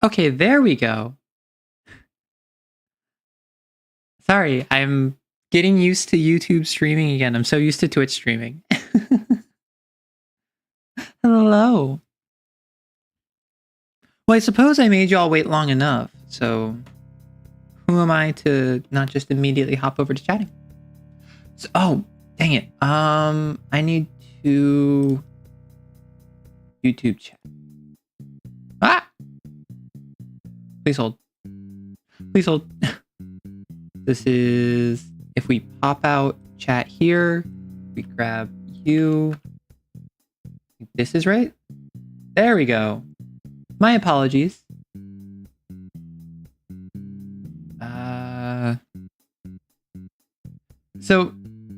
Okay, there we go. Sorry, I'm getting used to YouTube streaming again. I'm so used to Twitch streaming. Hello. Well, I suppose I made y'all wait long enough, so who am I to not just immediately hop over to chatting? So, oh, dang it. I need to YouTube chat. Ah! Please hold. Please hold. This is, if we pop out chat here, we grab you. This is right. There we go. My apologies. So,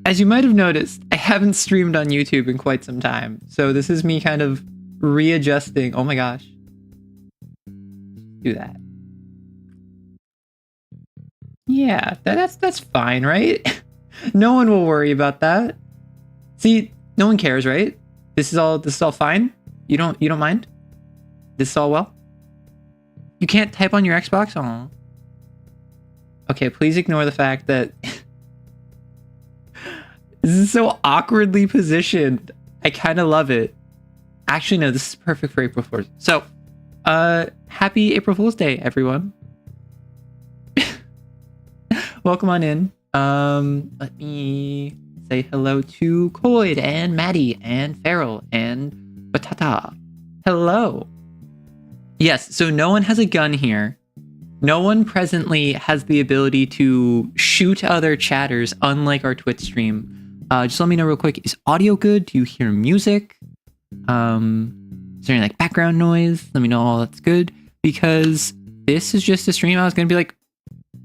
as you might have noticed, I haven't streamed on YouTube in quite some time. So this is me kind of readjusting. Oh my gosh. Do that. Yeah, that's fine, right? No one will worry about that. See, no one cares, right? This is all fine? You don't mind? This is all well? You can't type on your Xbox? Aw. Okay, please ignore the fact that this is so awkwardly positioned. I kind of love it. Actually, no, this is perfect for April Fool's. So, happy April Fool's Day, everyone. Welcome on in. Let me say hello to Coyd and Maddie and Farrell and Batata. Hello. Yes, so no one has a gun here. No one presently has the ability to shoot other chatters, unlike our Twitch stream. Just let me know real quick, is audio good? Do you hear music? Is there any like background noise? Let me know all that's good, because this is just a stream. I was gonna be like,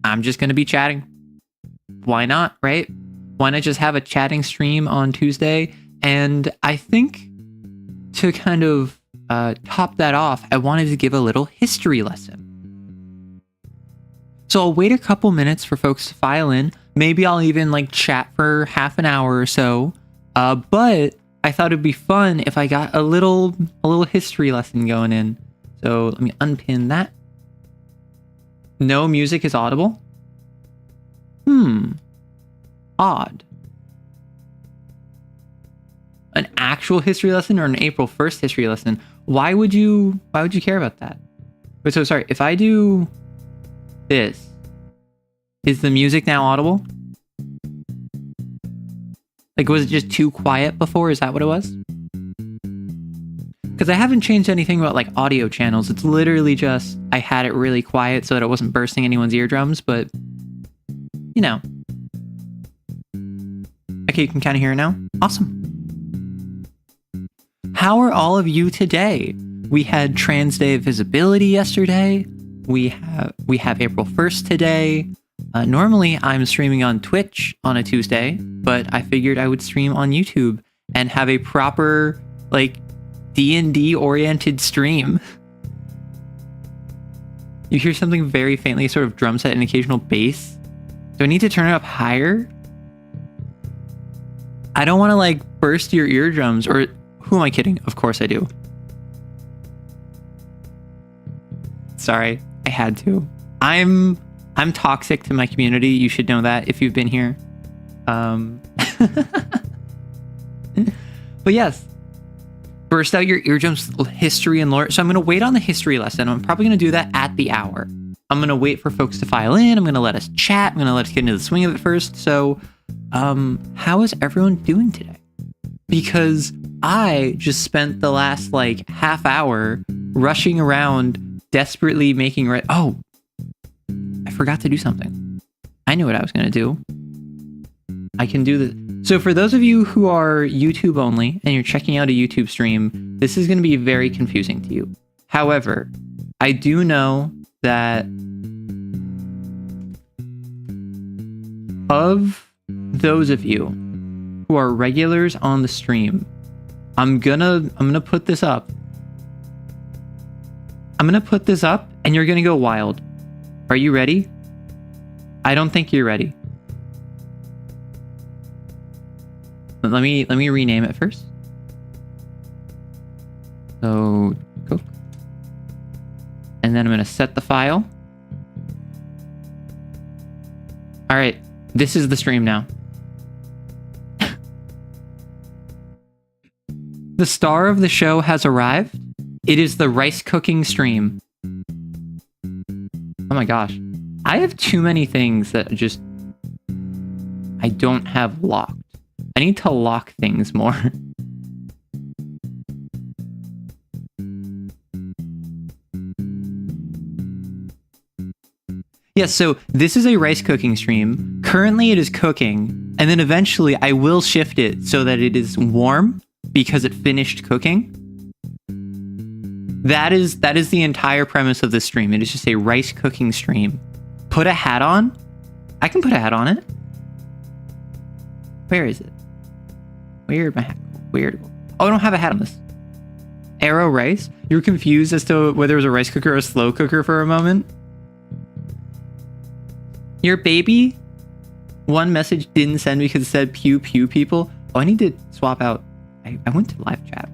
I'm just gonna be chatting. Why not, right? Why not just have a chatting stream on Tuesday? And I think to kind of top that off, I wanted to give a little history lesson. So I'll wait a couple minutes for folks to file in. Maybe I'll even like chat for half an hour or so. But I thought it'd be fun if I got a little history lesson going in. So let me unpin that. No music is audible. Odd. An actual history lesson or an April 1st history lesson? Why would you care about that? Wait, so sorry, if I do this, is the music now audible? Like, was it just too quiet before? Is that what it was? Because I haven't changed anything about like audio channels. It's literally just I had it really quiet so that it wasn't bursting anyone's eardrums, but you know. Okay, you can kind of hear it now. Awesome. How are all of you today? We had Trans Day of Visibility yesterday. We have April 1st today. Normally I'm streaming on Twitch on a Tuesday, but I figured I would stream on YouTube and have a proper like D&D oriented stream. You hear something very faintly, sort of drum set and occasional bass. Do I need to turn it up higher? I don't want to like burst your eardrums, or who am I kidding? Of course I do. Sorry, I had to. I'm toxic to my community. You should know that if you've been here. But yes, burst out your eardrums, history and lore. So I'm going to wait on the history lesson. I'm probably going to do that at the hour. I'm going to wait for folks to file in. I'm going to let us chat. I'm going to let us get into the swing of it first. So, how is everyone doing today? Because I just spent the last like half hour rushing around, desperately making oh, I forgot to do something. I knew what I was going to do. I can do this. So for those of you who are YouTube only and you're checking out a YouTube stream, this is going to be very confusing to you. However, I do know that of those of you who are regulars on the stream, I'm gonna put this up. I'm gonna put this up and you're gonna go wild. Are you ready? I don't think you're ready. let me rename it first. So Coke. And then I'm gonna set the file. All right, this is the stream now. The star of the show has arrived. It is the rice cooking stream. Oh my gosh. I have too many things that just I don't have locked. I need to lock things more. Yes, so this is a rice cooking stream. Currently it is cooking, and then eventually I will shift it so that it is warm because it finished cooking. That is the entire premise of this stream. It is just a rice cooking stream. Put a hat on? I can put a hat on it. Where is it? Where'd my hat go? Weird. Oh, I don't have a hat on this. Arrow rice? You were confused as to whether it was a rice cooker or a slow cooker for a moment? Your baby? One message didn't send because it said pew pew people. Oh, I need to swap out. I went to live chat.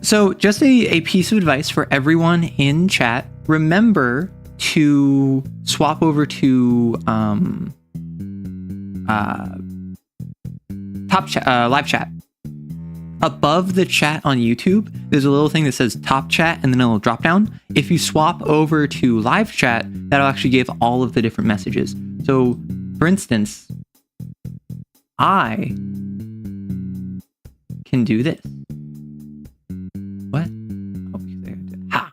So just a piece of advice for everyone in chat. Remember to swap over to live chat. Above the chat on YouTube, there's a little thing that says top chat and then a little drop down. If you swap over to live chat, that'll actually give all of the different messages. So, for instance, I can do this. What? Oh, ha!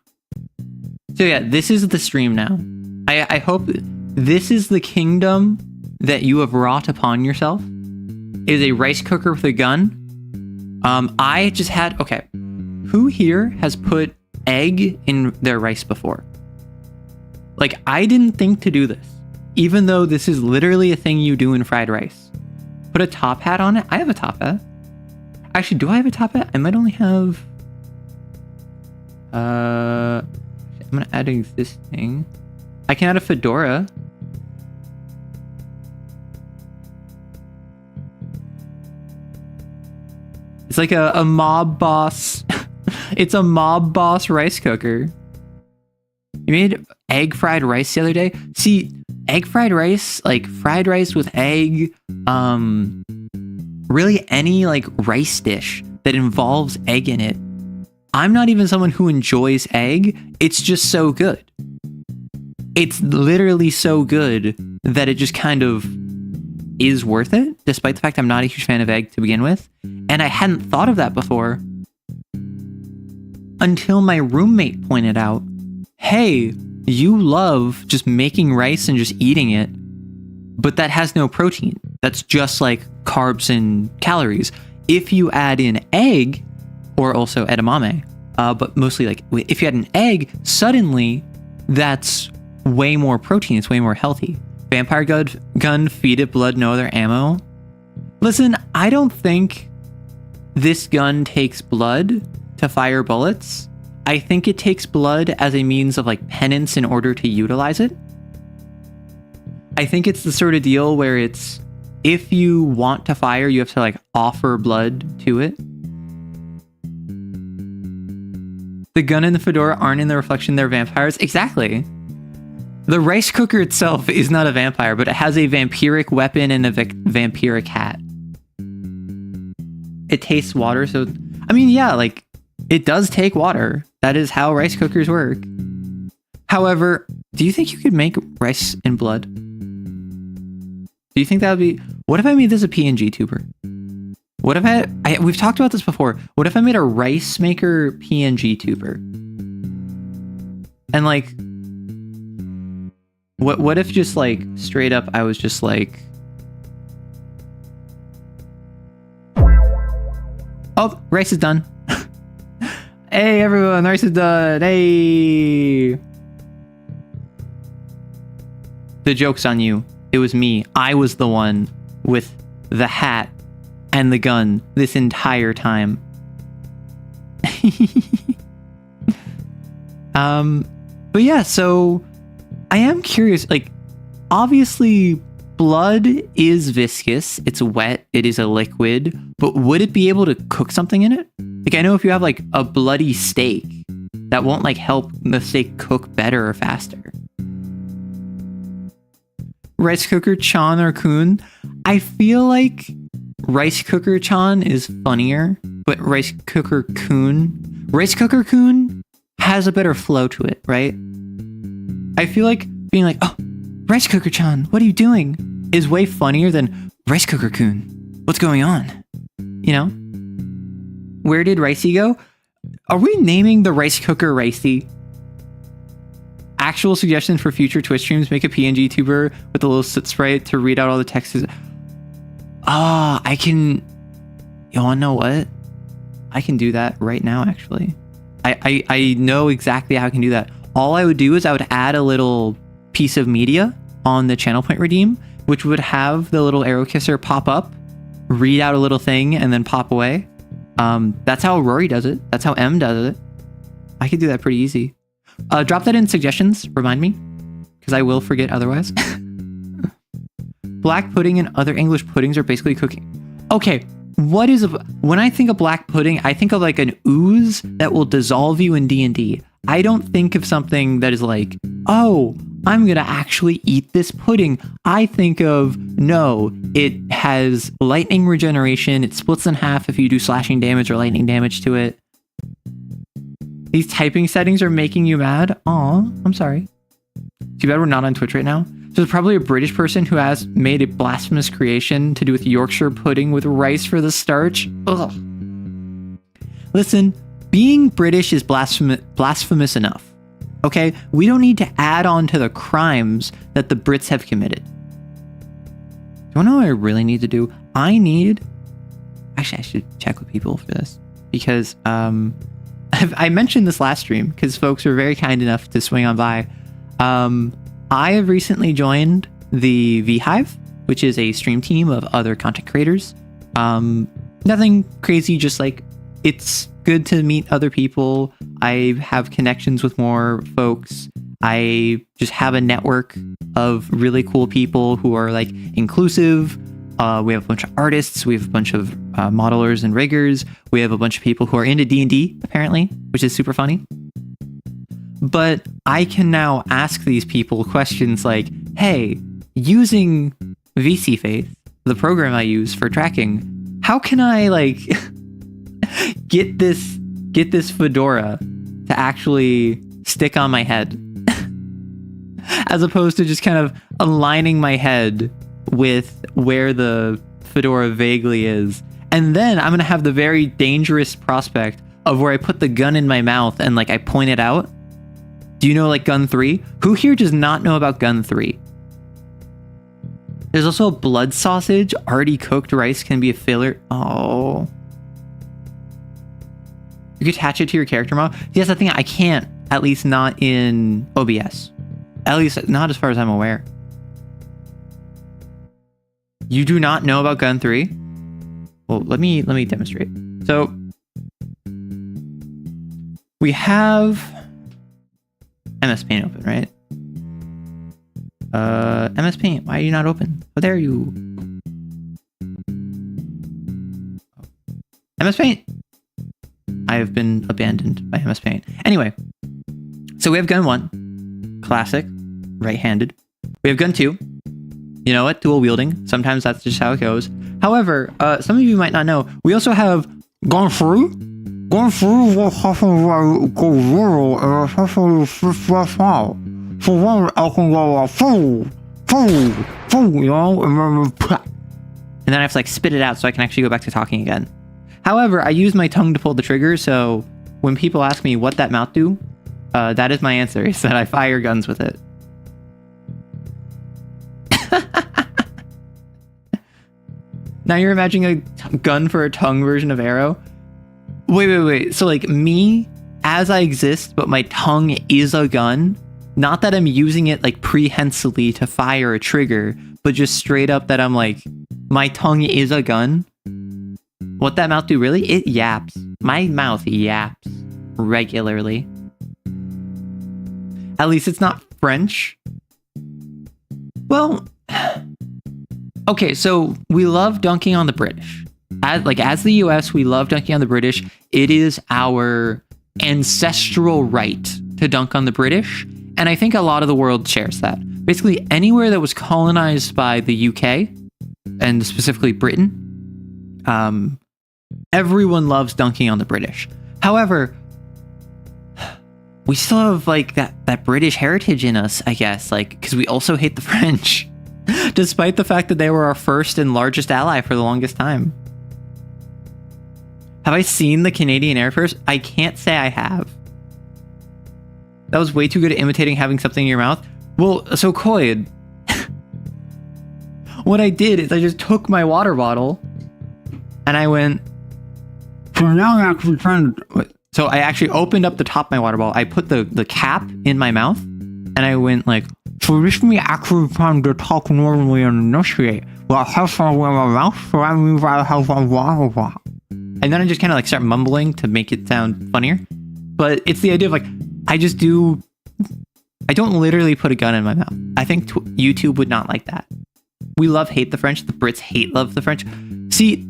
So yeah, this is the stream now. I hope this is the kingdom that you have wrought upon yourself. It is a rice cooker with a gun. I just had, okay, who here has put egg in their rice before? Like, I didn't think to do this, even though this is literally a thing you do in fried rice. Put a top hat on it. I have a top hat. Actually, do I have a top hat? I might only have, I'm gonna add existing. I can add a fedora. It's like a mob boss. It's a mob boss rice cooker. You made egg fried rice the other day. See, egg fried rice, like fried rice with egg, really any like rice dish that involves egg in it. I'm not even someone who enjoys egg. It's just so good. It's literally so good that it just kind of is worth it, despite the fact I'm not a huge fan of egg to begin with. And I hadn't thought of that before until my roommate pointed out, hey, you love just making rice and just eating it, but that has no protein. That's just like carbs and calories. If you add in egg, or also edamame, but mostly like if you add an egg, suddenly that's way more protein. It's way more healthy. Vampire gun, feed it blood, no other ammo. Listen, I don't think this gun takes blood to fire bullets. I think it takes blood as a means of like penance in order to utilize it. I think it's the sort of deal where it's, if you want to fire, you have to like offer blood to it. The gun and the fedora aren't in the reflection, they're vampires. Exactly. The rice cooker itself is not a vampire, but it has a vampiric weapon and a vampiric hat. It tastes water, so... I mean, yeah, like, it does take water. That is how rice cookers work. However, do you think you could make rice in blood? Do you think that would be... What if I made this a PNG tuber? What if we've talked about this before. What if I made a rice maker PNG tuber? And, like... What if just like straight up I was just like, oh, rice is done. Hey everyone, rice is done. Hey. The joke's on you. It was me. I was the one with the hat and the gun this entire time. But yeah, so I am curious, like, obviously blood is viscous. It's wet. It is a liquid. But would it be able to cook something in it? Like, I know if you have like a bloody steak, that won't like help the steak cook better or faster. Rice cooker Chan or Kun? I feel like rice cooker Chan is funnier, but rice cooker Kun has a better flow to it, right? I feel like being like, oh, rice cooker Chan, what are you doing? Is way funnier than rice cooker Kun. What's going on? You know? Where did Ricey go? Are we naming the rice cooker Ricey? Actual suggestions for future Twitch streams: make a PNG tuber with a little soot spray to read out all the texts. I can. You wanna know what? I can do that right now, actually. I know exactly how I can do that. All I would do is I would add a little piece of media on the channel point redeem, which would have the little arrow kisser pop up, read out a little thing, and then pop away. That's how Rory does it. That's how M does it. I could do that pretty easy. Drop that in suggestions. Remind me, because I will forget otherwise. Black pudding and other English puddings are basically cooking. Okay, what is when I think of black pudding, I think of like an ooze that will dissolve you in D&D. I don't think of something that is like, oh, I'm gonna actually eat this pudding. I think of, no, it has lightning regeneration. It splits in half if you do slashing damage or lightning damage to it. These typing settings are making you mad? Aw, I'm sorry. Too bad we're not on Twitch right now. So there's probably a British person who has made a blasphemous creation to do with Yorkshire pudding with rice for the starch. Ugh. Listen, being British is blasphemous enough. Okay? We don't need to add on to the crimes that the Brits have committed. Do you want to know what I really need to do? Actually, I should check with people for this. Because, I mentioned this last stream because folks were very kind enough to swing on by. I have recently joined the V-Hive, which is a stream team of other content creators. Nothing crazy, just like it's good to meet other people. I have connections with more folks. I just have a network of really cool people who are like inclusive. We have a bunch of artists. We have a bunch of modelers and riggers. We have a bunch of people who are into D&D, apparently, which is super funny. But I can now ask these people questions like, hey, using VC Faith, the program I use for tracking, how can I like get this fedora to actually stick on my head? As opposed to just kind of aligning my head with where the fedora vaguely is. And then I'm going to have the very dangerous prospect of where I put the gun in my mouth and like I point it out. Do you know like gun 3? Who here does not know about gun 3? There's also a blood sausage. Already cooked rice can be a filler. Oh. You can attach it to your character model. Yes, I think I can't. At least not in OBS. At least not as far as I'm aware. You do not know about gun 3? Well, let me demonstrate. So we have MS Paint open, right? MS Paint, why are you not open? Oh, there you. MS Paint. I have been abandoned by MS Paint. Anyway, so we have gun 1, classic, right-handed. We have gun 2. You know what? Dual wielding. Sometimes that's just how it goes. However, some of you might not know, we also have gun 3. Gun 3 will have to go zero and have to so then I can go you know, and then I have to like spit it out so I can actually go back to talking again. However, I use my tongue to pull the trigger, so when people ask me what that mouth do, that is my answer, is that I fire guns with it. Now you're imagining a gun for a tongue version of arrow? Wait. So like me, as I exist, but my tongue is a gun? Not that I'm using it like prehensily to fire a trigger, but just straight up that I'm like, my tongue is a gun? What that mouth do really? It yaps. My mouth yaps regularly. At least it's not French. Well, Okay, so we love dunking on the British. As the US, we love dunking on the British. It is our ancestral right to dunk on the British. And I think a lot of the world shares that. Basically, anywhere that was colonized by the UK, and specifically Britain, everyone loves dunking on the British. However, we still have like that British heritage in us, I guess, like, because we also hate the French, despite the fact that they were our first and largest ally for the longest time. Have I seen the Canadian Air Force? I can't say I have. That was way too good at imitating having something in your mouth. Well, so Coyd, what I did is I just took my water bottle and I went, so now I'm actually trying to... So I actually opened up the top of my water bottle. I put the cap in my mouth and I went like, so this me actually trying to talk normally and enunciate. Well, I have some in my mouth, so that means I have some water bottle. And then I just kind of like start mumbling to make it sound funnier. But it's the idea of like, I don't literally put a gun in my mouth. I think YouTube would not like that. We hate the French. The Brits love the French. See,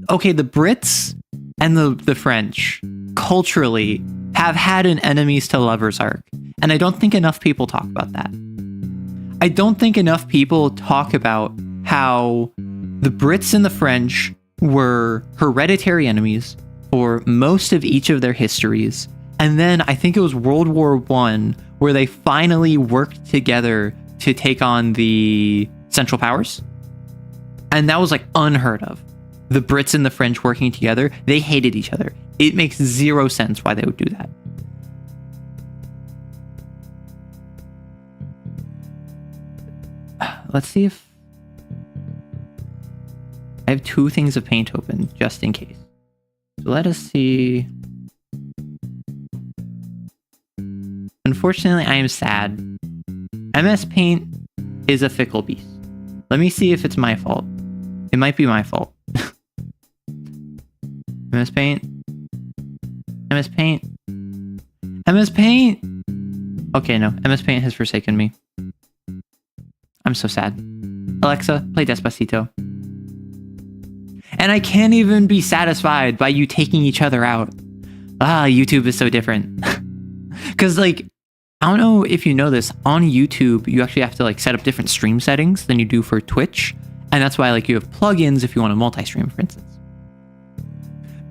okay, the Brits and the French culturally have had an enemies to lovers arc. And I don't think enough people talk about that. I don't think enough people talk about how the Brits and the French were hereditary enemies for most of each of their histories. And then I think it was World War I where they finally worked together to take on the Central Powers. And that was like unheard of. The Brits and the French working together, they hated each other. It makes zero sense why they would do that. Let's see if... I have 2 things of paint open, just in case. So let us see... Unfortunately, I am sad. MS Paint is a fickle beast. Let me see if it's my fault. It might be my fault. MS Paint. MS Paint. MS Paint! Okay, no. MS Paint has forsaken me. I'm so sad. Alexa, play Despacito. And I can't even be satisfied by you taking each other out. YouTube is so different. Because, like, I don't know if you know this, on YouTube, you actually have to, like, set up different stream settings than you do for Twitch. And that's why, like, you have plugins if you want to multi-stream, for instance.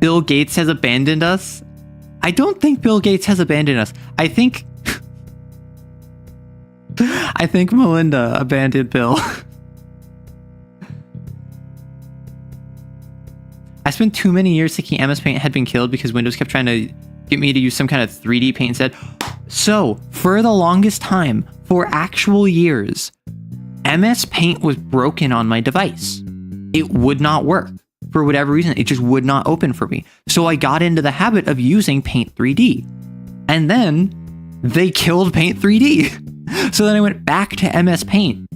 Bill Gates has abandoned us. I don't think Bill Gates has abandoned us. I think Melinda abandoned Bill. I spent too many years thinking MS Paint had been killed because Windows kept trying to get me to use some kind of 3D paint instead. So, for the longest time, for actual years, MS Paint was broken on my device. It would not work. For whatever reason, it just would not open for me. So I got into the habit of using Paint 3D. And then they killed Paint 3D. So then I went back to MS Paint.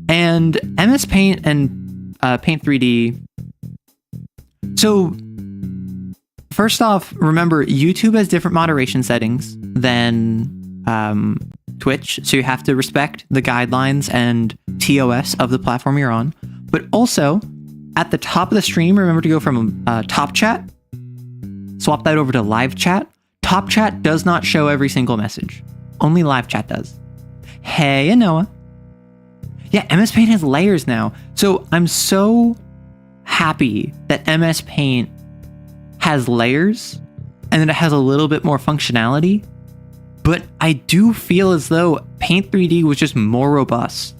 And MS Paint and Paint 3D... So, first off, remember, YouTube has different moderation settings than Twitch. So you have to respect the guidelines and TOS of the platform you're on. But also... at the top of the stream, remember to go from top chat, swap that over to live chat. Top chat does not show every single message. Only live chat does. Hey, Noah. Yeah, MS Paint has layers now. So I'm so happy that MS Paint has layers and that it has a little bit more functionality. But I do feel as though Paint 3D was just more robust.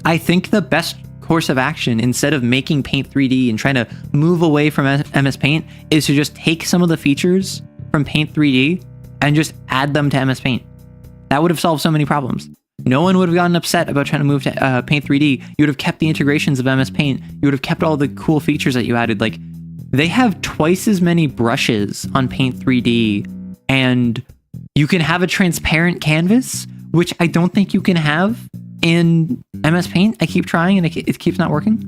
I think the best course of action, instead of making Paint 3D and trying to move away from MS Paint, is to just take some of the features from Paint 3D and just add them to MS Paint. That would have solved so many problems. No one would have gotten upset about trying to move to Paint 3D. You would have kept the integrations of MS Paint. You would have kept all the cool features that you added. Like, they have twice as many brushes on Paint 3D, and you can have a transparent canvas, which I don't think you can have in MS Paint. I keep trying and it keeps not working.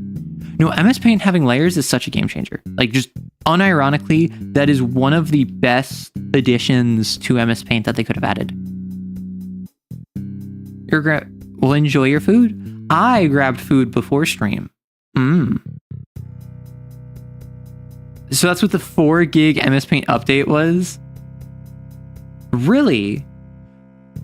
No, MS Paint having layers is such a game changer. Like, just unironically, that is one of the best additions to MS Paint that they could have added. Will enjoy your food. I grabbed food before stream. So that's what the 4 gig MS Paint update was? Really?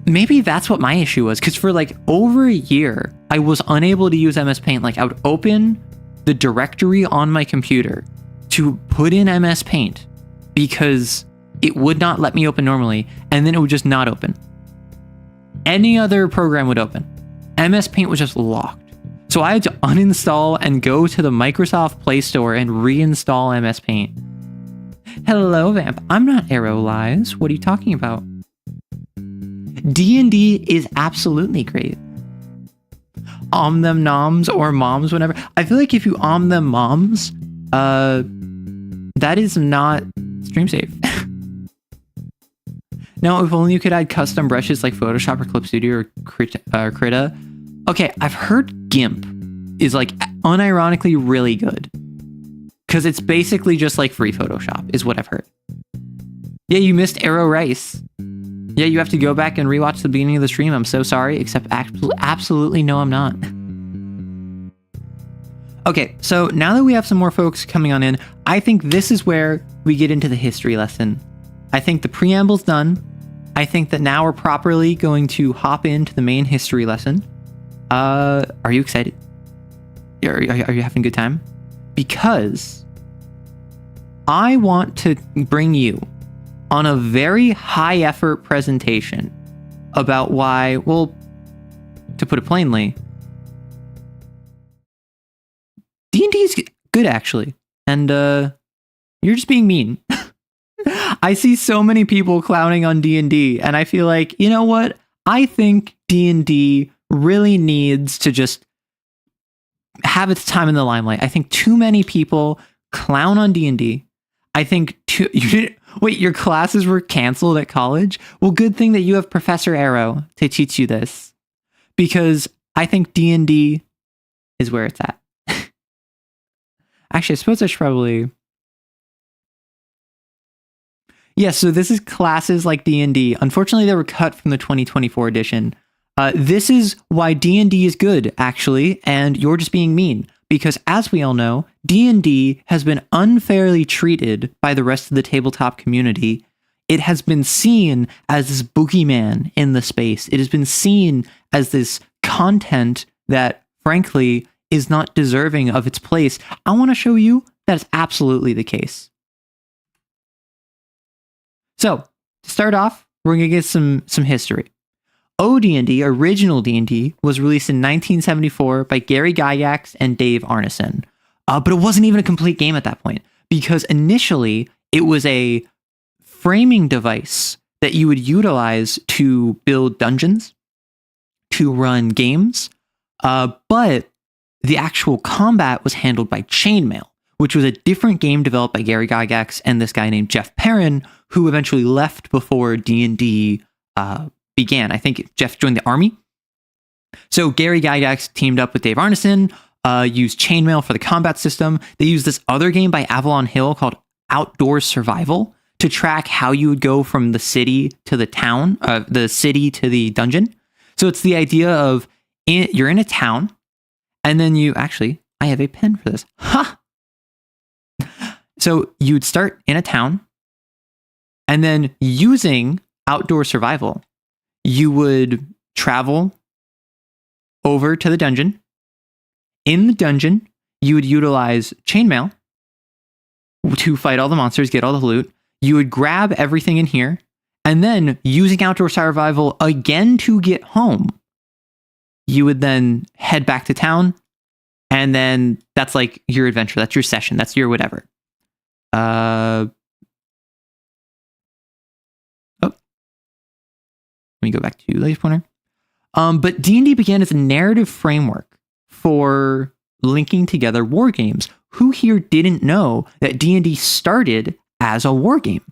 Maybe that's what my issue was, because for like over a year, I was unable to use MS Paint. Like I would open the directory on my computer to put in MS Paint because it would not let me open normally, and then it would just not open. Any other program would open. MS Paint was just locked. So I had to uninstall and go to the Microsoft Play Store and reinstall MS Paint. Hello, Vamp. I'm not Arrow Lies. What are you talking about? D&D is absolutely great. Them noms or moms, whatever. I feel like if you them moms, that is not stream safe. Now, if only you could add custom brushes like Photoshop or Clip Studio or Krita. Okay, I've heard GIMP is like unironically really good. Because it's basically just like free Photoshop, is what I've heard. Yeah, you missed Arrow Rice. Yeah, you have to go back and rewatch the beginning of the stream. I'm so sorry, except absolutely no, I'm not. Okay, so now that we have some more folks coming on in, I think this is where we get into the history lesson. I think the preamble's done. I think that now we're properly going to hop into the main history lesson. Are you excited? Are you having a good time? Because I want to bring you on a very high effort presentation about why, well, to put it plainly, D&D is good actually. And you're just being mean. I see so many people clowning on D&D, and I feel like, you know what? I think D&D really needs to just have its time in the limelight. I think too many people clown on D&D. I think wait, your classes were canceled at college? Well, good thing that you have Professor Arrow to teach you this, because I think D&D is where it's at. Actually, I suppose I should probably... Yeah, so this is classes like D&D. Unfortunately, they were cut from the 2024 edition. This is why D&D is good, actually, and you're just being mean. Because as we all know, D&D has been unfairly treated by the rest of the tabletop community. It has been seen as this boogeyman in the space. It has been seen as this content that, frankly, is not deserving of its place. I want to show you that it's absolutely the case. So, to start off, we're going to get some history. OD&D, original D&D, was released in 1974 by Gary Gygax and Dave Arneson. But it wasn't even a complete game at that point, because initially it was a framing device that you would utilize to build dungeons, to run games, but the actual combat was handled by chainmail, which was a different game developed by Gary Gygax and this guy named Jeff Perrin, who eventually left before D&D began. I think Jeff joined the army. So Gary Gygax teamed up with Dave Arneson, used chainmail for the combat system. They used this other game by Avalon Hill called Outdoor Survival to track how you would go from the city to the town, the city to the dungeon. So it's the idea of you're in a town, and then actually, I have a pen for this. Ha! So you'd start in a town, and then using Outdoor Survival, you would travel over to the dungeon. In the dungeon, you would utilize chainmail to fight all the monsters, get all the loot. You would grab everything in here, and then using Outdoor Survival again to get home, you would then head back to town, and then that's like your adventure. That's your session. That's your whatever. Let me go back to Lazy Pointer. But D&D began as a narrative framework for linking together war games. Who here didn't know that D&D started as a war game?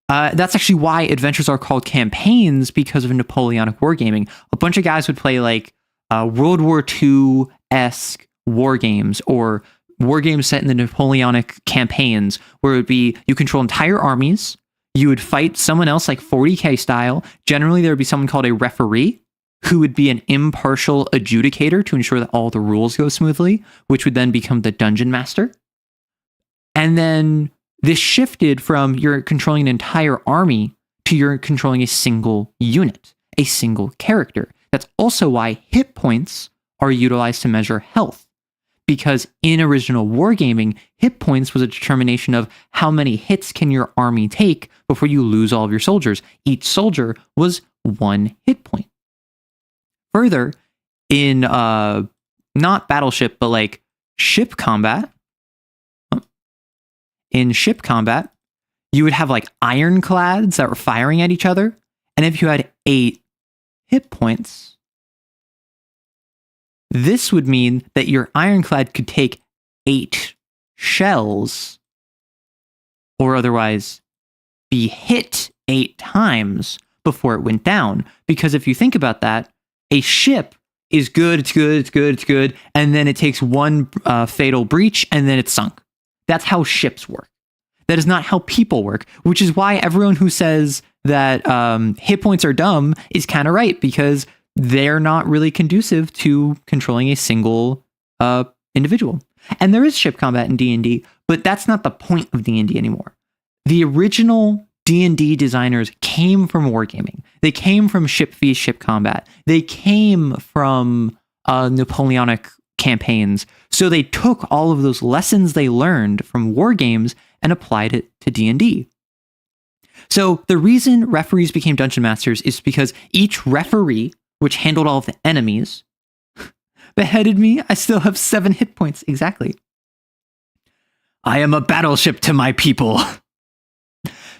That's actually why adventures are called campaigns, because of Napoleonic wargaming. A bunch of guys would play like World War II-esque war games, or war games set in the Napoleonic campaigns, where it would be you control entire armies. You would fight someone else like 40k style. Generally, there would be someone called a referee. who would be an impartial adjudicator to ensure that all the rules go smoothly, which would then become the dungeon master. And then this shifted from you're controlling an entire army to you're controlling a single unit, a single character. That's also why hit points are utilized to measure health. Because in original wargaming, hit points was a determination of how many hits can your army take before you lose all of your soldiers. Each soldier was 1 hit point. Further, in not battleship, but like ship combat, in ship combat, you would have like ironclads that were firing at each other. And if you had 8 hit points, this would mean that your ironclad could take 8 shells or otherwise be hit 8 times before it went down. Because if you think about that, a ship is good, it's good, it's good, it's good, and then it takes 1 fatal breach and then it's sunk. That's how ships work. That is not how people work, which is why everyone who says that hit points are dumb is kind of right, because they're not really conducive to controlling a single individual. And there is ship combat in D&D, but that's not the point of D&D anymore. The original D&D designers came from wargaming. They came from ship v ship combat. They came from Napoleonic campaigns. So they took all of those lessons they learned from war games and applied it to D&D. So the reason referees became dungeon masters is because each referee, which handled all of the enemies, beheaded me. I still have 7 hit points. Exactly. I am a battleship to my people.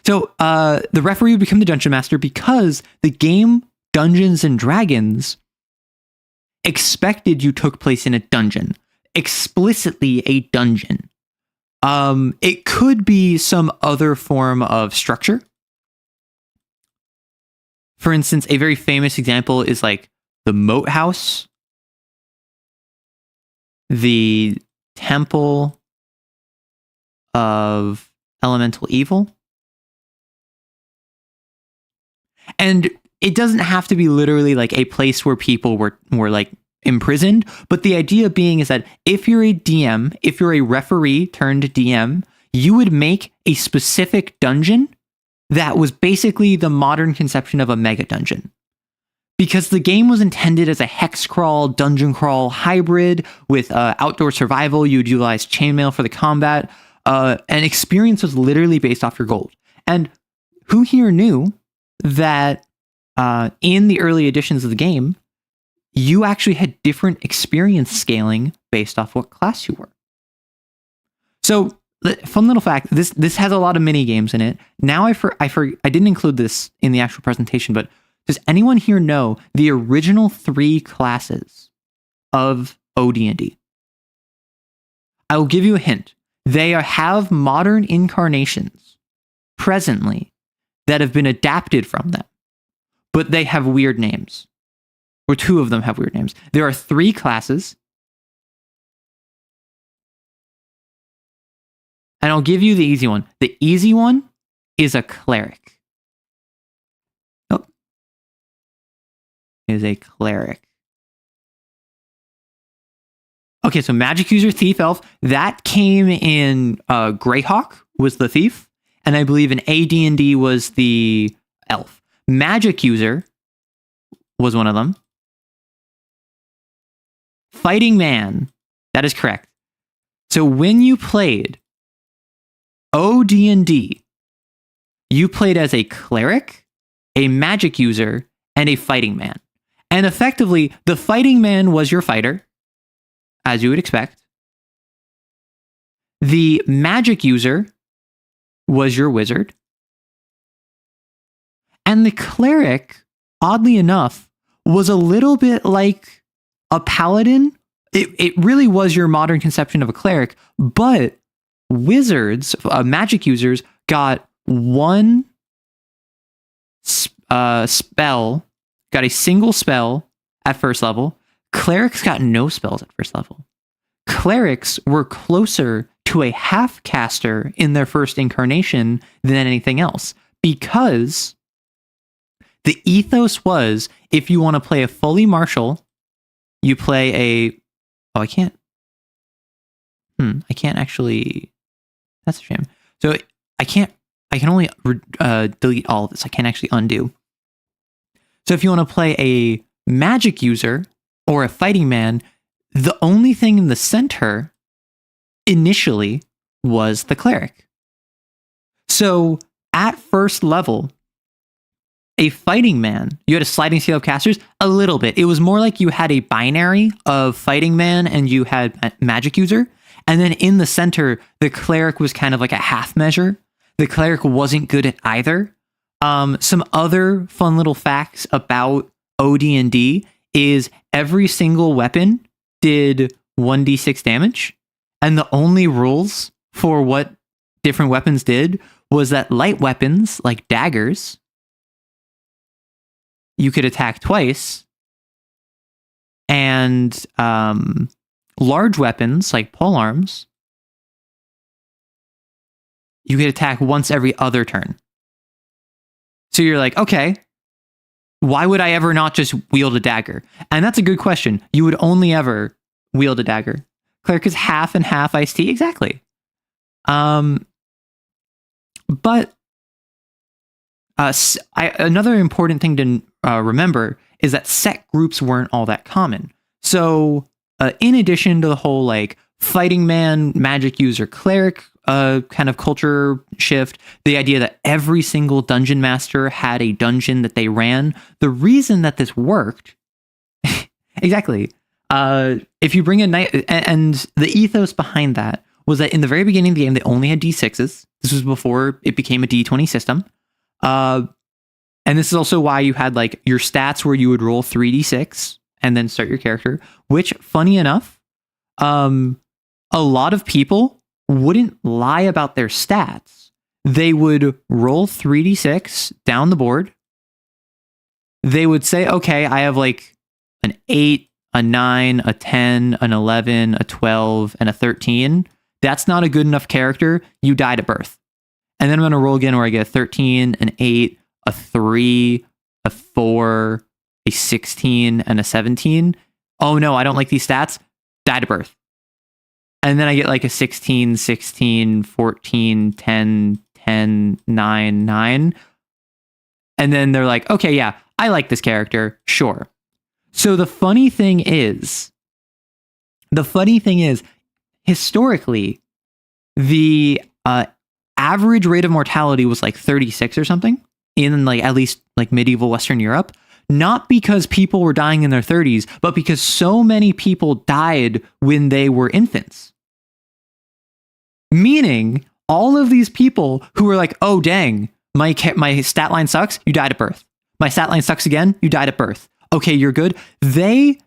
So the referee would become the dungeon master because the game Dungeons and Dragons expected you took place in a dungeon, explicitly a dungeon. It could be some other form of structure. For instance, a very famous example is like the Moat House, the Temple of Elemental Evil. And it doesn't have to be literally like a place where people were like imprisoned, but the idea being is that if you're a DM, if you're a referee turned DM, you would make a specific dungeon that was basically the modern conception of a mega dungeon. Because the game was intended as a hex crawl, dungeon crawl hybrid with outdoor survival. You would utilize chainmail for the combat. And experience was literally based off your gold. And who here knew that in the early editions of the game, you actually had different experience scaling based off what class you were. So, fun little fact, this has a lot of mini games in it. Now I didn't include this in the actual presentation, but does anyone here know the original 3 classes of OD&D? I will give you a hint. They have modern incarnations presently that have been adapted from them, but they have weird names. Or 2 of them have weird names. There are 3 classes. And I'll give you the easy one. The easy one is a cleric. Oh. Is a cleric. Okay, so magic user, thief, elf. That came in Greyhawk was the thief. And I believe in AD&D was the elf. Magic user was one of them. Fighting man. That is correct. So when you played OD&D, you played as a cleric, a magic user, and a fighting man. And effectively, the fighting man was your fighter, as you would expect. The magic user was your wizard. And the cleric, oddly enough, was a little bit like a paladin. It really was your modern conception of a cleric, but wizards, magic users, got 1 spell, got a single spell at first level. Clerics got no spells at first level. Clerics were closer to a half caster in their first incarnation than anything else, because The ethos was, if you want to play a fully martial, you play a... Oh, I can't actually... That's a shame. So I can only delete all of this. I can't actually undo. So if you want to play a magic user or a fighting man, the only thing in the center initially was the cleric. So at first level, a fighting man, you had a sliding scale of casters a little bit. It was more like you had a binary of fighting man and you had magic user. And then in the center, the cleric was kind of like a half measure. The cleric wasn't good at either. Some other fun little facts about OD&D is every single weapon did 1d6 damage. And the only rules for what different weapons did was that light weapons, like daggers, you could attack twice. And large weapons, like polearms, you could attack once every other turn. So you're like, okay, why would I ever not just wield a dagger? And that's a good question. You would only ever wield a dagger. Cleric is half and half iced tea, exactly. But another important thing to remember is that set groups weren't all that common. So in addition to the whole like fighting man, magic user, cleric kind of culture shift, the idea that every single dungeon master had a dungeon that they ran, the reason that this worked, exactly, if you bring a knight, and the ethos behind that was that in the very beginning of the game, they only had D6s. This was before it became a D20 system. And this is also why you had like your stats where you would roll 3d6 and then start your character, which funny enough, a lot of people wouldn't lie about their stats. They would roll 3d6 down the board. They would say, okay, I have like an 8, a 9, a 10, an 11, a 12, and a 13. That's not a good enough character. You died at birth. And then I'm going to roll again where I get a 13, an 8, a 3, a 4, a 16, and a 17. Oh no, I don't like these stats. Died at birth. And then I get like a 16, 16, 14, 10, 10, 9, 9. And then they're like, okay, yeah, I like this character. Sure. So the funny thing is, historically, the average rate of mortality was like 36 or something in like at least like medieval Western Europe. Not because people were dying in their 30s, but because so many people died when they were infants. Meaning, all of these people who were like, oh dang, my stat line sucks, you died at birth. My stat line sucks again, you died at birth. Okay, you're good. They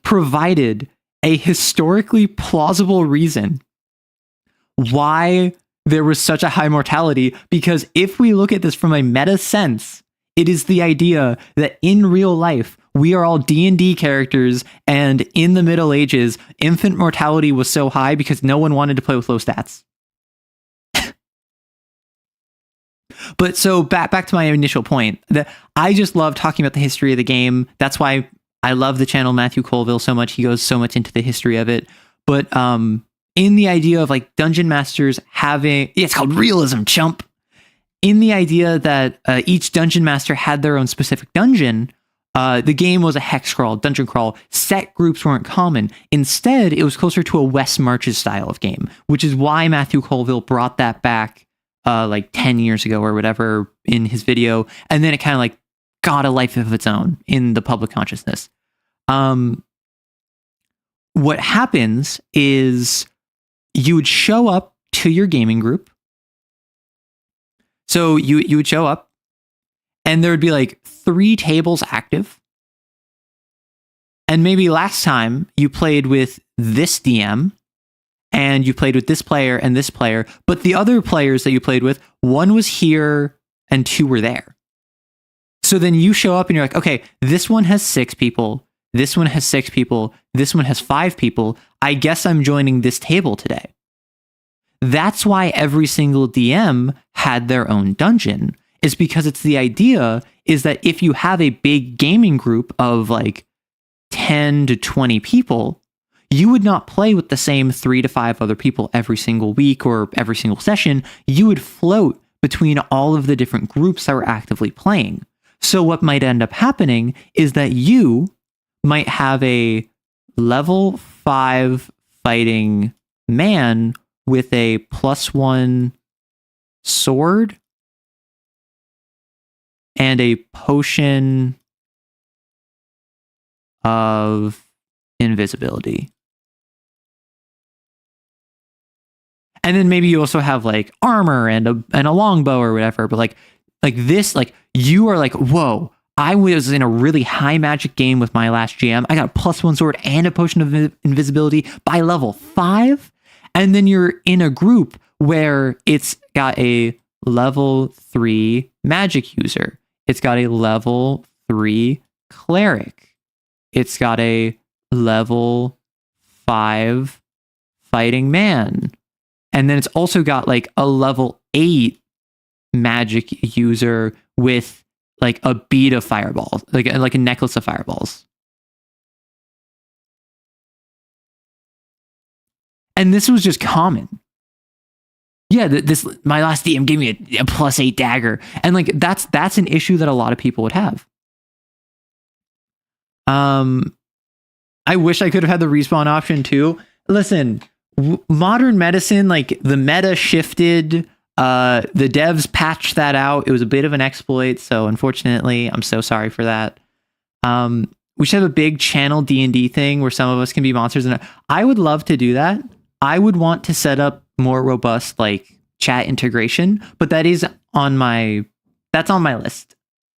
provided a historically plausible reason why there was such a high mortality, because if we look at this from a meta sense, it is the idea that in real life, we are all D&D characters, and in the Middle Ages, infant mortality was so high because no one wanted to play with low stats. But so back to my initial point, that I just love talking about the history of the game. That's why I love the channel Matthew Colville so much. He goes so much into the history of it. But in the idea of like dungeon masters having, it's called realism, chump. In the idea that each dungeon master had their own specific dungeon, the game was a hex crawl, dungeon crawl. Set groups weren't common. Instead, it was closer to a West Marches style of game, which is why Matthew Colville brought that back like 10 years ago or whatever in his video. And then it kind of like got a life of its own in the public consciousness. What happens is you would show up to your gaming group. So you would show up and there would be like 3 tables active. And maybe last time you played with this DM and you played with this player and this player, but the other players that you played with, 1 was here and 2 were there. So then you show up and you're like, okay, this one has 6 people. This one has 6 people. This one has 5 people. I guess I'm joining this table today. That's why every single DM had their own dungeon. is because it's the idea is that if you have a big gaming group of like 10 to 20 people, you would not play with the same 3 to 5 other people every single week or every single session. You would float between all of the different groups that were actively playing. So what might end up happening is that you might have a level 5 fighting man with a +1 sword and a potion of invisibility. And then maybe you also have like armor and a longbow or whatever, but like this, like you are like, whoa, I was in a really high magic game with my last GM. I got a +1 sword and a potion of invisibility by level 5. And then you're in a group where it's got a level 3 magic user. It's got a level 3 cleric. It's got a level 5 fighting man. And then it's also got like a level 8 magic user with like a bead of fireballs, like a necklace of fireballs. And this was just common. Yeah, this my last DM gave me a +8 dagger, and like that's an issue that a lot of people would have. I wish I could have had the respawn option too. Listen, modern medicine, like the meta shifted. The devs patched that out. It was a bit of an exploit, so unfortunately, I'm so sorry for that. We should have a big channel D&D thing where some of us can be monsters, and I would love to do that. I would want to set up more robust like chat integration, but that's on my list.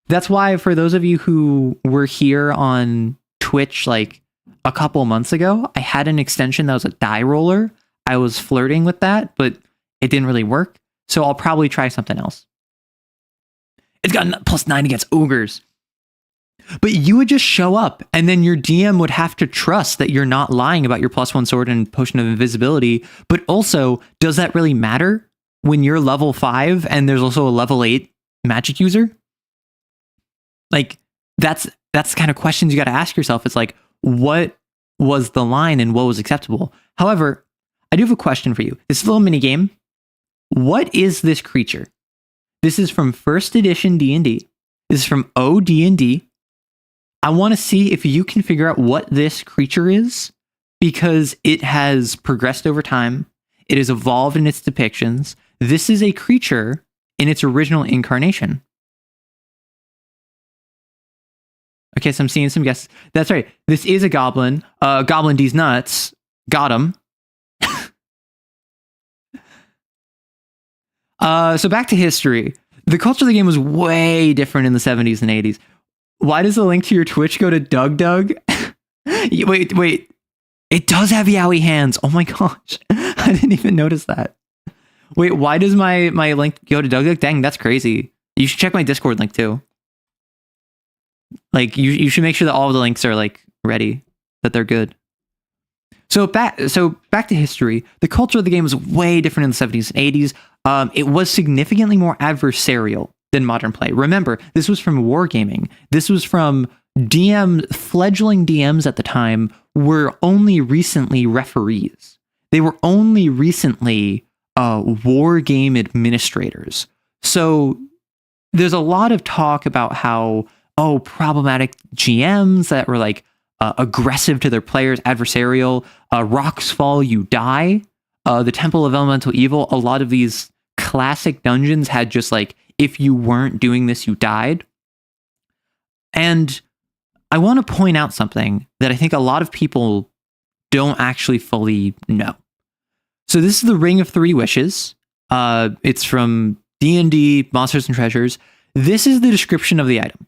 That's why for those of you who were here on Twitch like a couple months ago, I had an extension that was a die roller. I was flirting with that, but it didn't really work. So I'll probably try something else. It's got +9 against ogres. But you would just show up, and then your DM would have to trust that you're not lying about your +1 sword and potion of invisibility. But also, does that really matter when you're level 5 and there's also a level 8 magic user? Like, that's the kind of questions you got to ask yourself. It's like, what was the line and what was acceptable? However, I do have a question for you. This is a little mini game. What is this creature? This is from 1st edition D&D. This is from OD&D. I want to see if you can figure out what this creature is, because it has progressed over time. It has evolved in its depictions. This is a creature in its original incarnation. Okay, so I'm seeing some guesses. That's right. This is a goblin. Goblin D's nuts. Got him. So back to history. The culture of the game was way different in the 70s and 80s. Why does the link to your Twitch go to Doug? Wait. It does have yaoi hands. Oh my gosh. I didn't even notice that. Wait, why does my link go to Doug? Dang, that's crazy. You should check my Discord link too. Like you should make sure that all of the links are like ready, that they're good. So back to history. The culture of the game was way different in the 70s and 80s. It was significantly more adversarial than modern play. Remember, this was from wargaming. This was from fledgling DMs at the time were only recently referees. They were only recently war game administrators. So there's a lot of talk about how, problematic GMs that were like aggressive to their players, adversarial, rocks fall, you die. The Temple of Elemental Evil, a lot of these classic dungeons had just like, if you weren't doing this, you died. And I want to point out something that I think a lot of people don't actually fully know. So this is the Ring of Three Wishes. It's from D&D Monsters and Treasures. This is the description of the item.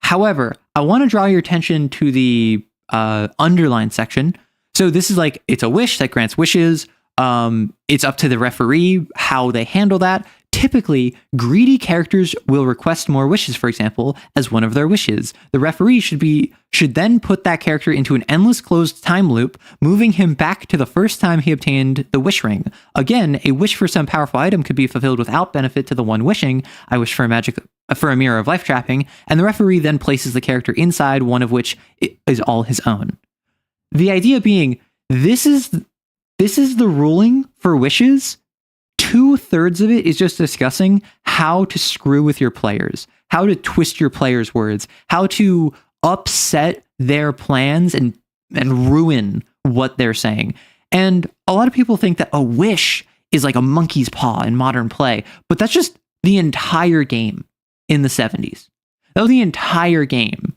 However, I want to draw your attention to the underline section. So this is like, it's a wish that grants wishes. It's up to the referee how they handle that. Typically, greedy characters will request more wishes, for example, as one of their wishes. The referee should then put that character into an endless closed time loop, moving him back to the first time he obtained the wish ring. Again, a wish for some powerful item could be fulfilled without benefit to the one wishing. I wish for a mirror of life trapping, and the referee then places the character inside one of which is all his own. The idea being, this is the ruling for wishes. 2/3 of it is just discussing how to screw with your players, how to twist your players' words, how to upset their plans and ruin what they're saying. And a lot of people think that a wish is like a monkey's paw in modern play, but that's just the entire game in the 70s. That was the entire game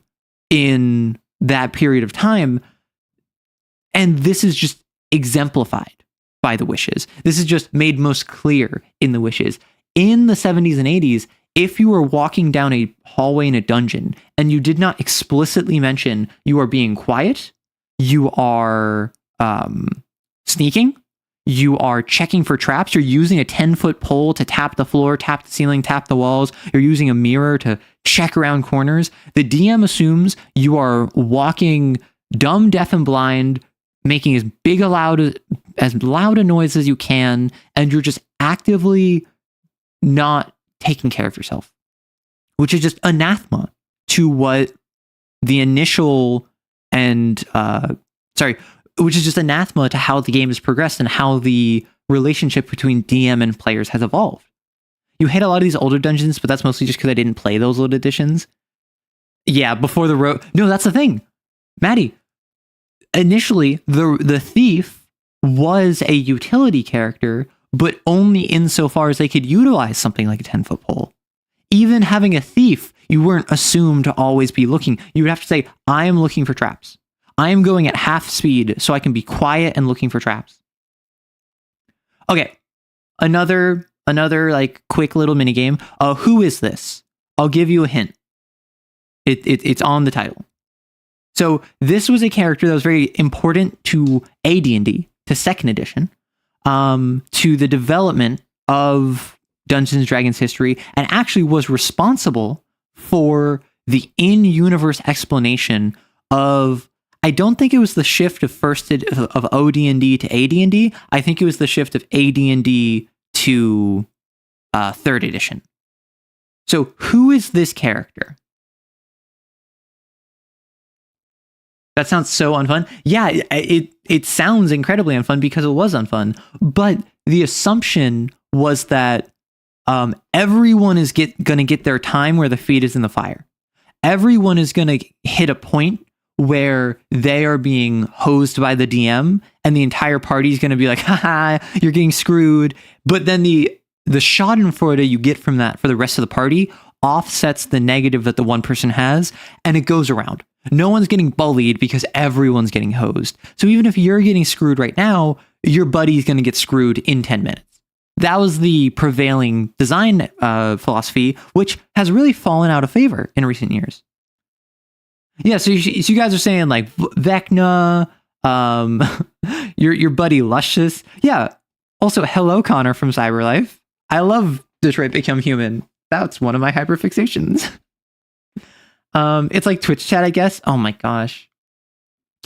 in that period of time. And this is just exemplified by the wishes. This is just made most clear in the wishes. In the 70s and 80s, if you were walking down a hallway in a dungeon and you did not explicitly mention you are being quiet, you are sneaking, you are checking for traps, you're using a 10-foot pole to tap the floor, tap the ceiling, tap the walls, you're using a mirror to check around corners, the DM assumes you are walking dumb, deaf, and blind, making as loud a noise as you can, and you're just actively not taking care of yourself, which is just anathema to what the initial which is just anathema to how the game has progressed and how the relationship between DM and players has evolved. You hate a lot of these older dungeons, but that's mostly just because I didn't play those old editions. Yeah, before the road. No, that's the thing, Maddie. Initially, the thief was a utility character, but only insofar as they could utilize something like a 10-foot pole. Even having a thief, you weren't assumed to always be looking. You would have to say, I am looking for traps. I am going at half speed so I can be quiet and looking for traps. Okay, another like quick little mini game. Who is this? I'll give you a hint. It's on the title. So this was a character that was very important to AD&D, to 2nd edition, to the development of Dungeons & Dragons history, and actually was responsible for the in-universe explanation of, I don't think it was the shift of OD&D to AD&D. I think it was the shift of AD&D to 3rd edition. So who is this character? That sounds so unfun. Yeah, it sounds incredibly unfun because it was unfun. But the assumption was that everyone is going to get their time where the feet is in the fire. Everyone is going to hit a point where they are being hosed by the DM, and the entire party is going to be like, haha, you're getting screwed. But then the schadenfreude you get from that for the rest of the party offsets the negative that the one person has, and it goes around. No one's getting bullied because everyone's getting hosed. So even if you're getting screwed right now, your buddy's going to get screwed in 10 minutes. That was the prevailing design philosophy, which has really fallen out of favor in recent years. Yeah, so you guys are saying like Vecna, your buddy Luscious. Yeah. Also, hello, Connor from Cyberlife. I love Detroit Become Human. That's one of my hyperfixations. It's like Twitch chat, I guess. Oh my gosh.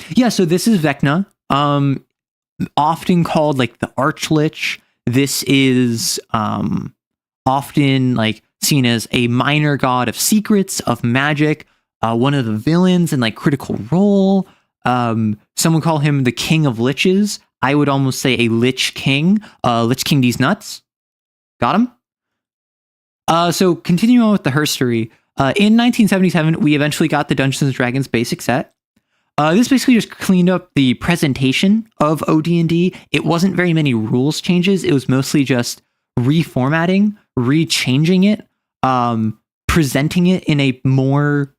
Yeah, so this is Vecna, often called like the Archlich. This is often like seen as a minor god of secrets, of magic, one of the villains in like Critical Role. Someone call him the King of Liches. I would almost say a Lich King. Lich King these nuts. Got him? So continuing on with the herstory. In 1977, we eventually got the Dungeons & Dragons basic set. This basically just cleaned up the presentation of OD&D. It wasn't very many rules changes. It was mostly just reformatting, rechanging it, presenting it in a more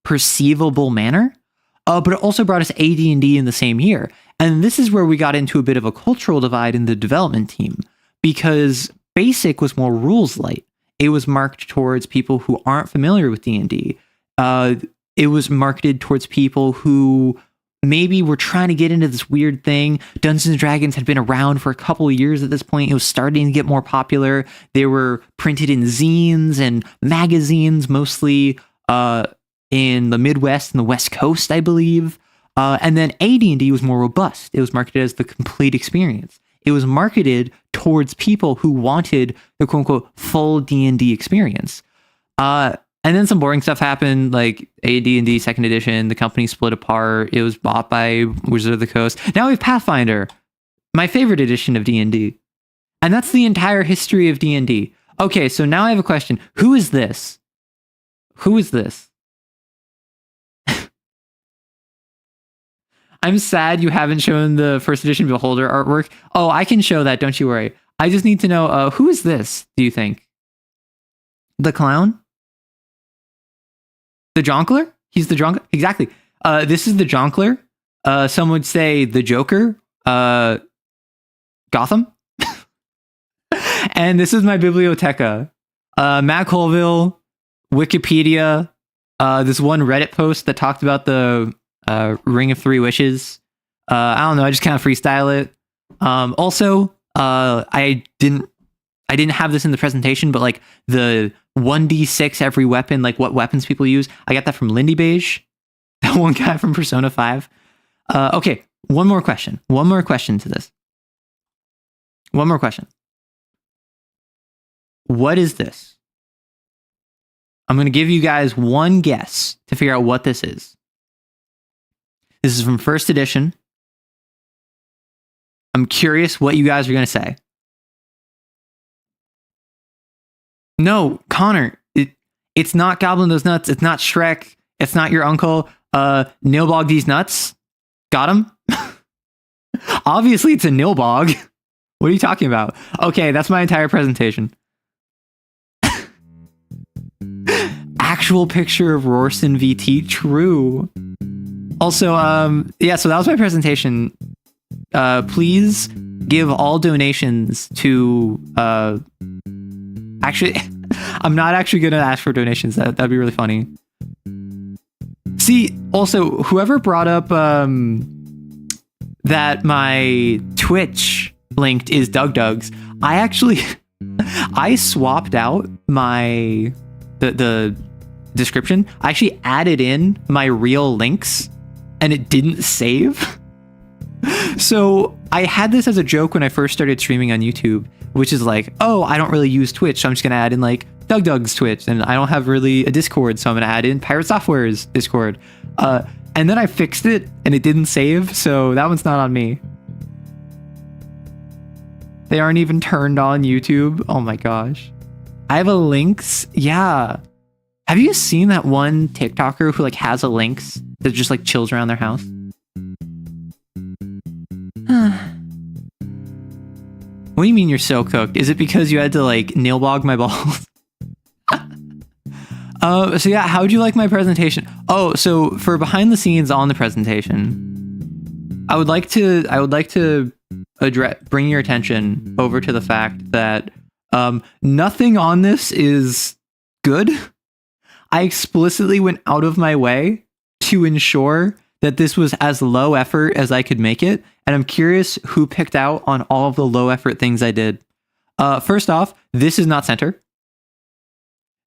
perceivable manner. But it also brought us AD&D in the same year. And this is where we got into a bit of a cultural divide in the development team, because basic was more rules light. It was marked towards people who aren't familiar with D&D. It was marketed towards people who maybe we're trying to get into this weird thing. Dungeons and Dragons had been around for a couple of years at this point. It was starting to get more popular. They were printed in zines and magazines, mostly in the Midwest and the West Coast, I believe. And then AD&D was more robust. It was marketed as the complete experience. It was marketed towards people who wanted the quote unquote full D&D experience. And then some boring stuff happened, like AD&D second edition, the company split apart. It was bought by Wizards of the Coast. Now we have Pathfinder, my favorite edition of D&D. And that's the entire history of D&D. Okay, so now I have a question. Who is this? Who is this? I'm sad you haven't shown the first edition Beholder artwork. Oh, I can show that, don't you worry. I just need to know, who is this, do you think? The clown? The Jonkler? He's the Jonkler? Exactly. This is the Jonkler. Some would say the Joker. Gotham. And this is my biblioteca. Matt Colville, Wikipedia, this one Reddit post that talked about the Ring of Three Wishes. I don't know, I just kind of freestyle it. Also, I didn't have this in the presentation, but like the 1d6 every weapon, like what weapons people use, I got that from Lindy Beige, that one guy from Persona 5. Okay, one more question to this. One more question. What is this? I'm going to give you guys one guess to figure out what this is. This is from first edition. I'm curious what you guys are going to say. No, Connor, it's not Goblin Those Nuts. It's not Shrek. It's not your uncle. Nilbog These Nuts. Got him? Obviously, it's a Nilbog. What are you talking about? Okay, that's my entire presentation. Actual picture of Rorson VT. True. Also, yeah, so that was my presentation. Please give all donations to... Actually, I'm not actually going to ask for donations. That'd be really funny. See, also, whoever brought up that my Twitch linked is Doug Doug's, I actually... I swapped out my... the description. I actually added in my real links, and it didn't save. So I had this as a joke when I first started streaming on YouTube, which is like, oh, I don't really use Twitch, so I'm just going to add in like Doug Doug's Twitch, and I don't have really a Discord, so I'm going to add in Pirate Software's Discord. And then I fixed it, and it didn't save, so that one's not on me. They aren't even turned on YouTube. Oh my gosh. I have a Lynx. Yeah. Have you seen that one TikToker who like has a Lynx that just like chills around their house? What do you mean you're so cooked? Is it because you had to like nailbog my balls? So yeah, how would you like my presentation? Oh, so for behind the scenes on the presentation, I would like to bring your attention over to the fact that nothing on this is good. I explicitly went out of my way to ensure that this was as low effort as I could make it, and I'm curious who picked out on all of the low effort things I did. First off, this is not center.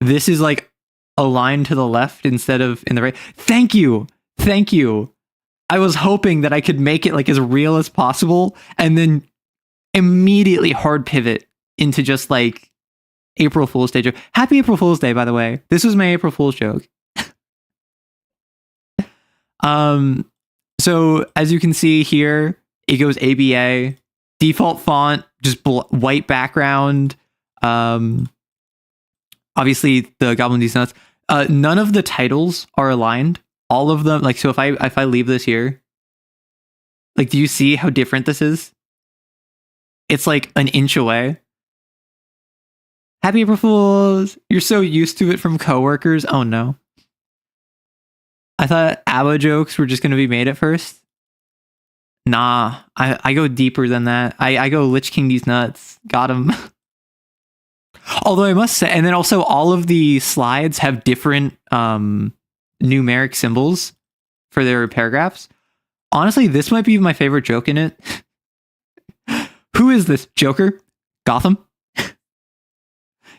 This is like aligned to the left instead of in the right. Thank you. I was hoping that I could make it like as real as possible and then immediately hard pivot into just like April Fool's Day joke. Happy April Fool's Day, by the way. This was my April Fool's joke. So as you can see here, it goes ABA, default font, just white background. Obviously the Goblin These Nuts. None of the titles are aligned. All of them, like, so if I leave this here, like, do you see how different this is? It's like an inch away. Happy April Fools! You're so used to it from coworkers. Oh no. I thought ABBA jokes were just going to be made at first. Nah, I go deeper than that. I go Lich King These Nuts. Got him. Although I must say, and then also all of the slides have different numeric symbols for their paragraphs. Honestly, this might be my favorite joke in it. Who is this? Joker? Gotham?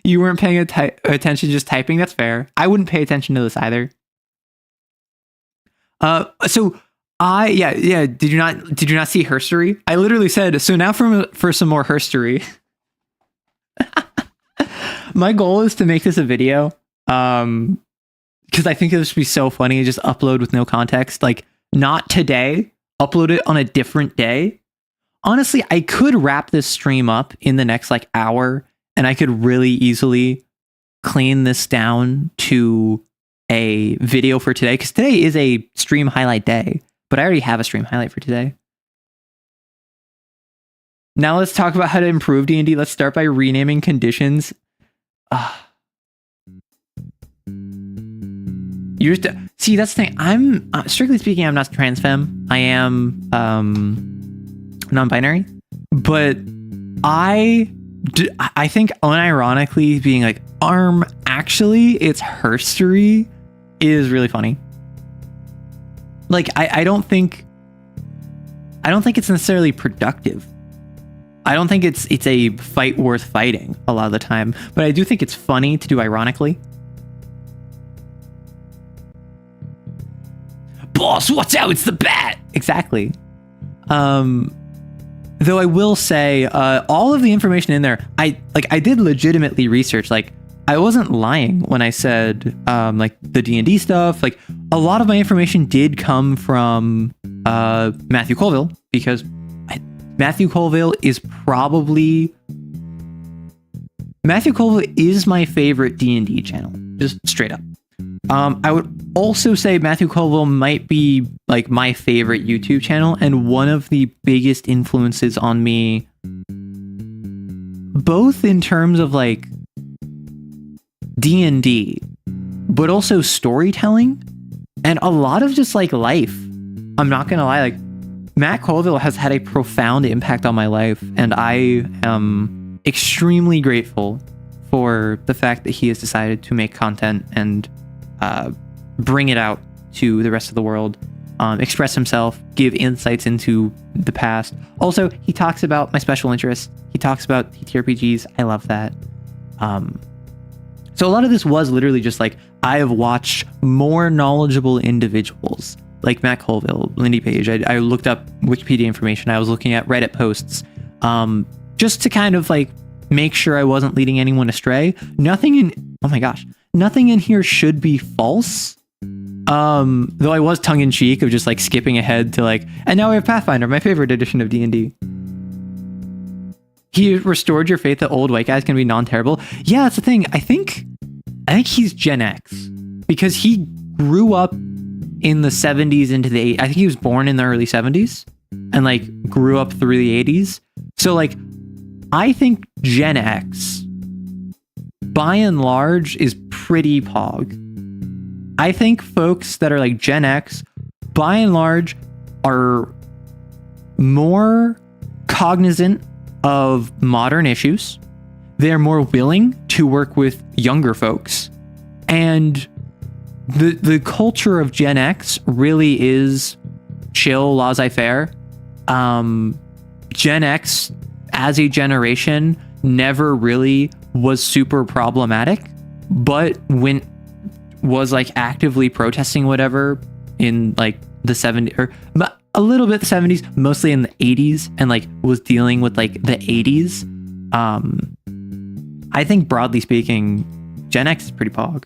You weren't paying attention, just typing? That's fair. I wouldn't pay attention to this either. So did you not see herstory? I literally said, so now for some more herstory. My goal is to make this a video. Because I think it would be so funny to just upload with no context. Like, not today, upload it on a different day. Honestly, I could wrap this stream up in the next like hour, and I could really easily clean this down to a video for today, because today is a stream highlight day, but I already have a stream highlight for today. Now let's talk about how to improve D&D. Let's start by renaming conditions. See, that's the thing. I'm strictly speaking, I'm not trans femme. I am non-binary, but I think unironically being like actually it's herstory is really funny. Like I don't think it's necessarily productive. I don't think it's a fight worth fighting a lot of the time, but I do think it's funny to do ironically. Boss, watch out, it's the bat! Exactly. Though I will say, all of the information in there, I did legitimately research. Like, I wasn't lying when I said, like, the D&D stuff. Like, a lot of my information did come from Matthew Colville, because Matthew Colville is my favorite D&D channel, just straight up. I would also say Matthew Colville might be like my favorite YouTube channel and one of the biggest influences on me, both in terms of like D&D, but also storytelling and a lot of just like life. I'm not gonna lie, like Matt Colville has had a profound impact on my life, and I am extremely grateful for the fact that he has decided to make content and bring it out to the rest of the world, express himself, give insights into the past. Also, he talks about my special interests. He talks about TTRPGs. I love that. So a lot of this was literally just like, I have watched more knowledgeable individuals like Matt Colville, Lindy Page. I looked up Wikipedia information. I was looking at Reddit posts, just to kind of like make sure I wasn't leading anyone astray. Nothing in here should be false. Though I was tongue in cheek of just like skipping ahead to like, and now we have Pathfinder, my favorite edition of D&D. He restored your faith that old white guys can be non-terrible. Yeah, that's the thing. I think he's Gen X because he grew up in the 70s into the 80s. I think he was born in the early 70s and like grew up through the 80s. So like, I think Gen X by and large is pretty pog. I think folks that are like Gen X by and large are more cognizant of modern issues. They're more willing to work with younger folks. And the culture of Gen X really is chill, laissez-faire. Gen X as a generation never really was super problematic, but was like actively protesting whatever in like the 70s, or a little bit the 70s, mostly in the 80s, and like was dealing with like the 80s. I think broadly speaking, Gen X is pretty pog.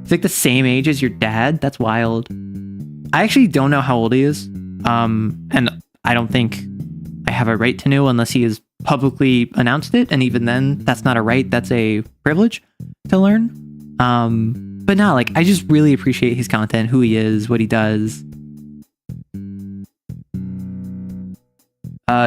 It's like the same age as your dad. That's wild. I actually don't know how old he is. And I don't think I have a right to know unless he has publicly announced it. And even then, that's not a right. That's a privilege to learn. But no, like, I just really appreciate his content, who he is, what he does.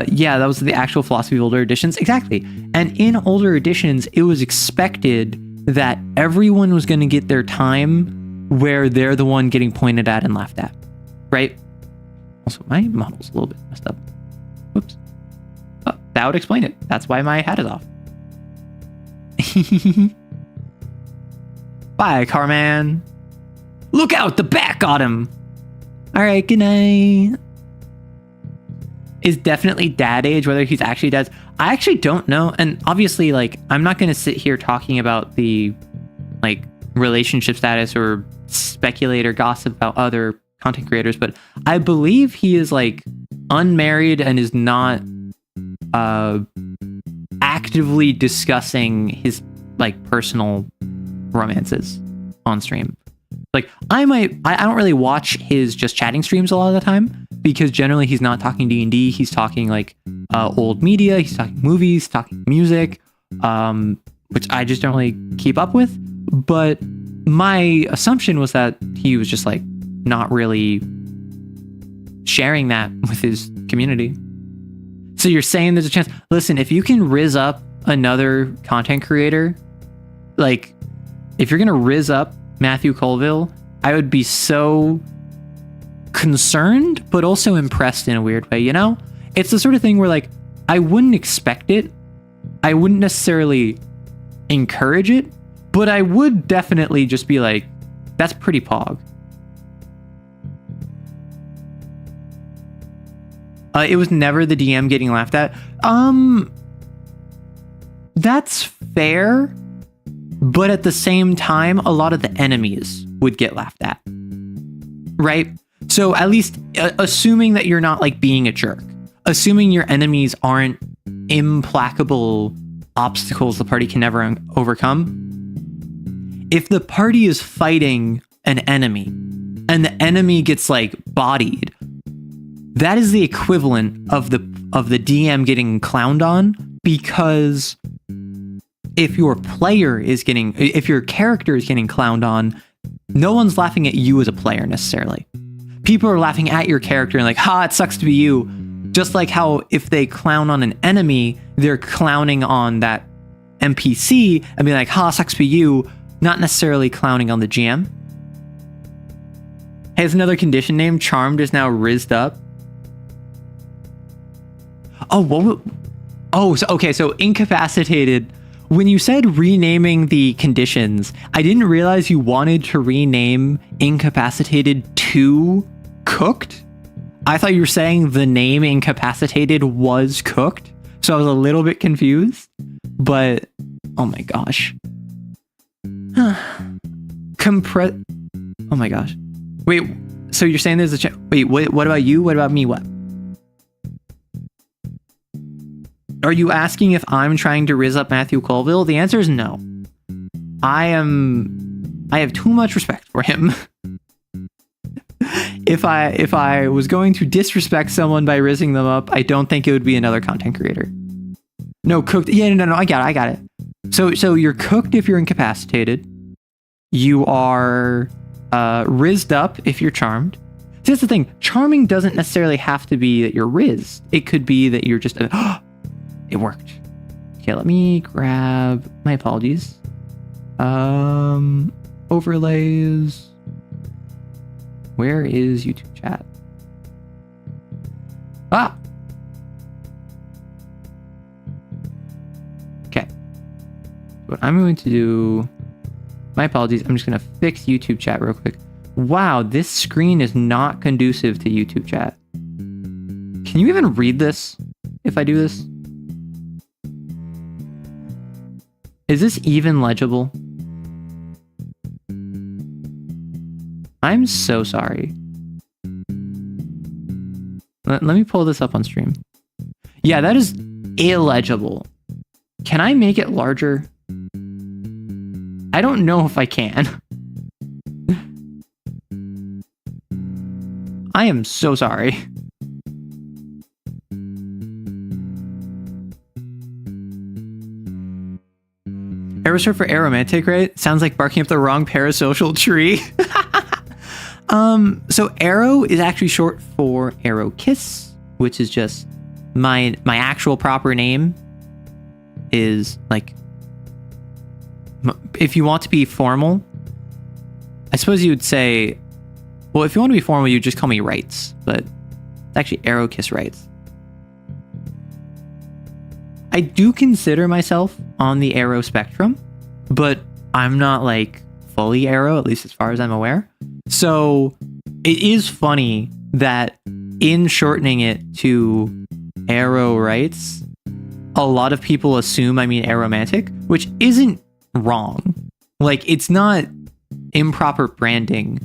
Yeah, that was the actual philosophy of older editions. Exactly. And in older editions, it was expected that everyone was going to get their time where they're the one getting pointed at and laughed at. Right? Also, my model's a little bit messed up. Whoops. Oh, that would explain it. That's why my hat is off. Bye, Carman. Look out, the bat got him. All right, good night. Is definitely dad age, whether he's actually dad's. I actually don't know. And obviously, like, I'm not going to sit here talking about the, like, relationship status or speculate or gossip about other content creators, but I believe he is, like, unmarried and is not actively discussing his, like, personal romances on stream. Like, I don't really watch his just chatting streams a lot of the time, because generally he's not talking D&D, he's talking like old media, he's talking movies, talking music, which I just don't really keep up with. But my assumption was that he was just like not really sharing that with his community. So you're saying there's a chance, listen, if you can rizz up another content creator, like if you're gonna rizz up Matthew Colville, I would be so concerned, but also impressed in a weird way, you know? It's the sort of thing where, like, I wouldn't expect it. I wouldn't necessarily encourage it, but I would definitely just be like, that's pretty pog. It was never the DM getting laughed at. That's fair. But at the same time, a lot of the enemies would get laughed at, right? So at least assuming that you're not like being a jerk, assuming your enemies aren't implacable obstacles the party can never overcome. If the party is fighting an enemy and the enemy gets like bodied, that is the equivalent of the DM getting clowned on, because if your character is getting clowned on, no one's laughing at you as a player necessarily. People are laughing at your character and like, ha, it sucks to be you. Just like how if they clown on an enemy, they're clowning on that NPC and being like, ha, it sucks to be you, not necessarily clowning on the GM. Hey, there's another condition name. Charmed is now rizzed up. So incapacitated. When you said renaming the conditions, I didn't realize you wanted to rename incapacitated to cooked. I thought you were saying the name incapacitated was cooked. So I was a little bit confused, but oh my gosh. Oh my gosh. Wait, so you're saying there's a chance? Wait, what about you? What about me? What? Are you asking if I'm trying to rizz up Matthew Colville? The answer is no. I have too much respect for him. If I was going to disrespect someone by rizzing them up, I don't think it would be another content creator. No, cooked. Yeah, no, I got it. So you're cooked if you're incapacitated. You are rizzed up if you're charmed. See, that's the thing. Charming doesn't necessarily have to be that you're rizzed. It could be that you're just it worked. Okay, let me grab my apologies. Overlays. Where is YouTube chat? Ah. Okay. What I'm going to do, my apologies. I'm just going to fix YouTube chat real quick. Wow, this screen is not conducive to YouTube chat. Can you even read this if I do this? Is this even legible? I'm so sorry. Let me pull this up on stream. Yeah, that is illegible. Can I make it larger? I don't know if I can. I am so sorry. Aerosurf for aromantic, right? Sounds like barking up the wrong parasocial tree. So arrow is actually short for arrow kiss, which is just my actual proper name is like, if you want to be formal, I suppose you would say, well, if you want to be formal, you just call me Rights, but it's actually arrow kiss Rights. I do consider myself on the arrow spectrum, but I'm not like fully arrow, at least as far as I'm aware. So it is funny that in shortening it to arrow rights, a lot of people assume I mean aromantic, which isn't wrong. Like, it's not improper branding.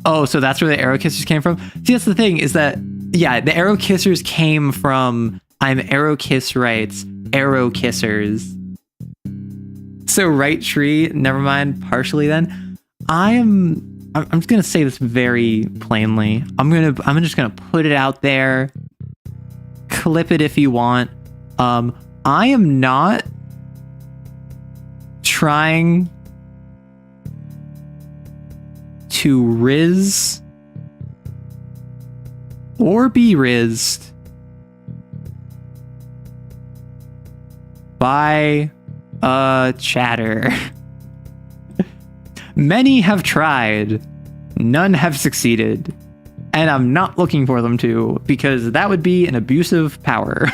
Oh, so that's where the arrow kissers came from? See, that's the thing, is that, yeah, the arrow kissers came from I'm arrow kiss rights, arrow kissers. So right tree, never mind, partially then. I'm just gonna say this very plainly. I'm just gonna put it out there. Clip it if you want. I am not trying to riz or be rizzed by a chatter. Many have tried, none have succeeded, and I'm not looking for them to, because that would be an abuse of power.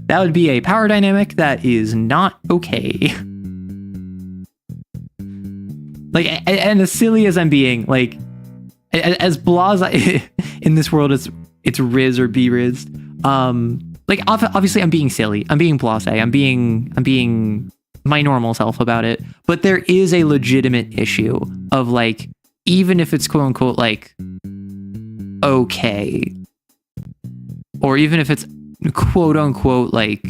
That would be a power dynamic that is not okay. Like, and as silly as I'm being, like, as blah in this world, it's riz or be rizzed. Like, obviously I'm being silly. I'm being blasé. I'm being my normal self about it. But there is a legitimate issue of, like, even if it's quote unquote like okay, or even if it's quote unquote like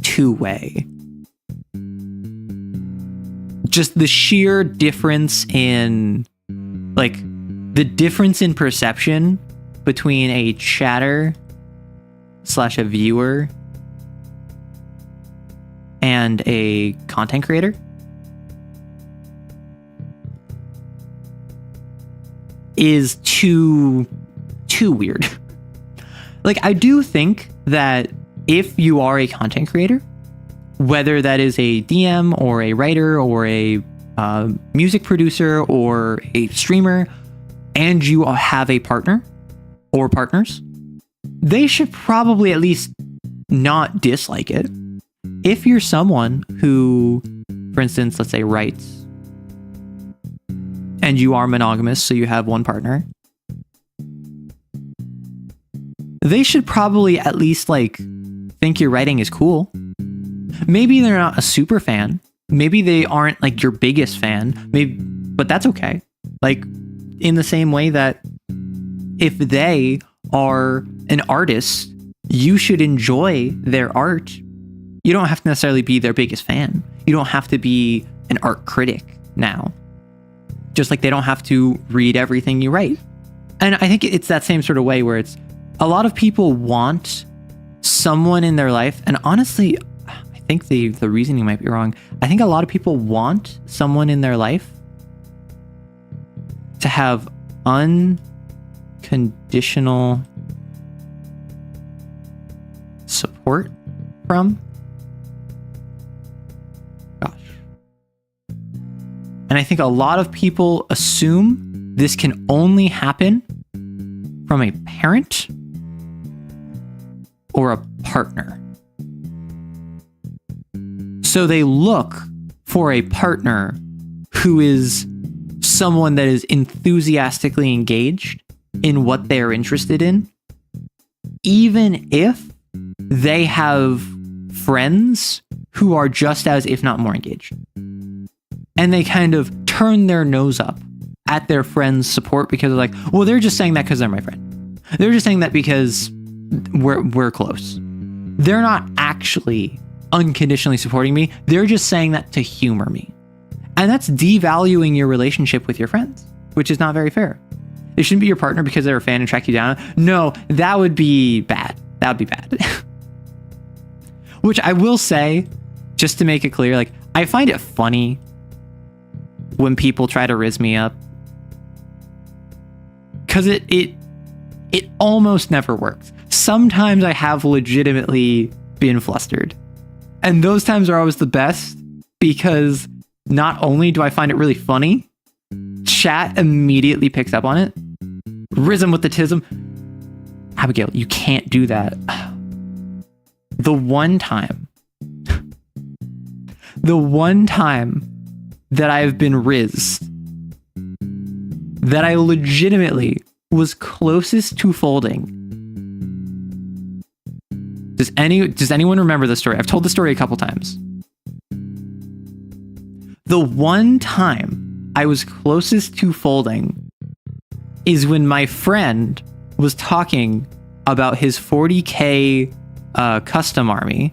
two-way, just the sheer difference in, like, the difference in perception between a chatter / a viewer and a content creator is too weird. Like, I do think that if you are a content creator, whether that is a DM or a writer or a music producer or a streamer, and you have a partner or partners, they should probably at least not dislike it. If you're someone who, for instance, let's say writes, and you are monogamous, so you have one partner, they should probably at least, like, think your writing is cool. Maybe they're not a super fan. Maybe they aren't, like, your biggest fan. But that's okay. Like, in the same way that if they are an artist, you should enjoy their art. You don't have to necessarily be their biggest fan. You don't have to be an art critic now. Just like they don't have to read everything you write. And I think it's that same sort of way where it's a lot of people want someone in their life. And honestly, I think the reasoning might be wrong. I think a lot of people want someone in their life to have unconditional support from. Gosh. And I think a lot of people assume this can only happen from a parent or a partner. So they look for a partner who is someone that is enthusiastically engaged in what they're interested in, even if they have friends who are just as, if not more, engaged. And they kind of turn their nose up at their friends' support because they're like, well, they're just saying that because they're my friend. They're just saying that because we're close. They're not actually unconditionally supporting me. They're just saying that to humor me. And that's devaluing your relationship with your friends, which is not very fair. They shouldn't be your partner because they're a fan and track you down. No, that would be bad. That would be bad. Which I will say, just to make it clear, like, I find it funny when people try to rizz me up. Because it almost never works. Sometimes I have legitimately been flustered. And those times are always the best because not only do I find it really funny, chat immediately picks up on it. Rizm with the tism. Abigail, you can't do that. The one time that I've been rizzed that I legitimately was closest to folding. Does anyone remember the story? I've told the story a couple times. The one time I was closest to folding is when my friend was talking about his 40k custom army.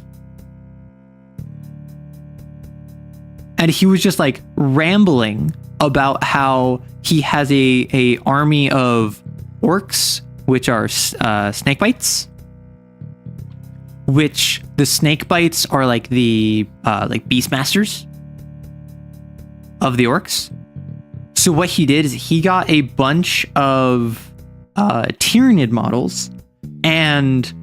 And he was just like rambling about how he has a army of orcs, which are snake bites. Which the snake bites are like the like beastmasters of the orcs. So what he did is he got a bunch of Tyranid models and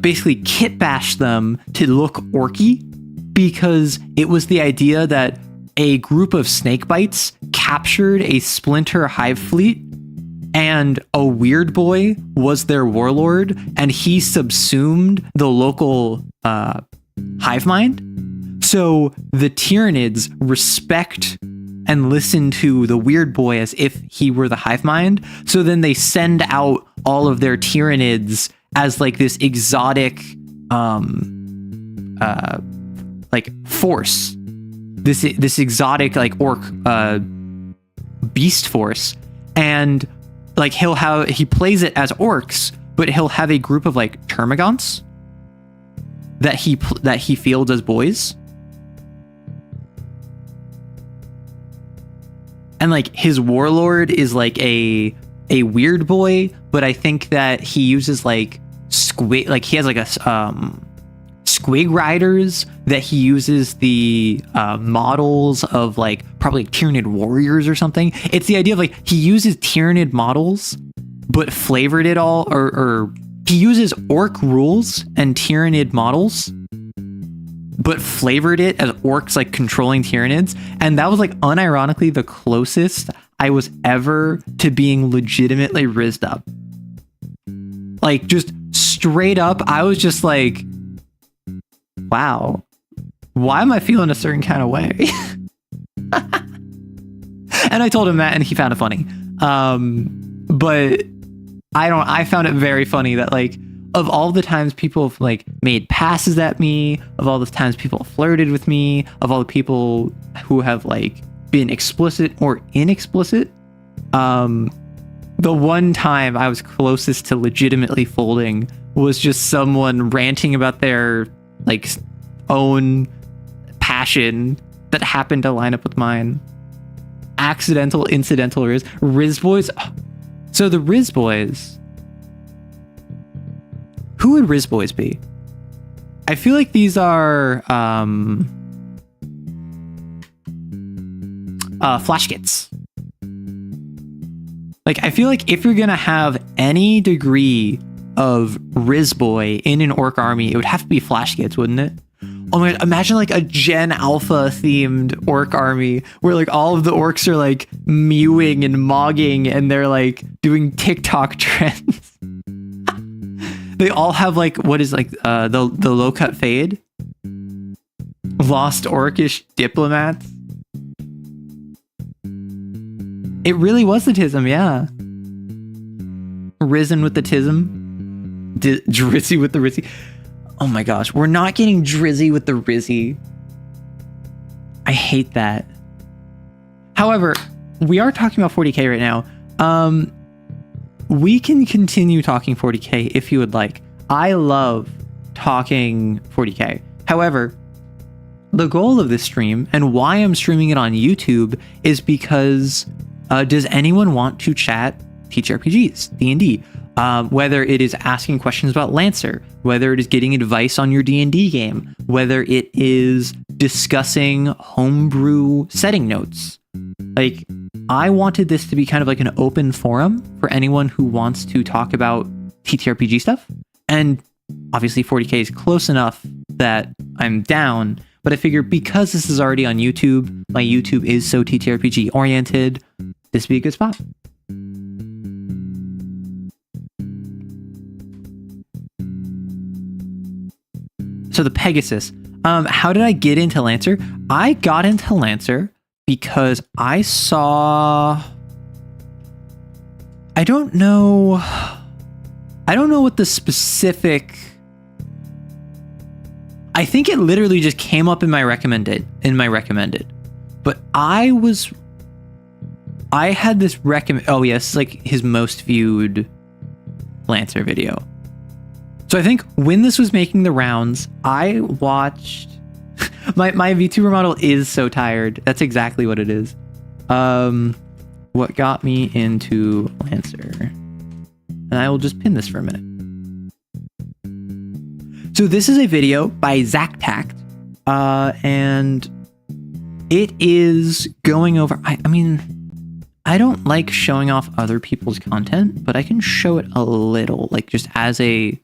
basically kit bashed them to look orky, because it was the idea that a group of snake bites captured a splinter hive fleet, and a weird boy was their warlord, and he subsumed the local hive mind. So the Tyranids respect and listen to the weird boy as if he were the hive mind. So then they send out all of their Tyranids as like this exotic like force, this exotic like orc beast force. And like he plays it as orcs, but he'll have a group of like termagants that he fields as boys. And like his warlord is like a weird boy, but I think that he uses like squig, like he has like a squig riders that he uses the models of like probably Tyranid warriors or something. It's the idea of like he uses Tyranid models but flavored it all, or he uses orc rules and Tyranid models but flavored it as orcs like controlling Tyranids. And that was like unironically the closest I was ever to being legitimately rizzed up. Like just straight up, I was just like, wow, why am I feeling a certain kind of way? And I told him that and he found it funny. But I found it very funny that like, of all the times people have like made passes at me, of all the times people have flirted with me, of all the people who have like been explicit or inexplicit, the one time I was closest to legitimately folding was just someone ranting about their like own passion that happened to line up with mine. Accidental, incidental Riz boys. So the Riz boys, who would Riz boys be? I feel like these are flash kits. Like, I feel like if you're gonna have any degree of Riz boy in an orc army, it would have to be flash kits, wouldn't it? Oh my god, imagine like a Gen Alpha themed orc army where like all of the orcs are like mewing and mogging and they're like doing TikTok trends. They all have like, what is like the low cut fade? Lost orcish diplomats. It really was the tism, yeah. Risen with the tism. Drizzy with the rizzy. Oh my gosh, we're not getting drizzy with the rizzy. I hate that. However, we are talking about 40k right now. We can continue talking 40k if you would like. I love talking 40k. However, the goal of this stream and why I'm streaming it on YouTube is because does anyone want to chat TTRPGs, D&D? Whether it is asking questions about Lancer, whether it is getting advice on your D&D game, whether it is discussing homebrew setting notes. Like, I wanted this to be kind of like an open forum for anyone who wants to talk about TTRPG stuff. And obviously 40k is close enough that I'm down, but I figured because this is already on YouTube, my YouTube is so TTRPG oriented, this would be a good spot. So the Pegasus. How did I get into Lancer? I got into Lancer because I saw I don't know what the specific. I think it literally just came up in my recommended. But I had this oh yes, it's like his most viewed Lancer video. So I think when this was making the rounds, I watched my VTuber model is so tired. That's exactly what it is. What got me into Lancer? And I will just pin this for a minute. So this is a video by Zach Tact, and it is going over. I mean, I don't like showing off other people's content, but I can show it a little, like just as a.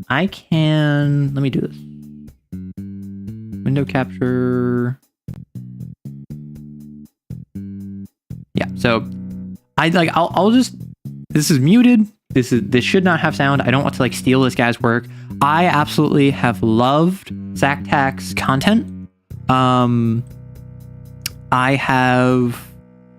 I can. Let me do this. Window capture. Yeah. So I'll just. This is muted. This should not have sound. I don't want to like steal this guy's work. I absolutely have loved Zach Tact's content. I have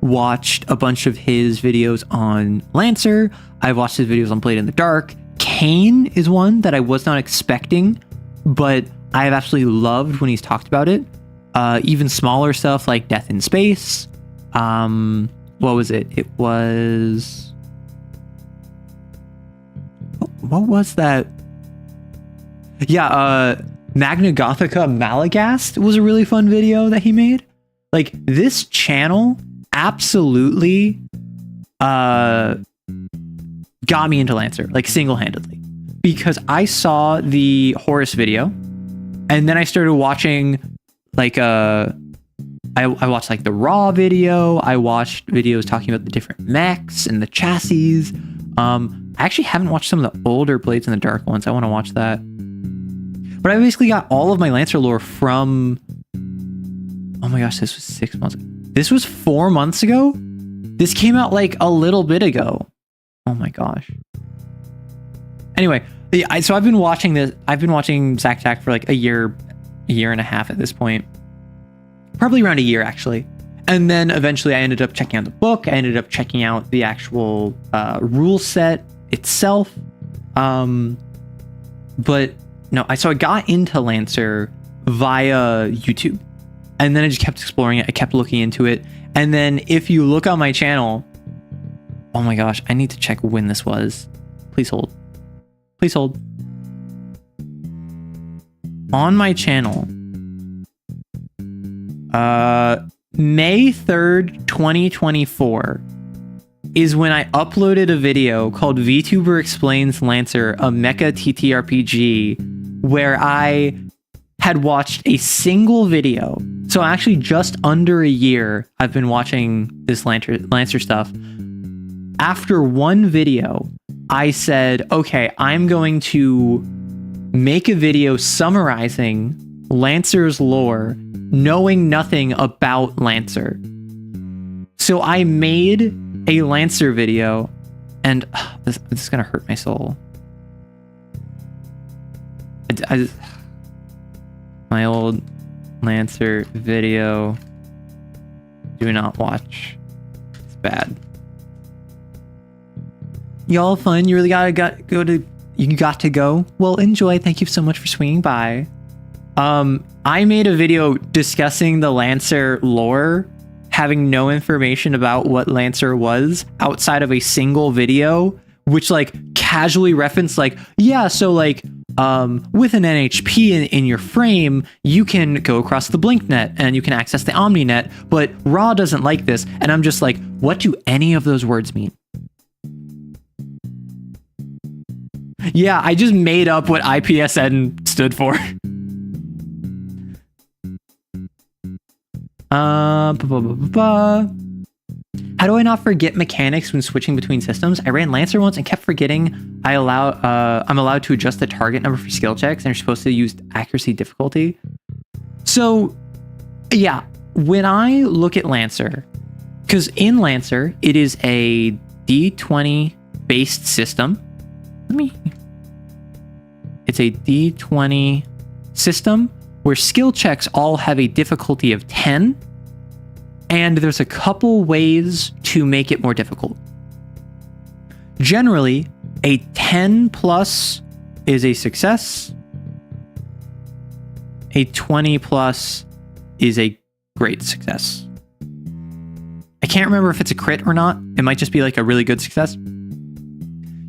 watched a bunch of his videos on Lancer. I've watched his videos on Blade in the Dark. Kane is one that I was not expecting, but I have absolutely loved when he's talked about it. Even smaller stuff like Death in Space. What was it? It was... What was that? Yeah, Magna Gothica Malagast was a really fun video that he made. Like, this channel absolutely got me into Lancer, like single-handedly. Because I saw the Horus video, and then I started watching, like, I watched, like, the Raw video. I watched videos talking about the different mechs and the chassis. I actually haven't watched some of the older Blades in the Dark ones. I want to watch that. But I basically got all of my Lancer lore from... Oh my gosh, this was 6 months ago. This was 4 months ago? This came out like a little bit ago. Oh my gosh. Anyway, so I've been watching this. I've been watching Zach Tact for like a year and a half at this point. Probably around a year, actually. And then eventually I ended up checking out the book. I ended up checking out the actual rule set itself. But no, so I got into Lancer via YouTube. And then I just kept exploring it. I kept looking into it. And then if you look on my channel... Oh my gosh, I need to check when this was. Please hold. Please hold. On my channel... May 3rd, 2024 is when I uploaded a video called VTuber Explains Lancer, a mecha TTRPG, where I had watched a single video. So actually just under a year I've been watching this Lancer stuff. After one video, I said, okay, I'm going to make a video summarizing Lancer's lore, knowing nothing about Lancer. So I made a Lancer video, and this is gonna hurt my soul. My old Lancer video. Do not watch. It's bad. Y'all fun? You really got to go? Well, enjoy. Thank you so much for swinging by. I made a video discussing the Lancer lore, having no information about what Lancer was outside of a single video, which like casually referenced like, yeah, so like, with an NHP in your frame, you can go across the BlinkNet and you can access the OmniNet, but Raw doesn't like this. And I'm just like, what do any of those words mean? Yeah, I just made up what IPSN stood for. How do I not forget mechanics when switching between systems? I ran Lancer once and kept forgetting I'm allowed to adjust the target number for skill checks, and you're supposed to use accuracy difficulty. So yeah, when I look at Lancer, because in Lancer, it is a D20 based system. It's a D20 system where skill checks all have a difficulty of 10. And there's a couple ways to make it more difficult. Generally, a 10 plus is a success. A 20 plus is a great success. I can't remember if it's a crit or not. It might just be like a really good success.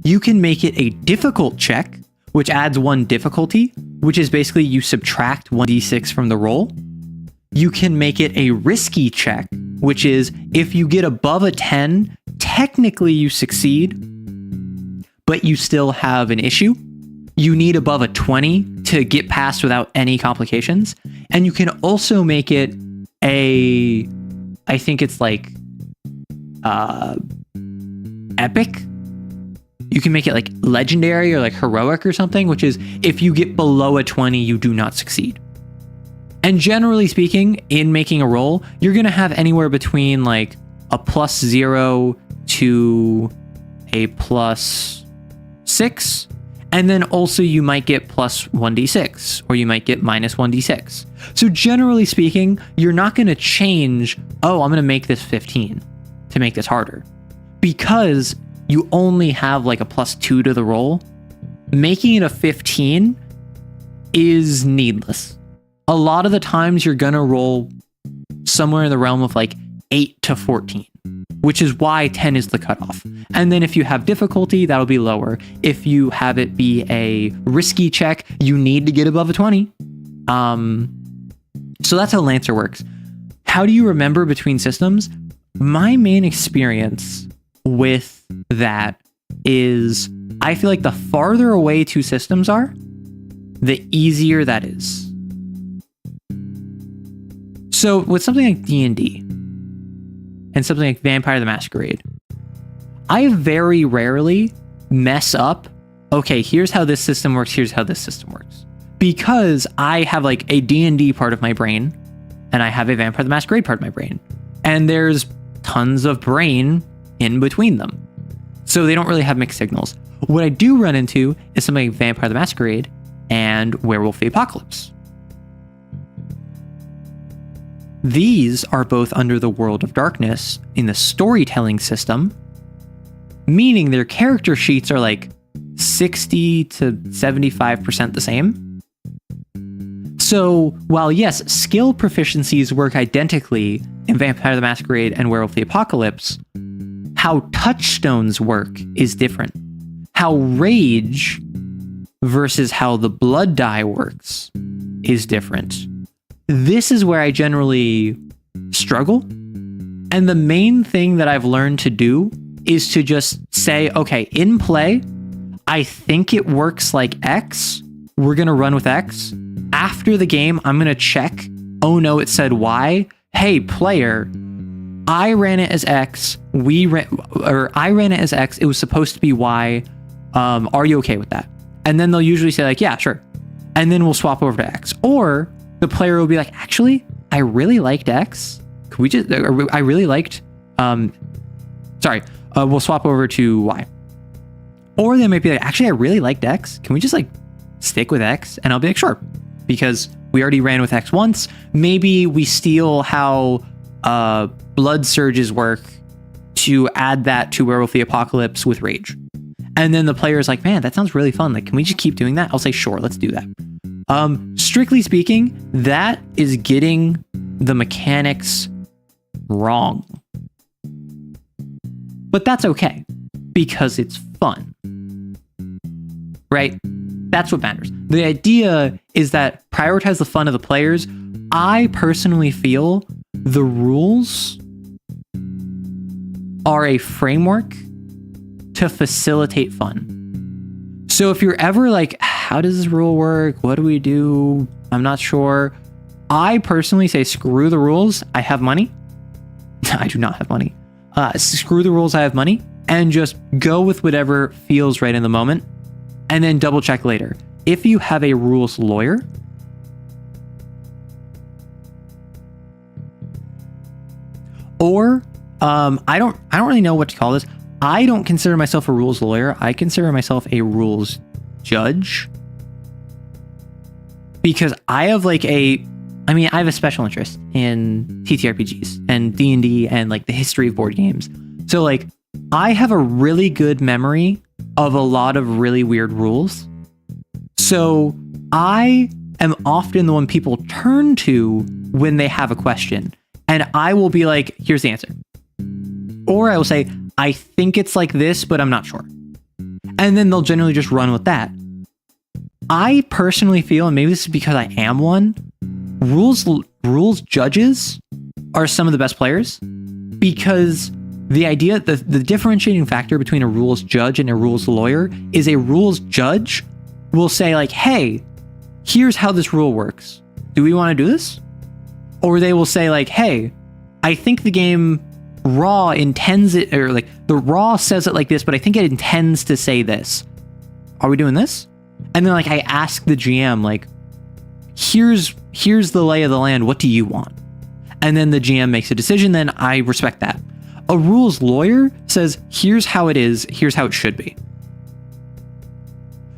You can make it a difficult check, which adds 1 difficulty, which is basically you subtract 1d6 from the roll. You can make it a risky check, which is if you get above a 10, technically you succeed, but you still have an issue. You need above a 20 to get past without any complications. And you can also make it a, I think it's like epic. You can make it like legendary or like heroic or something, which is if you get below a 20, you do not succeed. And generally speaking, in making a roll, you're going to have anywhere between like a +0 to a +6. And then also you might get +1d6 or you might get -1d6. So generally speaking, you're not going to change, oh, I'm going to make this 15 to make this harder. Because you only have like a +2 to the roll. Making it a 15 is needless. A lot of the times you're going to roll somewhere in the realm of like 8 to 14, which is why 10 is the cutoff. And then if you have difficulty, that'll be lower. If you have it be a risky check, you need to get above a 20. So that's how Lancer works. How do you remember between systems? My main experience with that is I feel like the farther away 2 systems are, the easier that is. So with something like D&D and something like Vampire the Masquerade, I very rarely mess up, okay, here's how this system works, here's how this system works. Because I have like a D&D part of my brain and I have a Vampire the Masquerade part of my brain. And there's tons of brain in between them. So they don't really have mixed signals. What I do run into is something like Vampire the Masquerade and Werewolf the Apocalypse. These are both under the World of Darkness in the storytelling system, meaning their character sheets are like 60 to 75% the same. So while yes, skill proficiencies work identically in Vampire the Masquerade and Werewolf the Apocalypse, how touchstones work is different. How rage versus how the blood die works is different. This is where I generally struggle. And the main thing that I've learned to do is to just say, okay, in play, I think it works like X. We're going to run with X. After the game, I'm going to check. Oh no, it said Y. Hey, player, I ran it as X. I ran it as X. It was supposed to be Y. Are you okay with that? And then they'll usually say like, yeah, sure. And then we'll swap over to X. Or the player will be like, actually, I really liked X. Could we just, I really liked, we'll swap over to Y. Or they might be like, actually, I really liked X. Can we just like stick with X? And I'll be like, sure. Because we already ran with X once. Maybe we steal how blood surges work to add that to Werewolf the Apocalypse with Rage. And then the player is like, man, that sounds really fun. Like, can we just keep doing that? I'll say, sure, let's do that. Strictly speaking, that is getting the mechanics wrong. But that's okay, because it's fun. Right? That's what matters. The idea is that prioritize the fun of the players. I personally feel the rules are a framework to facilitate fun. So if you're ever like, how does this rule work? What do we do? I'm not sure. I personally say, screw the rules. I have money. I do not have money. Screw the rules. I have money. And just go with whatever feels right in the moment. And then double check later. If you have a rules lawyer, or I don't really know what to call this. I don't consider myself a rules lawyer. I consider myself a rules judge, because I have like a I mean, I have a special interest in TTRPGs and D&D and like the history of board games. So like I have a really good memory of a lot of really weird rules. So I am often the one people turn to when they have a question. And I will be like, here's the answer. Or I will say, I think it's like this, but I'm not sure. And then they'll generally just run with that. I personally feel, and maybe this is because I am one, rules judges are some of the best players, because the idea, the differentiating factor between a rules judge and a rules lawyer is a rules judge will say like, hey, here's how this rule works. Do we want to do this? Or they will say like, hey, I think the game raw intends it, or like the raw says it like this, but I think it intends to say this. Are we doing this? And then like I ask the GM like, here's the lay of the land. What do you want? And then the GM makes a decision. Then I respect that. A rules lawyer says, here's how it is. Here's how it should be.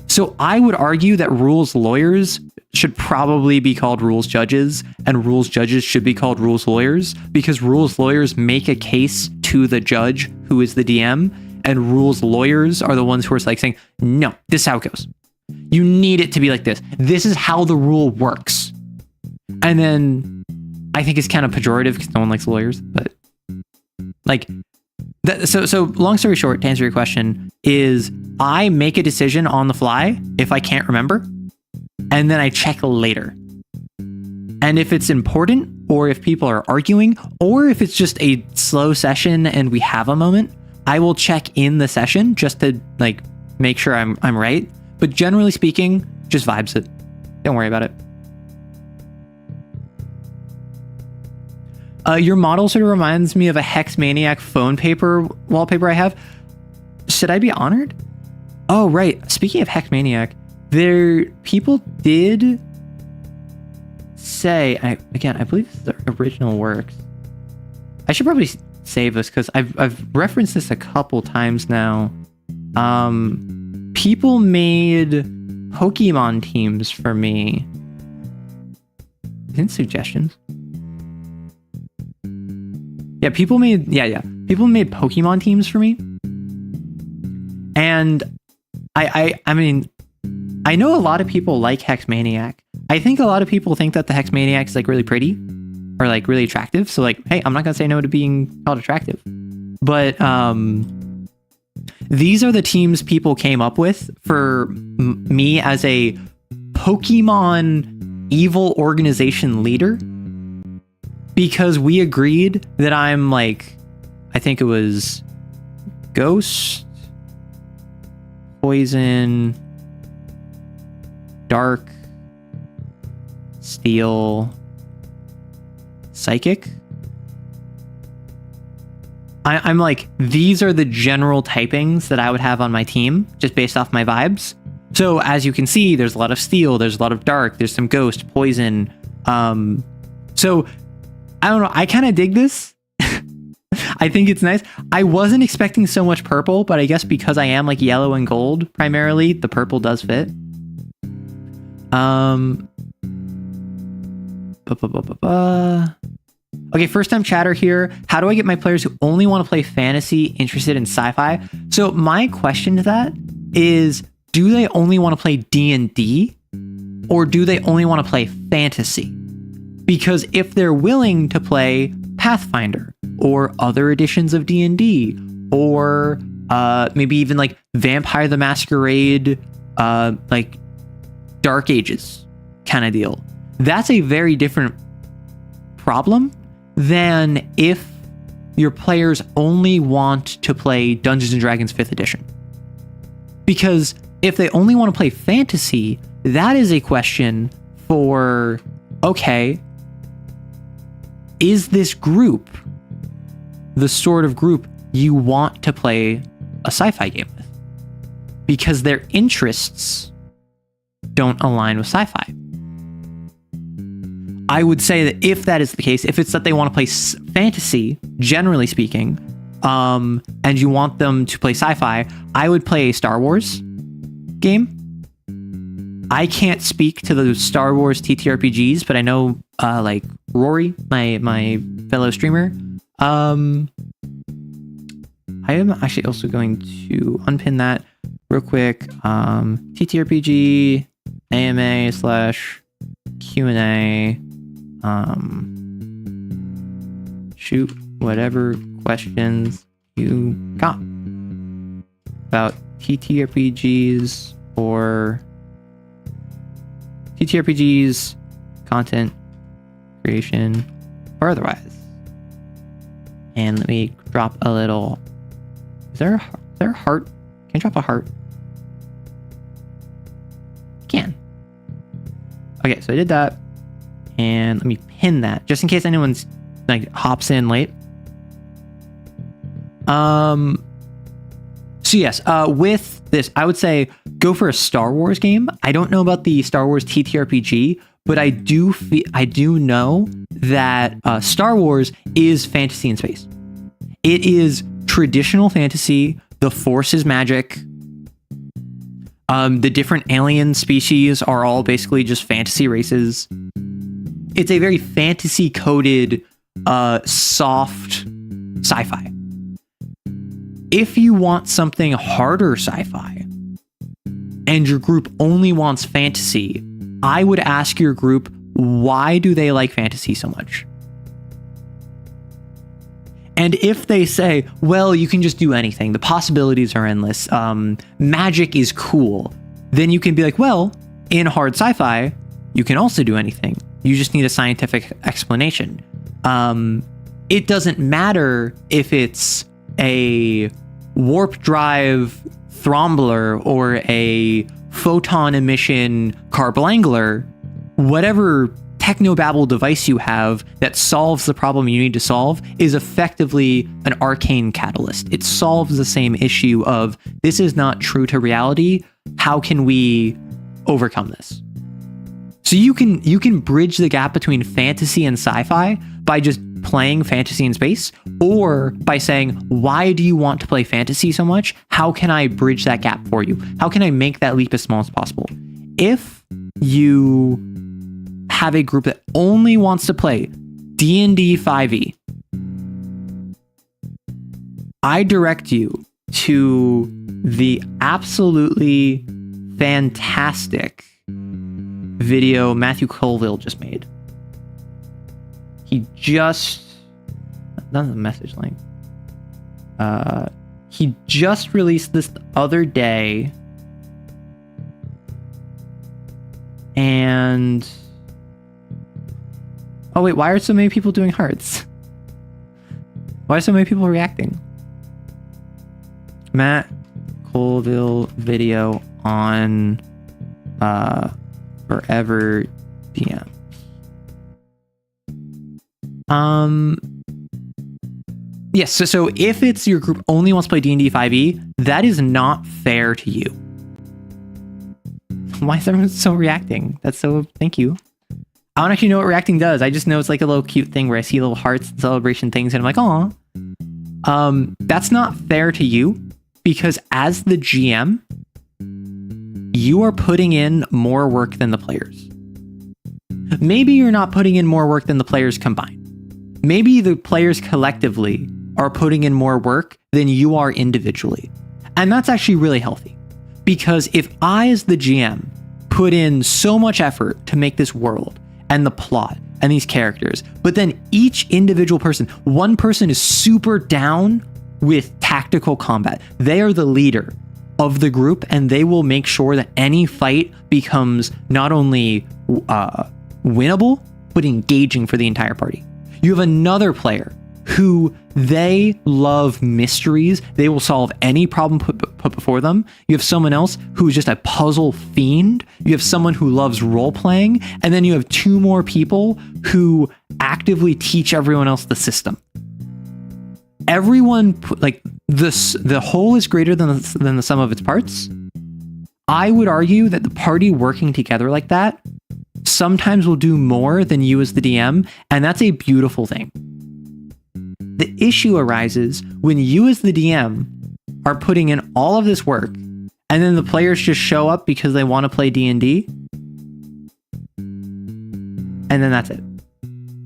So I would argue that rules lawyers should probably be called rules judges, and rules judges should be called rules lawyers, because rules lawyers make a case to the judge who is the DM, and rules lawyers are the ones who are like saying, no, this is how it goes. You need it to be like this. This is how the rule works. And then I think it's kind of pejorative because no one likes lawyers, but like that. So long story short, to answer your question, is I make a decision on the fly if I can't remember, and then I check later. And if it's important, or if people are arguing, or if it's just a slow session and we have a moment, I will check in the session just to like make sure I'm right. But generally speaking, just vibes it. Don't worry about it. Your model sort of reminds me of a Hex Maniac phone paper wallpaper I have. Should I be honored? Oh, right. Speaking of Hex Maniac, people did say, I believe this is the original works. I should probably save this because I've referenced this a couple times now. People made Pokemon teams for me. In suggestions. Yeah, people made Pokemon teams for me. And I mean, I know a lot of people like Hex Maniac. I think a lot of people think that the Hex Maniac is like really pretty or like really attractive. So like, hey, I'm not gonna say no to being called attractive. But these are the teams people came up with for me as a Pokemon evil organization leader, because we agreed that I'm like, I think it was Ghost, Poison, Dark, Steel, Psychic. I'm like, these are the general typings that I would have on my team, just based off my vibes. So as you can see, there's a lot of Steel, there's a lot of Dark, there's some Ghost, Poison. So I don't know, I kind of dig this. I think it's nice. I wasn't expecting so much purple, but I guess because I am like yellow and gold primarily, the purple does fit. Okay, first time chatter here. How do I get my players who only want to play fantasy interested in sci-fi? So my question to that is, do they only want to play D&D, or do they only want to play fantasy? Because if they're willing to play Pathfinder or other editions of D&D, or maybe even like Vampire the Masquerade, like Dark Ages kind of deal, that's a very different problem than if your players only want to play Dungeons & Dragons 5th edition. Because if they only want to play fantasy, that is a question for, okay, is this group the sort of group you want to play a sci-fi game with? Because their interests don't align with sci-fi. I would say that if that is the case, if it's that they want to play fantasy, generally speaking, and you want them to play sci-fi, I would play a Star Wars game. I can't speak to the Star Wars TTRPGs, but I know like Rory, my fellow streamer. I am actually also going to unpin that real quick. TTRPG AMA / Q&A. Shoot whatever questions you got about TTRPGs or TTRPGs, content creation, or otherwise. And let me drop a little. Is there a heart? Can I drop a heart? Can. Okay, so I did that, and let me pin that just in case anyone's like hops in late. So yes, with this, I would say go for a Star Wars game. I don't know about the Star Wars TTRPG, but I do know that Star Wars is fantasy in space. It is traditional fantasy. The Force is magic. The different alien species are all basically just fantasy races. It's a very fantasy-coded, soft sci-fi. If you want something harder sci-fi, and your group only wants fantasy, I would ask your group, why do they like fantasy so much? And if they say, well, you can just do anything, the possibilities are endless, magic is cool, then you can be like, well, in hard sci-fi, you can also do anything. You just need a scientific explanation. It doesn't matter if it's a warp drive thrombler or a photon emission carbangler, whatever technobabble device you have that solves the problem you need to solve is effectively an arcane catalyst. It solves the same issue of this is not true to reality. How can we overcome this? So you can bridge the gap between fantasy and sci-fi by just playing fantasy in space, or by saying, why do you want to play fantasy so much? How can I bridge that gap for you? How can I make that leap as small as possible? If you have a group that only wants to play D&D 5e, I direct you to the absolutely fantastic video Matthew Colville just made. He just, not the message link. He just released this the other day, and oh wait, why are so many people doing hearts? Why are so many people reacting? Matt Colville video on Forever DM. Yes, so if it's your group only wants to play D&D 5e, that is not fair to you. Why is everyone so reacting? That's so, thank you. I don't actually know what reacting does. I just know it's like a little cute thing where I see little hearts and celebration things and I'm like, aw. That's not fair to you, because as the GM, you are putting in more work than the players. Maybe you're not putting in more work than the players combined. Maybe the players collectively are putting in more work than you are individually. And that's actually really healthy. Because if I, as the GM, put in so much effort to make this world and the plot and these characters, but then each individual person, one person is super down with tactical combat. They are the leader of the group, and they will make sure that any fight becomes not only winnable, but engaging for the entire party. You have another player who they love mysteries. They will solve any problem put before them. You have someone else who is just a puzzle fiend. You have someone who loves role-playing. And then you have two more people who actively teach everyone else the system. Everyone, like, the whole is greater than the sum of its parts. I would argue that the party working together like that sometimes will do more than you as the DM, and that's a beautiful thing. The issue arises when you as the DM are putting in all of this work, and then the players just show up because they want to play D&D, and then that's it.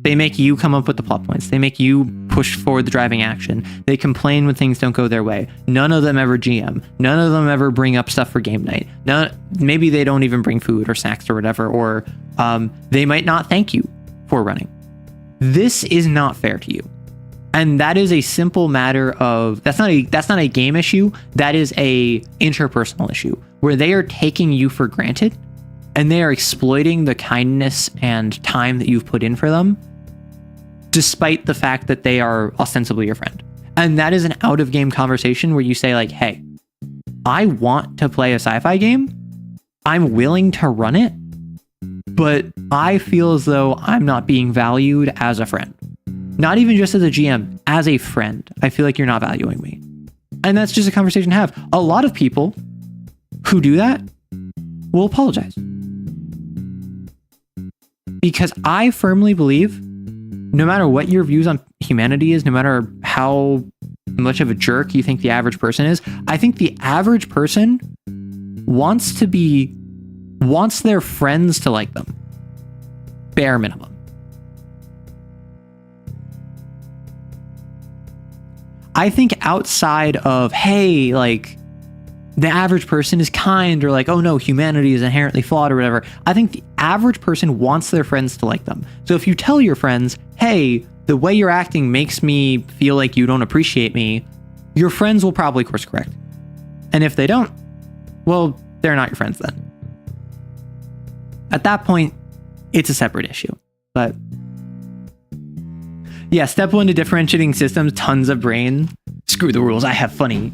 They make you come up with the plot points. They make you push forward the driving action. They complain when things don't go their way. None of them ever GM. None of them ever bring up stuff for game night. Maybe they don't even bring food or snacks or whatever, or they might not thank you for running. This is not fair to you. And that is a simple matter of, that's not a game issue. That is a interpersonal issue where they are taking you for granted and they are exploiting the kindness and time that you've put in for them, despite the fact that they are ostensibly your friend. And that is an out of game conversation where you say like, hey, I want to play a sci-fi game. I'm willing to run it, but I feel as though I'm not being valued as a friend. Not even just as a GM, as a friend. I feel like you're not valuing me. And that's just a conversation to have. A lot of people who do that will apologize. Because I firmly believe no matter what your views on humanity is, no matter how much of a jerk you think the average person is, I think the average person wants their friends to like them. Bare minimum. I think outside of, hey, like, the average person is kind, or like, oh no, humanity is inherently flawed or whatever. I think the average person wants their friends to like them. So if you tell your friends, hey, the way you're acting makes me feel like you don't appreciate me, your friends will probably course correct. And if they don't, well, they're not your friends then. At that point, it's a separate issue. But yeah, step 1 to differentiating systems, tons of brain. Screw the rules, I have funny.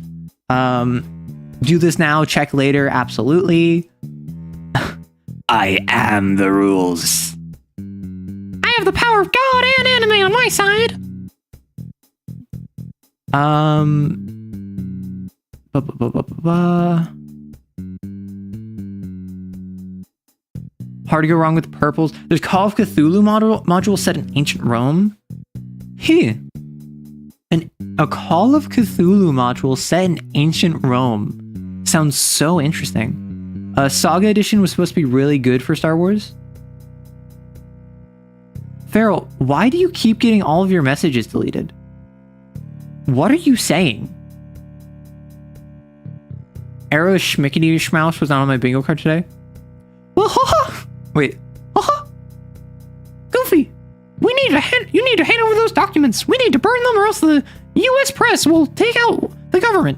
Do this now, check later, absolutely. I am the rules. I have the power of God and anime on my side. Hard to go wrong with purples. There's Call of Cthulhu module set in ancient Rome. A Call of Cthulhu module set in ancient Rome. Sounds so interesting. Saga Edition was supposed to be really good for Star Wars. Farrell, why do you keep getting all of your messages deleted? What are you saying? Arrow Schmickety Schmouse was not on my bingo card today. Well, haha. Wait. Haha. Goofy. You need to hand over those documents. We need to burn them or else the U.S. press will take out the government.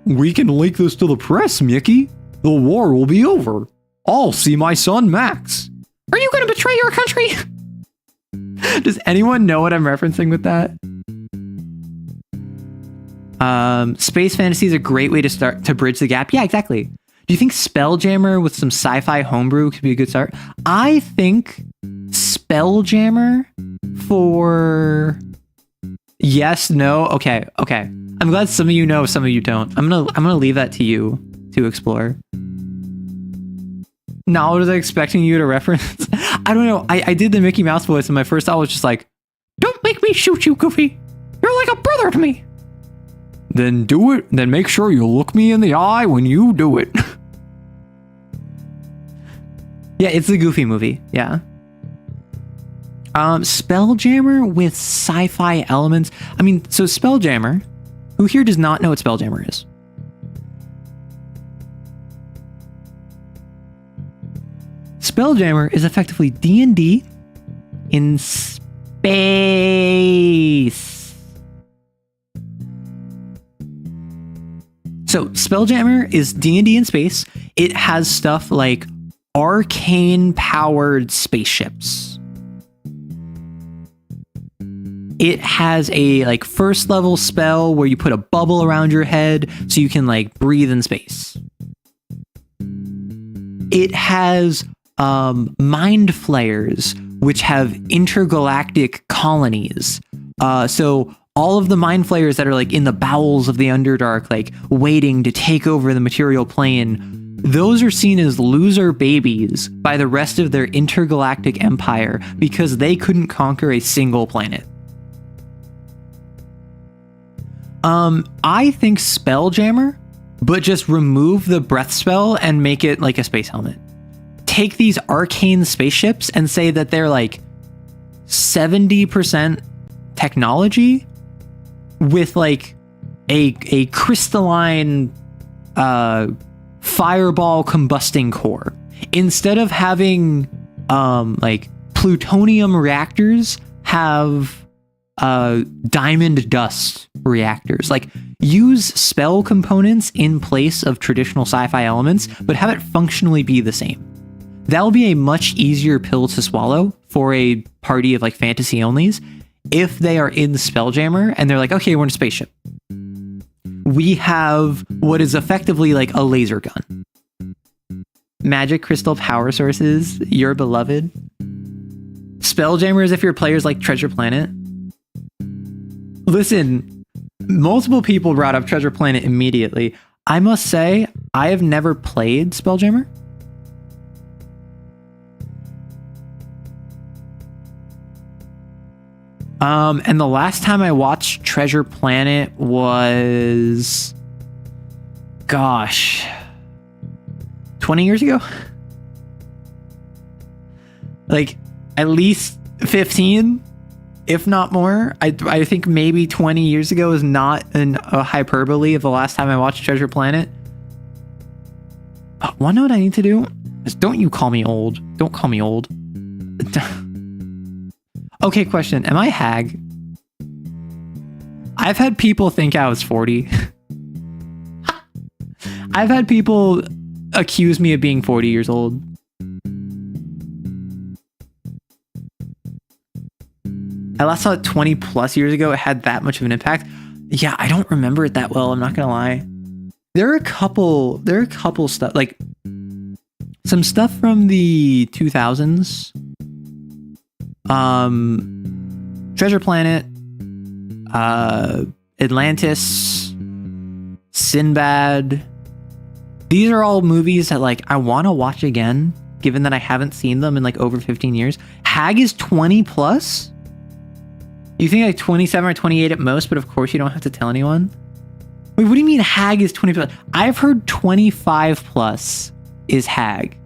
We can leak this to the press, Mickey. The war will be over. I'll see my son, Max. Are you going to betray your country? Does anyone know what I'm referencing with that? Space fantasy is a great way to start to bridge the gap. Yeah, exactly. Do you think Spelljammer with some sci-fi homebrew could be a good start? I think Spelljammer for yes, no, okay. I'm glad some of you know, some of you don't. I'm gonna leave that to you to explore. Now, was I expecting you to reference? I don't know. I did the Mickey Mouse voice, and my first thought was just like, "Don't make me shoot you, Goofy. You're like a brother to me." Then do it. Then make sure you look me in the eye when you do it. Yeah, it's the Goofy movie. Yeah. Spelljammer with sci-fi elements. I mean, so Spelljammer. Who here does not know what Spelljammer is? Spelljammer is effectively D&D in space. So Spelljammer is D&D in space. It has stuff like arcane powered spaceships. It has a like first level spell where you put a bubble around your head so you can like breathe in space. It has mind flayers, which have intergalactic colonies. So all of the mind flayers that are like in the bowels of the Underdark, like waiting to take over the material plane, those are seen as loser babies by the rest of their intergalactic empire because they couldn't conquer a single planet. I think Spelljammer but just remove the breath spell and make it like a space helmet. Take these arcane spaceships and say that they're like 70% technology with like a crystalline fireball combusting core. Instead of having like plutonium reactors, have diamond dust reactors. Like, use spell components in place of traditional sci-fi elements, but have it functionally be the same. That'll be a much easier pill to swallow for a party of like fantasy onlys if they are in the Spelljammer and they're like, okay, we're in a spaceship. We have what is effectively like a laser gun. Magic crystal power sources, your beloved. Spelljammers if your players like Treasure Planet. Listen, multiple people brought up Treasure Planet immediately. I must say, I have never played Spelljammer. And the last time I watched Treasure Planet was, gosh, 20 years ago? Like, at least 15, if not more. I think maybe 20 years ago is not a hyperbole of the last time I watched Treasure Planet. One note I need to do is don't you call me old. Don't call me old. Okay, question. Am I hag? I've had people think I was 40. I've had people accuse me of being 40 years old. I last saw it 20 plus years ago. It had that much of an impact. Yeah, I don't remember it that well. I'm not gonna lie. There are a couple stuff, like some stuff from the 2000s. Treasure Planet, Atlantis, Sinbad. These are all movies that like I want to watch again, given that I haven't seen them in like over 15 years. Hag is 20 plus? You think like 27 or 28 at most, but of course you don't have to tell anyone. Wait, what do you mean Hag is 20 plus? I've heard 25 plus is Hag.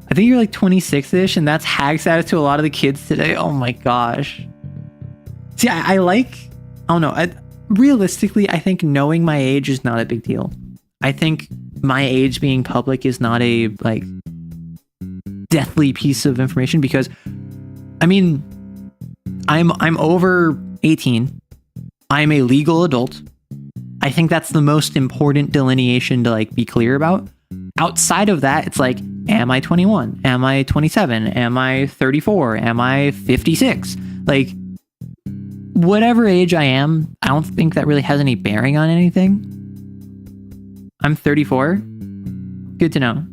I think you're like 26-ish, and that's Hag status to a lot of the kids today. Oh my gosh. See, I don't know. Realistically, I think knowing my age is not a big deal. I think my age being public is not a like deathly piece of information because, I mean, I'm over 18. I'm a legal adult. I think that's the most important delineation to like be clear about. Outside of that, it's like, am I 21? Am I 27? Am I 34? Am I 56? Like, whatever age I am, I don't think that really has any bearing on anything. I'm 34. Good to know.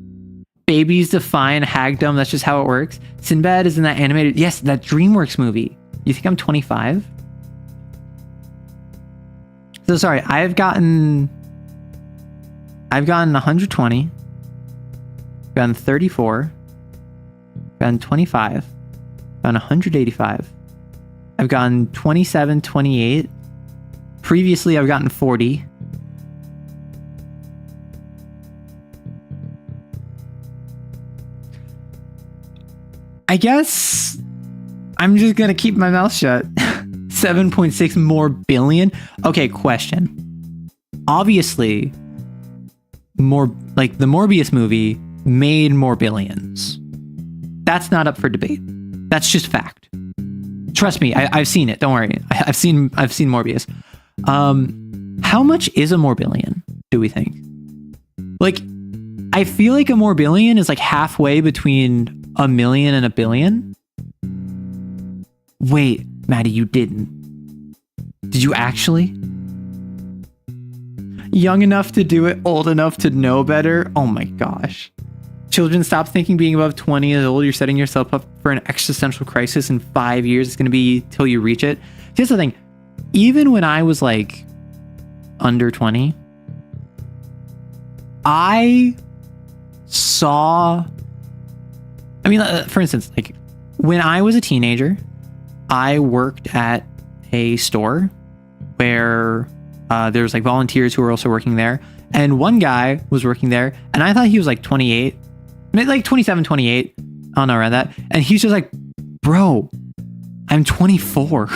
Babies define hagdom. That's just how it works. Sinbad is in that animated... Yes, that DreamWorks movie. You think I'm 25? So sorry, I've gotten 120. Gotten 34. Gotten 25. Gotten 185. I've gotten 27, 28. Previously, I've gotten 40. I guess I'm just gonna keep my mouth shut. 7.6 more billion. Okay, question. Obviously, more like the Morbius movie made more billions. That's not up for debate. That's just fact. Trust me, I've seen it. Don't worry. I've seen Morbius. How much is a Morbillion, do we think? Like, I feel like a Morbillion is like halfway between a million and a billion. Wait, Maddie, you didn't. Did you actually? Young enough to do it, old enough to know better. Oh my gosh. Children, stop thinking being above 20 years old, you're setting yourself up for an existential crisis in 5 years. It's going to be till you reach it. Here's the thing. Even when I was like under 20, I saw... I mean, for instance, like when I was a teenager, I worked at a store where There's like volunteers who were also working there. And one guy was working there, and I thought he was like 28, maybe like 27, 28. I don't know, around that. And he's just like, bro, I'm 24.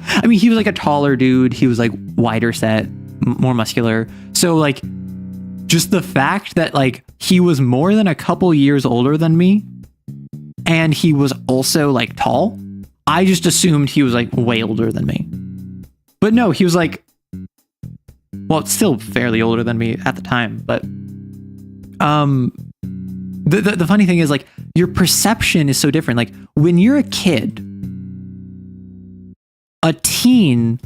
I mean, he was like a taller dude. He was like wider set, more muscular. So like, just the fact that like he was more than a couple years older than me, and he was also like tall, I just assumed he was like way older than me. But no, he was like, well, it's still fairly older than me at the time. But the funny thing is, like, your perception is so different. Like, when you're a kid, a teen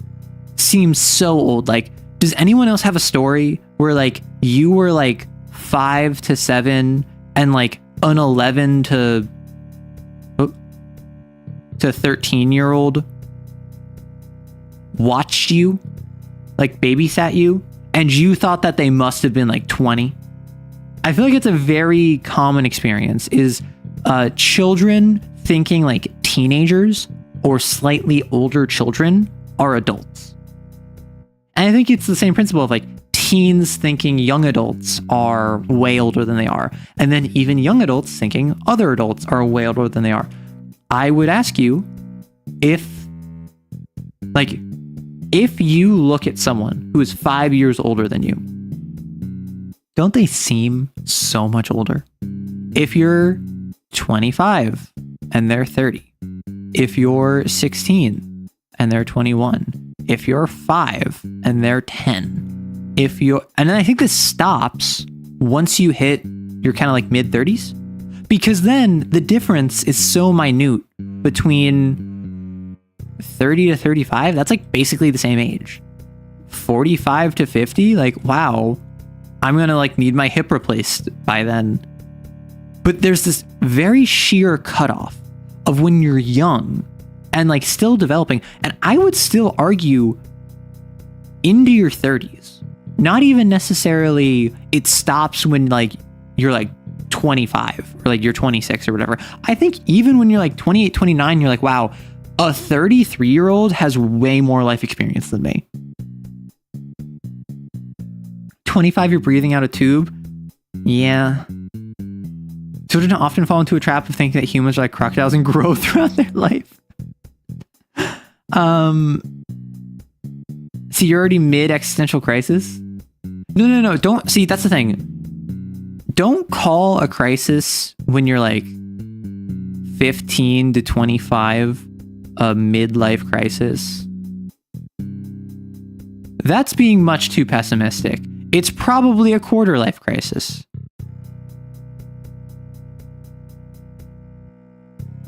seems so old. Like, does anyone else have a story where like you were like 5 to 7 and like an 11 to 13-year-old watched you, like babysat you, and you thought that they must have been like 20? I feel like it's a very common experience, is children thinking like teenagers or slightly older children are adults. And I think it's the same principle of like teens thinking young adults are way older than they are. And then even young adults thinking other adults are way older than they are. I would ask you, if you look at someone who is 5 years older than you, don't they seem so much older? If you're 25 and they're 30, if you're 16 and they're 21, if you're 5 and they're 10, and I think this stops once you hit your kind of like mid 30s, because then the difference is so minute between 30 to 35. That's like basically the same age. 45 to 50, like, wow, I'm gonna like need my hip replaced by then. But there's this very sheer cutoff of when you're young and like still developing. And I would still argue into your 30s, not even necessarily it stops when like you're like 25 or like you're 26 or whatever. I think even when you're like 28, 29, you're like, wow, a 33-year-old has way more life experience than me. 25, you're breathing out a tube. Yeah. Children often fall into a trap of thinking that humans are like crocodiles and grow throughout their life. See, you're already mid existential crisis. No. Don't see. That's the thing. Don't call a crisis when you're like 15 to 25 a midlife crisis. That's being much too pessimistic. It's probably a quarter life crisis.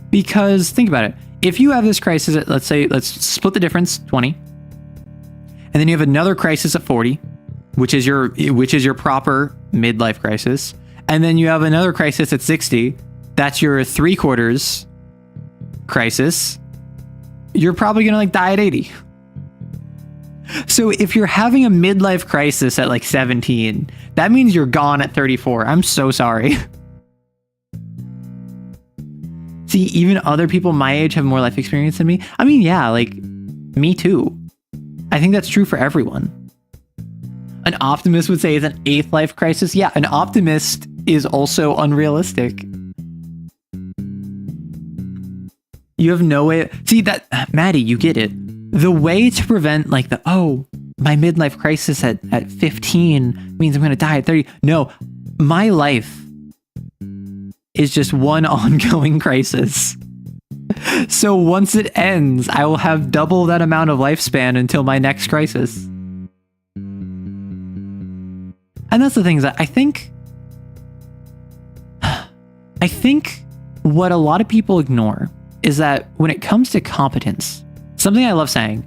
Because think about it. If you have this crisis at, let's split the difference, 20. And then you have another crisis at 40, which is your proper midlife crisis. And then you have another crisis at 60. That's your 3/4 crisis. You're probably going to like die at 80. So if you're having a midlife crisis at like 17, that means you're gone at 34. I'm so sorry. See, even other people my age have more life experience than me. I mean, yeah, like me too. I think that's true for everyone. An optimist would say it's an 8th life crisis. Yeah, an optimist is also unrealistic. You have no way. See that, Maddie, you get it. The way to prevent like my midlife crisis at 15 means I'm going to die at 30. No, my life is just one ongoing crisis. So once it ends, I will have double that amount of lifespan until my next crisis. And that's the thing, is that I think what a lot of people ignore is that when it comes to competence, something I love saying,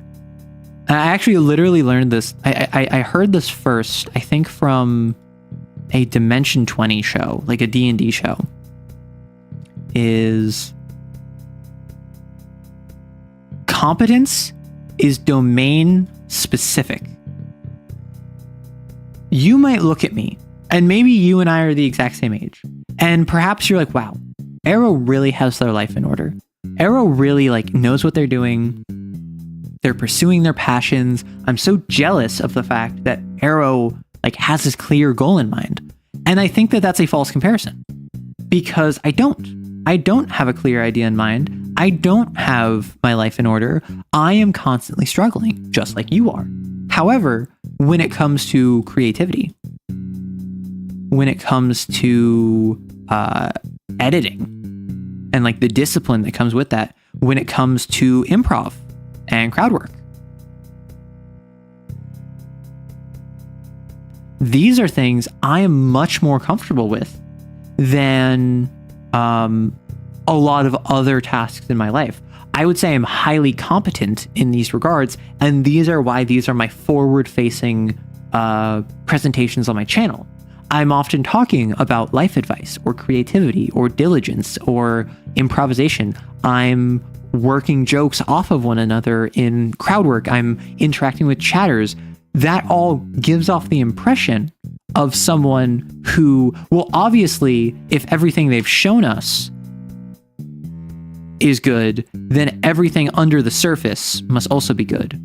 and I actually literally learned this, I heard this first, I think from a Dimension 20 show, like a D&D show, is competence is domain specific. You might look at me, and maybe you and I are the exact same age, and perhaps you're like, wow, Arrow really has their life in order. Arrow really like knows what they're doing. They're pursuing their passions. I'm so jealous of the fact that Arrow like has this clear goal in mind. And I think that that's a false comparison because I don't have a clear idea in mind. I don't have my life in order. I am constantly struggling, just like you are. However, when it comes to creativity, when it comes to editing and like the discipline that comes with that, when it comes to improv and crowd work, these are things I am much more comfortable with than a lot of other tasks in my life. I would say I'm highly competent in these regards, and these are why these are my forward-facing presentations on my channel. I'm often talking about life advice or creativity or diligence or improvisation. I'm working jokes off of one another in crowd work. I'm interacting with chatters. That all gives off the impression of someone who, well, obviously, if everything they've shown us is good, then everything under the surface must also be good,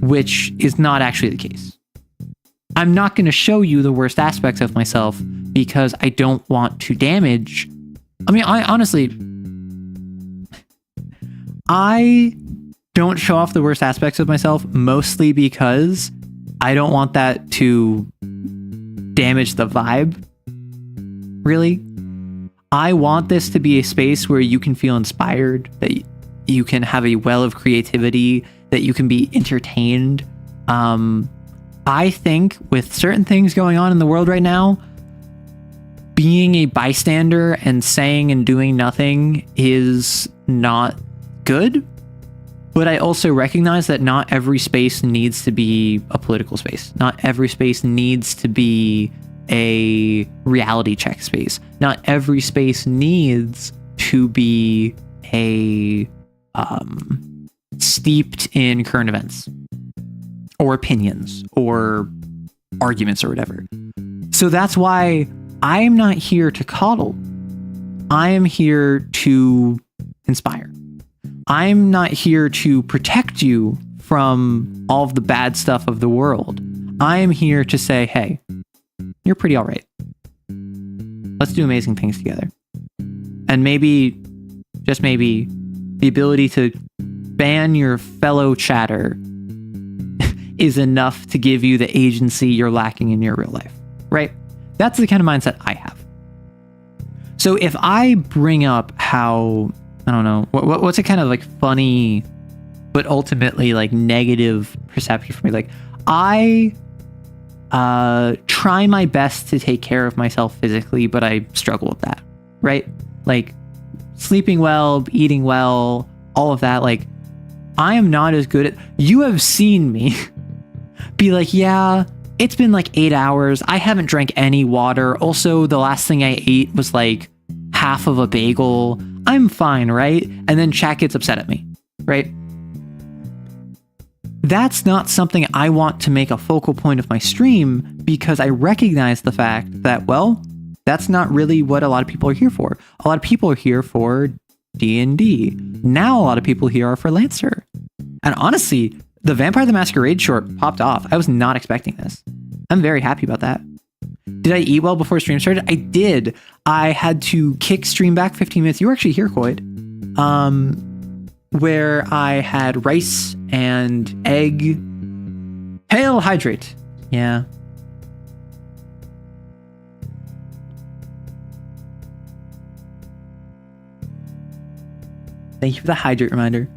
which is not actually the case. I'm not going to show you the worst aspects of myself because I don't want to damage. I mean, I don't show off the worst aspects of myself mostly because I don't want that to damage the vibe, really. I want this to be a space where you can feel inspired, that you can have a well of creativity, that you can be entertained. I think with certain things going on in the world right now, being a bystander and saying and doing nothing is not good. But I also recognize that not every space needs to be a political space. Not every space needs to be a reality check space. Not every space needs to be a steeped in current events or opinions or arguments or whatever. So that's why I am not here to coddle. I am here to inspire. I'm not here to protect you from all of the bad stuff of the world. I am here to say, hey, you're pretty all right. Let's do amazing things together. And maybe, just maybe, the ability to ban your fellow chatter is enough to give you the agency you're lacking in your real life, right? That's the kind of mindset I have. So if I bring up how, I don't know, what's a kind of like funny, but ultimately like negative perception for me? Like I try my best to take care of myself physically, but I struggle with that, right? Like sleeping well, eating well, all of that. Like I am not as good at, you have seen me be like, yeah, it's been like 8 hours. I haven't drank any water. Also, the last thing I ate was like half of a bagel. I'm fine, right? And then chat gets upset at me, right? That's not something I want to make a focal point of my stream because I recognize the fact that, well, that's not really what a lot of people are here for. A lot of people are here for D&D. Now a lot of people here are for Lancer. And honestly, the Vampire the Masquerade short popped off. I was not expecting this. I'm very happy about that. Did I eat well before stream started? I did. I had to kick stream back 15 minutes. You were actually here, Coyd. Where I had rice and egg. Pale hydrate. Yeah. Thank you for the hydrate reminder.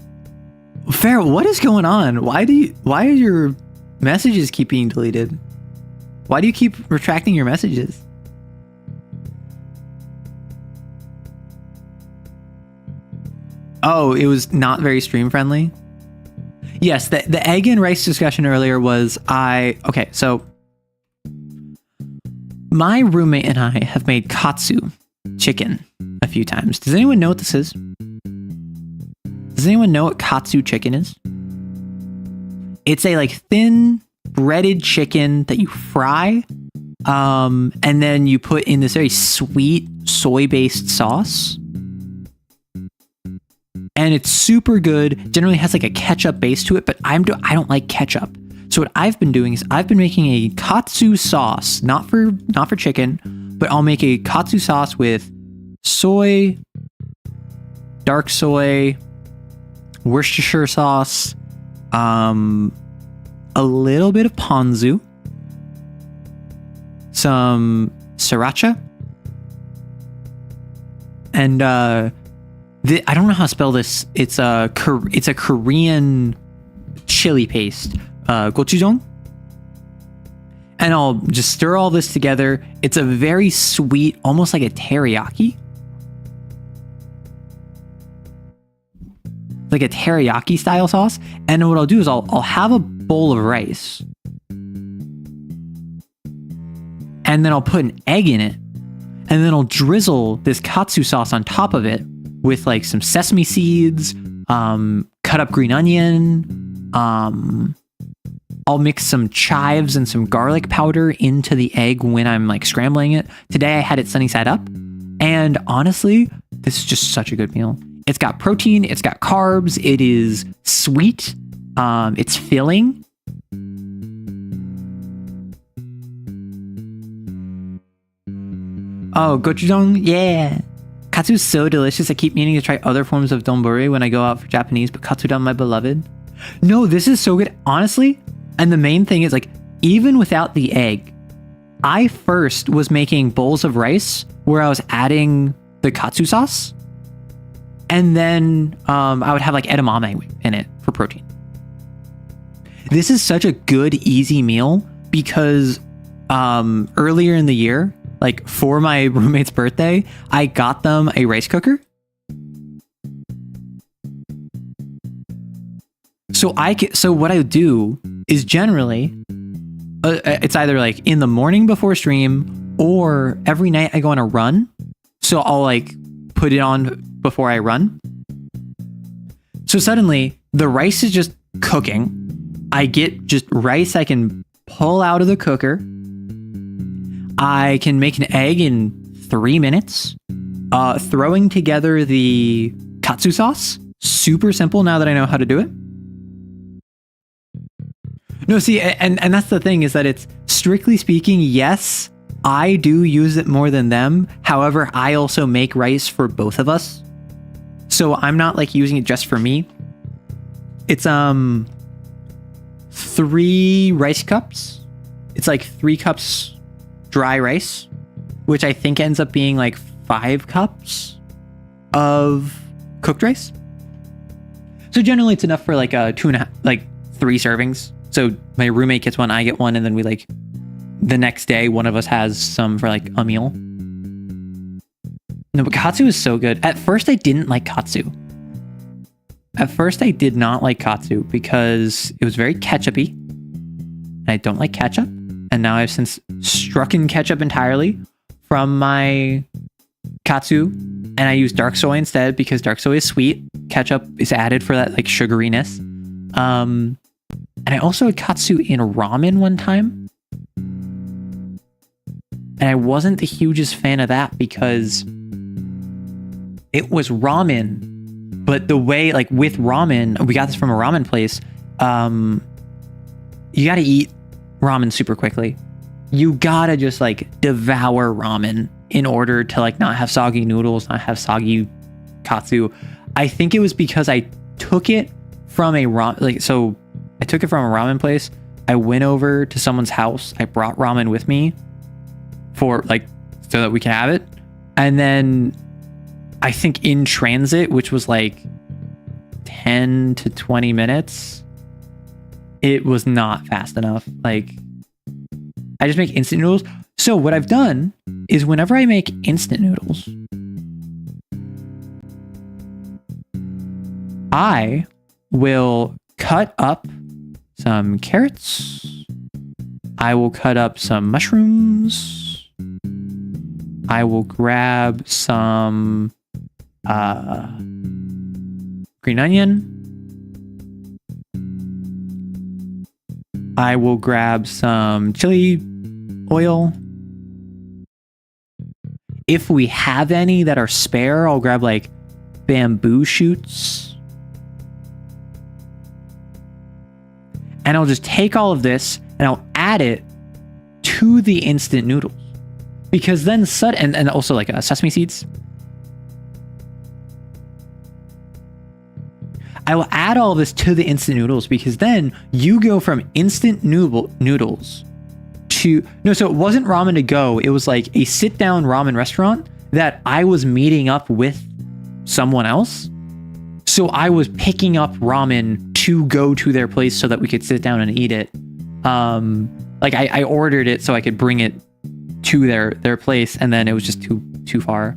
Farrell, what is going on? Why are your messages keep being deleted? Why do you keep retracting your messages? Oh, it was not very stream friendly. Yes, the egg and rice discussion earlier was okay, so my roommate and I have made katsu chicken a few times. Does anyone know what this is? Does anyone know what katsu chicken is? It's a like thin breaded chicken that you fry, and then you put in this very sweet soy-based sauce. And and it's super good. Generally has like a ketchup base to it, but I don't like ketchup. So what I've been doing is I've been making a katsu sauce, not for chicken, but I'll make a katsu sauce with soy, dark soy, Worcestershire sauce, a little bit of ponzu, some sriracha, and I don't know how to spell this. It's a Korean chili paste, gochujang. And I'll just stir all this together. It's a very sweet, almost like a teriyaki. Like a teriyaki style sauce. And what I'll do is I'll have a bowl of rice. And then I'll put an egg in it. And then I'll drizzle this katsu sauce on top of it with like some sesame seeds, cut up green onion. I'll mix some chives and some garlic powder into the egg when I'm like scrambling it. Today I had it sunny side up. And honestly, this is just such a good meal. It's got protein, it's got carbs, it is sweet, it's filling. Oh, gochujang, yeah. Katsu is so delicious. I keep meaning to try other forms of donburi when I go out for Japanese, but katsudon, my beloved. No, this is so good, honestly. And the main thing is, like, even without the egg, I first was making bowls of rice where I was adding the katsu sauce. And then I would have like edamame in it for protein. This is such a good, easy meal because earlier in the year, like for my roommate's birthday, I got them a rice cooker. So what I do is generally, it's either like in the morning before stream or every night I go on a run. So I'll like put it on before I run. So suddenly the rice is just cooking. I get just rice I can pull out of the cooker. I can make an egg in 3 minutes. Throwing together the katsu sauce, super simple now that I know how to do it. No, see, and that's the thing is that it's strictly speaking, yes, I do use it more than them. However, I also make rice for both of us. So I'm not like using it just for me. It's 3 rice cups. It's like 3 cups dry rice, which I think ends up being like 5 cups of cooked rice. So generally it's enough for like 2.5, like 3 servings. So my roommate gets one, I get one, and then we like the next day one of us has some for like a meal. No, but katsu is so good. At first I didn't like katsu. At first I did not like katsu because it was very ketchupy. And I don't like ketchup. And now I've since struck in ketchup entirely from my katsu. And I use dark soy instead because dark soy is sweet. Ketchup is added for that like sugariness. And I also had katsu in ramen one time. And I wasn't the hugest fan of that because it was ramen, but the way, like with ramen, we got this from a ramen place. You got to eat ramen super quickly. You got to just like devour ramen in order to like not have soggy noodles, not have soggy katsu. I think it was because I took it from a I took it from a ramen place. I went over to someone's house. I brought ramen with me for like, so that we can have it. And then I think in transit, which was like 10 to 20 minutes, it was not fast enough. Like, I just make instant noodles. So what I've done is whenever I make instant noodles, I will cut up some carrots. I will cut up some mushrooms. I will grab some green onion. I will grab some chili oil. If we have any that are spare, I'll grab like bamboo shoots And I'll just take all of this and I'll add it to the instant noodles. Because then and also like sesame seeds. I will add all this to the instant noodles because then you go from instant noodles to... No, so it wasn't ramen to go. It was like a sit-down ramen restaurant that I was meeting up with someone else. So I was picking up ramen to go to their place so that we could sit down and eat it. Like I ordered it so I could bring it to their place, and then it was just too far.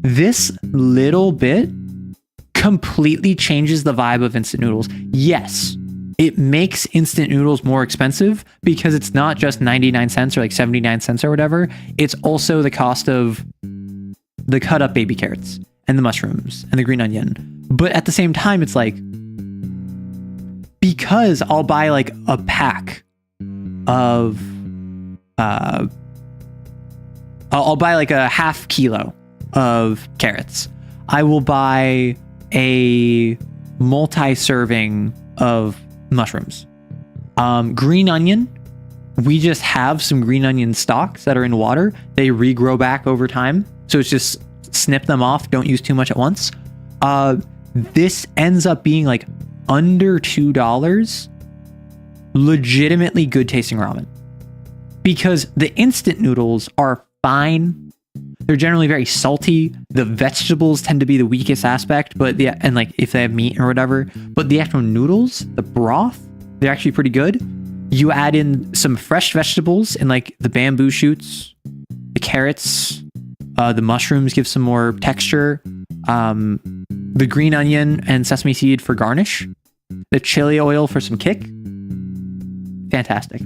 This little bit completely changes the vibe of instant noodles. Yes, it makes instant noodles more expensive because it's not just 99 cents or like 79 cents or whatever. It's also the cost of the cut up baby carrots and the mushrooms and the green onion. But at the same time, it's like, because I'll buy like a pack of I'll buy like a half kilo of carrots. I will buy a multi-serving of mushrooms. Green onion, we just have some green onion stalks that are in water. They regrow back over time. So it's just snip them off. Don't use too much at once. This ends up being like under $2. Legitimately good tasting ramen. Because the instant noodles are fine. They're generally very salty. The vegetables tend to be the weakest aspect, and like if they have meat or whatever, but the actual noodles, the broth, they're actually pretty good. You add in some fresh vegetables and like the bamboo shoots, the carrots, the mushrooms give some more texture, the green onion and sesame seed for garnish, the chili oil for some kick. Fantastic.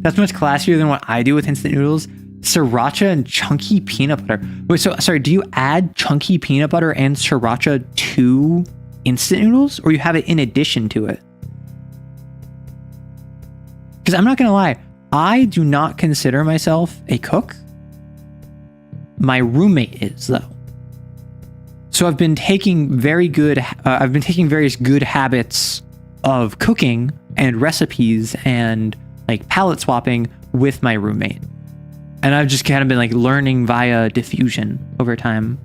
That's much classier than what I do with instant noodles. Sriracha and chunky peanut butter. Wait, so sorry, do you add chunky peanut butter and sriracha to instant noodles, or you have it in addition to it? Because I'm not gonna lie, I do not consider myself a cook. My roommate is, though. So I've been taking various good habits of cooking and recipes and like palette swapping with my roommate. And I've just kind of been like learning via diffusion over time.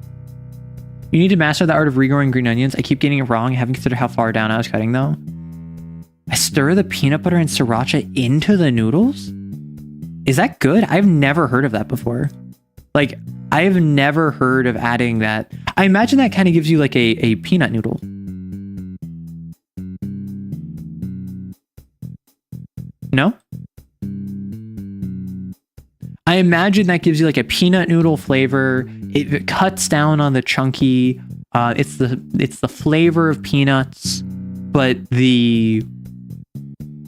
You need to master the art of regrowing green onions. I keep getting it wrong. I haven't considered how far down I was cutting though. I stir the peanut butter and sriracha into the noodles? Is that good? I've never heard of that before. Like, I've never heard of adding that. I imagine that kind of gives you like a peanut noodle. No? I imagine that gives you like a peanut noodle flavor. It cuts down on the chunky. It's the flavor of peanuts, but the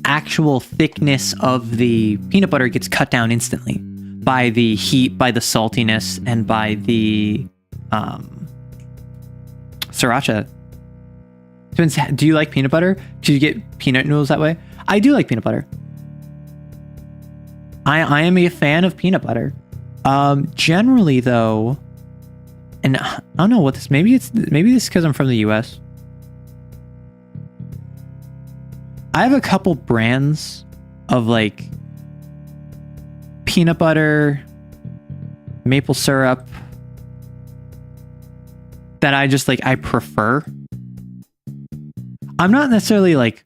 actual thickness of the peanut butter gets cut down instantly by the heat, by the saltiness, and by the sriracha. Do you like peanut butter? Do you get peanut noodles that way? I do like peanut butter. I am a fan of peanut butter. Generally though, and I don't know what this, maybe this is because I'm from the US. I have a couple brands of like peanut butter, maple syrup that I just like, I prefer. I'm not necessarily like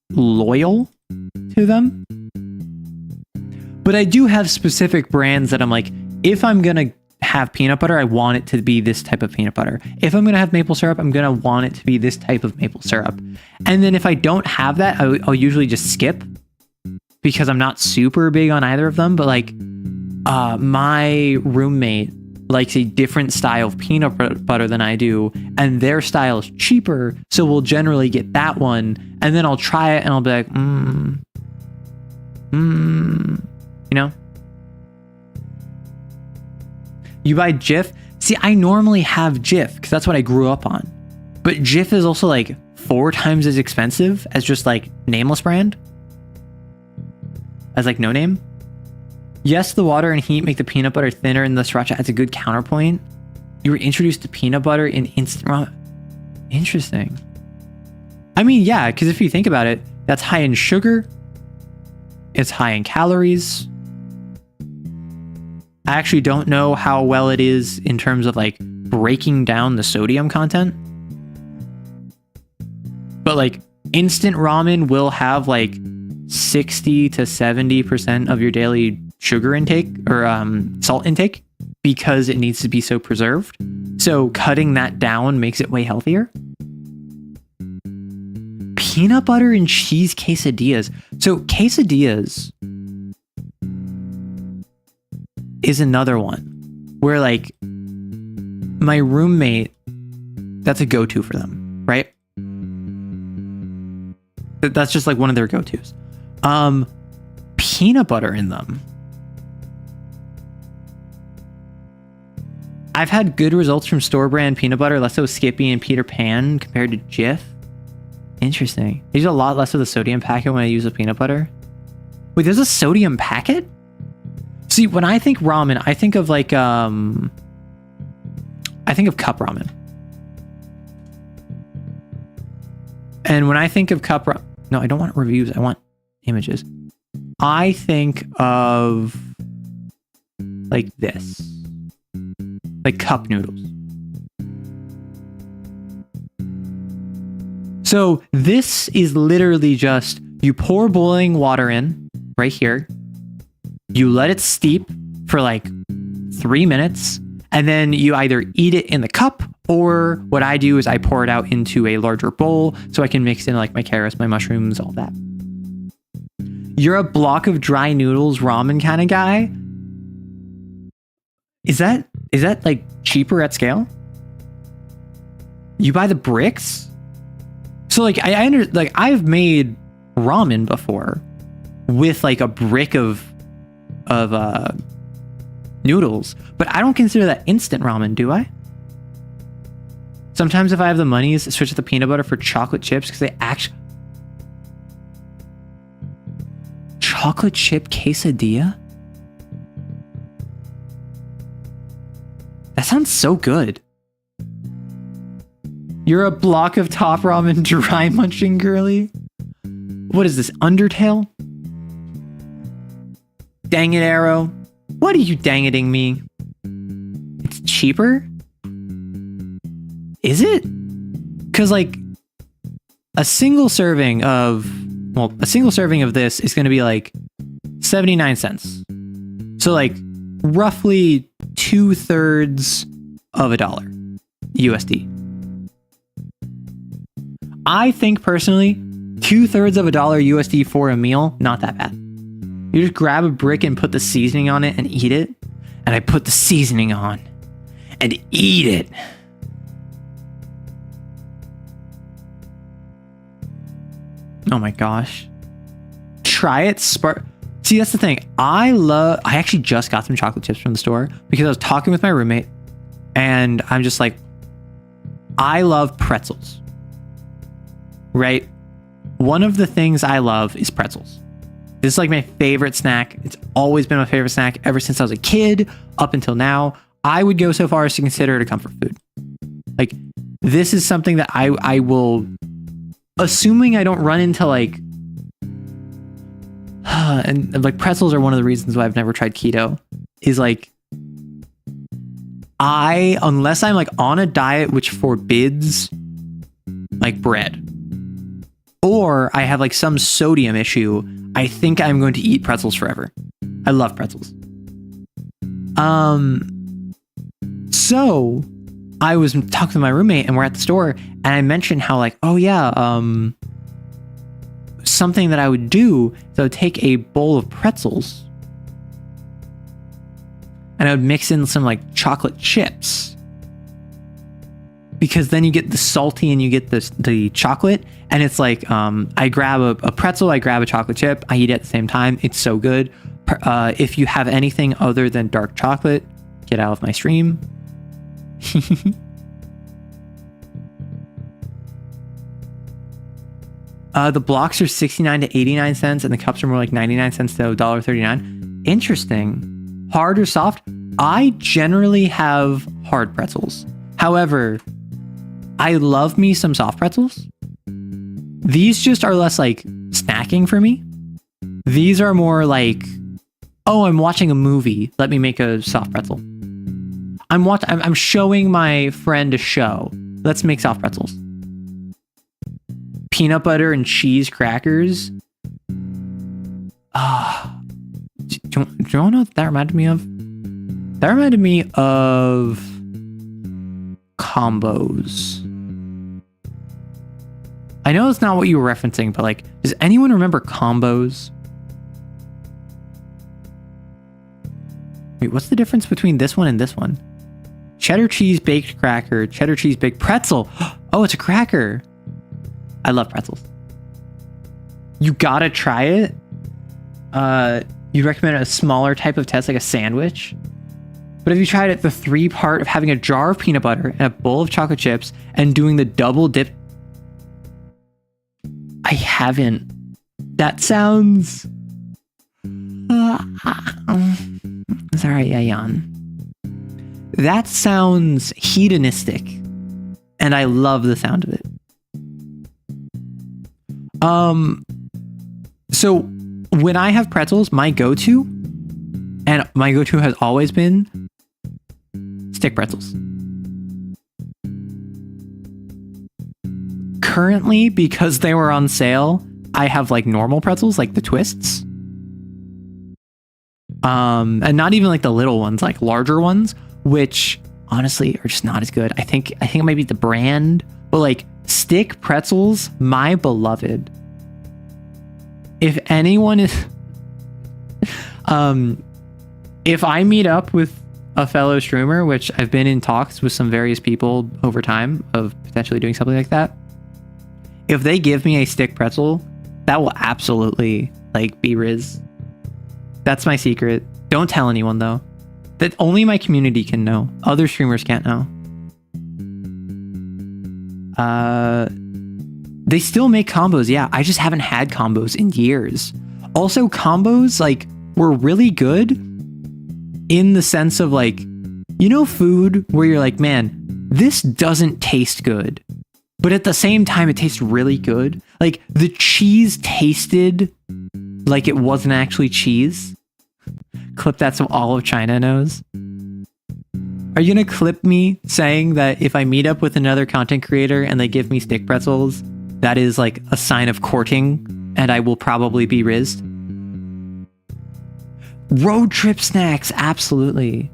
loyal to them, but I do have specific brands that I'm like, if I'm going to have peanut butter, I want it to be this type of peanut butter. If I'm going to have maple syrup, I'm going to want it to be this type of maple syrup. And then if I don't have that, I'll usually just skip because I'm not super big on either of them. But like my roommate likes a different style of peanut butter than I do, and their style is cheaper. So we'll generally get that one, and then I'll try it and I'll be like, you know? You buy Jif? See, I normally have Jif because that's what I grew up on. But Jif is also like 4 times as expensive as just like Nameless brand. As like No Name. Yes, the water and heat make the peanut butter thinner, and the sriracha adds a good counterpoint. You were introduced to peanut butter in instant ramen. Interesting. I mean, yeah, because if you think about it, that's high in sugar. It's high in calories. I actually don't know how well it is in terms of like breaking down the sodium content. But like instant ramen will have like 60 to 70% of your daily sugar intake or salt intake because it needs to be so preserved. So cutting that down makes it way healthier. Peanut butter and cheese quesadillas. So quesadillas is another one where like my roommate, that's a go-to for them, right? That's just like one of their go-tos. Peanut butter in them. I've had good results from store brand peanut butter, less so Skippy and Peter Pan compared to Jif. Interesting. I use a lot less of the sodium packet when I use the peanut butter. Wait, there's a sodium packet? See, when I think ramen, I think of like, I think of cup ramen. And when I think of cup ramen, no, I don't want reviews. I want images. I think of like this, like cup noodles. So this is literally just, you pour boiling water in right here. You let it steep for like 3 minutes, and then you either eat it in the cup, or what I do is I pour it out into a larger bowl so I can mix in like my carrots, my mushrooms, all that. You're a block of dry noodles ramen kind of guy. Is that like cheaper at scale? You buy the bricks? So like I've made ramen before with like a brick of noodles, but I don't consider that instant ramen, do I? Sometimes if I have the money, switch to the peanut butter for chocolate chips because they actually... Chocolate chip quesadilla? That sounds so good. You're a block of top ramen dry munching girly? What is this, Undertale? Dang it, Arrow. What are you dang-iting me? It's cheaper? Is it? Because like a single serving of this is going to be like 79 cents. So like roughly 2/3 of $1 USD. I think personally, 2/3 of $1 USD for a meal, not that bad. You just grab a brick and put the seasoning on it and eat it. And I put the seasoning on and eat it. Oh my gosh. Try it. See, that's the thing. I actually just got some chocolate chips from the store because I was talking with my roommate and I'm just like, I love pretzels. Right? One of the things I love is pretzels. This is like my favorite snack. It's always been my favorite snack ever since I was a kid up until now. I would go so far as to consider it a comfort food. Like, this is something that I will, assuming I don't run into like, and like pretzels are one of the reasons why I've never tried keto, is like, unless I'm like on a diet which forbids like bread, or I have like some sodium issue, I think I'm going to eat pretzels forever. I love pretzels. So I was talking to my roommate and we're at the store and I mentioned how like, oh yeah, something that I would do is I would take a bowl of pretzels and I would mix in some like chocolate chips, because then you get the salty and you get the chocolate, and it's like, I grab a pretzel, I grab a chocolate chip, I eat it at the same time. It's so good. If you have anything other than dark chocolate, get out of my stream. The blocks are 69 to 89 cents and the cups are more like 99 cents to $1.39. Interesting. Hard or soft? I generally have hard pretzels. However, I love me some soft pretzels. These just are less like snacking for me. These are more like, oh, I'm watching a movie. Let me make a soft pretzel. I'm showing my friend a show. Let's make soft pretzels. Peanut butter and cheese crackers. Do you know what that reminded me of? That reminded me of combos. I know it's not what you were referencing, but like, does anyone remember combos? Wait, what's the difference between this one and this one? Cheddar cheese baked cracker, cheddar cheese baked pretzel. Oh, it's a cracker. I love pretzels. You gotta try it. You'd recommend a smaller type of test, like a sandwich. But if you tried it, the 3-part of having a jar of peanut butter and a bowl of chocolate chips and doing the double dip. I haven't. That sounds... Sorry, Ayan. That sounds hedonistic. And I love the sound of it. So when I have pretzels, my go-to has always been stick pretzels. Currently, because they were on sale, I have like normal pretzels, like the twists. And not even like the little ones, like larger ones, which honestly are just not as good. I think it might be the brand, but like stick pretzels, my beloved. If anyone is, if I meet up with a fellow streamer, which I've been in talks with some various people over time of potentially doing something like that, if they give me a stick pretzel, that will absolutely like be Riz. That's my secret. Don't tell anyone though. That only my community can know. Other streamers can't know. They still make combos. Yeah, I just haven't had combos in years. Also, combos like were really good in the sense of like, you know, food where you're like, man, this doesn't taste good, but at the same time, it tastes really good. Like the cheese tasted like it wasn't actually cheese. Clip that so all of China knows. Are you gonna clip me saying that if I meet up with another content creator and they give me stick pretzels, that is like a sign of courting and I will probably be rizzed? Road trip snacks, absolutely.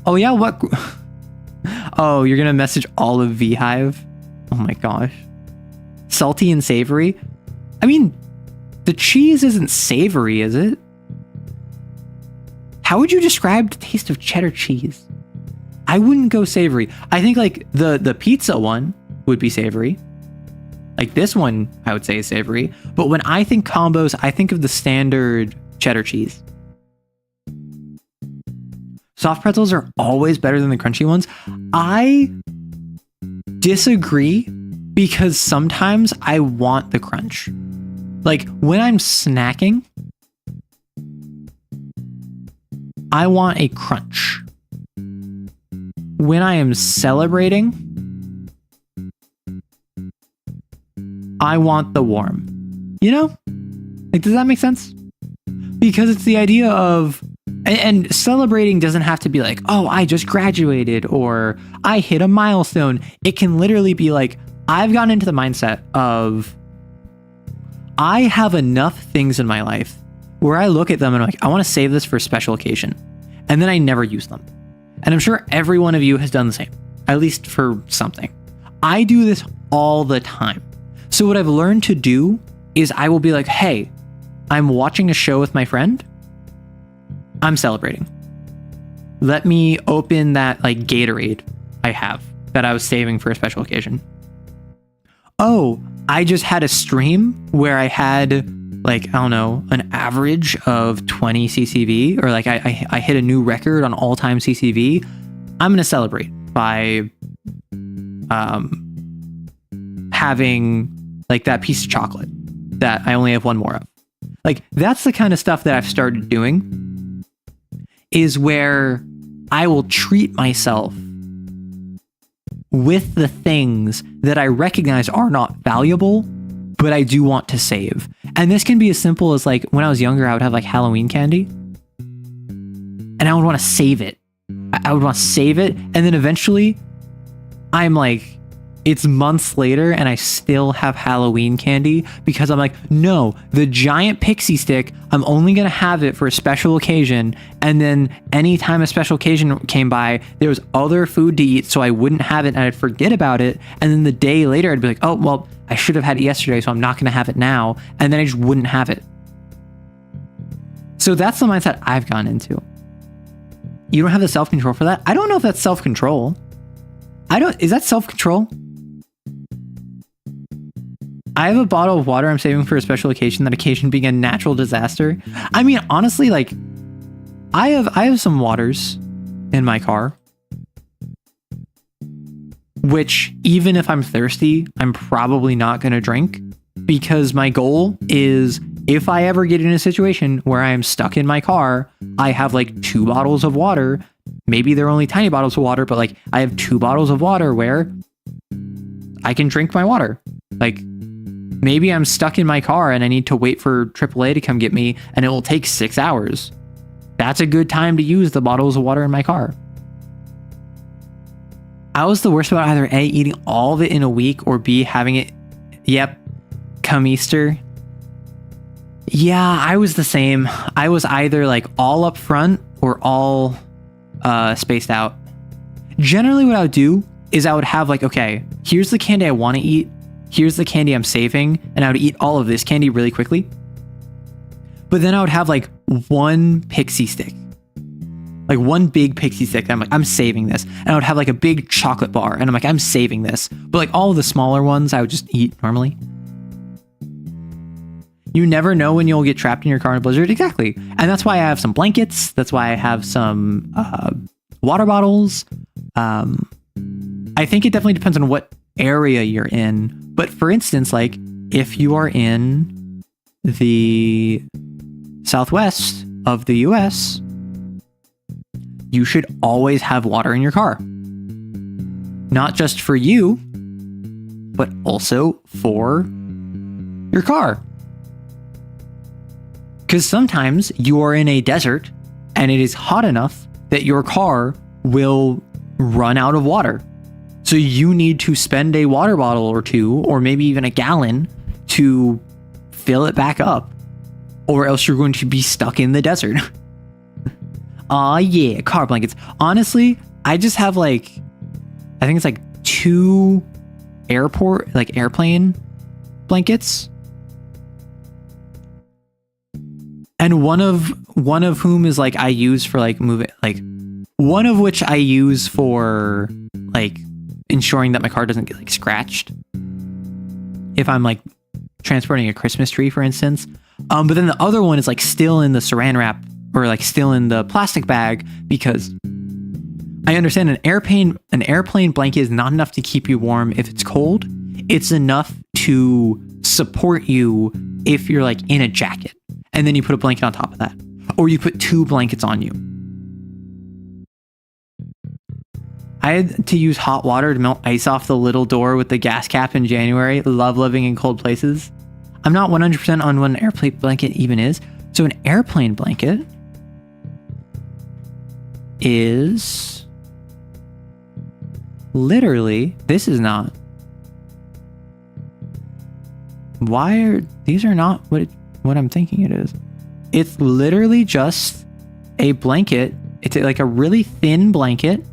Oh yeah, what? Oh, you're gonna message all of VHive? Oh my gosh. Salty and savory? I mean, the cheese isn't savory, is it? How would you describe the taste of cheddar cheese? I wouldn't go savory. I think like the pizza one would be savory. Like this one, I would say is savory. But when I think combos, I think of the standard cheddar cheese. Soft pretzels are always better than the crunchy ones. I disagree because sometimes I want the crunch. Like when I'm snacking, I want a crunch. When I am celebrating, I want the warm. You know? Like, does that make sense? Because it's the idea of, and celebrating doesn't have to be like, oh, I just graduated or I hit a milestone. It can literally be like, I've gotten into the mindset of, I have enough things in my life where I look at them and I'm like, I want to save this for a special occasion. And then I never use them. And I'm sure every one of you has done the same, at least for something. I do this all the time. So what I've learned to do is I will be like, hey, I'm watching a show with my friend. I'm celebrating. Let me open that like Gatorade I have that I was saving for a special occasion. Oh, I just had a stream where I had like, I don't know, an average of 20 CCV, or like I hit a new record on all-time CCV. I'm going to celebrate by having like that piece of chocolate that I only have one more of. Like, that's the kind of stuff that I've started doing, is where I will treat myself with the things that I recognize are not valuable, but I do want to save. And this can be as simple as like when I was younger, I would have like Halloween candy and I would want to save it. I would want to save it. And then eventually I'm like, it's months later and I still have Halloween candy because I'm like, no, the giant pixie stick, I'm only going to have it for a special occasion. And then anytime a special occasion came by, there was other food to eat, so I wouldn't have it and I'd forget about it. And then the day later, I'd be like, oh, well, I should have had it yesterday, so I'm not going to have it now. And then I just wouldn't have it. So that's the mindset I've gone into. You don't have the self-control for that? I don't know if that's self-control. Is that self-control? I have a bottle of water I'm saving for a special occasion, that occasion being a natural disaster. I mean, honestly, like, I have some waters in my car, which even if I'm thirsty, I'm probably not going to drink, because my goal is, if I ever get in a situation where I'm stuck in my car, I have like 2 bottles of water. Maybe they're only tiny bottles of water, but like I have 2 bottles of water where I can drink my water. Like, maybe I'm stuck in my car and I need to wait for AAA to come get me and it will take 6 hours. That's a good time to use the bottles of water in my car. I was the worst about either A, eating all of it in a week, or B, having it, come Easter. Yeah, I was the same. I was either like all up front or all spaced out. Generally what I would do is I would have like, okay, here's the candy I want to eat. Here's the candy I'm saving, and I would eat all of this candy really quickly. But then I would have like one pixie stick, like one big pixie stick. And I'm like, I'm saving this. And I would have like a big chocolate bar, and I'm like, I'm saving this. But like all of the smaller ones, I would just eat normally. You never know when you'll get trapped in your car in a blizzard. Exactly. And that's why I have some blankets. That's why I have some water bottles. I think it definitely depends on what area you're in. But for instance, like if you are in the southwest of the US, you should always have water in your car. Not just for you, but also for your car. Because sometimes you are in a desert and it is hot enough that your car will run out of water. So you need to spend a water bottle or 2, or maybe even a gallon, to fill it back up, or else you're going to be stuck in the desert. Aw, yeah, car blankets. Honestly, I just have like, I think it's like 2 airplane blankets. And one of whom is like I use for like moving, like one of which I use for like ensuring that my car doesn't get like scratched if I'm like transporting a Christmas tree, for instance. But then the other one is like still in the saran wrap, or like still in the plastic bag, because I understand an airplane blanket is not enough to keep you warm if it's cold. It's enough to support you if you're like in a jacket, and then you put a blanket on top of that, or you put 2 blankets on you. I had to use hot water to melt ice off the little door with the gas cap in January. Love living in cold places. I'm not 100% on what an airplane blanket even is. So an airplane blanket is literally, this is not. These are not what I'm thinking it is. It's literally just a blanket. It's like a really thin blanket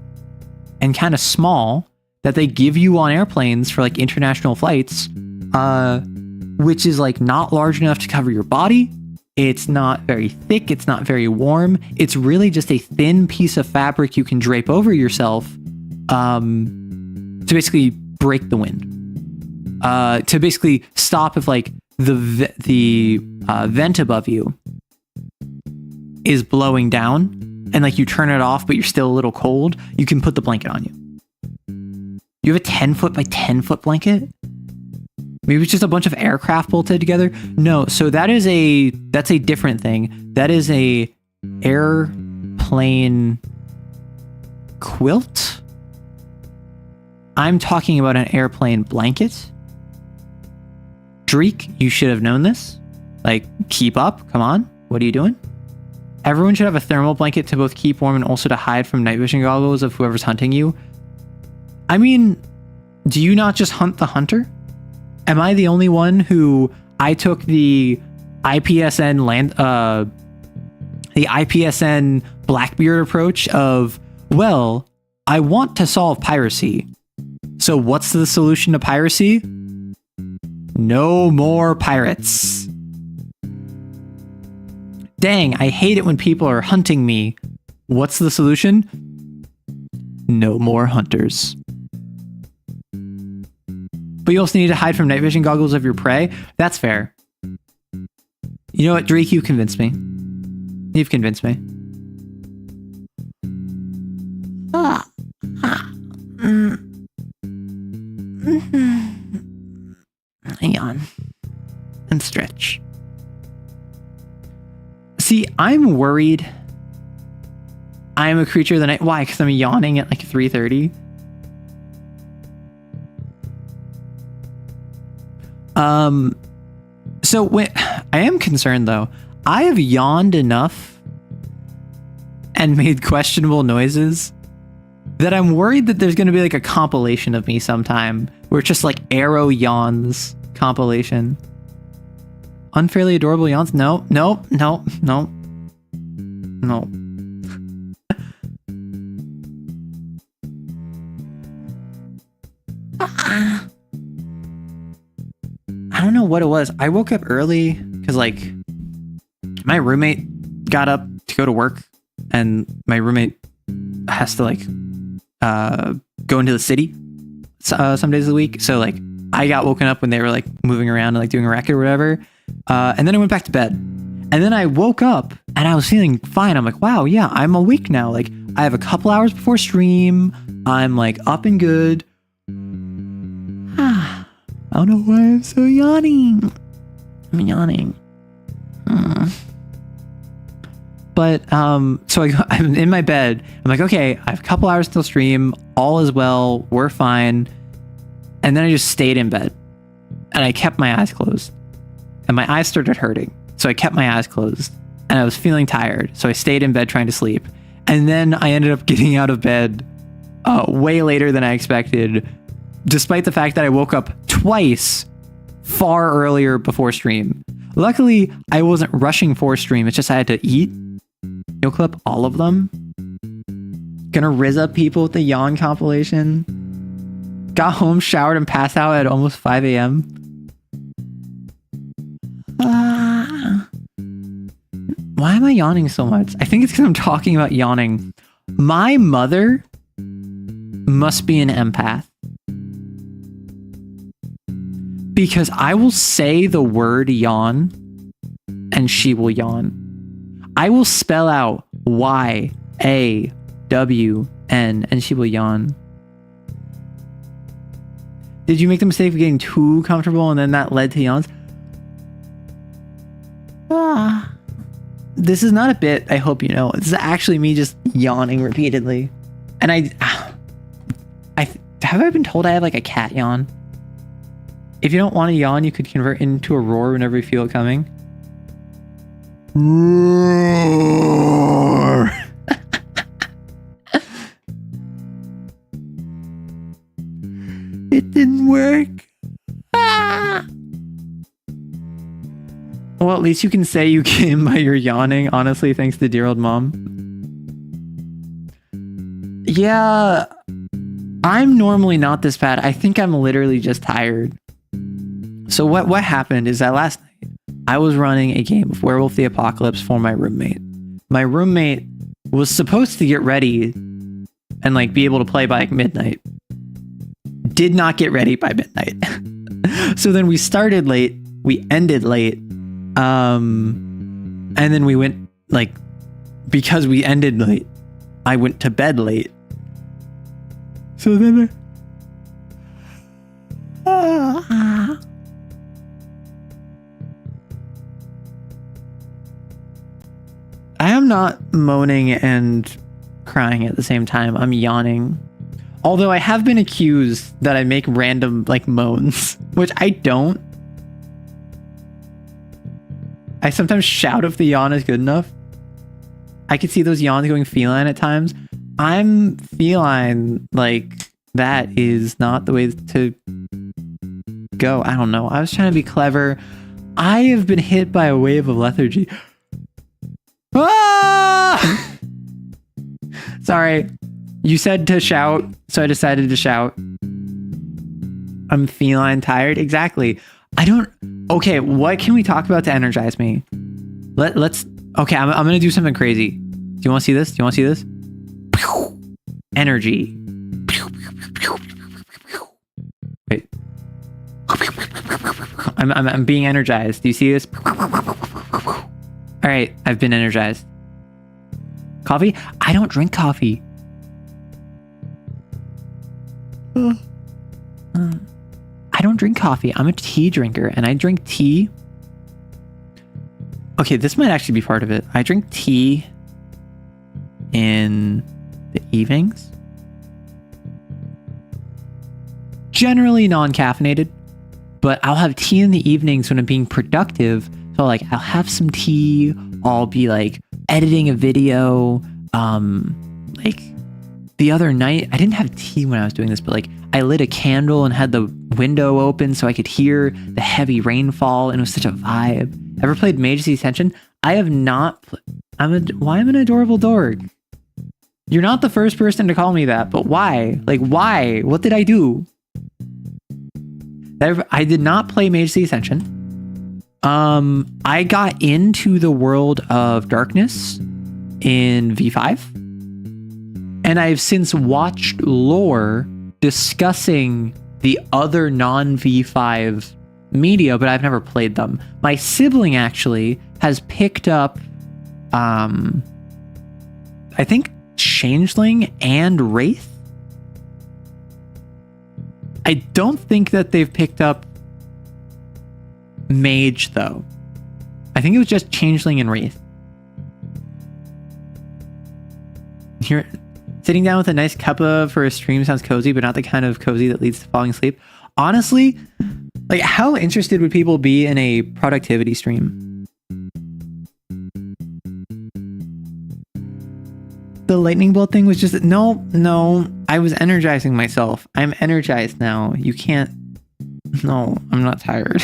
and kind of small that they give you on airplanes for like international flights, which is like not large enough to cover your body. It's not very thick. It's not very warm. It's really just a thin piece of fabric you can drape over yourself to basically break the wind, to basically stop if like the vent above you is blowing down and like you turn it off, but you're still a little cold, you can put the blanket on you. You have a 10-foot by 10-foot blanket? Maybe it's just a bunch of aircraft bolted together. No, so that's a different thing. That is a airplane quilt. I'm talking about an airplane blanket. Dreek, you should have known this. Like, keep up. Come on. What are you doing? Everyone should have a thermal blanket to both keep warm and also to hide from night vision goggles of whoever's hunting you. I mean, do you not just hunt the hunter? Am I the only one who I took the IPSN Blackbeard approach of, well, I want to solve piracy. So what's the solution to piracy? No more pirates. Dang, I hate it when people are hunting me. What's the solution? No more hunters. But you also need to hide from night vision goggles of your prey. That's fair. You know what, Drake, you convinced me. You've convinced me. Yawn. And stretch. See, I'm worried. I'm a creature of the night. Why? Because I'm yawning at like 3:30. So when I am concerned though, I have yawned enough and made questionable noises that I'm worried that there's going to be like a compilation of me sometime where it's just like arrow yawns compilation. Unfairly adorable yawns? No. I don't know what it was. I woke up early because like my roommate got up to go to work, and my roommate has to like go into the city some days of the week. So like I got woken up when they were like moving around and like doing a racket or whatever. And then I went back to bed, and then I woke up and I was feeling fine. I'm like, wow, yeah, I'm awake now. Like I have a couple hours before stream. I'm like up and good. I don't know why I'm so yawning. I'm yawning. But so I'm in my bed. I'm like, okay, I have a couple hours till stream. All is well. We're fine. And then I just stayed in bed, and I kept my eyes closed, and my eyes started hurting. So I kept my eyes closed, and I was feeling tired. So I stayed in bed trying to sleep, and then I ended up getting out of bed way later than I expected, despite the fact that I woke up twice far earlier before stream. Luckily, I wasn't rushing for stream. It's just I had to eat. You'll clip all of them. Gonna riz up people with the yawn compilation. Got home, showered, and passed out at almost 5 a.m. Why am I yawning so much? I think it's because I'm talking about yawning. My mother must be an empath, because I will say the word yawn and she will yawn. I will spell out Y-A-W-N and she will yawn. Did you make the mistake of getting too comfortable and then that led to yawns? This is not a bit, I hope you know. This is actually me just yawning repeatedly. And have I been told I have like a cat yawn? If you don't want to yawn, you could convert into a roar whenever you feel it coming. Roar. It didn't work. Well, at least you can say you came by your yawning. Honestly, thanks to dear old mom. Yeah, I'm normally not this bad. I think I'm literally just tired. So what happened is that last night I was running a game of Werewolf the Apocalypse for my roommate. My roommate was supposed to get ready and like be able to play by like midnight. Did not get ready by midnight. So then we started late, we ended late, and then we went like, because we ended late, I went to bed late. So then I am not moaning and crying at the same time. I'm yawning. Although I have been accused that I make random like moans, which I don't. I sometimes shout if the yawn is good enough. I could see those yawns going feline at times. I'm feline, like, that is not the way to go. I don't know. I was trying to be clever. I have been hit by a wave of lethargy. Ah! Sorry. You said to shout, so I decided to shout. I'm feline tired. Exactly. Okay, what can we talk about to energize me? Let's okay, I'm gonna do something crazy. Do you want to see this? Energy. Wait. I'm being energized. Do you see this? All right, I've been energized. Coffee? I don't drink coffee. I don't drink coffee. I'm a tea drinker, and I drink tea. Okay, this might actually be part of it. I drink tea in the evenings. Generally non-caffeinated, but I'll have tea in the evenings when I'm being productive. So like I'll have some tea, I'll be like editing a video. Like the other night, I didn't have tea when I was doing this, but like I lit a candle and had the window open so I could hear the heavy rainfall, and it was such a vibe. Ever played Mage's Ascension? I have not. Why am I an adorable dork? You're not the first person to call me that, but why? Like, why? What did I do? I did not play Mage's Ascension. I got into the world of Darkness in V5. And I've since watched lore discussing the other non-V5 media, but I've never played them. My sibling actually has picked up, I think, Changeling and Wraith. I don't think that they've picked up Mage, though. I think it was just Changeling and Wraith. Here, sitting down with a nice cuppa for a stream sounds cozy, but not the kind of cozy that leads to falling asleep. Honestly, like, how interested would people be in a productivity stream? The lightning bolt thing was just... No, I was energizing myself. I'm energized now. You can't... No, I'm not tired.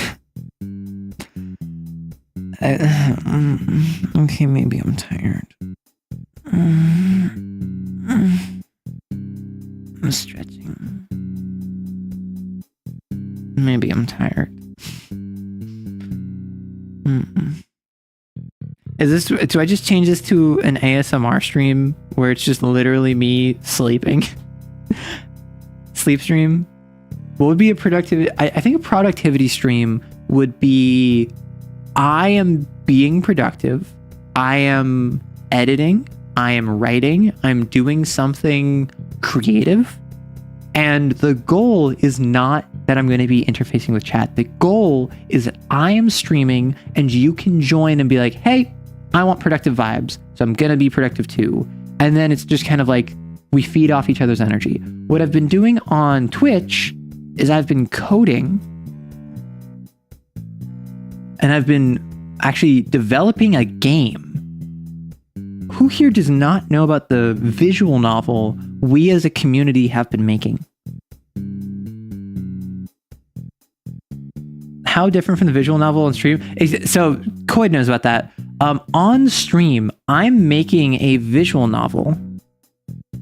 Okay, maybe I'm tired. I'm stretching. Maybe I'm tired. Do I just change this to an ASMR stream where it's just literally me sleeping? Sleep stream? What would be a productivity? I think a productivity stream would be, I am being productive. I am editing. I am writing. I'm doing something creative. And the goal is not that I'm going to be interfacing with chat. The goal is that I am streaming and you can join and be like, hey, I want productive vibes, so I'm going to be productive too. And then it's just kind of like we feed off each other's energy. What I've been doing on Twitch is I've been coding, and I've been actually developing a game. Who here does not know about the visual novel we as a community have been making? How different from the visual novel on stream? So Koid knows about that. On stream, I'm making a visual novel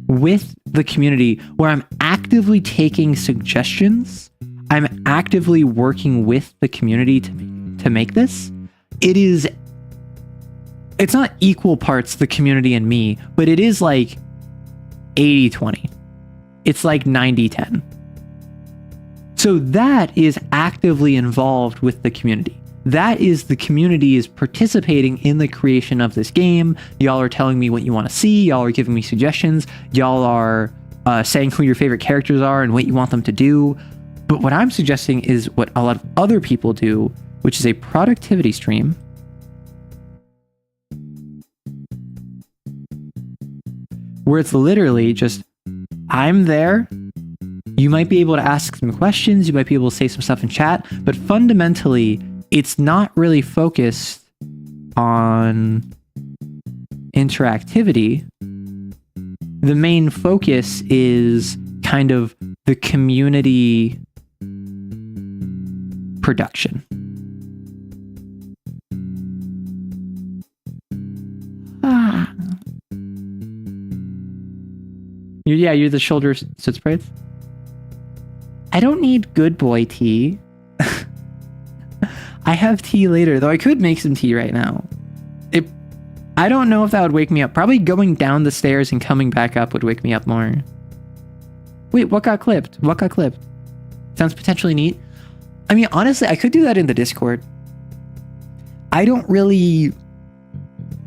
with the community where I'm actively taking suggestions. I'm actively working with the community to make this. It's not equal parts the community and me, but it is like 80-20. It's like 90-10. So that is actively involved with the community. That is the community is participating in the creation of this game. Y'all are telling me what you want to see. Y'all are giving me suggestions. Y'all are saying who your favorite characters are and what you want them to do. But what I'm suggesting is what a lot of other people do, which is a productivity stream. Where it's literally just, I'm there. You might be able to ask some questions. You might be able to say some stuff in chat. But fundamentally, it's not really focused on interactivity, the main focus is kind of the community production. You're the shoulder soot sprays. I don't need good boy tea. I have tea later, though I could make some tea right now. I don't know if that would wake me up. Probably going down the stairs and coming back up would wake me up more. Wait, what got clipped? What got clipped? Sounds potentially neat. I mean, honestly, I could do that in the Discord. I don't really...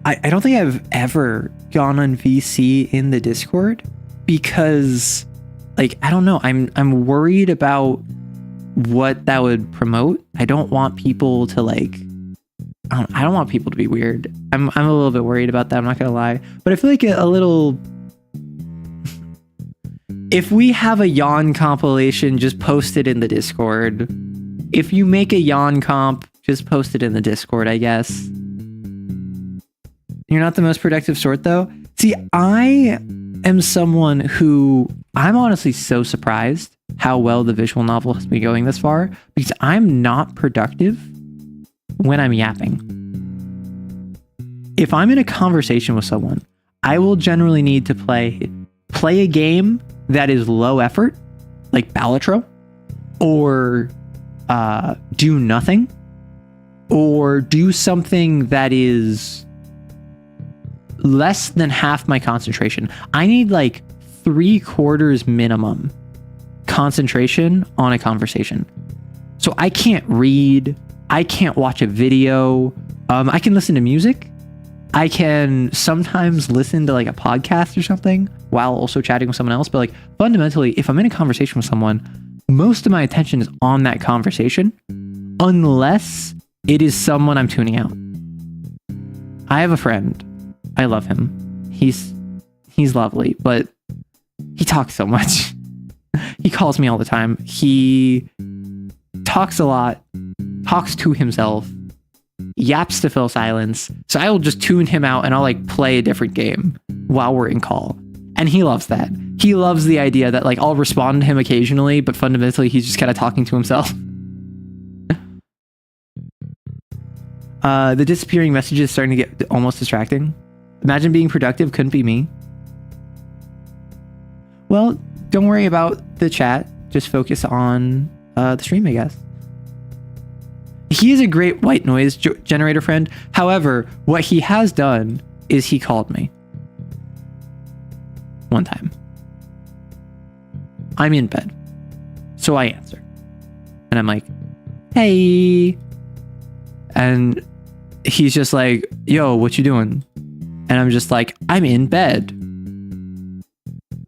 I don't think I've ever gone on VC in the Discord because, like, I don't know. I'm worried about what that would promote. I don't want people to, like... I don't want people to be weird. I'm a little bit worried about that. I'm not gonna lie. But I feel like a little... If we have a yawn compilation, just post it in the Discord. If you make a yawn comp, just post it in the Discord, I guess. You're not the most productive sort, though. See, I am someone who... I'm honestly so surprised how well the visual novel has been going this far, because I'm not productive when I'm yapping. If I'm in a conversation with someone, I will generally need to play a game that is low effort, like Bigotry, or do nothing, or do something that is less than half my concentration. I need like 3/4 minimum concentration on a conversation. So I can't read, I can't watch a video, I can listen to music, I can sometimes listen to like a podcast or something while also chatting with someone else, but like fundamentally, if I'm in a conversation with someone, most of my attention is on that conversation, unless it is someone I'm tuning out. I have a friend. I love him. He's lovely, but he talks so much. He calls me all the time. He talks a lot, talks to himself, yaps to fill silence. So I will just tune him out and I'll like play a different game while we're in call. And he loves that. He loves the idea that like I'll respond to him occasionally, but fundamentally he's just kind of talking to himself. The disappearing messages starting to get almost distracting. Imagine being productive couldn't be me. Well, don't worry about the chat. Just focus on the stream, I guess. He is a great white noise generator friend. However, what he has done is he called me one time. I'm in bed. So I answer. And I'm like, hey. And he's just like, yo, what you doing? And I'm just like, I'm in bed.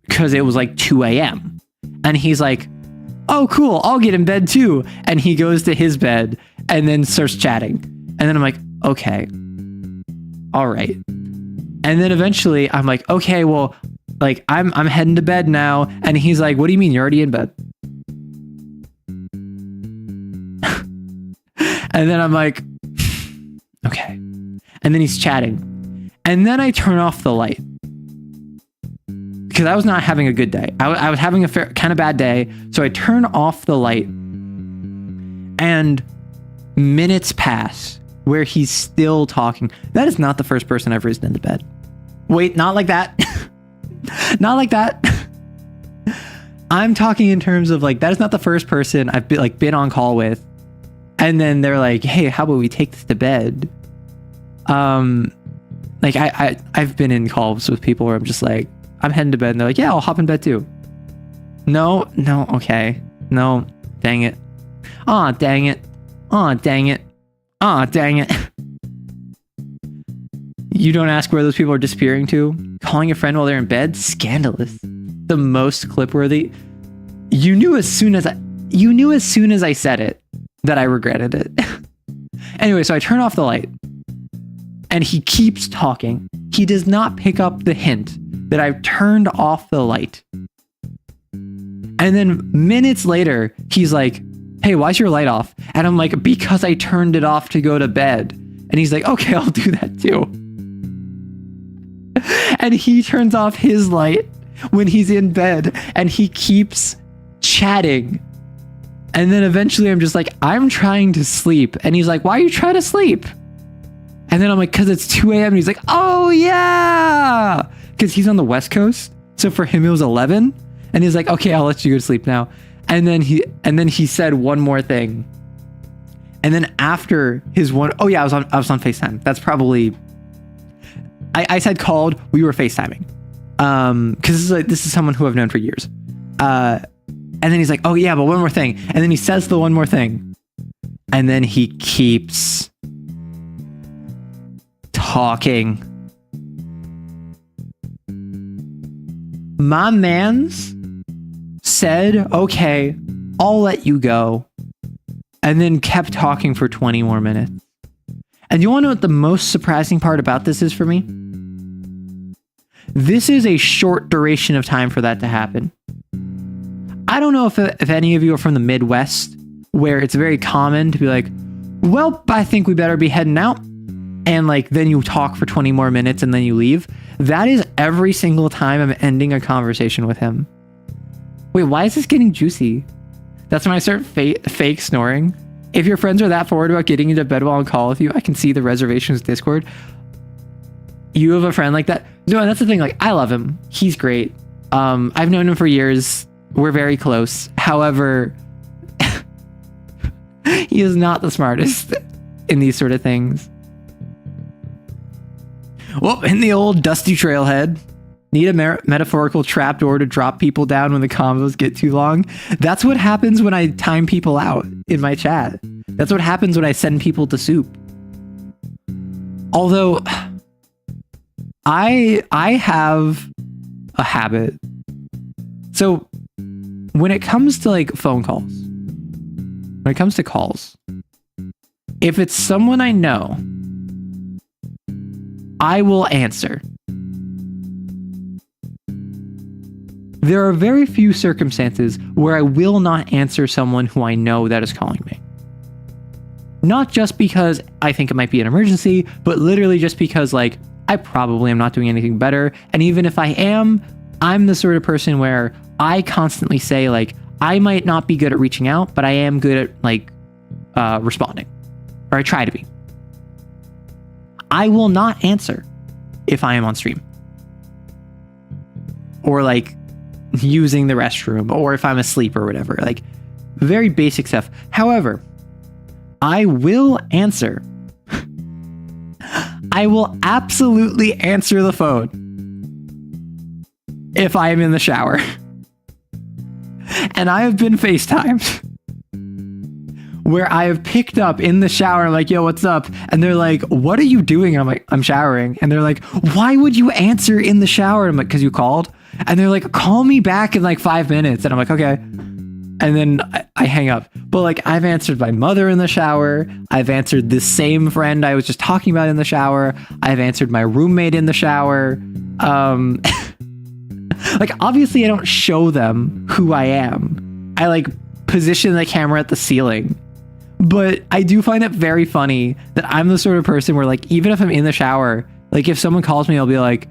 Because it was like 2 a.m. And he's like, oh, cool, I'll get in bed too. And he goes to his bed and then starts chatting. And then I'm like, okay, all right. And then eventually I'm like, okay, well, like I'm heading to bed now. And he's like, what do you mean? You're already in bed? And then I'm like, okay. And then he's chatting. And then I turn off the light. Because I was not having a good day. I was having a kind of bad day. So I turn off the light. And minutes pass where he's still talking. That is not the first person I've risen into bed. Wait, not like that. Not like that. I'm talking in terms of like, that is not the first person I've been on call with. And then they're like, hey, how about we take this to bed? Like I've been in calls with people where I'm just like, I'm heading to bed, and they're like, yeah, I'll hop in bed too. No, okay. No, dang it. Aw, dang it. Aw, dang it. Aw, dang it. You don't ask where those people are disappearing to? Calling a friend while they're in bed? Scandalous. The most clip-worthy. You knew as soon as I said it that I regretted it. Anyway, so I turn off the light. And he keeps talking. He does not pick up the hint that I've turned off the light. And then minutes later, he's like, hey, why's your light off? And I'm like, because I turned it off to go to bed. And he's like, okay, I'll do that too. And he turns off his light when he's in bed and he keeps chatting. And then eventually I'm just like, I'm trying to sleep. And he's like, why are you trying to sleep? And then I'm like, because it's 2 a.m. And he's like, oh yeah. Because he's on the West Coast. So for him, it was 11. And he's like, okay, I'll let you go to sleep now. And then he said one more thing. And then after his one, oh yeah, I was on FaceTime. That's probably, I said called, we were FaceTiming. Cause this is someone who I've known for years. And then he's like, oh yeah, but one more thing. And then he says the one more thing. And then he keeps talking. My mans said, okay, I'll let you go. And then kept talking for 20 more minutes. And you want to know what the most surprising part about this is for me? This is a short duration of time for that to happen. I don't know if any of you are from the Midwest, where it's very common to be like, well, I think we better be heading out. And like, then you talk for 20 more minutes and then you leave. That is every single time I'm ending a conversation with him. Wait, why is this getting juicy? That's when I start fake snoring. If your friends are that forward about getting into bed while on call with you, I can see the reservations Discord. You have a friend like that? No, and that's the thing. Like, I love him. He's great. I've known him for years. We're very close. However, he is not the smartest in these sort of things. Well, in the old dusty trailhead, need a metaphorical trapdoor to drop people down when the combos get too long. That's what happens when I time people out in my chat. That's what happens when I send people to soup. Although I have a habit. So when it comes to like phone calls, when it comes to calls, if it's someone I know, I will answer. There are very few circumstances where I will not answer someone who I know that is calling me. Not just because I think it might be an emergency, but literally just because like I probably am not doing anything better. And even if I am, I'm the sort of person where I constantly say like, I might not be good at reaching out, but I am good at like responding, or I try to be. I will not answer if I am on stream or like using the restroom or if I'm asleep or whatever, like very basic stuff. However, I will answer. I will absolutely answer the phone if I am in the shower. And I have been FaceTimed where I have picked up in the shower, like, yo, what's up? And they're like, what are you doing? And I'm like, I'm showering. And they're like, why would you answer in the shower? And I'm like, because you called. And they're like, call me back in like 5 minutes. And I'm like, okay. And then I hang up. But like, I've answered my mother in the shower. I've answered the same friend I was just talking about in the shower. I've answered my roommate in the shower. Like, obviously I don't show them who I am. I like position the camera at the ceiling. But I do find it very funny that I'm the sort of person where like, even if I'm in the shower, like if someone calls me, I'll be like,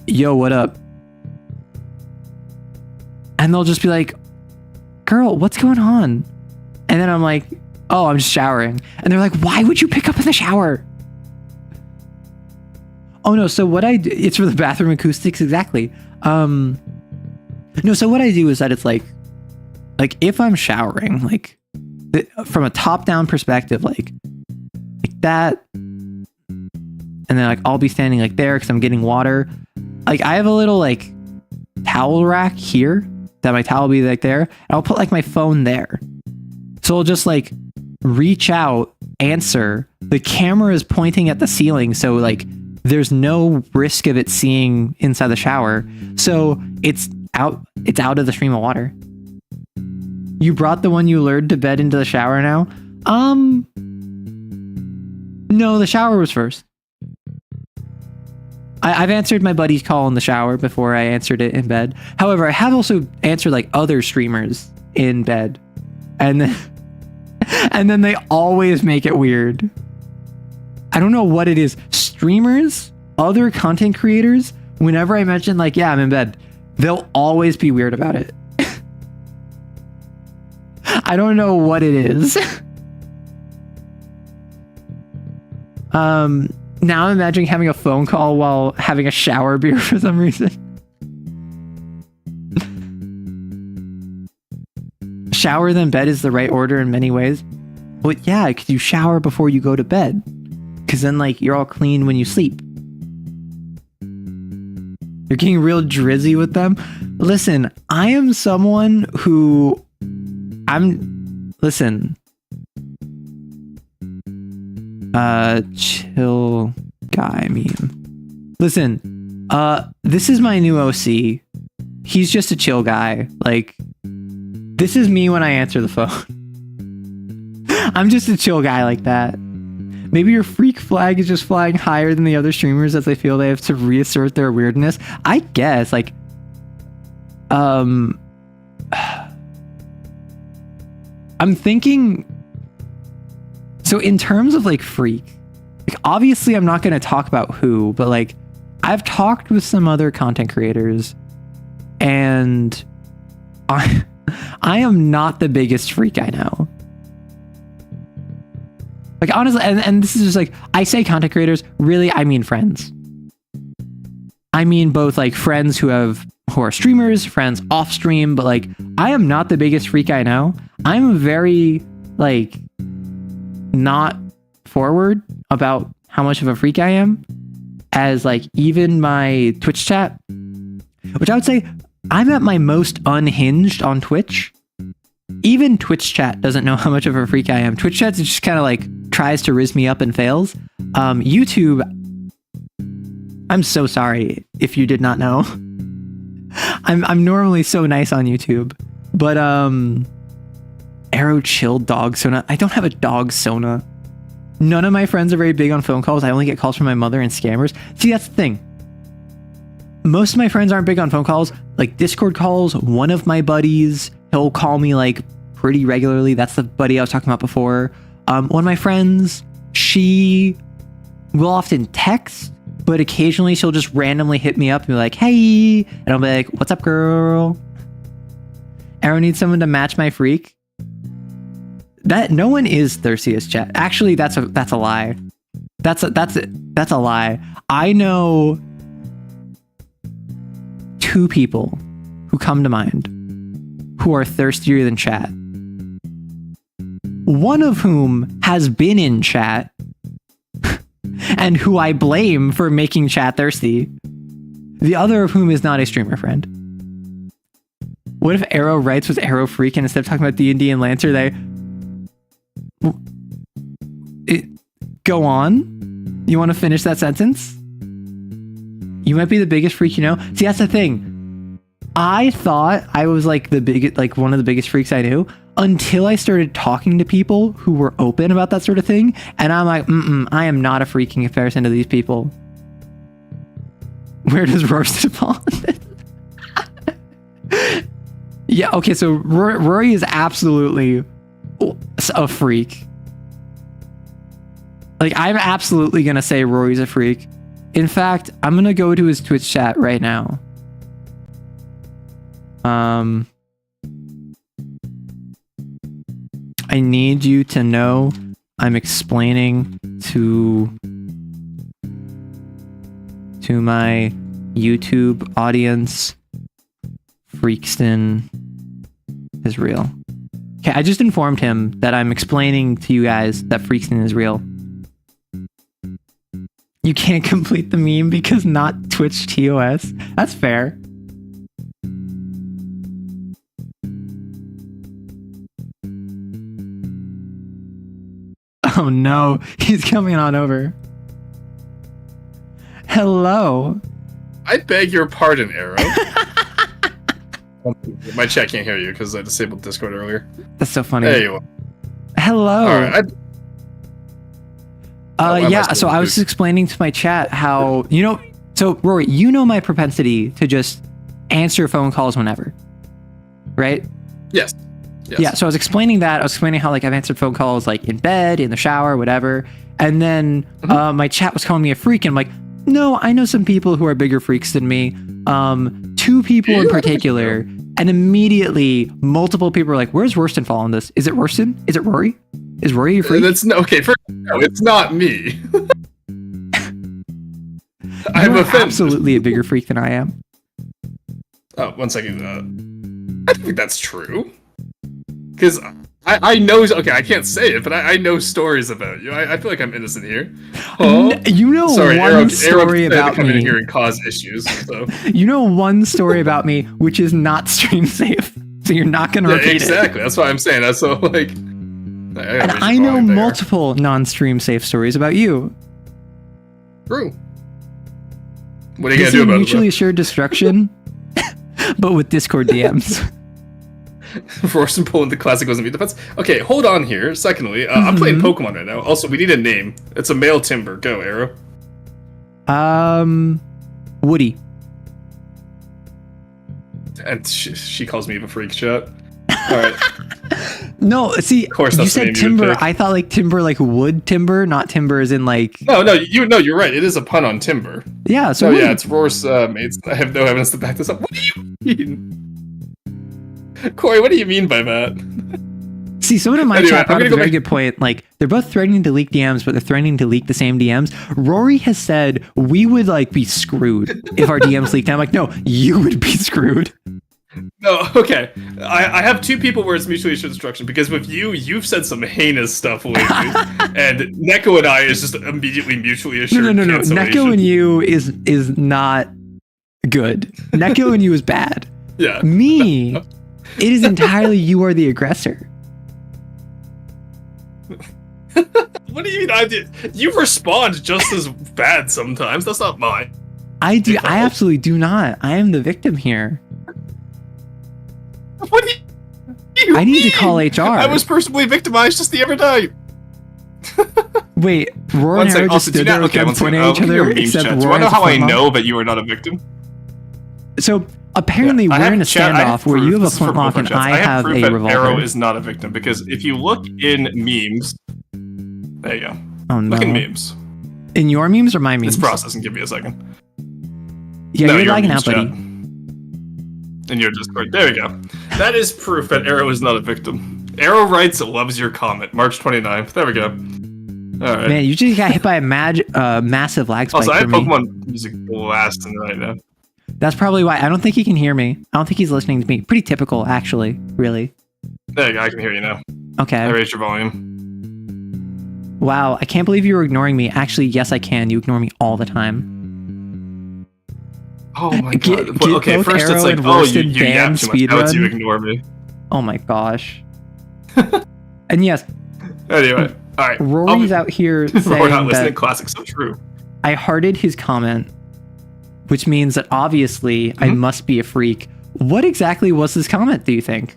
yo, what up? And they'll just be like, girl, what's going on? And then I'm like, oh, I'm just showering. And they're like, why would you pick up in the shower? Oh no, so what I do, it's for the bathroom acoustics, exactly. No, so what I do is that it's like if I'm showering, like from a top-down perspective, like that, and then like I'll be standing like there because I'm getting water. Like I have a little like towel rack here that my towel will be like there, and I'll put like my phone there. So I'll just like reach out, answer. The camera is pointing at the ceiling, so like there's no risk of it seeing inside the shower. So it's out of the stream of water. You brought the one you lured to bed into the shower now? No, the shower was first. I've answered my buddy's call in the shower before I answered it in bed. However, I have also answered like other streamers in bed. And then they always make it weird. I don't know what it is. Streamers, other content creators, whenever I mention like, yeah, I'm in bed, they'll always be weird about it. I don't know what it is. Now I'm imagining having a phone call while having a shower beer for some reason. Shower then bed is the right order in many ways. Well, yeah, because you shower before you go to bed. Because then, like, you're all clean when you sleep. You're getting real drizzy with them. Listen, I am someone who... Listen. Chill guy meme. Listen, this is my new OC. He's just a chill guy. Like, this is me when I answer the phone. I'm just a chill guy like that. Maybe your freak flag is just flying higher than the other streamers as they feel they have to reassert their weirdness. I guess, like, I'm thinking, so in terms of like freak, like obviously I'm not going to talk about who, but like I've talked with some other content creators and I am not the biggest freak I know. Like honestly, and this is just like, I say content creators, really I mean friends. I mean both like friends who are streamers, friends off stream, but like I am not the biggest freak I know. I'm very like not forward about how much of a freak I am, as like even my Twitch chat, which I would say I'm at my most unhinged on Twitch. Even Twitch chat doesn't know how much of a freak I am. Twitch chat just kind of like tries to rizz me up and fails. YouTube, I'm so sorry if you did not know. I'm normally so nice on YouTube, but Arrow chill dog sona. I don't have a dog sona. None of my friends are very big on phone calls. I only get calls from my mother and scammers. See, that's the thing. Most of my friends aren't big on phone calls. Like Discord calls, one of my buddies, he'll call me like pretty regularly. That's the buddy I was talking about before. One of my friends, she will often text, but occasionally she'll just randomly hit me up and be like, hey, and I'll be like, what's up, girl? Arrow needs someone to match my freak. That no one is thirsty as chat. Actually, that's a lie. That's a lie. I know 2 people who come to mind who are thirstier than chat. One of whom has been in chat and who I blame for making chat thirsty. The other of whom is not a streamer friend. What if Arrow Writes was Arrow Freak and instead of talking about D&D and Lancer, they... Go on? You want to finish that sentence? You might be the biggest freak you know. See, that's the thing. I thought I was like one of the biggest freaks I knew until I started talking to people who were open about that sort of thing. And I'm like, I am not a freak in comparison to these people. Where does Roasted fall in this? Yeah, okay, so Rory is absolutely a freak. Like, I'm absolutely gonna say Rory's a freak. In fact, I'm gonna go to his Twitch chat right now. I need you to know I'm explaining to my YouTube audience Freakston is real. Okay, I just informed him that I'm explaining to you guys that Freakston is real. You can't complete the meme because not Twitch TOS. That's fair. Oh no, he's coming on over. Hello. I beg your pardon, Arrow. My chat can't hear you because I disabled Discord earlier. That's so funny. There you are. Hello. All right. Yeah, so I was just explaining to my chat how, so Rory, you know my propensity to just answer phone calls whenever, right? Yes. Yeah, so I was explaining that. I was explaining how like I've answered phone calls like in bed, in the shower, whatever. And then my chat was calling me a freak, and I'm like, no, I know some people who are bigger freaks than me. 2 people in particular, and immediately multiple people were like, where's Worston fall on this? Is it Worston? Is it Rory? Is Rory a freak? Okay, no, it's not me. I'm absolutely a bigger freak than I am. Oh, 1 second. I think that's true. Because I know. Okay, I can't say it, but I know stories about you. I feel like I'm innocent here. Oh, you know, one story about come me. in here and cause issues. So. You know one story about me, which is not stream safe. So you're not going to repeat exactly. That's why I'm saying that. So like, and I know multiple non-stream safe stories about you. True. What are you gonna do about it? Mutually assured destruction, but with Discord DMs. Force and pull in the classic wasn't be defense. Okay, hold on here. Secondly, I'm playing Pokemon right now. Also, we need a name. It's a male Timber. Go, Arrow. Woody. And she calls me a freak, chat. All right. No, see, of course, you said timber. I thought like timber, like wood timber, not timber as in like. No, you're right. It is a pun on timber. Yeah. So yeah, it's Roar's mates. I have no evidence to back this up. What do you mean, Corey? What do you mean by that? See, someone in my chat brought up a very good point. Like, they're both threatening to leak DMs, but they're threatening to leak the same DMs. Rory has said we would like be screwed if our DMs leaked. And I'm like, no, you would be screwed. No, okay. I have 2 people where it's mutually assured destruction because with you've said some heinous stuff lately, and Neko and I is just immediately mutually assured. No. Neko and you is not good. Neko and you is bad. Yeah. Me, it is entirely you are the aggressor. What do you mean? You respond just as bad sometimes. That's not mine. I do. I absolutely do not. I am the victim here. What do you I need to call HR. I was personally victimized just the other night. Wait, Rory and Arrow just stood there pointing at each other. Do you want to know how I know that you are not a victim? So apparently we're in a standoff where you have a flintlock and I have a revolver. Arrow is not a victim because if you look in memes, there you go. Oh no! Look in memes. In your memes or my memes? It's processing. Give me a second. Yeah, no, you're lagging out, buddy. In your Discord. There we go. That is proof that Arrow is not a victim. Arrow writes, loves your comment. March 29th. There we go. Alright. Man, you just got hit by a massive lag spike. Also, I have Pokemon music blasting right now. That's probably why. I don't think he can hear me. I don't think he's listening to me. Pretty typical, actually. Really. There you go. I can hear you now. Okay. I raised your volume. Wow. I can't believe you were ignoring me. Actually, yes, I can. You ignore me all the time. Oh my god. Okay, first it's like, oh, you yap too much. Now it's you ignore me. Oh my gosh. And yes. Anyway, alright. Rory's out here saying Rory not listening. Classic, so true. I hearted his comment, which means that obviously I must be a freak. What exactly was his comment, do you think?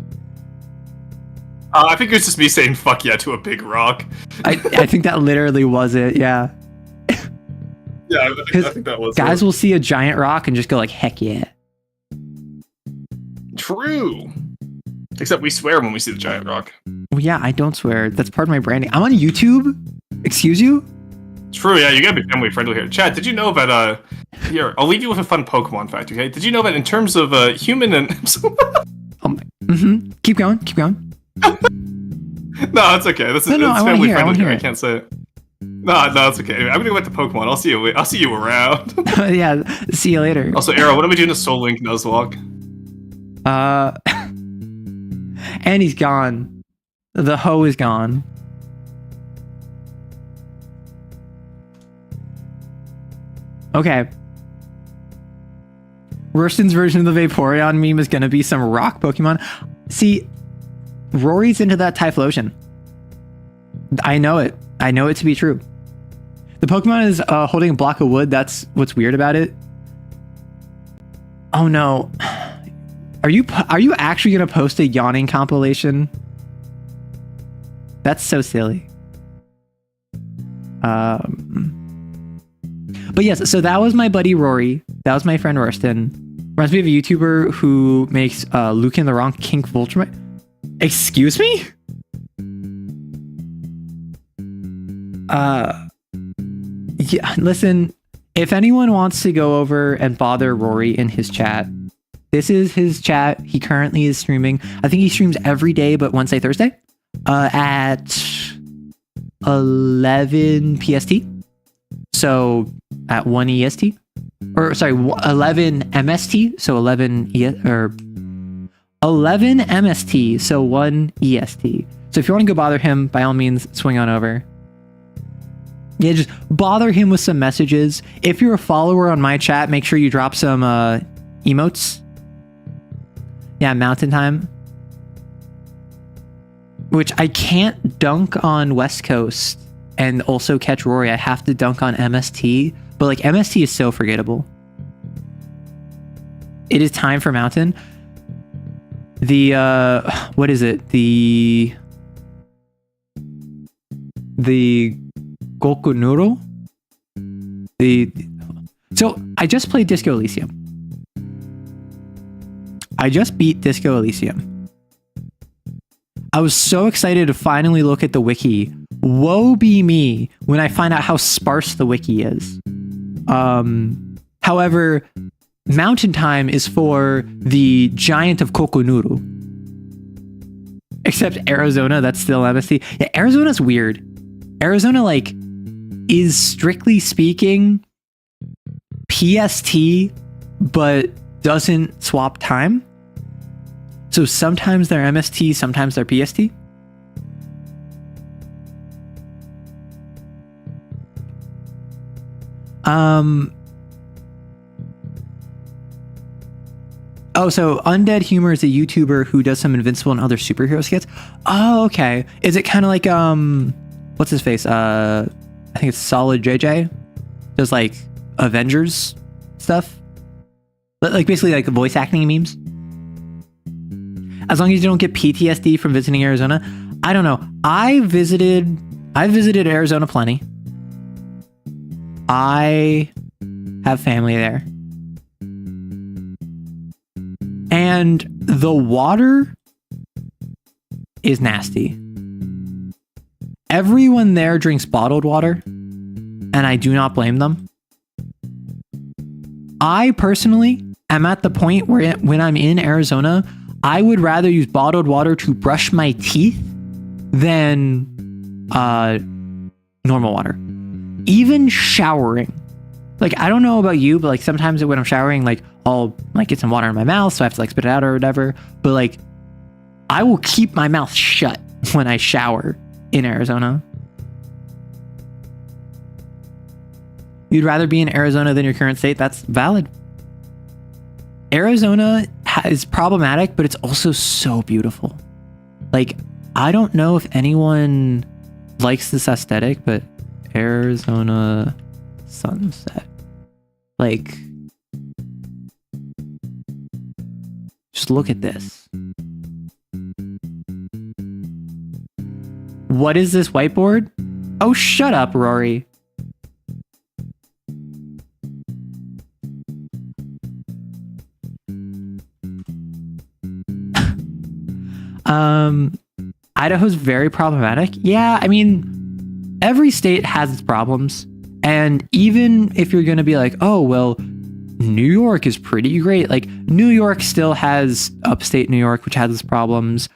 I think it was just me saying fuck yeah to a big rock. I think that literally was it, yeah. Yeah, I think that was guys will see a giant rock and just go like, heck yeah. True. Except we swear when we see the giant rock. Well, yeah, I don't swear. That's part of my branding. I'm on YouTube. Excuse you? True, yeah, you gotta be family friendly here. Chad, did you know that, here, I'll leave you with a fun Pokemon fact, okay? Did you know that in terms of, human and... Oh my... Keep going. No, it's okay. This is it's family friendly here. I can't say it. No, it's okay. Anyway, I'm gonna go back to Pokemon. I'll see you around. Yeah, see you later. Also, Arrow, what are we doing to Soul Link Nuzlocke? And he's gone. The hoe is gone. Okay. Rorston's version of the Vaporeon meme is gonna be some rock Pokemon. See, Rory's into that Typhlosion. I know it. I know it to be true. The Pokemon is holding a block of wood. That's what's weird about it. Oh no. Are you actually going to post a yawning compilation? That's so silly. But yes, so that was my buddy Rory. That was my friend Rorston. Reminds me of a YouTuber who makes Lucan the Wrong Kink Vulture. Excuse me? Yeah, listen, if anyone wants to go over and bother Rory in his chat, this is his chat. He currently is streaming. I think he streams every day but Wednesday, Thursday at 11 PST. So at 1 EST. Or sorry, 11 MST. So 11 11 MST. So 1 EST. So if you want to go bother him, by all means, swing on over. Yeah, just bother him with some messages. If you're a follower on my chat, make sure you drop some emotes. Yeah, mountain time. Which I can't dunk on West Coast and also catch Rory. I have to dunk on MST. But like MST is so forgettable. It is time for mountain. The what is it? The Gokunuro? So I just played Disco Elysium. I just beat Disco Elysium. I was so excited to finally look at the wiki. Woe be me when I find out how sparse the wiki is. However, Mountain Time is for the Giant of Kokonuru. Except Arizona, that's still MST. Yeah, Arizona's weird. Arizona, like, is strictly speaking PST, but doesn't swap time. So sometimes they're MST, sometimes they're PST. Oh, so Undead Humor is a YouTuber who does some Invincible and other superhero skits. Oh, okay. Is it kind of like what's his face? I think it's Solid JJ. Does like Avengers stuff, but like basically like voice acting memes. As long as you don't get PTSD from visiting Arizona. I don't know. I visited Arizona plenty. I have family there. And the water is nasty. Everyone there drinks bottled water, and I do not blame them. I personally am at the point where when I'm in Arizona, I would rather use bottled water to brush my teeth than normal water. Even showering. Like, I don't know about you, but like sometimes when I'm showering, like I'll like get some water in my mouth, so I have to like spit it out or whatever. But like, I will keep my mouth shut when I shower in Arizona. You'd rather be in Arizona than your current state? That's valid. Arizona is problematic, but it's also so beautiful. Like, I don't know if anyone likes this aesthetic, but Arizona sunset. Like, just look at this. What is this whiteboard? Oh, shut up, Rory. Idaho's very problematic. Yeah, I mean, every state has its problems. And even if you're going to be like, oh, well, New York is pretty great. Like, New York still has upstate New York, which has its problems.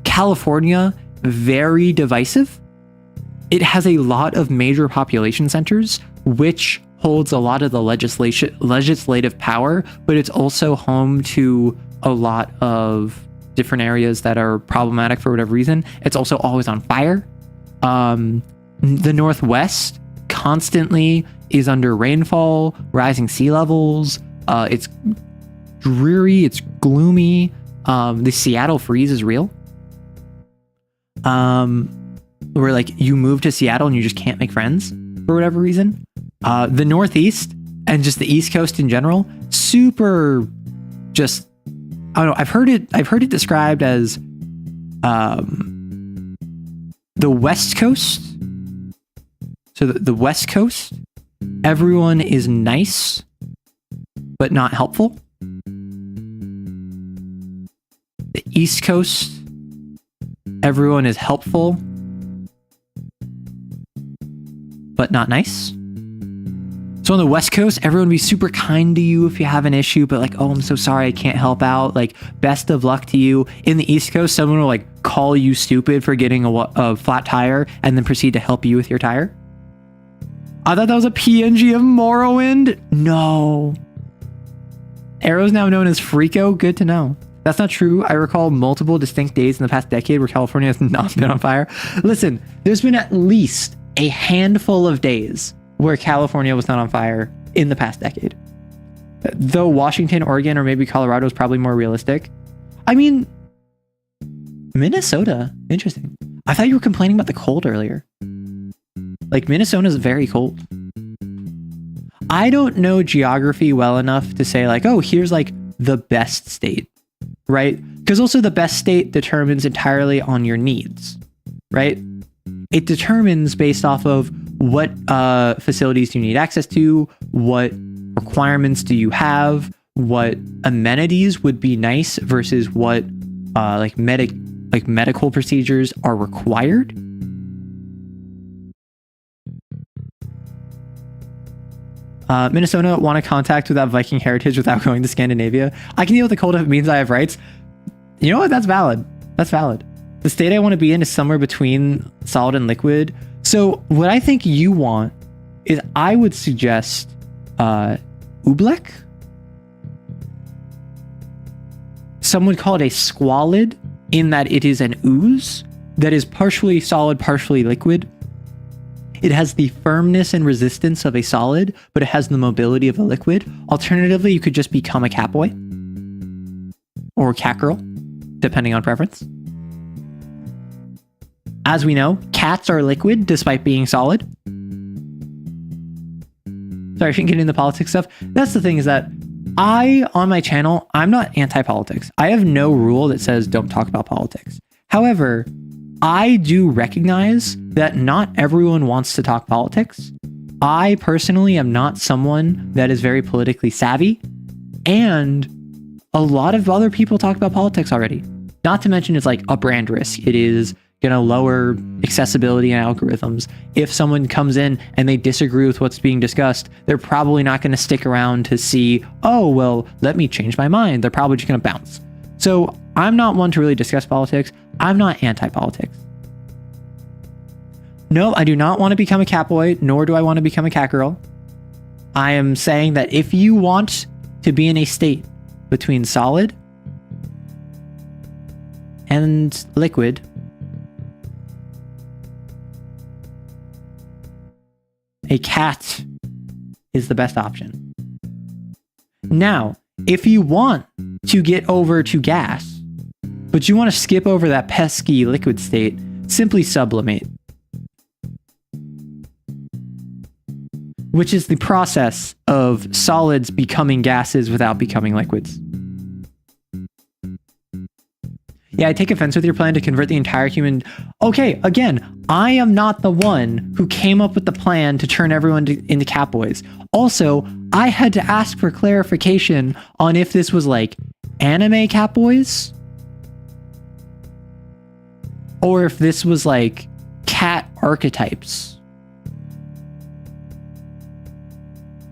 California, very divisive. It has a lot of major population centers, which holds a lot of the legislative power, but it's also home to a lot of different areas that are problematic for whatever reason. It's also always on fire. The Northwest constantly is under rainfall, rising sea levels. It's dreary, it's gloomy. The Seattle freeze is real. Where like you move to Seattle and you just can't make friends for whatever reason. The Northeast and just the East Coast in general, super just, I don't know. I've heard it described as the West Coast. So the West Coast, everyone is nice, but not helpful. The East Coast, everyone is helpful, but not nice. So on the West Coast, everyone would be super kind to you if you have an issue, but like, oh, I'm so sorry, I can't help out. Like, best of luck to you. In the East Coast, someone will like call you stupid for getting a flat tire and then proceed to help you with your tire. I thought that was a PNG of Morrowind. No. Arrow's now known as Freako. Good to know. That's not true. I recall multiple distinct days in the past decade where California has not been on fire. Listen, there's been at least a handful of days where California was not on fire in the past decade. Though Washington, Oregon, or maybe Colorado is probably more realistic. I mean, Minnesota, interesting. I thought you were complaining about the cold earlier. Like, Minnesota is very cold. I don't know geography well enough to say like, oh, here's like the best state, right? Because also the best state determines entirely on your needs, right? It determines based off of what facilities do you need access to, what requirements do you have, what amenities would be nice versus what medical procedures are required. Minnesota want to contact without Viking heritage without going to Scandinavia. I can deal with the cold if it means I have rights. You know what? That's valid. That's valid. The state I want to be in is somewhere between solid and liquid. So what I think you want is I would suggest Oobleck. Some would call it a squalid in that it is an ooze that is partially solid, partially liquid. It has the firmness and resistance of a solid, but it has the mobility of a liquid. Alternatively, you could just become a cat boy or cat girl, depending on preference. As we know, cats are liquid despite being solid. Sorry, I shouldn't get into politics stuff. That's the thing is that on my channel, I'm not anti-politics. I have no rule that says don't talk about politics. However, I do recognize that not everyone wants to talk politics. I personally am not someone that is very politically savvy, and a lot of other people talk about politics already. Not to mention it's like a brand risk. It is going to lower accessibility and algorithms. If someone comes in and they disagree with what's being discussed, they're probably not going to stick around to see, oh, well, let me change my mind. They're probably just going to bounce. So I'm not one to really discuss politics. I'm not anti-politics. No, I do not want to become a cat boy, nor do I want to become a cat girl. I am saying that if you want to be in a state between solid and liquid, a cat is the best option. Now, if you want to get over to gas, but you want to skip over that pesky liquid state, simply sublimate, which is the process of solids becoming gases without becoming liquids. Yeah, I take offense with your plan to convert the entire human... Okay, again, I am not the one who came up with the plan to turn everyone into cat boys. Also, I had to ask for clarification on if this was like anime cat boys or if this was like cat archetypes.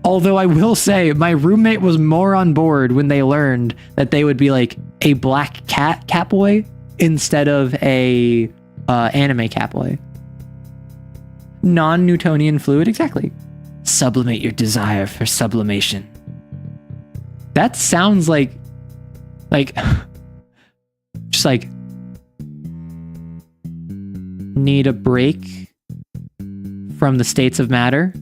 Although I will say my roommate was more on board when they learned that they would be like a black cat boy instead of a anime cat boy. Non-Newtonian fluid, exactly. Sublimate your desire for sublimation. That sounds like just like need a break from the states of matter.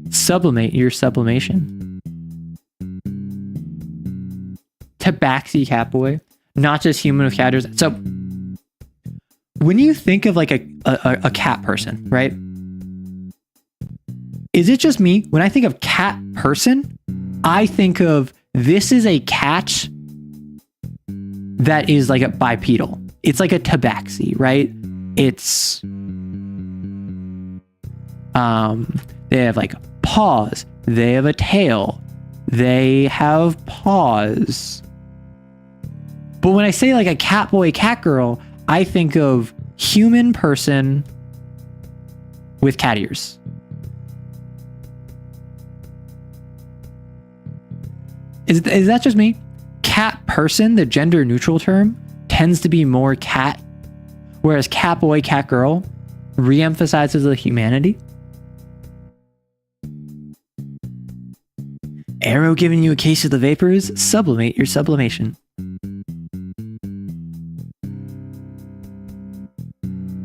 Sublimate your sublimation. Tabaxi catboy, not just human with cat ears. So when you think of like a cat person, right? Is it just me? When I think of cat person, I think of this is a cat that is like a bipedal. It's like a tabaxi, right? It's they have like paws, they have a tail, they have paws. But when I say like a cat boy, cat girl, I think of human person with cat ears. Is that just me? Cat person, the gender neutral term, tends to be more cat, whereas cat boy, cat girl re-emphasizes the humanity. Arrow giving you a case of the vapors, sublimate your sublimation.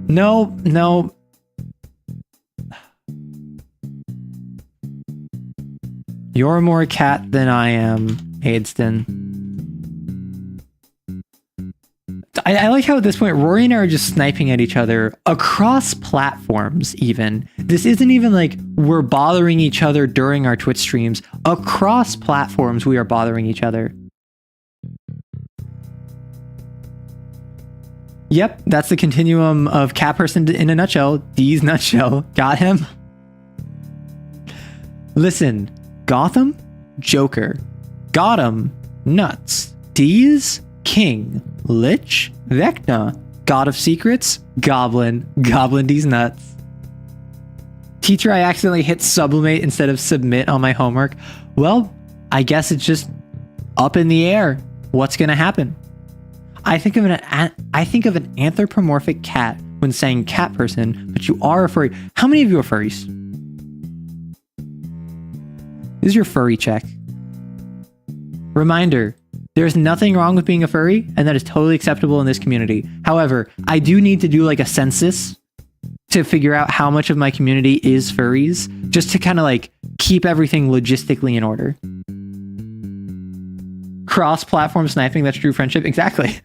No. You're more cat than I am, Aidston. I like how at this point, Rory and I are just sniping at each other across platforms even. This isn't even like we're bothering each other during our Twitch streams. Across platforms, we are bothering each other. Yep, that's the continuum of cat person in a nutshell. D's nutshell. Got him? Listen, Gotham, Joker. Gotham, nuts. D's, king. Lich, Vecna. God of secrets, goblin. Goblin D's nuts. Teacher, I accidentally hit sublimate instead of submit on my homework. Well, I guess it's just up in the air. What's gonna happen? I think of an anthropomorphic cat when saying cat person, but you are a furry. How many of you are furries? This is your furry check. Reminder, there's nothing wrong with being a furry, and that is totally acceptable in this community. However, I do need to do like a census to figure out how much of my community is furries, just to kind of like keep everything logistically in order. Cross-platform sniping, that's true friendship. Exactly.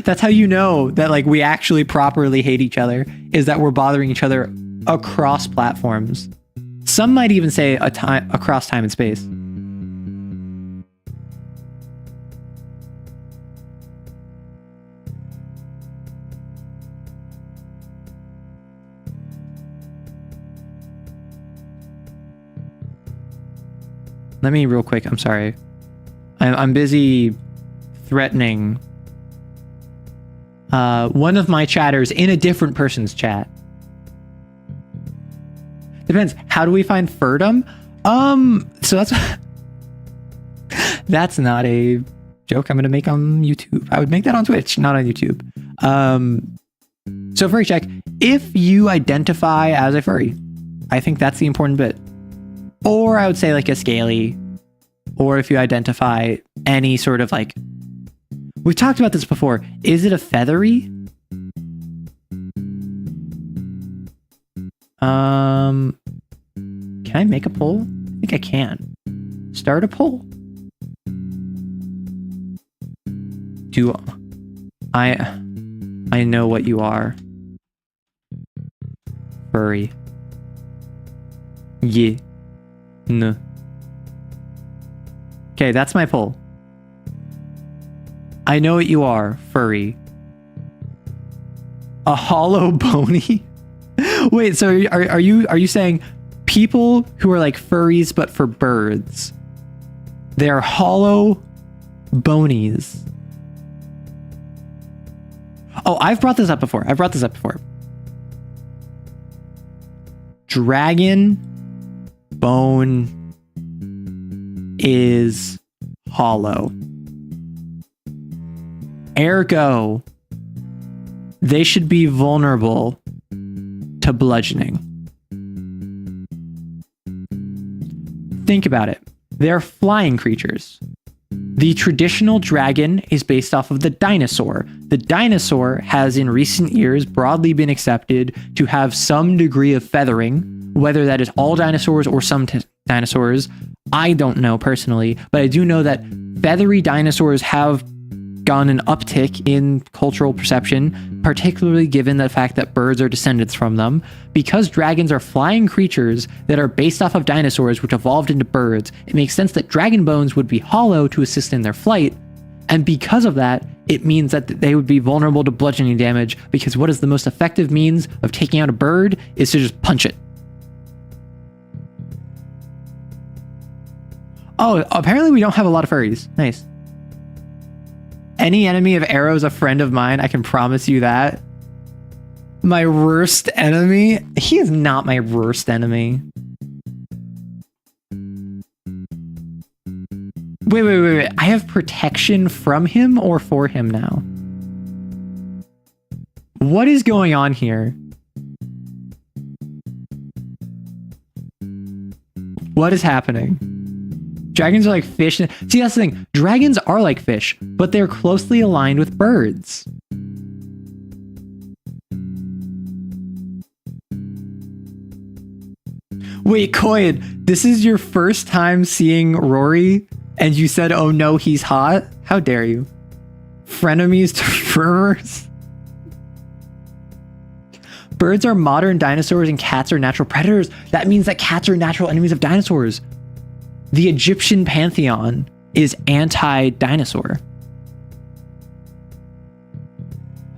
That's how you know that like we actually properly hate each other, is that we're bothering each other across platforms. Some might even say across time and space. Let me real quick. I'm sorry. I'm busy threatening one of my chatters in a different person's chat. Depends. How do we find furdom? So that's not a joke I'm gonna make on YouTube. I would make that on Twitch, not on YouTube. So furry check. If you identify as a furry, I think that's the important bit. Or I would say like a scaly, or if you identify any sort of like, we've talked about this before. Is it a feathery? Can I make a poll? I think I can. Start a poll. Do I know what you are. Furry. Yeah. No. Okay, that's my poll. I know what you are, furry. A hollow bony? Wait, so are you saying people who are like furries but for birds? They're hollow bonies. Oh, I've brought this up before. Dragon bone is hollow. Ergo, they should be vulnerable to bludgeoning. Think about it. They're flying creatures. The traditional dragon is based off of the dinosaur. The dinosaur has in recent years broadly been accepted to have some degree of feathering, whether that is all dinosaurs or some dinosaurs. I don't know personally, but I do know that feathery dinosaurs have gone an uptick in cultural perception, particularly given the fact that birds are descendants from them. Because dragons are flying creatures that are based off of dinosaurs which evolved into birds, it makes sense that dragon bones would be hollow to assist in their flight. And because of that, it means that they would be vulnerable to bludgeoning damage, because what is the most effective means of taking out a bird is to just punch it. Oh, apparently we don't have a lot of furries. Nice. Any enemy of Arrow is a friend of mine. I can promise you that. My worst enemy? He is not my worst enemy. Wait. I have protection from him or for him now? What is going on here? What is happening? Dragons are like fish. See, that's the thing. Dragons are like fish, but they're closely aligned with birds. Wait, Coyd, this is your first time seeing Rory, and you said, oh no, he's hot? How dare you? Frenemies to furrowers? Birds are modern dinosaurs and cats are natural predators. That means that cats are natural enemies of dinosaurs. The Egyptian pantheon is anti-dinosaur.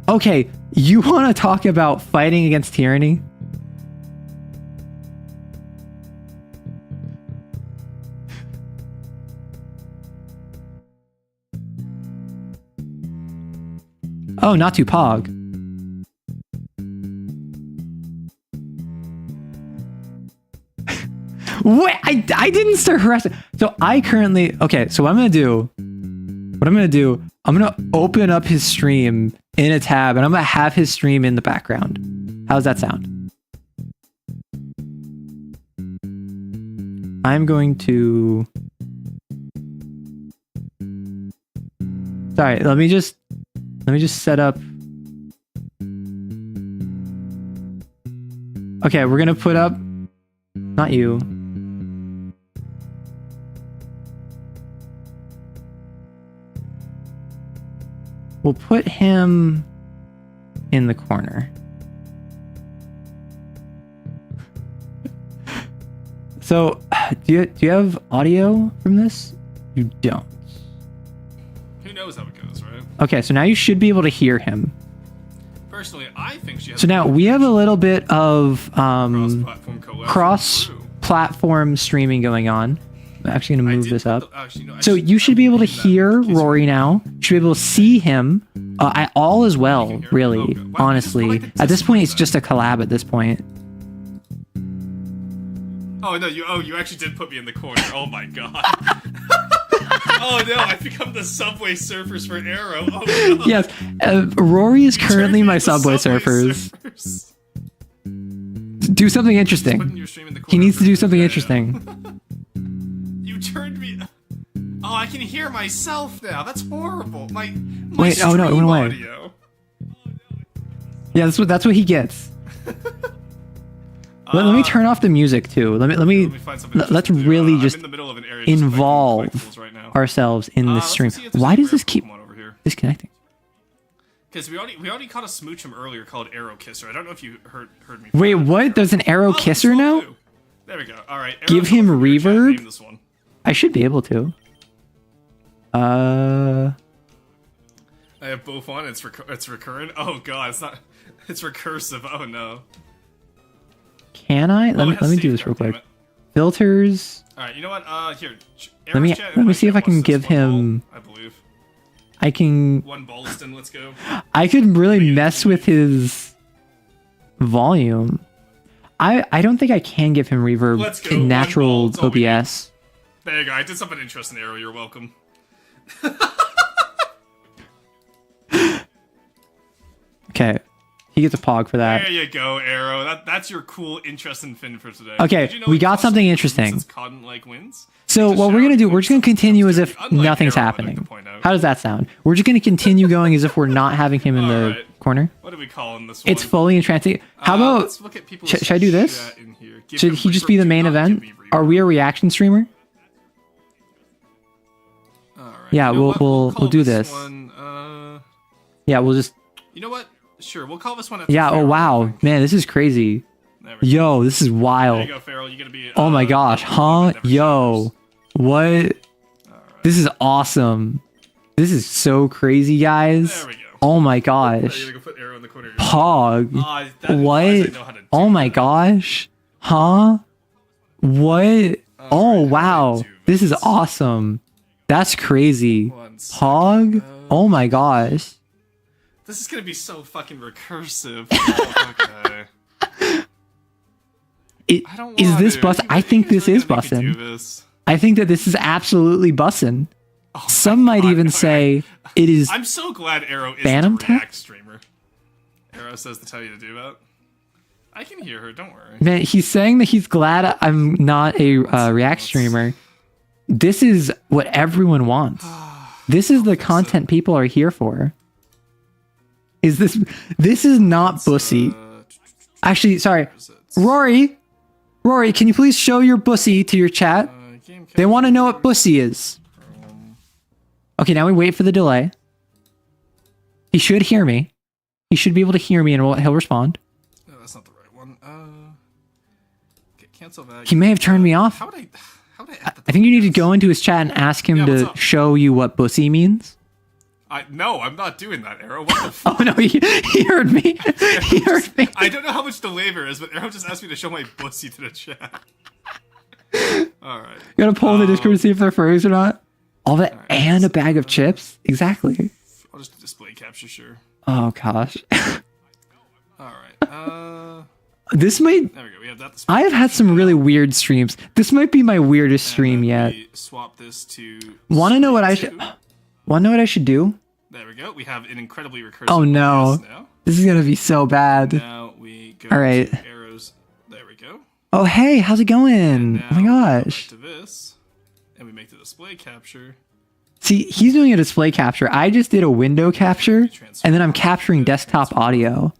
Okay, you want to talk about fighting against tyranny? Oh, not too pog. Wait, I didn't start harassing. So I currently, okay, so what I'm going to do, I'm going to open up his stream in a tab and I'm going to have his stream in the background. How does that sound? I'm going to, sorry, let me just set up. Okay, we're going to put up, not you. We'll put him in the corner. So, do you have audio from this? You don't. Who knows how it goes, right? Okay, so now you should be able to hear him. Personally, I think she has. So now we have a little bit of cross-platform cross-platform streaming going on. I'm actually going to move this up. No, So you should be able to hear Rory now. You should be able to see him. All as well, really, honestly. At this point, it's just a collab at this point. Oh no, you actually did put me in the corner. Oh my god. Oh no, I've become the Subway Surfers for Arrow. Oh no. Yes, Rory is currently my Subway Surfers. Do something interesting. He needs to do something interesting. You turned me. Oh, I can hear myself now. That's horrible. My Wait, oh no, it went away. Audio. Yeah, that's what he gets. Let me turn off the music too. Let's really just involve ourselves in this stream. Why does this keep disconnecting? Because we already caught a smooch from earlier called Arrow Kisser. I don't know if you heard me. Wait, what? There's an Arrow Kisser now? There we go. All right. Give him reverb. I should be able to. I have both on. It's recurrent. Oh god, it's not. It's recursive. Oh no. Can I? Let me do this real quick. Filters. All right. You know what? Here. Let me see if I can give him. I believe. I can. One Ballston. Let's go. I could really mess with his volume. I don't think I can give him reverb in natural OBS. There you go. I did something interesting, Arrow. You're welcome. Okay. He gets a pog for that. There you go, Arrow. That's your cool, interesting fin for today. Okay, you know we got something interesting. Like wins? So what we're going to do, we're just going to continue as if nothing's happening. How does that sound? We're just going to continue going as if we're not having him in the corner. What do we call him this one? It's fully entrancing. How about... Should I do this? Should he just be the main event? Are we a reaction streamer? Yeah, we'll do this. Yeah, we'll just... You know what? Sure, we'll call this one. Yeah. Oh wow, man, this is crazy. Yo, this is wild. There you go, Farrell. You're gonna be. Oh my gosh, huh? Yo, what? Right. This is awesome. This is so crazy, guys. There we go. Oh my gosh. Go put Arrow in the corner. Pog. What? Oh my gosh. Huh? What? Oh wow. This is awesome. That's crazy. Pog. Oh my gosh. This is gonna be so fucking recursive. Oh, okay. I don't Is want this to. bus? I think this is bussin'. I think that this is absolutely bussin'. Oh Some might God, even say it is. I'm so glad Arrow is Phantom a React streamer. Arrow says to tell you to do that. I can hear her. Don't worry. Man, he's saying that he's glad I'm not a React streamer. This is what everyone wants. This is the content people are here for. Is this? This is not bussy. Actually, sorry, Rory. Rory, can you please show your bussy to your chat? They want to know what bussy is. Okay, now we wait for the delay. He should hear me. He should be able to hear me and he'll respond. No, that's not the right one. Okay, cancel that. He may have turned me off. How would I I think you need to go into his chat and ask him to show you what bussy means. No, I'm not doing that, Arrow. What the fuck? Oh no, he heard me. He heard me. I don't know how much delay there is, but Arrow just asked me to show my bussy to the chat. Alright. You gotta pull the Discord to see if they're furries or not. All that and a bag of chips? Exactly. I'll just display capture, sure. Oh gosh. Alright, This might... there we go, we have that. I have had some really weird streams. This might be my weirdest stream yet. Swap this to... Wanna know what I should... Wanna know what I should do? There we go, we have an incredibly recursive... Oh no. Now. This is gonna be so bad. Now we go Alright. to Arrows. There we go. Oh hey, how's it going? Oh my gosh. To this, and we make the display capture. See, he's doing a display capture. I just did a window capture, and then I'm capturing desktop audio.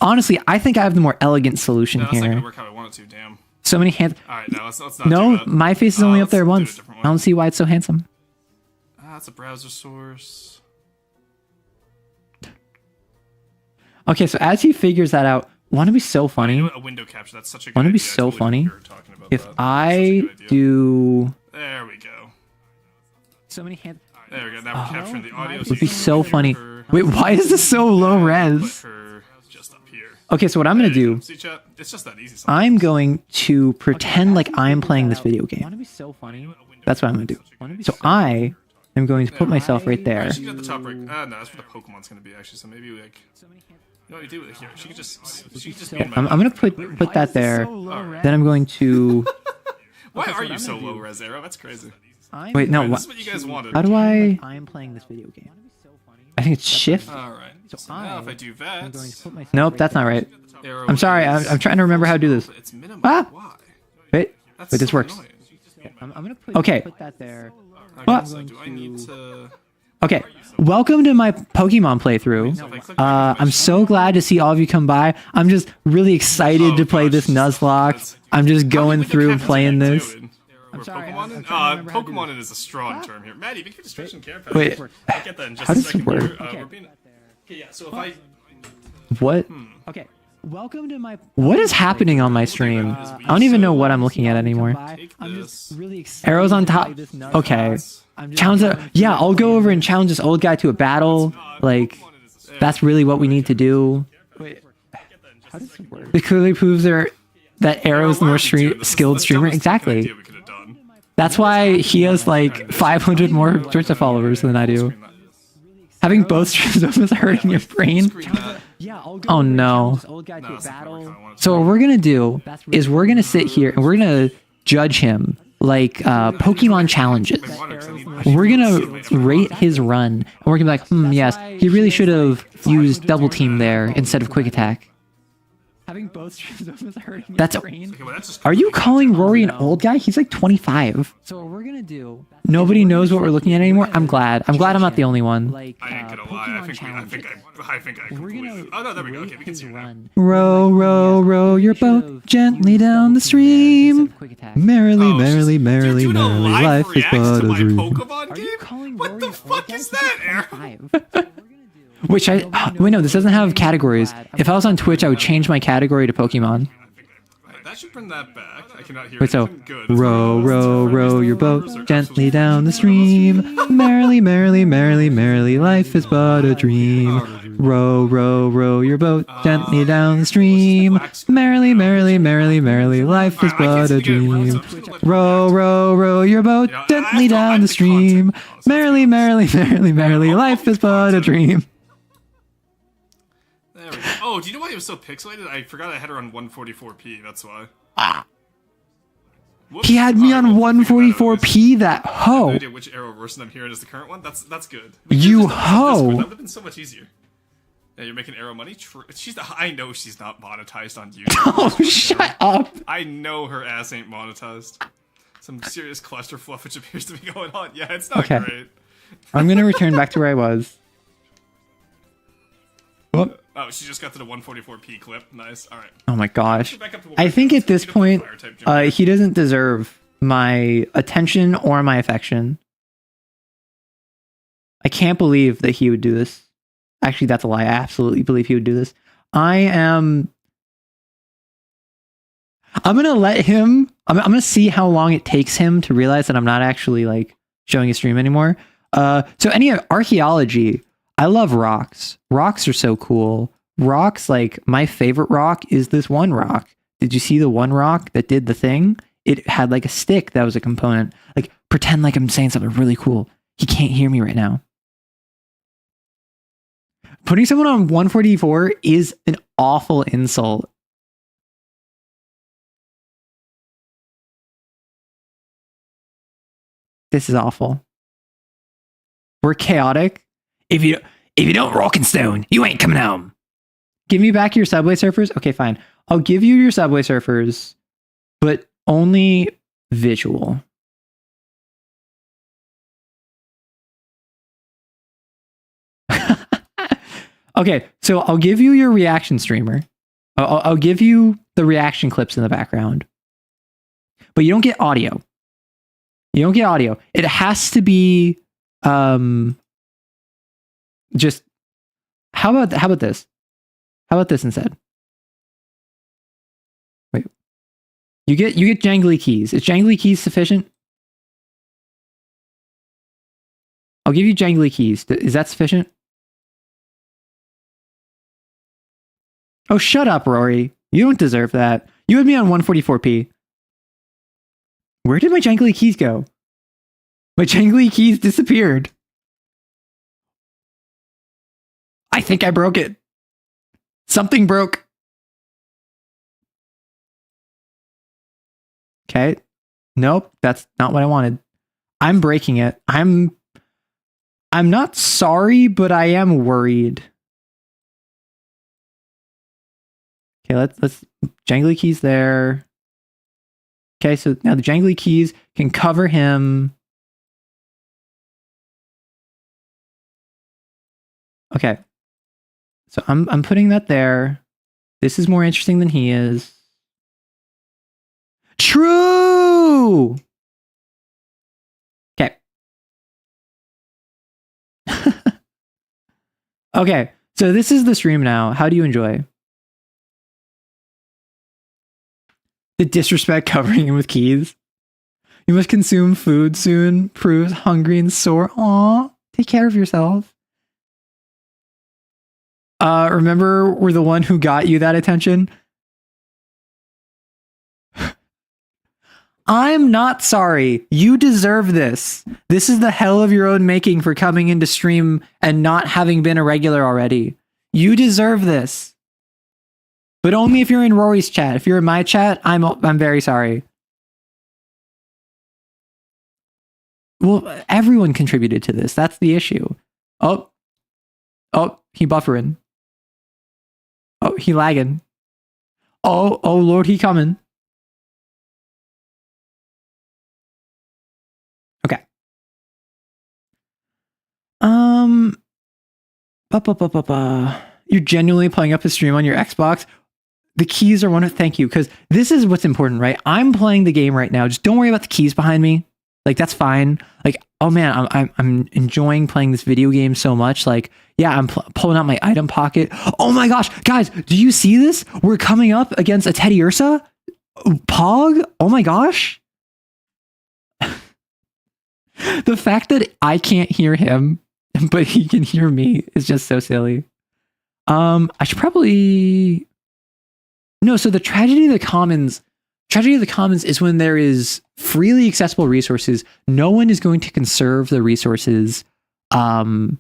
Honestly, I think I have the more elegant solution No, that's not here. gonna work how I want it to, damn. So many hands. Alright, no, let's not No, do that. my face is only up there let's do it a once. different I way. don't see why it's so handsome. That's a browser source. Okay, so as he figures that out, want to be so funny? A window capture, that's such a good Want to idea. be so funny? If That's I do... There we go. So many hands... There we go, now we're capturing the audio. Would be so funny. Wait, why is this so low res? Put her just up here. Okay, so what I'm gonna do, See, chat? It's just that easy. I'm going to pretend like I'm playing this video game. That's what I'm gonna do. So I am going to put myself right there. She can at the top right. No, that's where the Pokemon's gonna be actually. So maybe like, you know what you do with it here? She can just be in my. I'm gonna put that there. Then I'm going to... Why are you so low res, Arrow? That's crazy. Wait, no. This is what you guys wanted. How do I... I'm playing this video game. I think it's shift. All right. So now if I do that, Nope, that's not right. Arrow I'm sorry. I'm trying to remember how to do this. It's minimum. Ah! Why? Wait, That's this so works. annoying. I'm gonna put that there. Okay, so do I need to? Okay, welcome to my Pokemon playthrough. I'm so glad to see all of you come by. I'm just really excited to play this Nuzlocke. I'm just going through and playing this. I'm sorry, Pokemon I'm trying to remember how to do Pokemon is a strong term here. Maddie, make your description care package. Wait, I'll get that in just how a does this second. work? Here. We're being... Okay, yeah. So if I what? Okay, welcome to my... What is happening on my stream? I don't even know what I'm looking at anymore. take this, Arrows on top. Okay. Challenge that. Yeah, I'll go over and challenge this old guy to a battle. Like, that's really what we need to do. Wait, how does it work? It clearly proves that Arrow's the more skilled streamer. Exactly. That's why he has like 500 more Twitch followers than I do. Having both streams open is hurting your brain. Oh no. So what we're gonna do is we're gonna sit here and we're gonna judge him like Pokemon challenges. We're gonna rate his run and we're gonna be like, yes, he really should have used double team there instead of quick attack. Having both streams open is hurting your brain. Are you calling Rory an old guy? He's like 25. So what we're gonna do... Nobody knows what we're looking at anymore? I'm glad. I'm glad I'm not the only one. I ain't gonna lie. I think I completely... Oh no, there we go. Okay, we can see run. Row, row, row your boat gently down the stream. Merrily, merrily, merrily, merrily, life is but a dream. What the fuck is that, Aaron? Which wait, no, this doesn't have categories. If I was on Twitch, I would change my category to Pokemon. That should bring that back. I cannot hear Wait, so, good. row, row, row your boat gently down the stream. Merrily, merrily, merrily, merrily, life is but a dream. Row, row, row your boat gently down the stream. Merrily, merrily, merrily, merrily, life is but a dream. Row, row, row your boat gently down the stream. Merrily, merrily, merrily, merrily, life is but a dream. Oh, do you know why it was so pixelated? I forgot I had her on 144p. That's why. Whoops. He had me on well, 144p. That I have hoe. no idea which arrow version I'm hearing is the current one. That's good. You hoe. That would have been so much easier. Yeah, you're making arrow money. I know she's not monetized on YouTube. Oh, shut up. I know her ass ain't monetized. Some serious cluster fluff which appears to be going on. Yeah, it's not great. I'm gonna return back to where I was. Whoop. Oh, she just got to the 144p clip. Nice. All right. Oh my gosh. Back up to I think at this point, he doesn't deserve my attention or my affection. I can't believe that he would do this. Actually, that's a lie. I absolutely believe he would do this. I'm gonna let him. I'm gonna see how long it takes him to realize that I'm not actually like showing a stream anymore. So any archaeology, I love rocks. Rocks are so cool. Rocks, like my favorite rock is this one rock. Did you see the one rock that did the thing? It had like a stick that was a component. Like pretend like I'm saying something really cool. He can't hear me right now. Putting someone on 144 is an awful insult. This is awful. We're chaotic. If you don't rock and stone, you ain't coming home. Give me back your Subway Surfers. Okay, fine. I'll give you your Subway Surfers, but only visual. Okay, so I'll give you your reaction streamer. I'll give you the reaction clips in the background, but you don't get audio. You don't get audio. It has to be just how about this? How about this instead? Wait. You get jangly keys. Is jangly keys sufficient? I'll give you jangly keys. Is that sufficient? Oh, shut up, Rory. You don't deserve that. You had me on 144p. Where did my jangly keys go? My jangly keys disappeared. I think I broke it. Something broke. Okay. Nope, that's not what I wanted. I'm breaking it. I'm not sorry, but I am worried. Okay, let's jangly keys there. Okay, so now the jangly keys can cover him. Okay. So I'm putting that there. This is more interesting than he is. True. Okay. Okay. So this is the stream now. How do you enjoy? The disrespect covering him with keys. You must consume food soon. Proves hungry and sore. Aw, take care of yourself. Remember we're the one who got you that attention? I'm not sorry. You deserve this. This is the hell of your own making for coming into stream and not having been a regular already. You deserve this. But only if you're in Rory's chat. If you're in my chat, I'm very sorry. Well, everyone contributed to this. That's the issue. Oh, he buffering. Oh, he lagging. Oh Lord, he coming. Okay. You're genuinely playing up a stream on your Xbox. The keys are one of thank you, because this is what's important, right? I'm playing the game right now. Just don't worry about the keys behind me. Like that's fine. Like, oh man, I'm enjoying playing this video game so much. Like, yeah, I'm pulling out my item pocket. Oh my gosh, guys, do you see this? We're coming up against a Teddy Ursa Pog. Oh my gosh. The fact that I can't hear him, but he can hear me is just so silly. I should probably no. So the tragedy of the commons is when there is freely accessible resources. No one is going to conserve the resources, and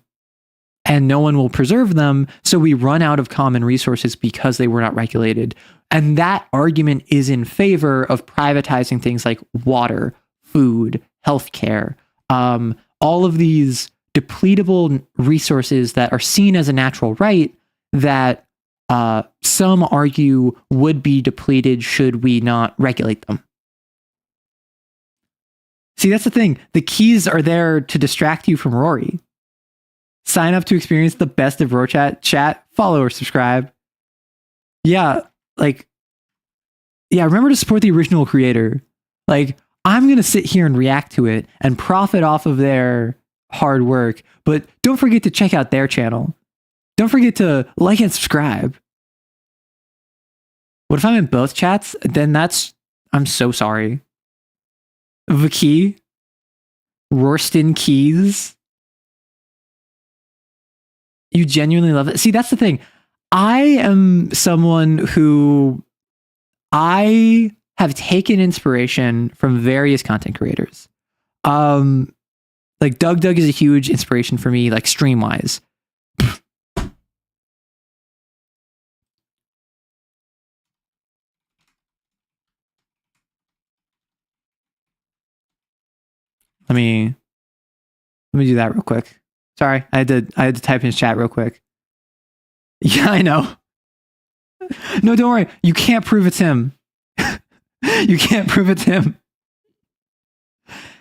and no one will preserve them. So we run out of common resources because they were not regulated. And that argument is in favor of privatizing things like water, food, healthcare, all of these depletable resources that are seen as a natural right that some argue would be depleted should we not regulate them. See, that's the thing. The keys are there to distract you from Rory. Sign up to experience the best of Rochat chat, follow or subscribe. Yeah, remember to support the original creator. Like, I'm going to sit here and react to it and profit off of their hard work, but don't forget to check out their channel. Don't forget to like and subscribe. What if I'm in both chats? Then I'm so sorry. Vicky, Rorston Keys. You genuinely love it. See, that's the thing. I am someone who I have taken inspiration from various content creators. Like Doug is a huge inspiration for me, like stream wise. Let me do that real quick. Sorry, I had to type in his chat real quick. Yeah, I know. No, don't worry. You can't prove it's him. You can't prove it's him.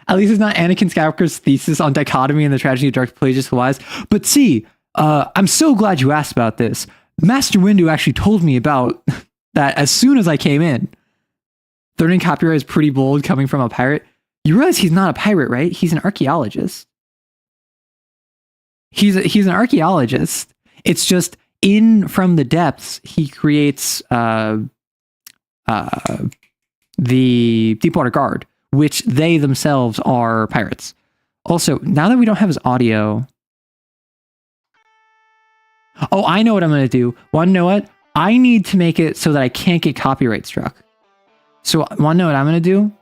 At least it's not Anakin Skywalker's thesis on dichotomy and the tragedy of dark plagiarism wise. But see, I'm so glad you asked about this. Master Windu actually told me about that as soon as I came in. Threatening copyright is pretty bold coming from a pirate. You realize he's not a pirate, right? He's an archaeologist. He's an archaeologist. It's just in from the depths, he creates the Deepwater Guard, which they themselves are pirates. Also, now that we don't have his audio... Oh, I know what I'm going to do. Want to know what? I need to make it so that I can't get copyright struck. So, want to know what I'm going to do?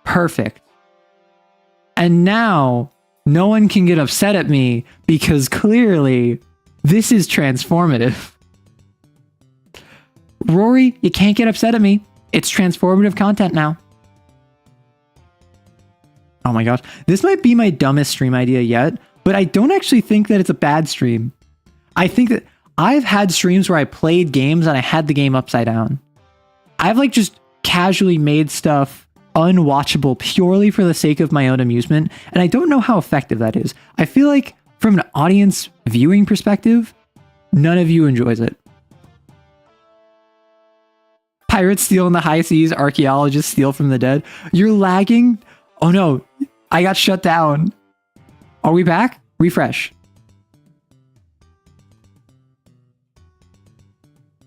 Perfect. And now, no one can get upset at me because clearly this is transformative. Rory, you can't get upset at me. It's transformative content now. Oh my gosh. This might be my dumbest stream idea yet, but I don't actually think that it's a bad stream. I think that I've had streams where I played games and I had the game upside down. I've like just casually made stuff unwatchable purely for the sake of my own amusement, and I don't know how effective that is. I feel like from an audience viewing perspective, none of you enjoys it. Pirates steal in the high seas, archaeologists steal from the dead. You're lagging? Oh no, I got shut down. Are we back? Refresh.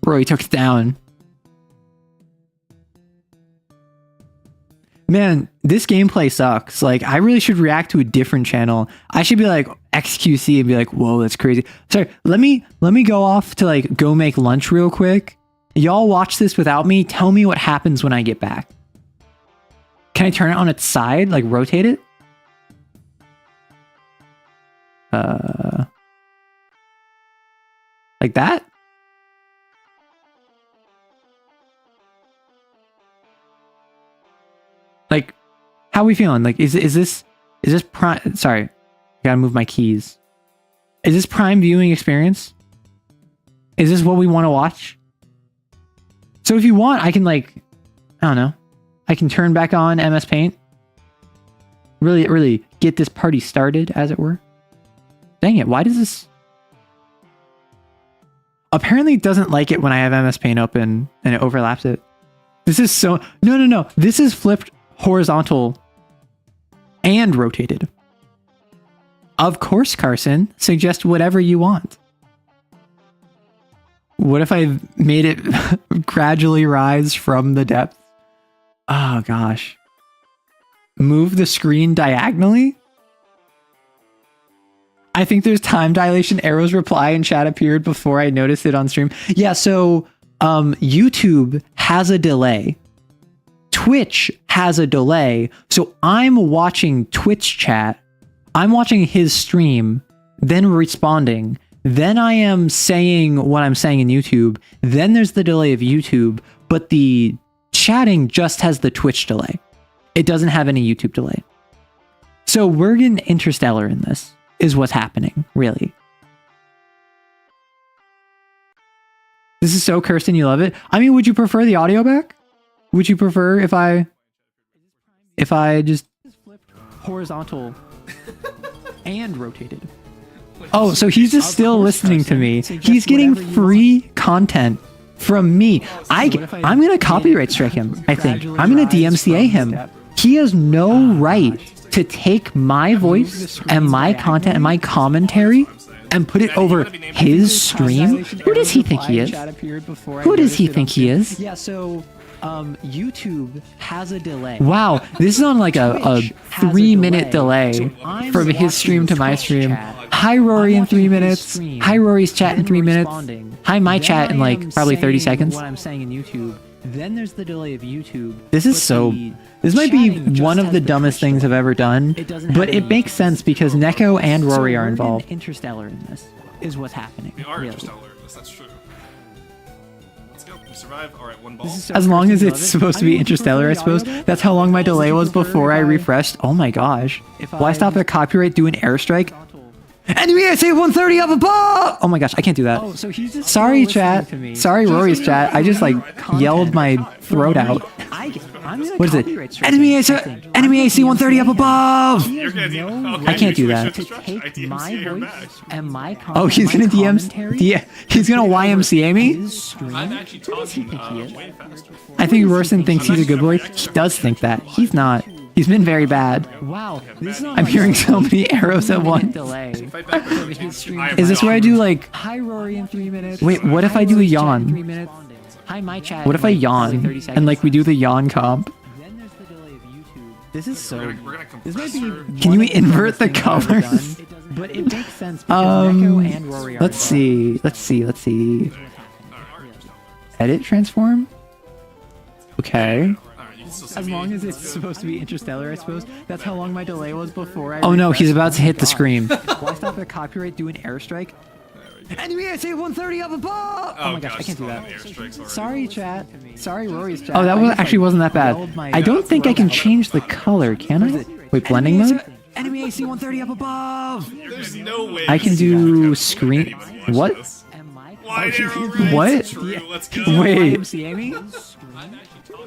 Bro, he took it down. Man, this gameplay sucks. Like, I really should react to a different channel. I should be like XQC and be like, whoa, that's crazy. Sorry, let me go off to like go make lunch real quick. Y'all watch this without me. Tell me what happens when I get back. Can I turn it on its side? Like rotate it? Like that? Like, how are we feeling? Like, is this prime? Sorry, I gotta move my keys. Is this prime viewing experience? Is this what we want to watch? So if you want, I can like, I don't know, I can turn back on MS Paint. Really get this party started, as it were. Dang it! Why does this? Apparently, it doesn't like it when I have MS Paint open and it overlaps it. This is so no. This is flipped horizontal and rotated. Of course, Carson. Suggest whatever you want. What if I made it gradually rise from the depth? Oh gosh. Move the screen diagonally? I think there's time dilation. Arrow's reply in chat appeared before I noticed it on stream. Yeah, so YouTube has a delay. Twitch has a delay. So I'm watching Twitch chat I'm watching his stream, then responding. Then I am saying what I'm saying in YouTube. Then there's the delay of YouTube, but the chatting just has the Twitch delay. It doesn't have any YouTube delay. So we're getting interstellar in this, is what's happening, really. This is so Kirsten, you love it. I mean, would you prefer the audio back? Would you prefer if I just flipped horizontal and rotated? Oh, so he's just still listening to me. He's getting free content from me. I'm gonna copyright strike him, I think. I'm gonna DMCA him. He has no right to take my voice and my content and my commentary and put it over his stream. Who does he think he is? Who does he think he is? Yeah, so YouTube has a delay. Wow, this is on like a 3-minute delay from his stream to my stream. Hi Rory in 3 minutes. Hi Rory's chat in 3 minutes. Hi my chat in like probably 30 seconds. What I'm saying in YouTube. Then there's the delay of YouTube. This is so... This might be one of the dumbest things I've ever done, but it makes sense because Neko and Rory are involved. Interstellar in this is what's happening. We are interstellar in this, that's true. Let's go. We survive. Alright, one ball. As long as it's supposed to be interstellar, I suppose. That's how long my delay was before I refreshed. Oh my gosh. Why stop at copyright, do an airstrike? Enemy SA 130 up above! Oh my gosh, I can't do that. Sorry, chat. Sorry, Rory's chat. I just like yelled my throat out. What is it? Enemy AC 130 up above! I can't do that. Oh, he's gonna he's gonna YMCA me? I think Rorson thinks he's a good boy. He does think that. He's not. He's been very bad. Wow. I'm hearing so many arrows at once. Is this where I do like... Hi Rory in 3 minutes. Wait, what if I do a yawn? Hi my chat. What if I yawn? And like we do the yawn comp? This is so... This might be... Can you invert the colors? But it makes sense because Neko and Rory are let's see. Edit transform? Okay. As long as it's supposed to be interstellar, I suppose. That's how long my delay was before I... Oh no, he's about to hit the screen. Why stop at copyright, do an airstrike? Enemy SA 130 up above! Oh my gosh, I can't do that. Sorry, chat. Sorry, Rory's chat. Oh, that actually wasn't that bad. I don't think I can change the color, can I? Wait, blending mode? Enemy AC 130 up above! There's no way I can do screen... What? What?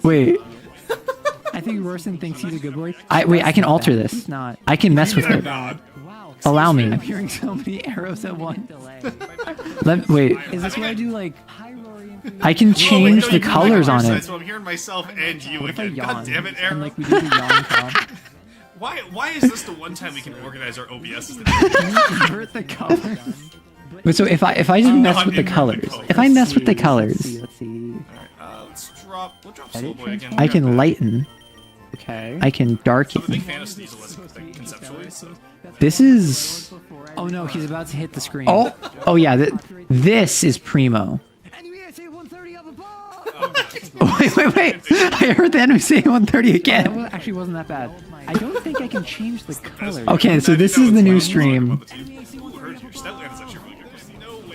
Wait. I think Rorson thinks he's a good boy. Wait, I can alter this. I can mess with it. Allow me. I'm hearing so many arrows at once. Wait. Is this where I do like... I can change the colors on it. So I'm hearing myself and you again. God damn it, Aaron. And like we do the yawn comp. Why is this the one time we can organize our OBSs? Can you invert the colors? Wait, so if I just mess with the colors, if I mess with the colors, let's see. Let's drop Slow Boy again. I can lighten. Okay. I can darken. I'm a big fan of Sneasel conceptually. So. This is. Oh no, he's about to hit the screen. Oh yeah, this is primo. Wait. I heard the enemy say 130 again. That actually wasn't that bad. I don't think I can change the color. Okay, so this is the new stream.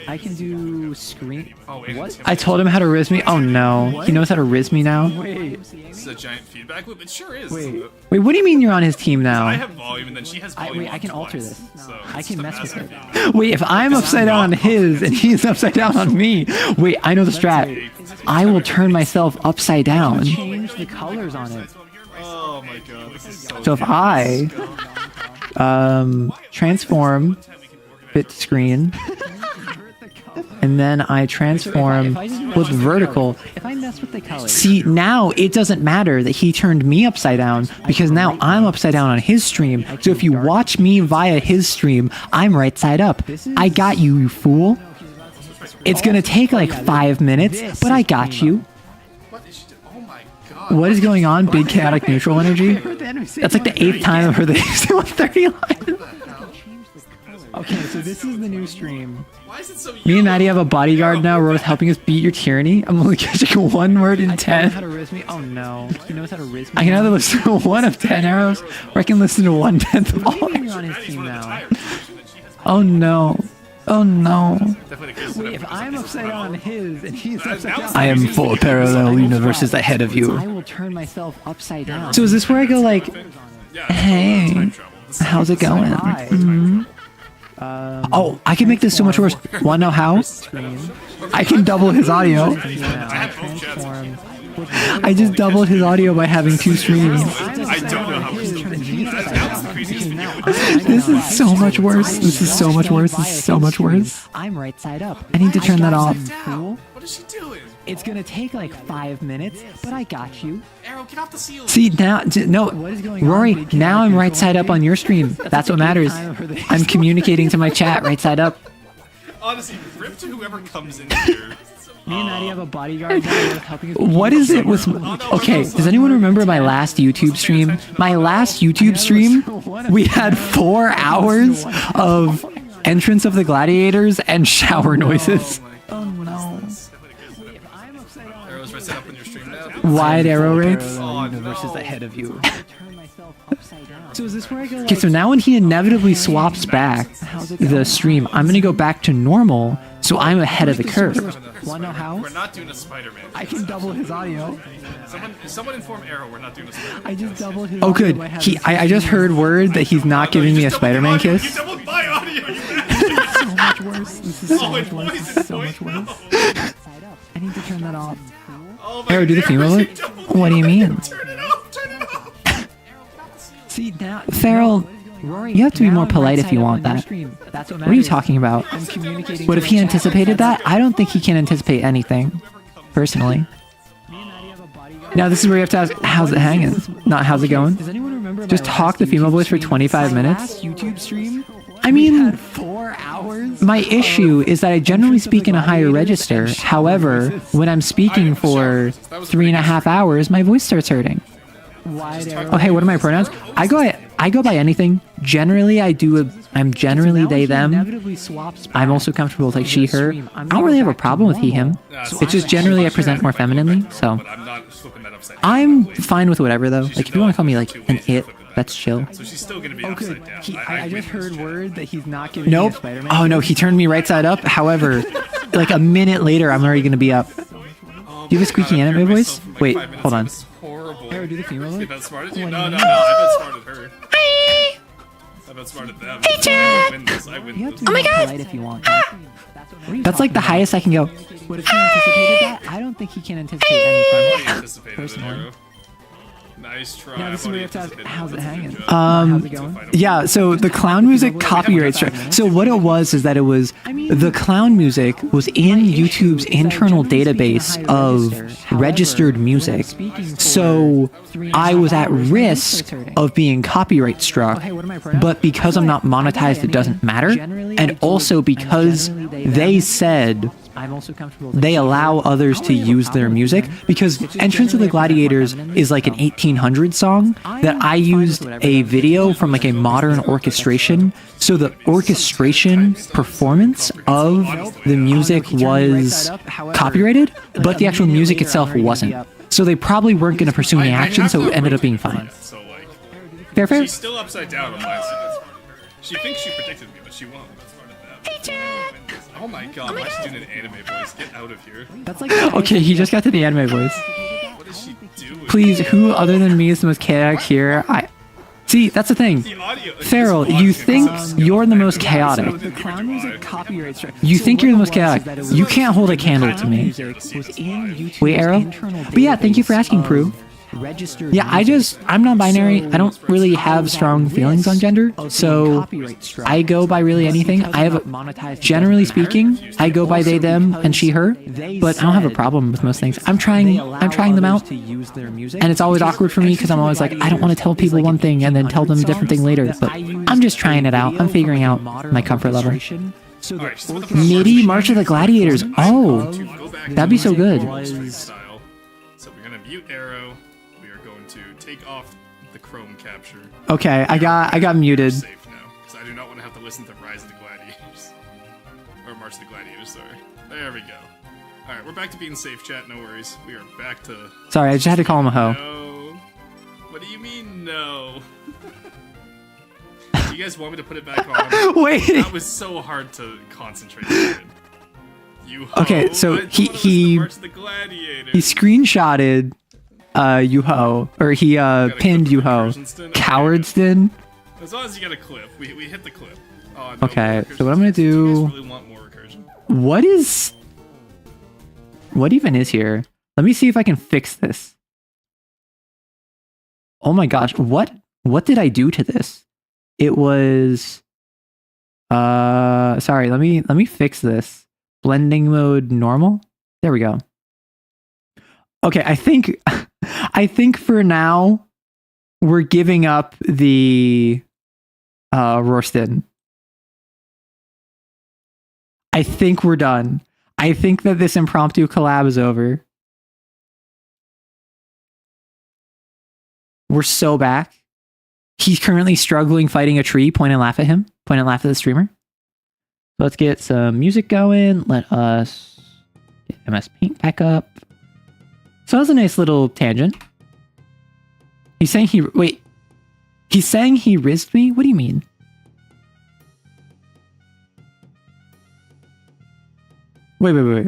I can do screen. What? I told him how to riz me. Oh no, he knows how to riz me now. Wait, this is a giant feedback loop. It sure is. Wait, what do you mean you're on his team now? I have volume, and then she has volume. Wait, I can alter this. So I can mess with it. Wait, if I'm upside down on his and he's upside down on me. Wait, I know the strat. I will turn myself upside down. Change the colors on it. Oh my god, this is so if I transform fit screen. And then I transform with vertical. If I mess with the colors. See, now it doesn't matter that he turned me upside down because now I'm upside down on his stream. So if you watch me via his stream, I'm right side up. I got you, you fool. It's gonna take like 5 minutes, but I got you. What is going on? Big chaotic neutral energy? That's like the 8th time I've heard the 130 line. Okay, so this is the new stream. Why is it so Me and Maddie have a bodyguard now. We're both helping us beat your tyranny. I'm only catching one word in 10. How to riz me? Oh no, he knows how to riz me. I can either listen to 1 of 10 arrows, or I can listen to 1/10 of all. You're on his team now. Oh no. Oh no. Wait, if I'm upside down on his and he's upside down, I am 4 parallel universes ahead of you. I will turn myself upside down. So is this where I go like, hey, how's it going? Mm-hmm. Oh, I can make this so much worse. Wanna know how? I can double his audio. I just doubled his audio by having 2 streams. I don't know how we're still This is so much worse. This is so much worse. This is so much worse. I'm right side up. I need to turn that off. What is she doing? It's gonna take like 5 minutes, but I got you. Arrow, get off the ceiling. See now, no, Rory. Now I'm right side up on your stream. That's what matters. I'm communicating to my chat right side up. Honestly, rip to whoever comes in here. Me and Maddie have a bodyguard now helping us. What is it with? Okay, does anyone remember my last YouTube stream? My last YouTube stream, we had 4 hours of entrance of the gladiators and shower noises. Oh no. Arrow's right up on your stream now. Wide arrow rates. Universes ahead of you. So is this where I go? Okay, so now when he inevitably swaps back the stream, I'm gonna go back to normal, so I'm ahead of the curve. Wanna know how? We're not doing a Spider-Man. I can double his audio. Someone inform Arrow we're not doing a Spider-Man. I just doubled his audio. Oh good. I just heard word that he's not giving me a Spider-Man kiss. You doubled my audio, you So much worse. This is so much worse. This is so much worse. I need to turn that off. Arrow, do the female look? What do you mean? Turn it off! Turn it off! See now, Farrell, you have to be more polite if you want that. What are you talking about? What if he anticipated that? I don't think he can anticipate anything, personally. Now this is where you have to ask, how's it hanging? Not how's it going? Just talk the female voice for 25 minutes? I mean, 4 hours? My issue is that I generally speak in a higher register. However, when I'm speaking for 3.5 hours, my voice starts hurting. Oh hey, what are my pronouns? I go by anything. Generally, I'm generally they them. I'm also comfortable with like she her. I don't really have a problem with he him. It's just generally I present more femininely, so I'm fine with whatever though. Like if you want to call me like an it, that's chill. So she's still gonna be upside down. I just heard word that he's not giving me a Spider-Man. Oh no, he turned me right side up. However, like a minute later, I'm already gonna be up. Do you have a squeaky anime voice? Wait, hold on. Arrow, do the female look? I outsmarted you? No, I outsmarted her. Hi! I've outsmarted them. Hey, Jared! I win this. Oh my god! If you want. That's like the highest I can go. What if he anticipated that? I don't think he can anticipate anything. Personally. Nice try. Now this is where you have to ask, how's it hanging? Yeah, so the clown music copyright strike. So what it was is that it was the clown music was in YouTube's internal database of registered music. So I was at risk of being copyright struck, but because I'm not monetized, it doesn't matter. And also because they said they allow others to use their music, because Entrance of the Gladiators is like an 1800 song that I used a video from like a modern orchestration. So the orchestration performance of the music was copyrighted, but the actual music itself wasn't. So they probably weren't going to pursue any action, so it ended up being fine. Fair? She's still upside down on my side. She thinks she predicted me, but she won't. Oh my god, why is she doing an anime voice? Get out of here. That's like okay, he just got to the anime voice. What is she doing? Please, who other than me is the most chaotic here? See, that's the thing. Farrell, you think you're the most chaotic. You think you're the most chaotic. You can't hold a candle to me. Wait, Arrow? But yeah, thank you for asking, Prue. Yeah, I'm non-binary. I don't really have strong feelings on gender, so I go by really anything. Generally speaking, I go by they, them, and she, her, but I don't have a problem with most things. I'm trying them out, and it's always awkward for me because I'm always like, I don't want to tell people one thing and then tell them a different thing later, but I'm just trying it out. I'm figuring out my comfort level. MIDI March of the Gladiators. Oh, that'd be so good. So we're gonna mute Arrow. We are going to take off the Chrome capture. Okay, I got muted. Safe now. because I do not want to have to listen to Rise of the Gladiators. Or March of the Gladiators, sorry. There we go. Alright, we're back to being safe, chat, no worries. We are back to... Sorry, I just had to call him a hoe. No. What do you mean, no? You guys want me to put it back on? Wait! That was so hard to concentrate on. You ho, okay, so he screenshotted Yuho, or he pinned Yuho. Cowardston. As long as you get a clip, we hit the clip. Oh, no, okay, so what I'm gonna do? Do you guys really want more recursion? What even is here? Let me see if I can fix this. Oh my gosh, what did I do to this? It was sorry, let me fix this. Blending mode normal. There we go. Okay, I think for now we're giving up the Rorston. I think we're done. I think that this impromptu collab is over. We're so back. He's currently struggling fighting a tree. Point and laugh at him. Point and laugh at the streamer. Let's get some music going. Let us get MS Paint back up. So that was a nice little tangent. He's saying he... Wait. He's saying he rizzed me? What do you mean? Wait.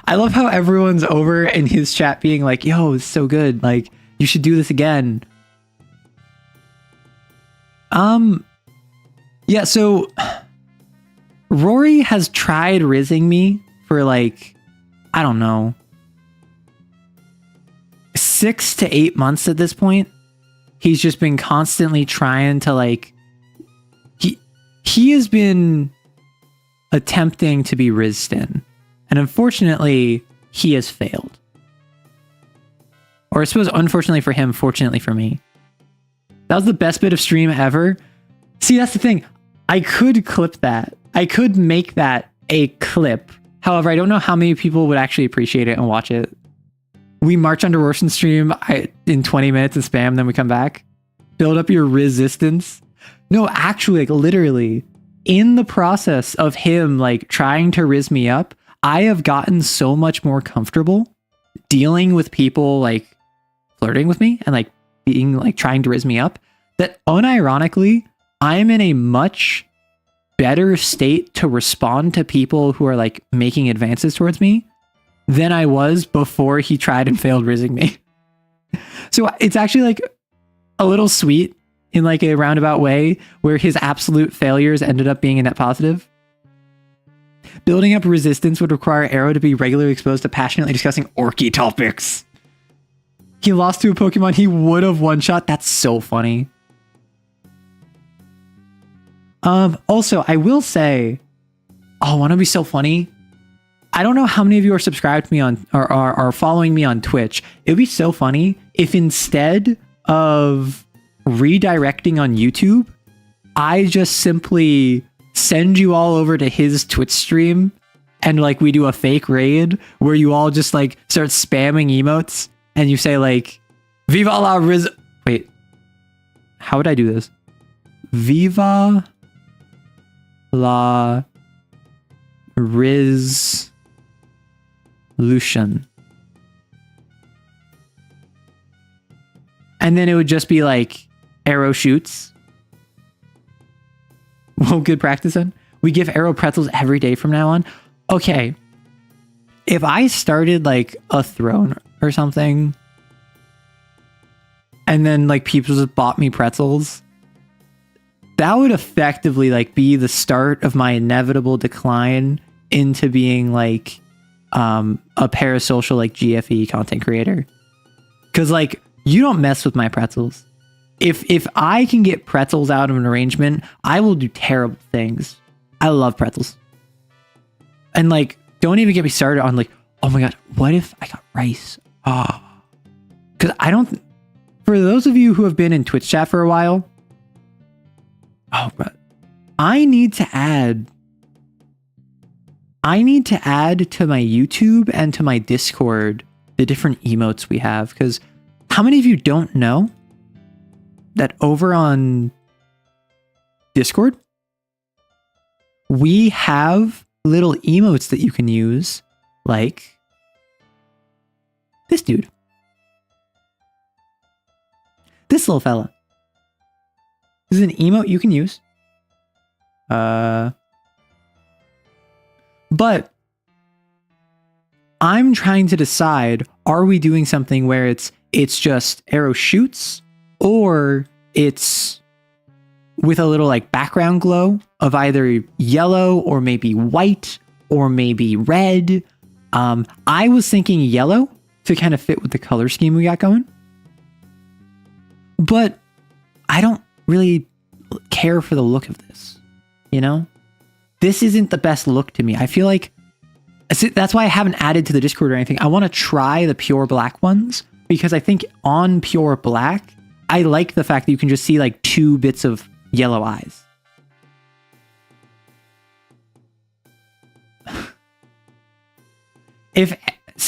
I love how everyone's over in his chat being like, yo, it's so good. Like, you should do this again. Yeah, so Rory has tried rizzing me for like, I don't know, 6 to 8 months at this point. He's just been constantly trying to like, he has been attempting to be rizzed in. And unfortunately, he has failed. Or I suppose unfortunately for him, fortunately for me. That was the best bit of stream ever. See, that's the thing. I could clip that. I could make that a clip. However, I don't know how many people would actually appreciate it and watch it. We march under Rorston's stream in 20 minutes and spam, then we come back. Build up your resistance. No, actually, like literally, in the process of him like trying to rizz me up, I have gotten so much more comfortable dealing with people like flirting with me and like being like trying to rizz me up that unironically, I'm in a much better state to respond to people who are like making advances towards me than I was before he tried and failed rizzing me. So it's actually like a little sweet in like a roundabout way where his absolute failures ended up being a net positive. Building up resistance would require Arrow to be regularly exposed to passionately discussing orky topics. He lost to a Pokemon he would have one-shot. That's so funny. Also, I will say, oh, want to be so funny? I don't know how many of you are subscribed to me on or are following me on Twitch. It'd be so funny if instead of redirecting on YouTube, I just simply send you all over to his Twitch stream and like we do a fake raid where you all just like start spamming emotes and you say like Viva la Riz. Wait, how would I do this? Viva la Riz Lucian. And then it would just be like Arrow shoots. Well, good practice then. We give Arrow pretzels every day from now on. Okay. If I started like a throne or something and then like people just bought me pretzels, that would effectively like be the start of my inevitable decline into being like a parasocial like GFE content creator. Cause like you don't mess with my pretzels. If I can get pretzels out of an arrangement, I will do terrible things. I love pretzels. And like, don't even get me started on like, oh my God, what if I got rice? Oh, cause I don't, for those of you who have been in Twitch chat for a while, oh, but I need to add to my YouTube and to my Discord the different emotes we have. Because how many of you don't know? that over on Discord, we have little emotes that you can use, like this dude. This little fella. This is an emote you can use. But I'm trying to decide, are we doing something where it's just arrow shoots, or it's with a little like background glow of either yellow or maybe white or maybe red. I was thinking yellow to kind of fit with the color scheme we got going. But I don't really care for the look of this, you know? This isn't the best look to me. I feel like that's why I haven't added to the Discord or anything. I want to try the pure black ones because I think on pure black, I like the fact that you can just see like 2 bits of yellow eyes.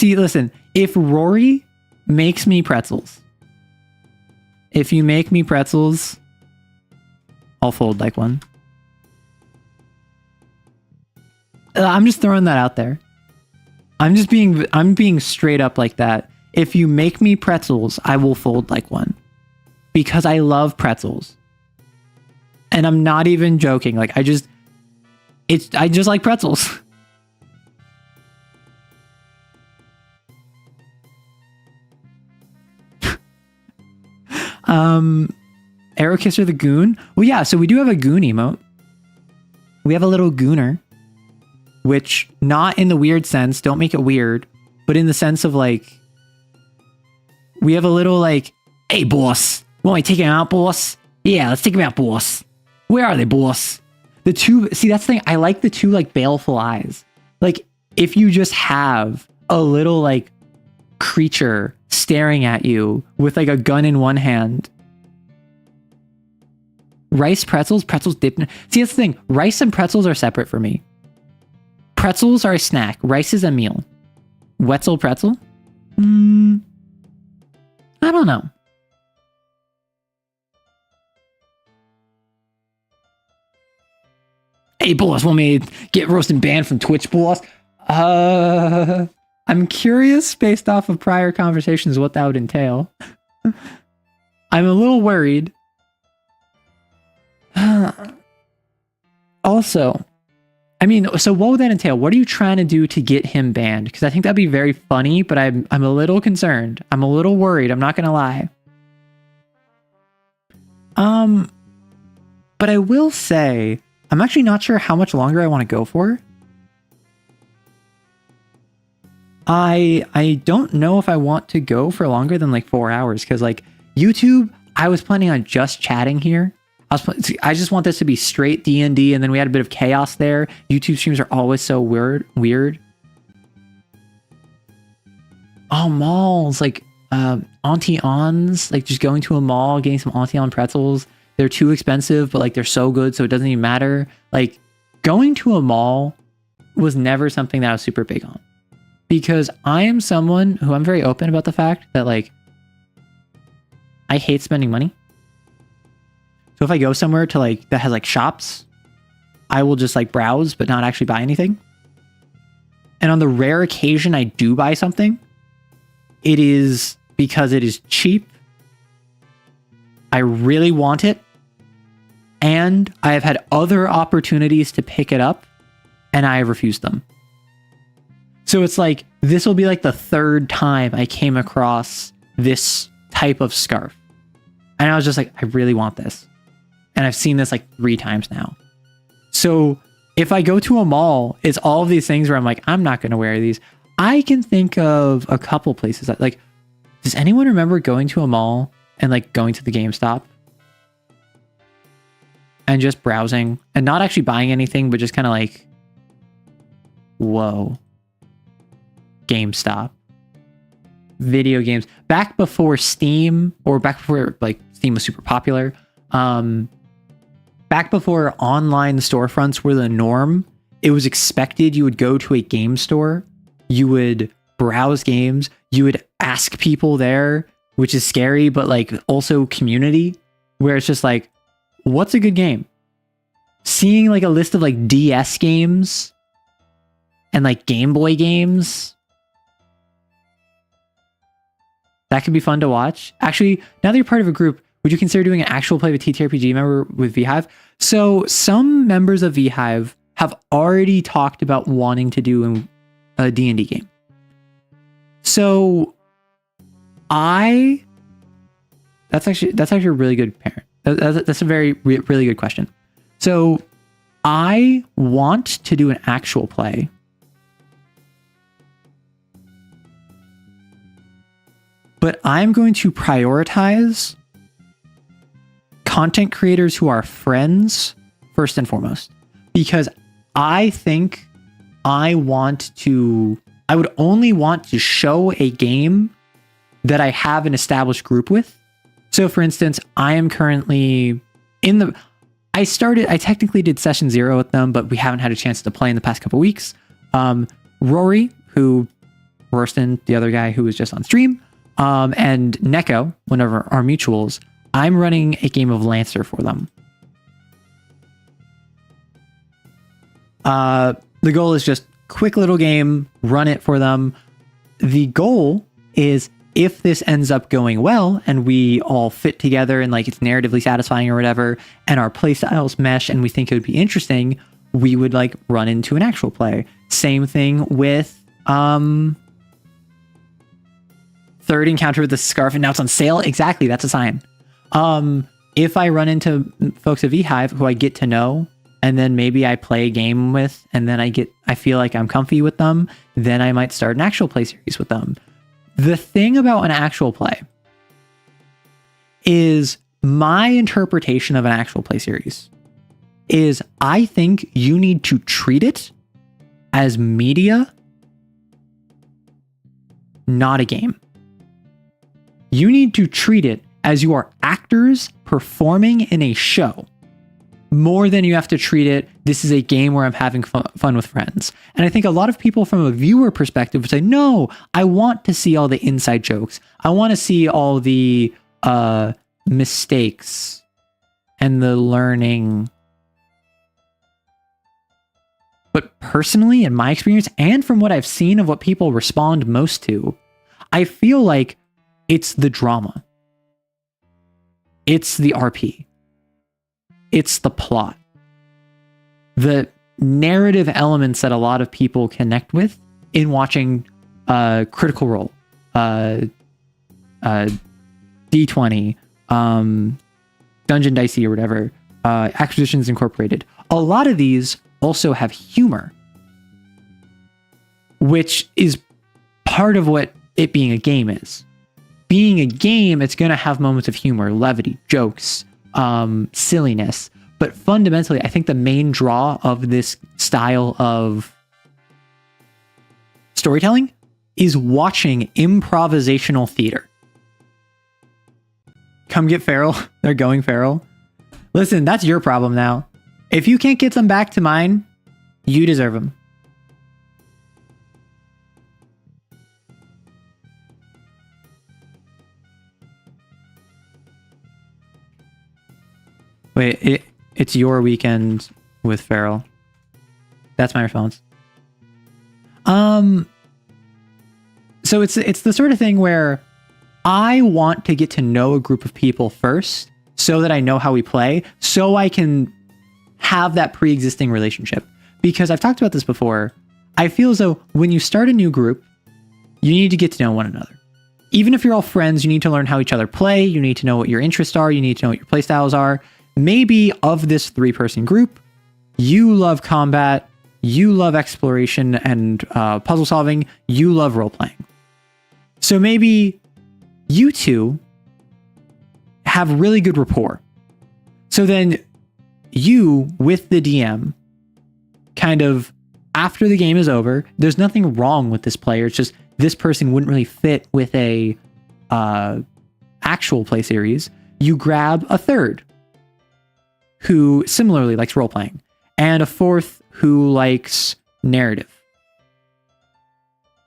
Listen, if Rory makes me pretzels, if you make me pretzels, I'll fold like one. I'm just throwing that out there. I'm being straight up like that. If you make me pretzels, I will fold like one. Because I love pretzels. And I'm not even joking. Like I just like pretzels. Arrow Kisser the Goon. Well, yeah, so we do have a goon emote. We have a little gooner, which not in the weird sense, don't make it weird, but in the sense of like, we have a little like, hey boss, want me to take him out, boss? Yeah, let's take him out, boss. Where are they, boss? The 2, see, that's the thing. I like the 2 like baleful eyes. Like if you just have a little like creature staring at you with like a gun in one hand. Rice pretzels dipped in. See, that's the thing. Rice and pretzels are separate for me. Pretzels are a snack. Rice is a meal. Wetzel pretzel? I don't know. Hey, boss, want me to get roasted banned from Twitch, boss? I'm curious, based off of prior conversations, what that would entail. I'm a little worried. Also, I mean, so what would that entail? What are you trying to do to get him banned? Because I think that'd be very funny, but I'm a little concerned. I'm a little worried. I'm not gonna lie. But I will say, I'm actually not sure how much longer I want to go for. I don't know if I want to go for longer than like 4 hours, because like YouTube, I was planning on just chatting here. I just want this to be straight D&D, and then we had a bit of chaos there. YouTube streams are always so weird. Oh, malls, like Auntie On's, like just going to a mall, getting some Auntie On pretzels. They're too expensive, but like they're so good, so it doesn't even matter. Like going to a mall was never something that I was super big on, because I am someone who I'm very open about the fact that like I hate spending money. So if I go somewhere to like that has like shops, I will just like browse but not actually buy anything. And on the rare occasion I do buy something, it is because it is cheap, I really want it, and I have had other opportunities to pick it up and I have refused them. So it's like, this will be like the 3rd time I came across this type of scarf. And I was just like, I really want this. And I've seen this like 3 times now. So if I go to a mall, it's all of these things where I'm like, I'm not going to wear these. I can think of a couple places that like, does anyone remember going to a mall and like going to the GameStop and just browsing and not actually buying anything, but just kind of like, whoa, GameStop, video games, back before Steam, or back before like Steam was super popular, back before online storefronts were the norm. It was expected you would go to a game store, you would browse games, you would ask people there, which is scary, but like also community. where it's just like, what's a good game? Seeing like a list of like DS games and like Game Boy games, that could be fun to watch. Actually, now that you're part of a group, would you consider doing an actual play with TTRPG member with VHive? So some members of VHive have already talked about wanting to do a D&D game. So that's actually a really good parent. That's a really good question. So I want to do an actual play. But I'm going to prioritize content creators who are friends first and foremost, because I think I would only want to show a game that I have an established group with. So for instance, I am currently I technically did session 0 with them, but we haven't had a chance to play in the past couple weeks. Rory, who Rorston, the other guy who was just on stream, and Neko, one of our mutuals, I'm running a game of Lancer for them. The goal is just quick little game, run it for them. The goal is, if this ends up going well and we all fit together and like it's narratively satisfying or whatever, and our play styles mesh and we think it would be interesting, we would like run into an actual play. Same thing with third encounter with the scarf, and now it's on sale. Exactly, that's a sign. If I run into folks at VHive who I get to know, and then maybe I play a game with, and then I feel like I'm comfy with them, then I might start an actual play series with them. The thing about an actual play is, my interpretation of an actual play series is, I think you need to treat it as media, not a game. You need to treat it as you are actors performing in a show, more than you have to treat it, this is a game where I'm having fun with friends. And I think a lot of people from a viewer perspective would say, no, I want to see all the inside jokes. I want to see all the mistakes and the learning. But personally, in my experience, and from what I've seen of what people respond most to, I feel like it's the drama. It's the RP. It's the plot. The narrative elements that a lot of people connect with in watching Critical Role, D20, Dungeon Dicey or whatever, Acquisitions Incorporated. A lot of these also have humor, which is part of what it being a game is. Being a game, it's going to have moments of humor, levity, jokes, silliness. But fundamentally, I think the main draw of this style of storytelling is watching improvisational theater. Come get feral. They're going feral. Listen, that's your problem now. If you can't get them back to mine, you deserve them. Wait, it's your weekend with Feral. That's my response. So it's the sort of thing where I want to get to know a group of people first, so that I know how we play, so I can have that pre-existing relationship. Because I've talked about this before, I feel as though when you start a new group, you need to get to know one another. Even if you're all friends, you need to learn how each other play, you need to know what your interests are, you need to know what your play styles are. Maybe of this 3-person group, you love combat, you love exploration and puzzle solving, you love role-playing. So maybe you two have really good rapport. So then you, with the DM, kind of, after the game is over, there's nothing wrong with this player, it's just this person wouldn't really fit with a actual play series. You grab a third who similarly likes role-playing, and a fourth who likes narrative.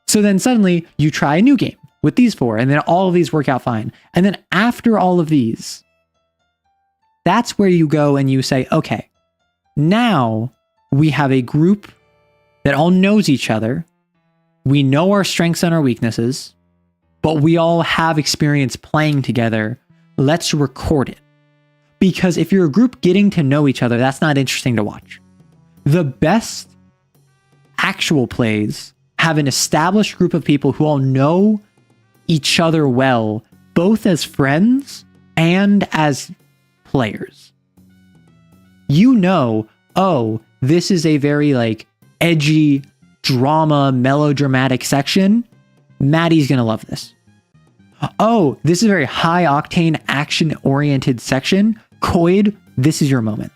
So then suddenly you try a new game with these 4, and then all of these work out fine. And then after all of these, That's where you go and you say, okay, now we have a group that all knows each other. We know our strengths and our weaknesses, but we all have experience playing together. Let's record it. Because if you're a group getting to know each other, that's not interesting to watch. The best actual plays have an established group of people who all know each other well, both as friends and as players. You know, oh, this is a very like edgy drama, melodramatic section. Maddie's gonna love this. Oh, this is a very high octane action oriented section. Coid, this is your moment.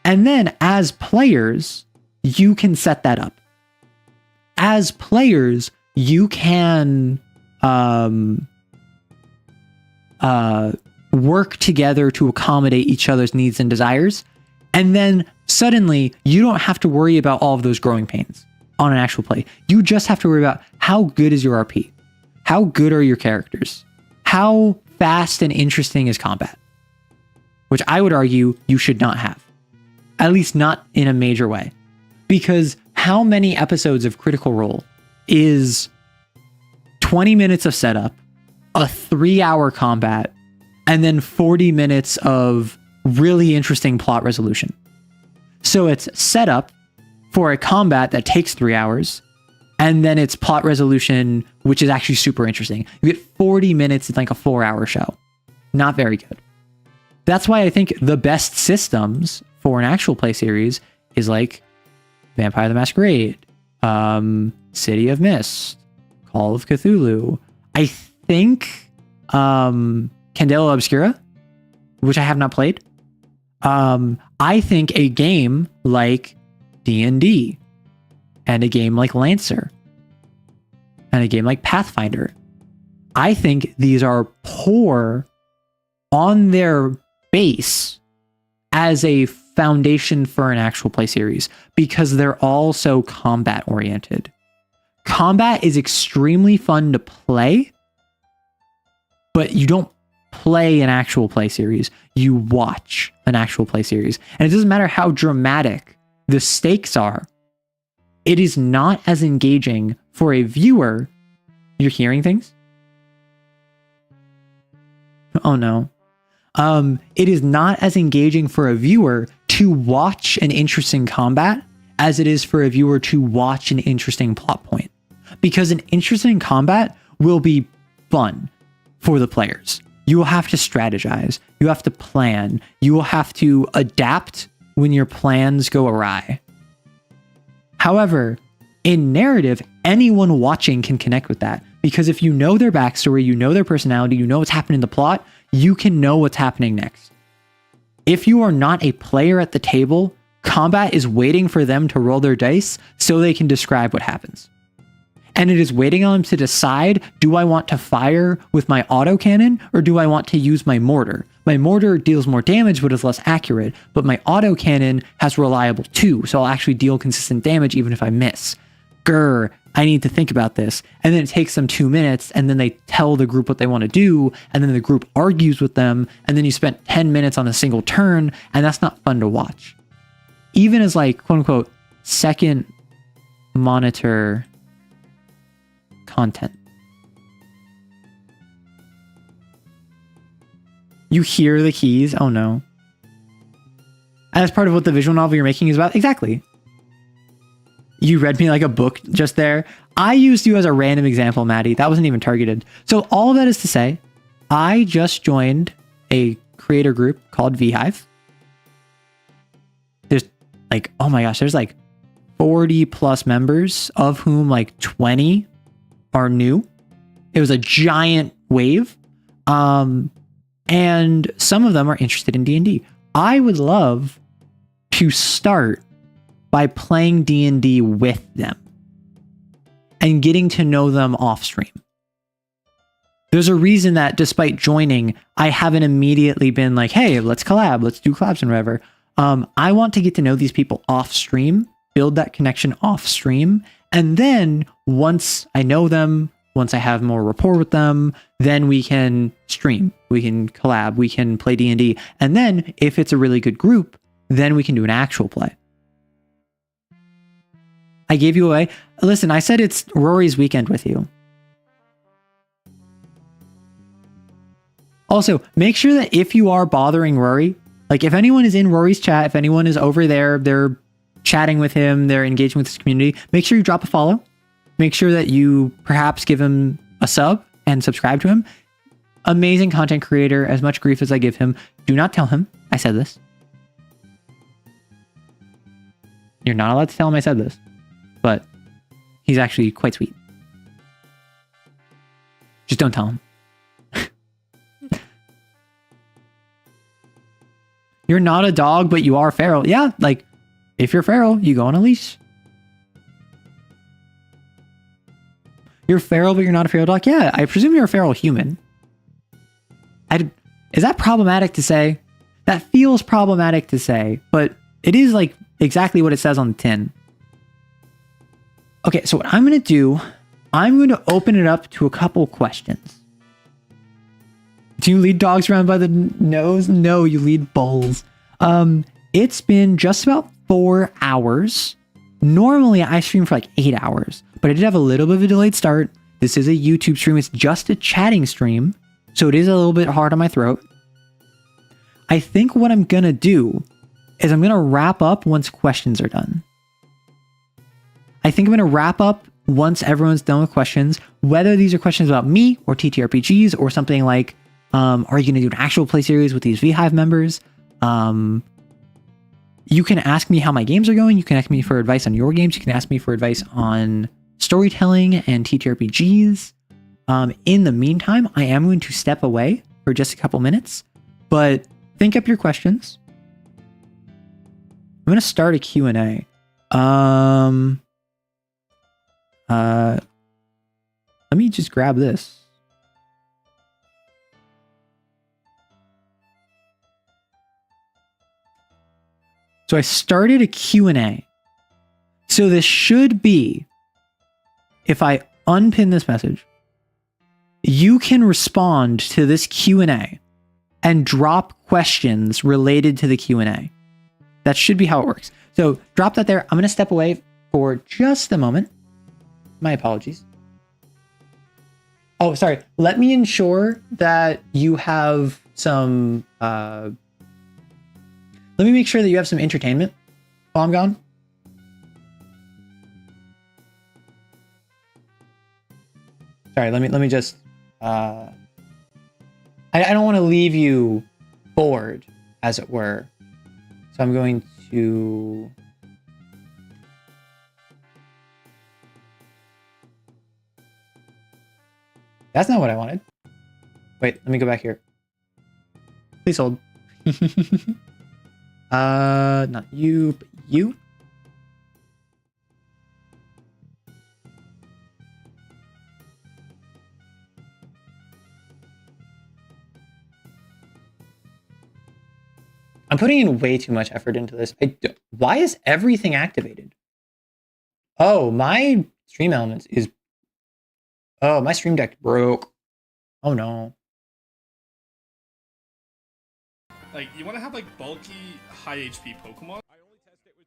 And then as players, you can set that up. As players, you can work together to accommodate each other's needs and desires. And then suddenly you don't have to worry about all of those growing pains on an actual play. You just have to worry about how good is your RP? How good are your characters? How fast and interesting is combat? Which I would argue you should not have. At least not in a major way. Because how many episodes of Critical Role is 20 minutes of setup, a 3-hour combat, and then 40 minutes of really interesting plot resolution? So it's setup for a combat that takes 3 hours, and then it's plot resolution, which is actually super interesting. You get 40 minutes in like a 4-hour show. Not very good. That's why I think the best systems for an actual play series is like Vampire the Masquerade, City of Mist, Call of Cthulhu. I think Candela Obscura, which I have not played. I think a game like D&D and a game like Lancer and a game like Pathfinder, I think these are poor on their base as a foundation for an actual play series because they're all so combat oriented. Combat is extremely fun to play, but you don't play an actual play series. You watch an actual play series. And it doesn't matter how dramatic the stakes are. It is not as engaging for a viewer. You're hearing things? Oh no. It is not as engaging for a viewer to watch an interesting combat as it is for a viewer to watch an interesting plot point. Because an interesting combat will be fun for the players. You will have to strategize. You have to plan. You will have to adapt when your plans go awry. However, in narrative, anyone watching can connect with that. Because if you know their backstory, you know their personality, you know what's happening in the plot, you can know what's happening next. If you are not a player at the table, combat is waiting for them to roll their dice so they can describe what happens. And it is waiting on them to decide, do I want to fire with my autocannon or do I want to use my mortar? My mortar deals more damage but is less accurate, but my autocannon has reliable too, so I'll actually deal consistent damage even if I miss. Grr, I need to think about this. And then it takes them 2 minutes and then they tell the group what they want to do and then the group argues with them and then you spent 10 minutes on a single turn and that's not fun to watch. Even as like, quote unquote, second monitor content. You hear the keys? Oh no. And that's part of what the visual novel you're making is about? Exactly. You read me like a book just there. I used you as a random example, Maddie. That wasn't even targeted. So all of that is to say, I just joined a creator group called VHive. There's like, oh my gosh, there's like 40 plus members, of whom like 20 are new. It was a giant wave. And some of them are interested in D&D. I would love to start by playing D&D with them and getting to know them off stream. There's a reason that despite joining, I haven't immediately been like, hey, let's collab, let's do collabs and whatever. I want to get to know these people off stream, build that connection off stream. And then once I know them, once I have more rapport with them, then we can stream, we can collab, we can play D&D. And then if it's a really good group, then we can do an actual play. I gave you away. Listen, I said it's Rory's weekend with you. Also, make sure that if you are bothering Rory, like if anyone is in Rory's chat, if anyone is over there, they're chatting with him, they're engaging with his community, make sure you drop a follow. Make sure that you perhaps give him a sub and subscribe to him. Amazing content creator, as much grief as I give him. Do not tell him I said this. You're not allowed to tell him I said this, but he's actually quite sweet. Just don't tell him. You're not a dog, but you are feral. Yeah, like, if you're feral, you go on a leash. You're feral, but you're not a feral dog? Yeah, I presume you're a feral human. Is that problematic to say? That feels problematic to say, but it is like exactly what it says on the tin. Okay, so what I'm going to do, I'm going to open it up to a couple questions. Do you lead dogs around by the nose? No, you lead bulls. It's been just about 4 hours. Normally, I stream for like 8 hours, but I did have a little bit of a delayed start. This is a YouTube stream. It's just a chatting stream, so it is a little bit hard on my throat. I think what I'm going to do is I'm going to wrap up once questions are done. I think I'm going to wrap up once everyone's done with questions, whether these are questions about me or TTRPGs or something like, are you going to do an actual play series with these VHive members? You can ask me how my games are going. You can ask me for advice on your games. You can ask me for advice on storytelling and TTRPGs. In the meantime, I am going to step away for just a couple minutes, but think up your questions. I'm going to start a Q&A. Let me just grab this. So I started a Q&A. So this should be, if I unpin this message, you can respond to this Q&A and drop questions related to the Q&A. That should be how it works. So drop that there. I'm going to step away for just a moment. My apologies. Oh, sorry. Let me ensure that you have some... Let me make sure that you have some entertainment while I'm gone. Sorry, let me just... I don't want to leave you bored, as it were. So I'm going to... That's not what I wanted. Wait, let me go back here. Please hold. Not you, but you. I'm putting in way too much effort into this. Why is everything activated? Oh, my stream elements is... Oh, my stream deck broke. Oh no. Like, you want to have like bulky, high HP Pokemon? I only test it with.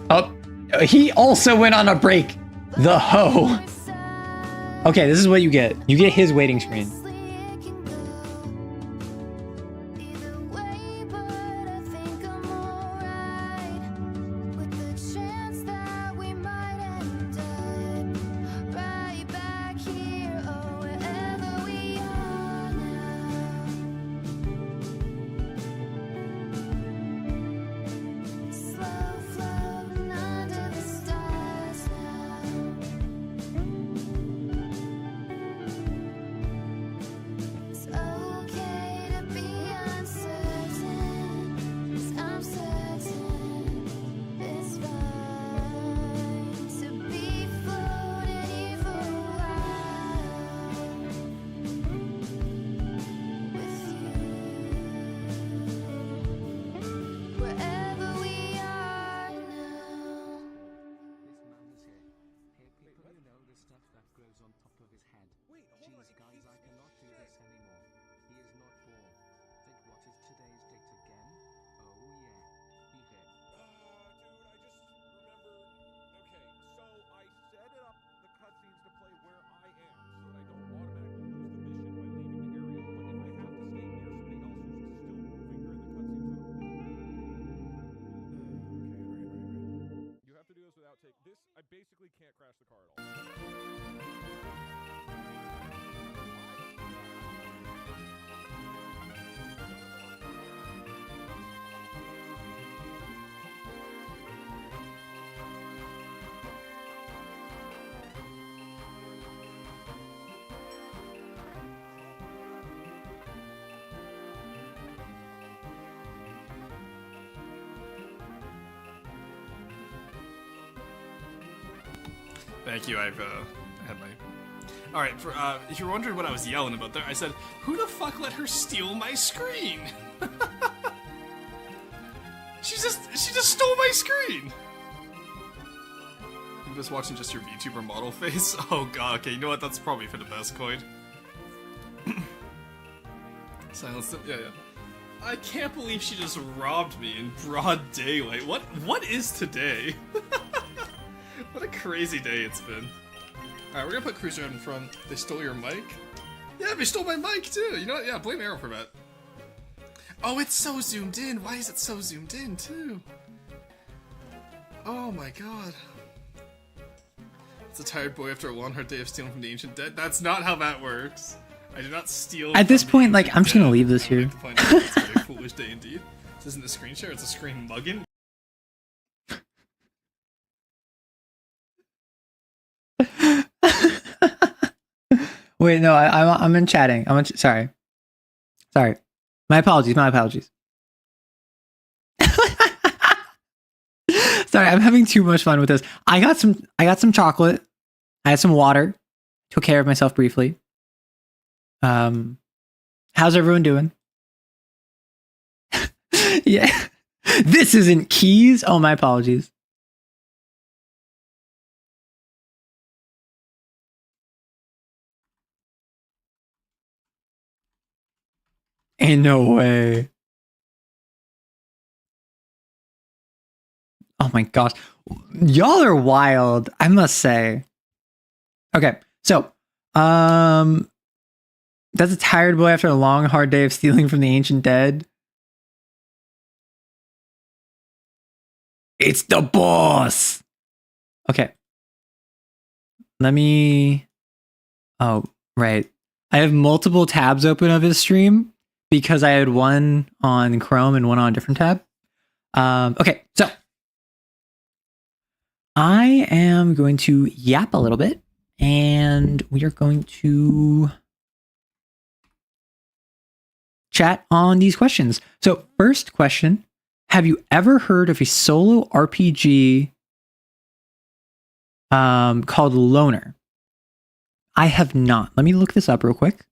Oh, he also went on a break. The hoe. Okay, this is what you get. You get his waiting screen. Thank you. I had my. All right. For if you're wondering what I was yelling about there, I said, "Who the fuck let her steal my screen?" she just stole my screen. I'm just watching just your VTuber model face. Oh god. Okay. You know what? That's probably for the best, Coid. Silence them. Yeah. I can't believe she just robbed me in broad daylight. What is today? What a crazy day it's been. Alright, we're gonna put Cruiser out in front. They stole your mic? Yeah, they stole my mic too! You know what? Yeah, blame Arrow for that. Oh, it's so zoomed in! Why is it so zoomed in too? Oh my god. It's a tired boy after a long hard day of stealing from the ancient dead. That's not how that works. I do not steal. At this point, like, I'm just gonna leave this here. It's a very foolish day indeed. This isn't a screen share, it's a screen mugging. Wait, no, I'm in chatting. Sorry. My apologies. Sorry, I'm having too much fun with this. I got some chocolate. I had some water. Took care of myself briefly. How's everyone doing? Yeah. This isn't keys. Oh, my apologies. Ain't no way. Oh my gosh. Y'all are wild, I must say. Okay, so, that's a tired boy after a long, hard day of stealing from the ancient dead. It's the boss! Okay. Let me... Oh, right. I have multiple tabs open of his stream because I had one on Chrome and one on a different tab. Okay, so I am going to yap a little bit and we are going to chat on these questions. So first question, have you ever heard of a solo RPG called Loner? I have not. Let me look this up real quick.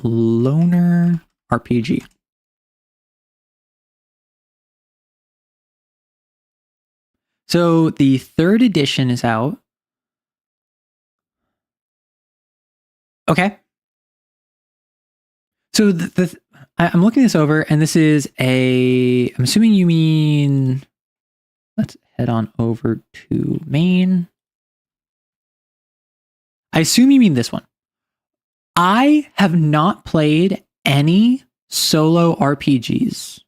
Loner RPG. So the 3rd edition is out. Okay. So I'm looking this over, and this is I'm assuming you mean, let's head on over to main. I assume you mean this one. I have not played any solo RPGs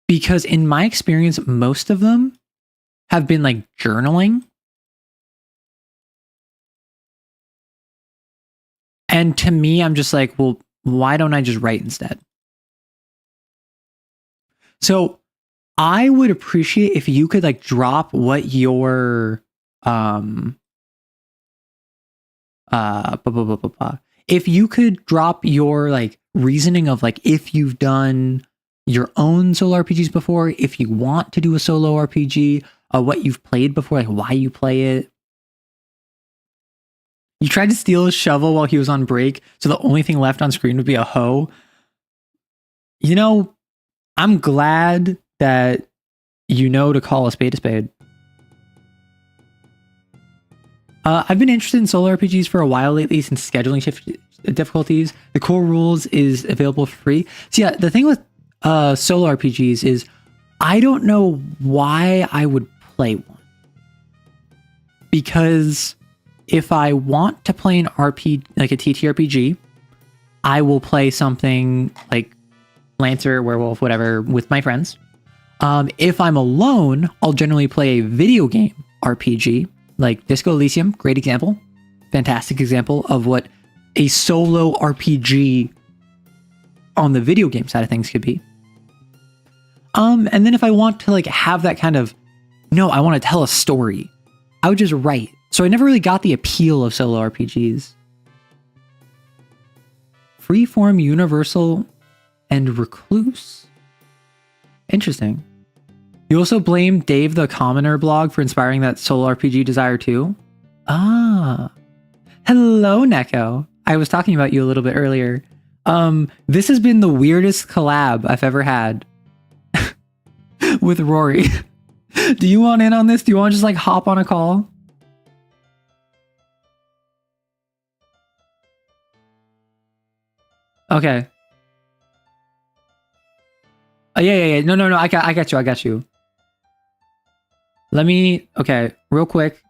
because in my experience, most of them have been like journaling. And to me, I'm just like, well, why don't I just write instead? So I would appreciate if you could like drop what your if you could drop your like reasoning of like if you've done your own solo RPGs before, if you want to do a solo RPG, what you've played before, like why you play it. You tried to steal his shovel while he was on break, so the only thing left on screen would be a hoe. You know, I'm glad that you know to call a spade a spade. I've been interested in solo RPGs for a while lately since scheduling shift difficulties. The core rules is available for free. So yeah, the thing with solo RPGs is I don't know why I would play one. Because if I want to play an RPG, like a TTRPG, I will play something like Lancer, Werewolf, whatever, with my friends. If I'm alone, I'll generally play a video game RPG, like Disco Elysium, great example. Fantastic example of what a solo RPG on the video game side of things could be. And then if I want to like have that kind of, no, I want to tell a story, I would just write. So I never really got the appeal of solo RPGs. Freeform, Universal, and Recluse. Interesting. You also blame Dave the Commoner blog for inspiring that solo RPG desire too? Ah. Hello, Neko. I was talking about you a little bit earlier. This has been the weirdest collab I've ever had with Rory. Do you want in on this? Do you want to just like hop on a call? Okay. Yeah. No. I got you. Let me, okay, real quick.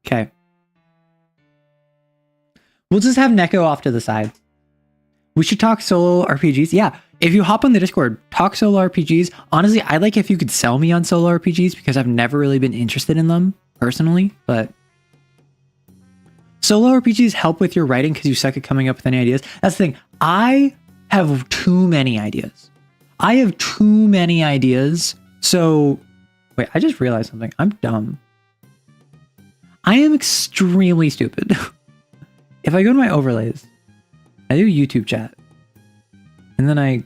Okay. We'll just have Neko off to the side. We should talk solo RPGs. Yeah, if you hop on the Discord, talk solo RPGs. Honestly, I'd like if you could sell me on solo RPGs because I've never really been interested in them personally, but solo RPGs help with your writing because you suck at coming up with any ideas. That's the thing. I have too many ideas. So, wait, I just realized something. I'm dumb. I am extremely stupid. If I go to my overlays, I do YouTube chat, and then I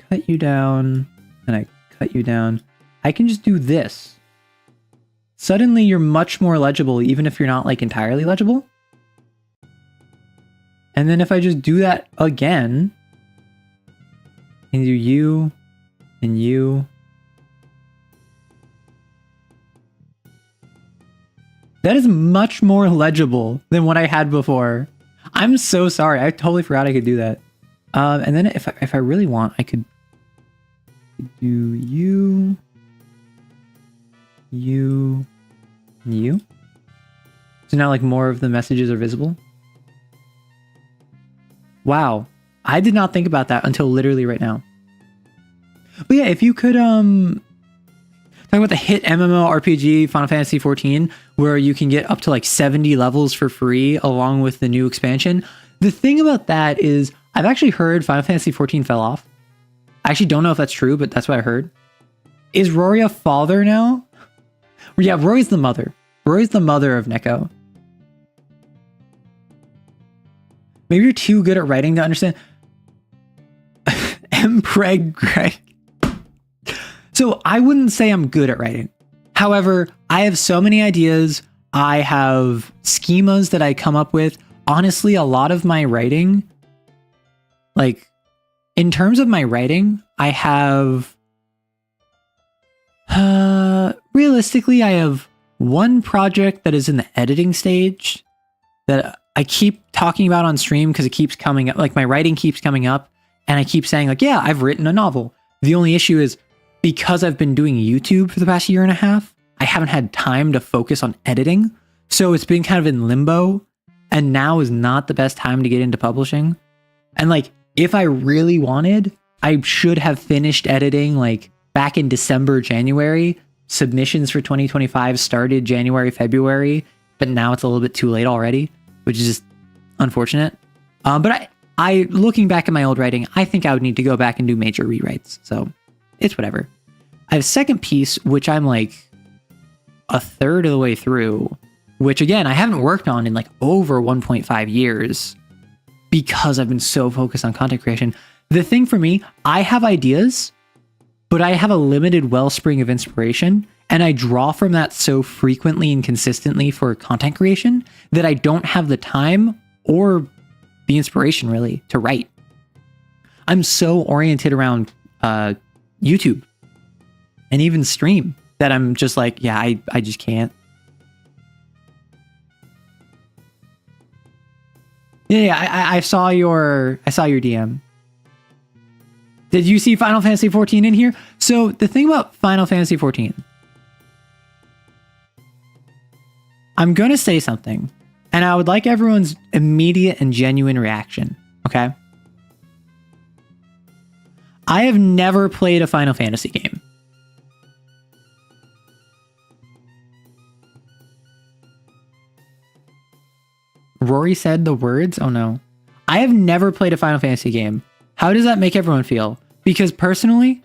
cut you down, and I cut you down. I can just do this. Suddenly you're much more legible, even if you're not like entirely legible. And then if I just do that again, and do you, and you, that is much more legible than what I had before. I'm so sorry. I totally forgot I could do that. And then if I really want, I could do you, and you. So now like more of the messages are visible. Wow. I did not think about that until literally right now. But yeah, if you could talk about the hit MMORPG Final Fantasy XIV, where you can get up to like 70 levels for free along with the new expansion. The thing about that is I've actually heard Final Fantasy XIV fell off. I actually don't know if that's true, but that's what I heard. Is Rory a father now? Yeah, Rory's the mother. Rory's the mother of Neko. Maybe you're too good at writing to understand. Mpreg Greg. So I wouldn't say I'm good at writing. However, I have so many ideas. I have schemas that I come up with. Honestly, a lot of my writing, like in terms of my writing, I have, realistically, I have one project that is in the editing stage that I keep talking about on stream because it keeps coming up. Like my writing keeps coming up and I keep saying like, yeah, I've written a novel. The only issue is, because I've been doing YouTube for the past year and a half, I haven't had time to focus on editing. So it's been kind of in limbo. And now is not the best time to get into publishing. And like, if I really wanted, I should have finished editing like back in December, January. Submissions for 2025 started January, February. But now it's a little bit too late already, which is just unfortunate. But I looking back at my old writing, I think I would need to go back and do major rewrites. So it's whatever. I have a second piece, which I'm like a third of the way through, which again, I haven't worked on in like over 1.5 years because I've been so focused on content creation. The thing for me, I have ideas, but I have a limited wellspring of inspiration, and I draw from that so frequently and consistently for content creation that I don't have the time or the inspiration really to write. I'm so oriented around YouTube and even stream that I'm just like, yeah, I just can't. Yeah, I saw your DM. Did you see Final Fantasy XIV in here? So the thing about Final Fantasy XIV, I'm going to say something, and I would like everyone's immediate and genuine reaction, okay? I have never played a Final Fantasy game. Rory said the words? Oh no. I have never played a Final Fantasy game. How does that make everyone feel? Because personally,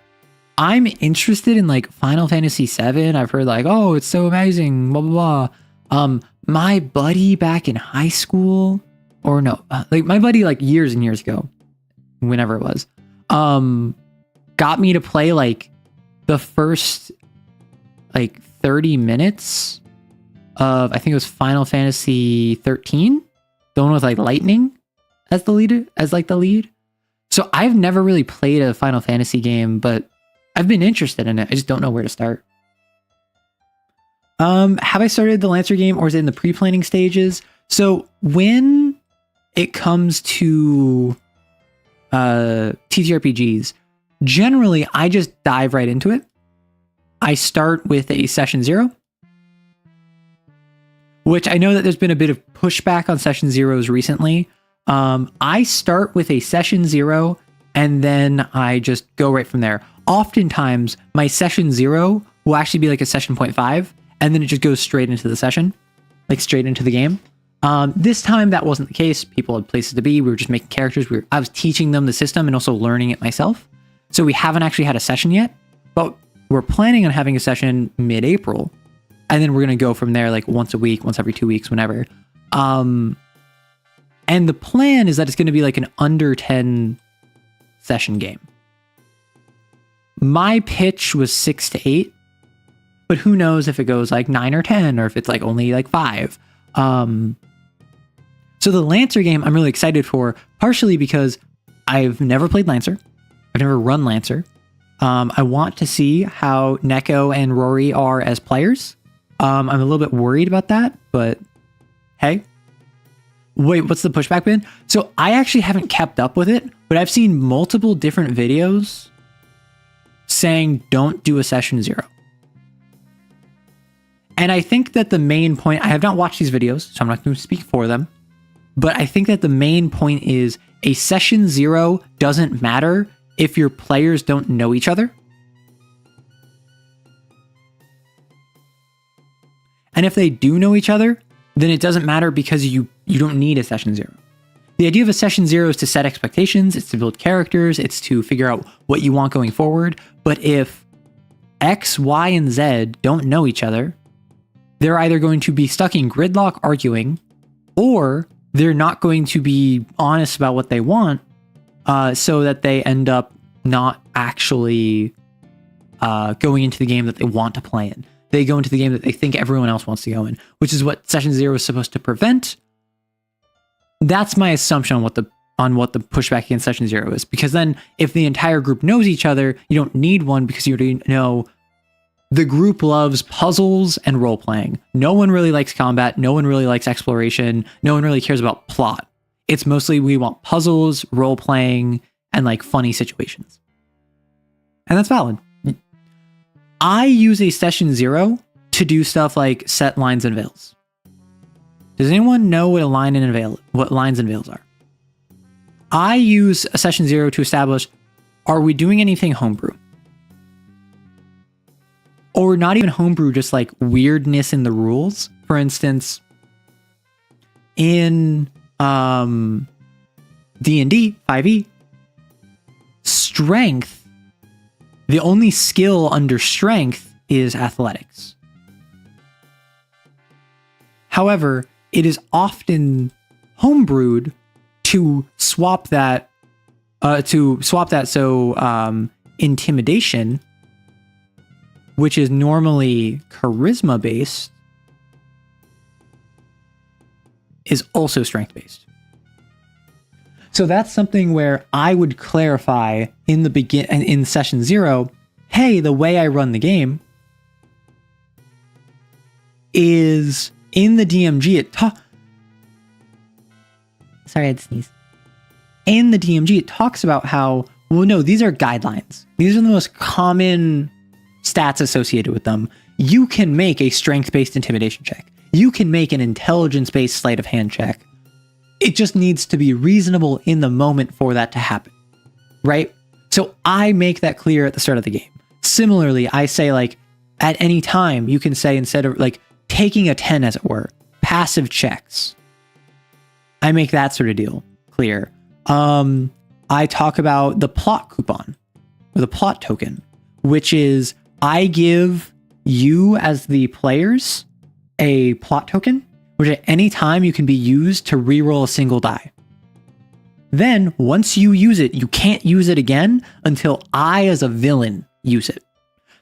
I'm interested in like Final Fantasy VII. I've heard like, oh, it's so amazing, blah, blah, blah. My buddy back in high school or no, like my buddy like years and years ago, whenever it was, got me to play like the first like 30 minutes of, I think it was Final Fantasy 13, the one with like lightning as the lead. So I've never really played a Final Fantasy game, but I've been interested in it. I just don't know where to start. Have I started the Lancer game, or is it in the pre-planning stages? So when it comes to TTRPGs, generally I just dive right into it. I start with a session 0, which I know that there's been a bit of pushback on session 0s recently. I start with a session 0 and then I just go right from there. Oftentimes my session 0 will actually be like a session 0.5, and then it just goes straight into the session, like straight into the game. This time that wasn't the case. People had places to be. We were just making characters. I was teaching them the system and also learning it myself. So we haven't actually had a session yet, but we're planning on having a session mid-April. And then we're going to go from there like once a week, once every 2 weeks, whenever. And the plan is that it's going to be like an under 10 session game. My pitch was 6 to 8, but who knows if it goes like 9 or 10, or if it's like only like 5. So the Lancer game I'm really excited for, partially because I've never played Lancer. I've never run Lancer. I want to see how Neko and Rory are as players. I'm a little bit worried about that, but hey. Wait, what's the pushback been? So I actually haven't kept up with it, but I've seen multiple different videos saying don't do a session 0. And I think that the main point, I have not watched these videos, so I'm not going to speak for them, but I think that the main point is a session 0 doesn't matter if your players don't know each other. And if they do know each other, then it doesn't matter because you don't need a session 0. The idea of a session 0 is to set expectations, it's to build characters, it's to figure out what you want going forward. But if X, Y, and Z don't know each other, they're either going to be stuck in gridlock arguing, or they're not going to be honest about what they want, so that they end up not actually going into the game that they want to play in. They go into the game that they think everyone else wants to go in, which is what session 0 is supposed to prevent. That's my assumption on what the pushback against session 0 is, because then if the entire group knows each other, you don't need one, because you already know the group loves puzzles and role playing. No one really likes combat. No one really likes exploration. No one really cares about plot. It's mostly we want puzzles, role playing, and like funny situations. And that's valid. I use a session 0 to do stuff like set lines and veils. Does anyone know what what lines and veils are? I use a session 0 to establish, are we doing anything homebrew? Or not even homebrew, just like weirdness in the rules. For instance, in D&D 5e, strength, the only skill under strength is athletics. However, it is often homebrewed to swap that so intimidation, which is normally charisma based, is also strength based. So that's something where I would clarify in session 0, hey, the way I run the game is in the DMG sorry, I had to sneeze. In the DMG, it talks about how, well, no, these are guidelines. These are the most common stats associated with them. You can make a strength-based intimidation check. You can make an intelligence-based sleight of hand check. It just needs to be reasonable in the moment for that to happen, right? So I make that clear at the start of the game. Similarly, I say like, at any time, you can say, instead of like taking a 10, as it were, passive checks. I make that sort of deal clear. I talk about the plot coupon, or the plot token, which is I give you as the players a plot token, which at any time you can be used to reroll a single die. Then, once you use it, you can't use it again until I, as a villain, use it.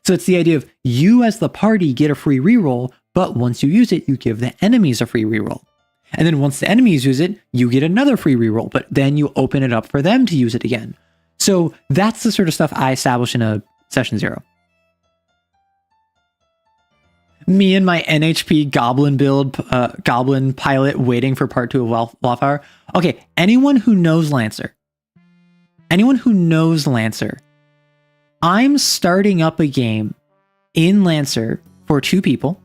So it's the idea of you as the party get a free reroll, but once you use it, you give the enemies a free reroll. And then once the enemies use it, you get another free reroll, but then you open it up for them to use it again. So that's the sort of stuff I establish in a session 0. Me and my NHP goblin build, goblin pilot waiting for part 2 of Wildfire. Okay, anyone who knows Lancer, I'm starting up a game in Lancer for 2 people,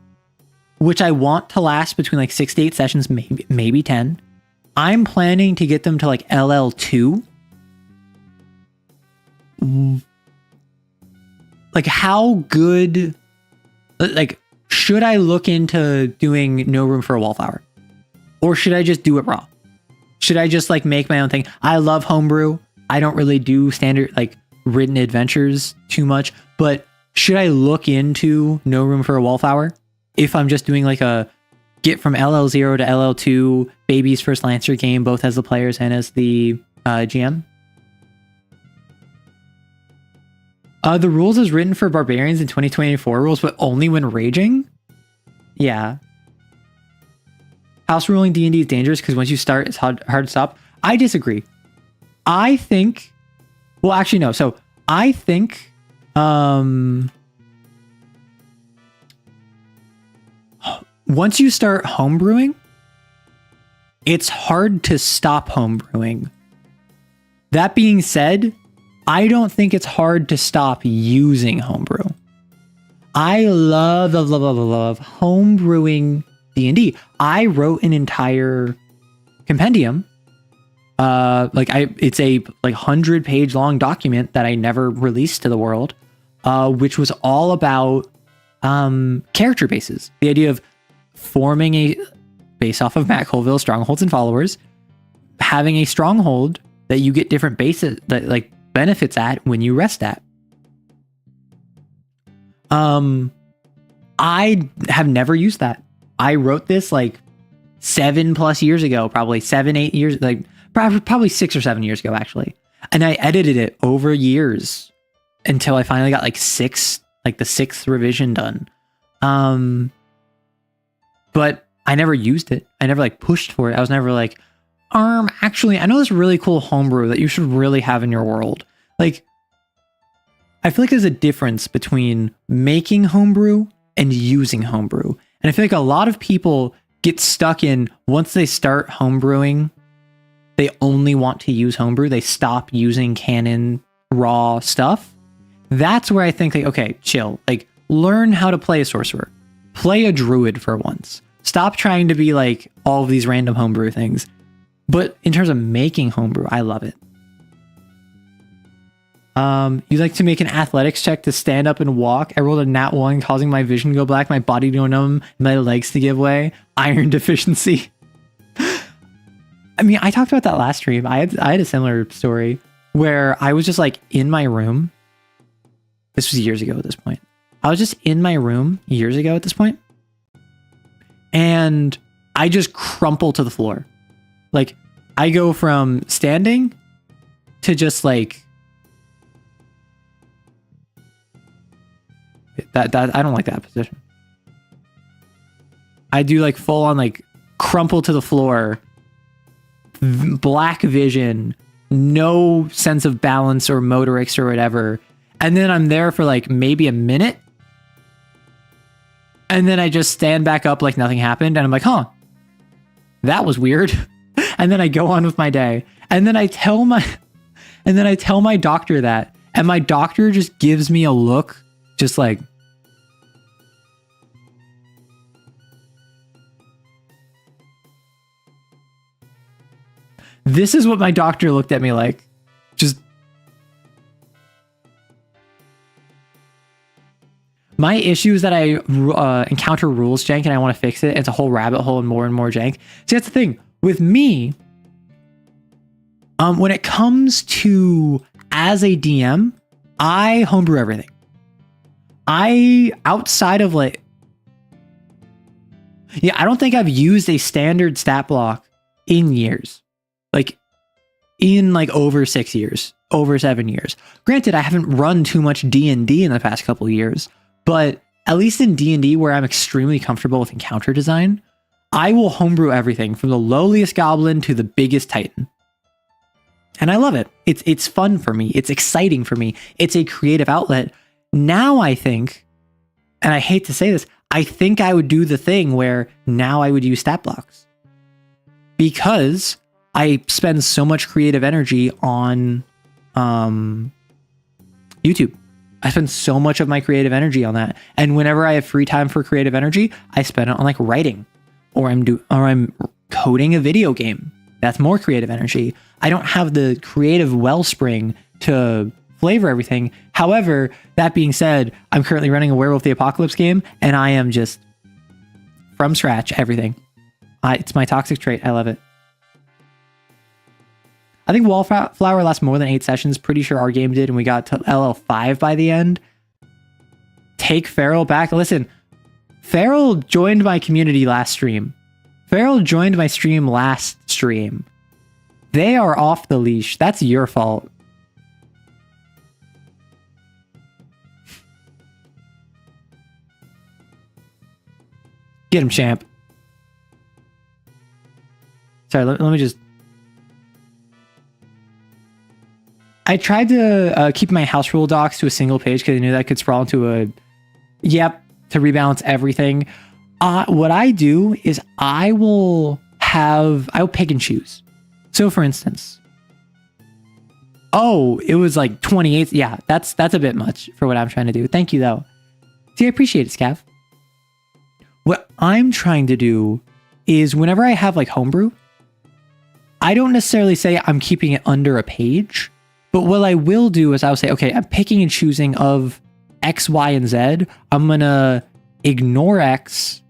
which I want to last between like 6 to 8 sessions, maybe 10. I'm planning to get them to like LL2. Like, how good, like, should I look into doing No Room for a Wallflower? Or should I just do it raw? Should I just like make my own thing? I love homebrew. I don't really do standard like written adventures too much, but should I look into No Room for a Wallflower if I'm just doing like a get from LL0 to LL2 baby's first Lancer game, both as the players and as the GM? The rules is written for barbarians in 2024 rules, but only when raging? Yeah. House ruling D&D is dangerous because once you start, it's hard to stop. I disagree. I think... Well, actually, no. So, I think... once you start homebrewing, it's hard to stop homebrewing. That being said... I don't think it's hard to stop using homebrew. I love homebrewing D&D. I wrote an entire compendium. It's a 100-page long document that I never released to the world, which was all about character bases. The idea of forming based off of Matt Colville's strongholds and followers, having a stronghold that you get different bases that like benefits at when you rest at. I have never used that. I wrote this like 7+ years ago, probably 7-8 years, like probably 6 or 7 years ago actually. And I edited it over years until I finally got like the 6th revision done. But I never used it. I never like pushed for it. I was never like, actually, I know this really cool homebrew that you should really have in your world. Like, I feel like there's a difference between making homebrew and using homebrew. And I feel like a lot of people get stuck in, once they start homebrewing, they only want to use homebrew. They stop using canon raw stuff. That's where I think, like, okay, chill. Like, learn how to play a sorcerer. Play a druid for once. Stop trying to be like all of these random homebrew things. But in terms of making homebrew, I love it. You like to make an athletics check to stand up and walk. I rolled a nat 1, causing my vision to go black, my body to go numb, my legs to give way. Iron deficiency. I mean, I talked about that last stream. I had a similar story where I was just like in my room. This was years ago at this point. I was just in my room years ago at this point. And I just crumple to the floor. Like, I go from standing to just like that I don't like that position. I do like full on like crumple to the floor, black vision, no sense of balance or motorics or whatever. And then I'm there for like maybe a minute. And then I just stand back up like nothing happened. And I'm like, huh, that was weird. And then I go on with my day. And then I tell my doctor that. And my doctor just gives me a look, just like, this is what my doctor looked at me like. Just, my issue is that I encounter rules jank and I want to fix it. It's a whole rabbit hole and more jank. See, that's the thing with me. When it comes to as a DM, I homebrew everything. Outside of like, Yeah, I don't think I've used a standard stat block in years. Like, in like over 6 years, over 7 years. Granted, I haven't run too much D&D in the past couple of years, but at least in D&D, where I'm extremely comfortable with encounter design, I will homebrew everything from the lowliest goblin to the biggest titan. And I love it. It's fun for me. It's exciting for me. It's a creative outlet. Now I think, and I hate to say this, I think I would do the thing where now I would use stat blocks. Because I spend so much creative energy on YouTube. I spend so much of my creative energy on that. And whenever I have free time for creative energy, I spend it on like writing, or I'm coding a video game. That's more creative energy. I don't have the creative wellspring to flavor everything. However, that being said, I'm currently running a Werewolf the Apocalypse game, and I am just from scratch everything. It's my toxic trait. I love it. I think Wallflower lasts more than 8 sessions. Pretty sure our game did, and we got to LL5 by the end. Take Feral back. Listen, Feral joined my community last stream. Feral joined my stream last stream. They are off the leash. That's your fault. Get him, champ. Sorry, let me just... I tried to keep my house rule docs to a single page because I knew that could sprawl into a... Yep, to rebalance everything. What I do is I'll pick and choose. So for instance, it was like 28. Yeah, that's a bit much for what I'm trying to do. Thank you though. See, I appreciate it, Scav. What I'm trying to do is whenever I have like homebrew, I don't necessarily say I'm keeping it under a page, but what I will do is I'll say, okay, I'm picking and choosing of X, Y, and Z. I'm going to ignore X.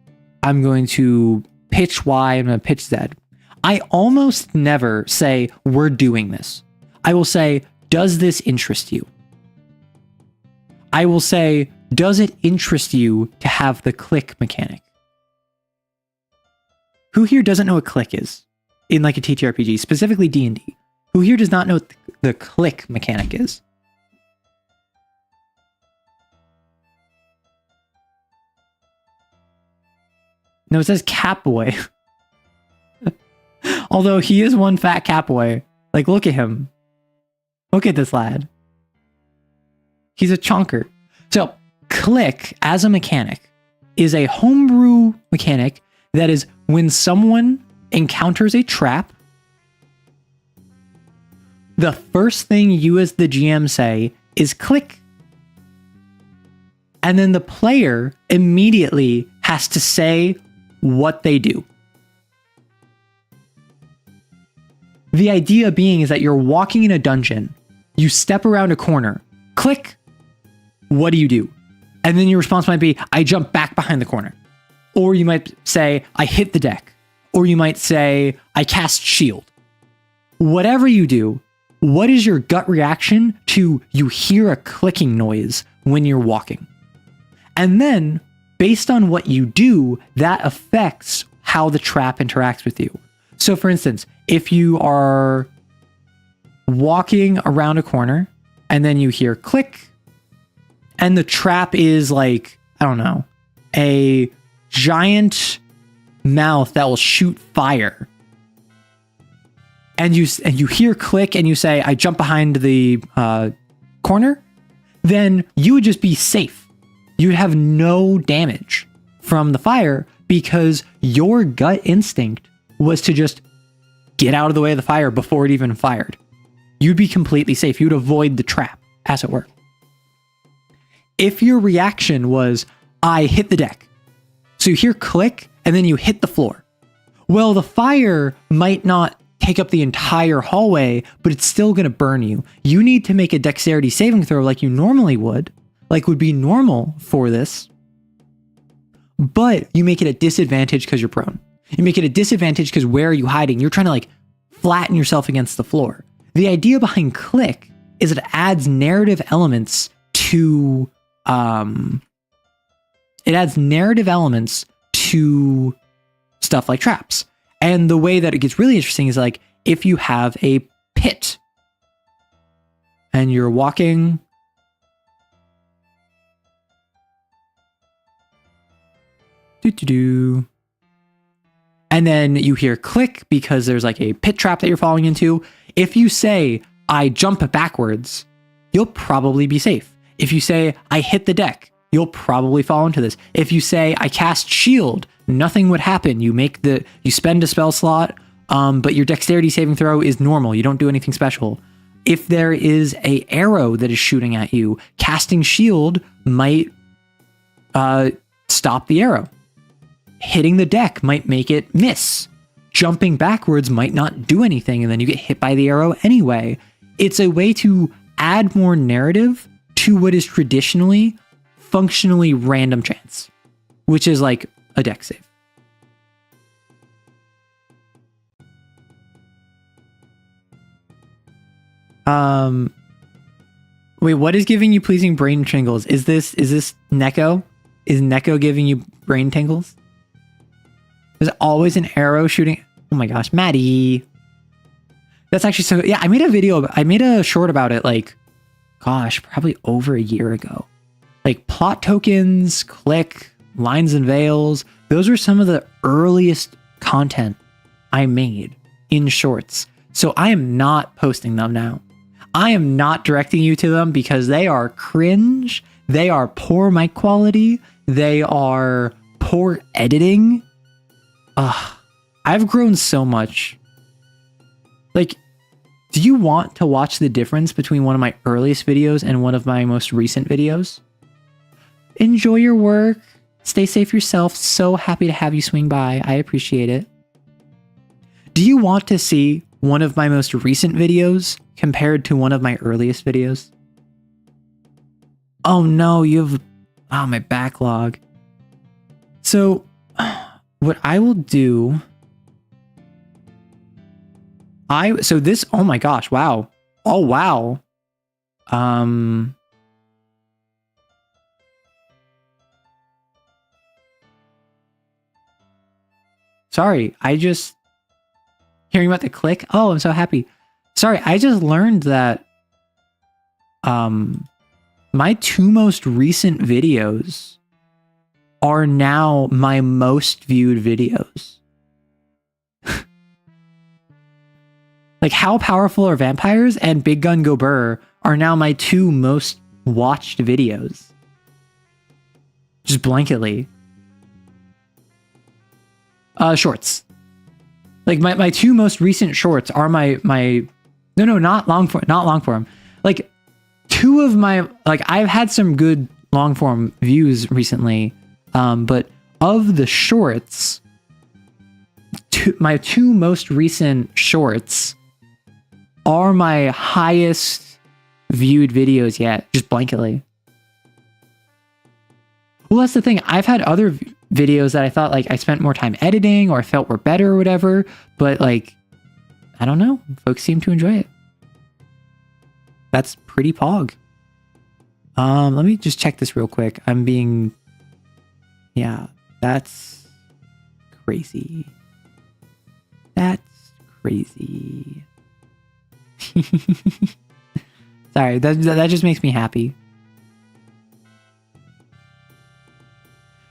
I'm going to pitch Y. I'm going to pitch Z. I almost never say, we're doing this. I will say, does this interest you? I will say, does it interest you to have the click mechanic? Who here doesn't know what click is in like a TTRPG, specifically D&D? Who here does not know what the click mechanic is? No, it says Catboy. Although he is one fat Catboy. Like, look at him. Look at this lad. He's a chonker. So, click as a mechanic is a homebrew mechanic that is when someone encounters a trap, the first thing you as the GM say is click. And then the player immediately has to say what they do. The idea being is that you're walking in a dungeon, you step around a corner, click, what do you do? And then your response might be, I jump back behind the corner. Or you might say, I hit the deck. Or you might say, I cast shield. Whatever you do, what is your gut reaction to you hear a clicking noise when you're walking? And then, based on what you do, that affects how the trap interacts with you. So for instance, if you are walking around a corner and then you hear click, and the trap is like, I don't know, a giant mouth that will shoot fire, and you hear click and you say, I jump behind the corner, then you would just be safe. You would have no damage from the fire because your gut instinct was to just get out of the way of the fire before it even fired. You'd be completely safe. You'd avoid the trap, as it were. If your reaction was, I hit the deck, so you hear click and then you hit the floor. Well, the fire might not take up the entire hallway, but it's still going to burn you. You need to make a dexterity saving throw like you normally would, like would be normal for this, but you make it a disadvantage because you're prone. You make it a disadvantage because where are you hiding? You're trying to like flatten yourself against the floor. The idea behind click is it adds narrative elements to stuff like traps. And the way that it gets really interesting is like if you have a pit and you're walking and then you hear click because there's like a pit trap that you're falling into. If you say, I jump backwards, you'll probably be safe. If you say, I hit the deck, you'll probably fall into this. If you say, I cast shield, nothing would happen. You spend a spell slot, but your dexterity saving throw is normal. You don't do anything special. If there is a arrow that is shooting at you, casting shield might stop the arrow. Hitting the deck might make it miss. Jumping backwards might not do anything, and then you get hit by the arrow anyway. It's a way to add more narrative to what is traditionally, functionally random chance, which is like a deck save. Wait, what is giving you pleasing brain tingles? Is this Neko? Is Neko giving you brain tingles? There's always an arrow shooting. Oh my gosh, Maddie. That's actually so, yeah, I made a short about it like, gosh, probably over a year ago. Like plot tokens, click, lines and veils. Those were some of the earliest content I made in shorts. So I am not posting them now. I am not directing you to them because they are cringe. They are poor mic quality. They are poor editing. I've grown so much. Like, do you want to watch the difference between one of my earliest videos and one of my most recent videos? Enjoy your work. Stay safe yourself. So happy to have you swing by. I appreciate it. Do you want to see one of my most recent videos compared to one of my earliest videos? Oh no, my backlog. So what I will do, oh my gosh, wow. Oh wow. Sorry, hearing about the click. Oh, I'm so happy. Sorry, I just learned that my two most recent videos are now my most viewed videos. Like How Powerful Are Vampires and Big Gun Go Burr are now my two most watched videos. Just blanketly. Shorts. Like my two most recent shorts are not long form. Like two of my, like I've had some good long form views recently. But of the shorts, my two most recent shorts are my highest viewed videos yet, just blanketly. Well, that's the thing. I've had other videos that I thought like I spent more time editing or I felt were better or whatever, but like, I don't know. Folks seem to enjoy it. That's pretty pog. Let me just check this real quick. Yeah, that's crazy. That's crazy. Sorry, that just makes me happy.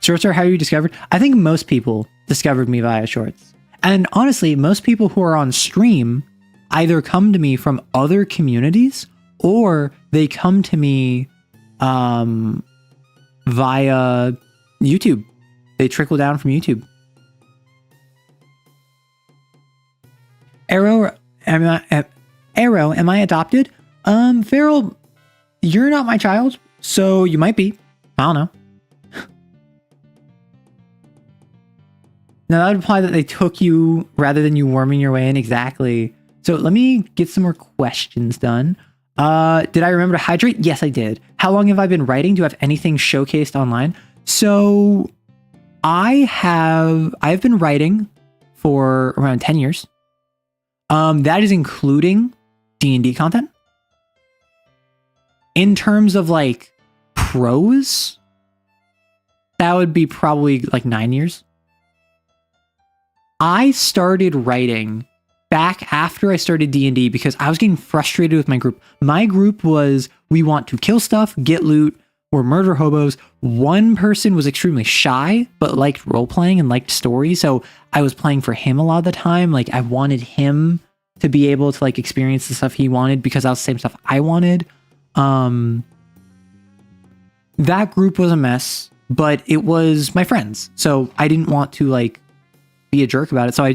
Shorts are how you discovered? I think most people discovered me via shorts. And honestly, most people who are on stream either come to me from other communities or they come to me via YouTube. They trickle down from YouTube. Arrow, am I adopted? Farrell, you're not my child, so you might be. I don't know. Now that would imply that they took you rather than you worming your way in. Exactly. So let me get some more questions done. Did I remember to hydrate? Yes, I did. How long have I been writing? Do you have anything showcased online? So I've been writing for around 10 years. That is including D&D content. In terms of like prose, that would be probably like 9 years. I started writing back after I started D&D because I was getting frustrated with my group. My group was, we want to kill stuff, get loot, we're murder hobos. One person was extremely shy, but liked role-playing and liked stories, so I was playing for him a lot of the time. Like, I wanted him to be able to, like, experience the stuff he wanted because that was the same stuff I wanted. That group was a mess, but it was my friends, so I didn't want to, like, be a jerk about it. So I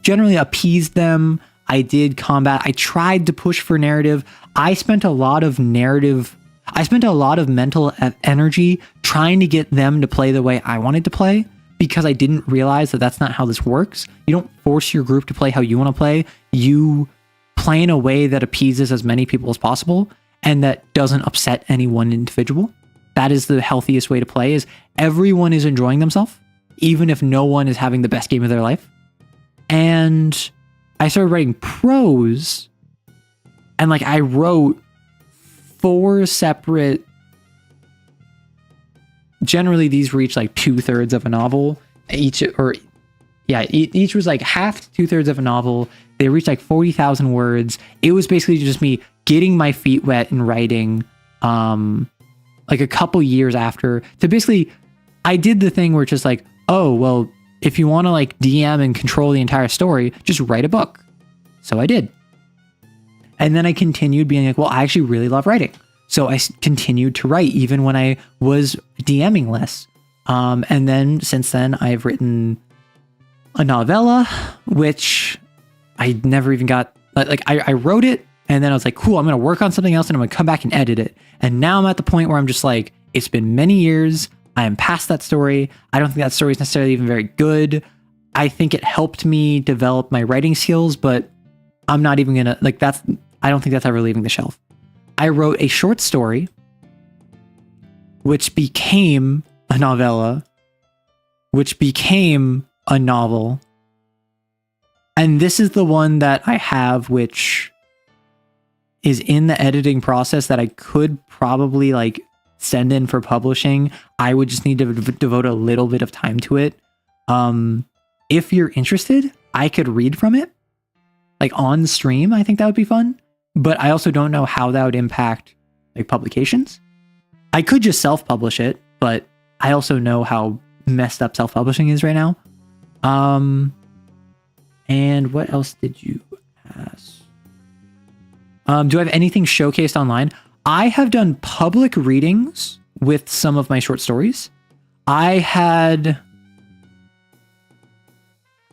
generally appeased them. I did combat. I tried to push for narrative. I spent a lot of mental energy trying to get them to play the way I wanted to play because I didn't realize that that's not how this works. You don't force your group to play how you want to play. You play in a way that appeases as many people as possible and that doesn't upset any one individual. That is the healthiest way to play, is everyone is enjoying themselves, even if no one is having the best game of their life. And I started writing prose, and like I wrote 4 separate, generally these reach like 2/3 of a novel each, each was like half to 2/3 of a novel. They reached like 40,000 words. It was basically just me getting my feet wet and writing, like a couple years after, to basically, I did the thing where it's just like, oh, well, if you want to like DM and control the entire story, just write a book. So I did. And then I continued being like, well, I actually really love writing. So I continued to write even when I was DMing less. And then since then, I've written a novella, which I never even got, like I wrote it and then I was like, cool, I'm going to work on something else and I'm going to come back and edit it. And now I'm at the point where I'm just like, it's been many years. I am past that story. I don't think that story is necessarily even very good. I think it helped me develop my writing skills, but I'm not even going to, like, I don't think that's ever leaving the shelf. I wrote a short story, which became a novella, which became a novel. And this is the one that I have, which is in the editing process that I could probably like send in for publishing. I would just need to devote a little bit of time to it. If you're interested, I could read from it, like on stream. I think that would be fun, but I also don't know how that would impact like publications. I could just self-publish it, but I also know how messed up self-publishing is right now. And what else did you ask? Do I have anything showcased online? I have done public readings with some of my short stories. I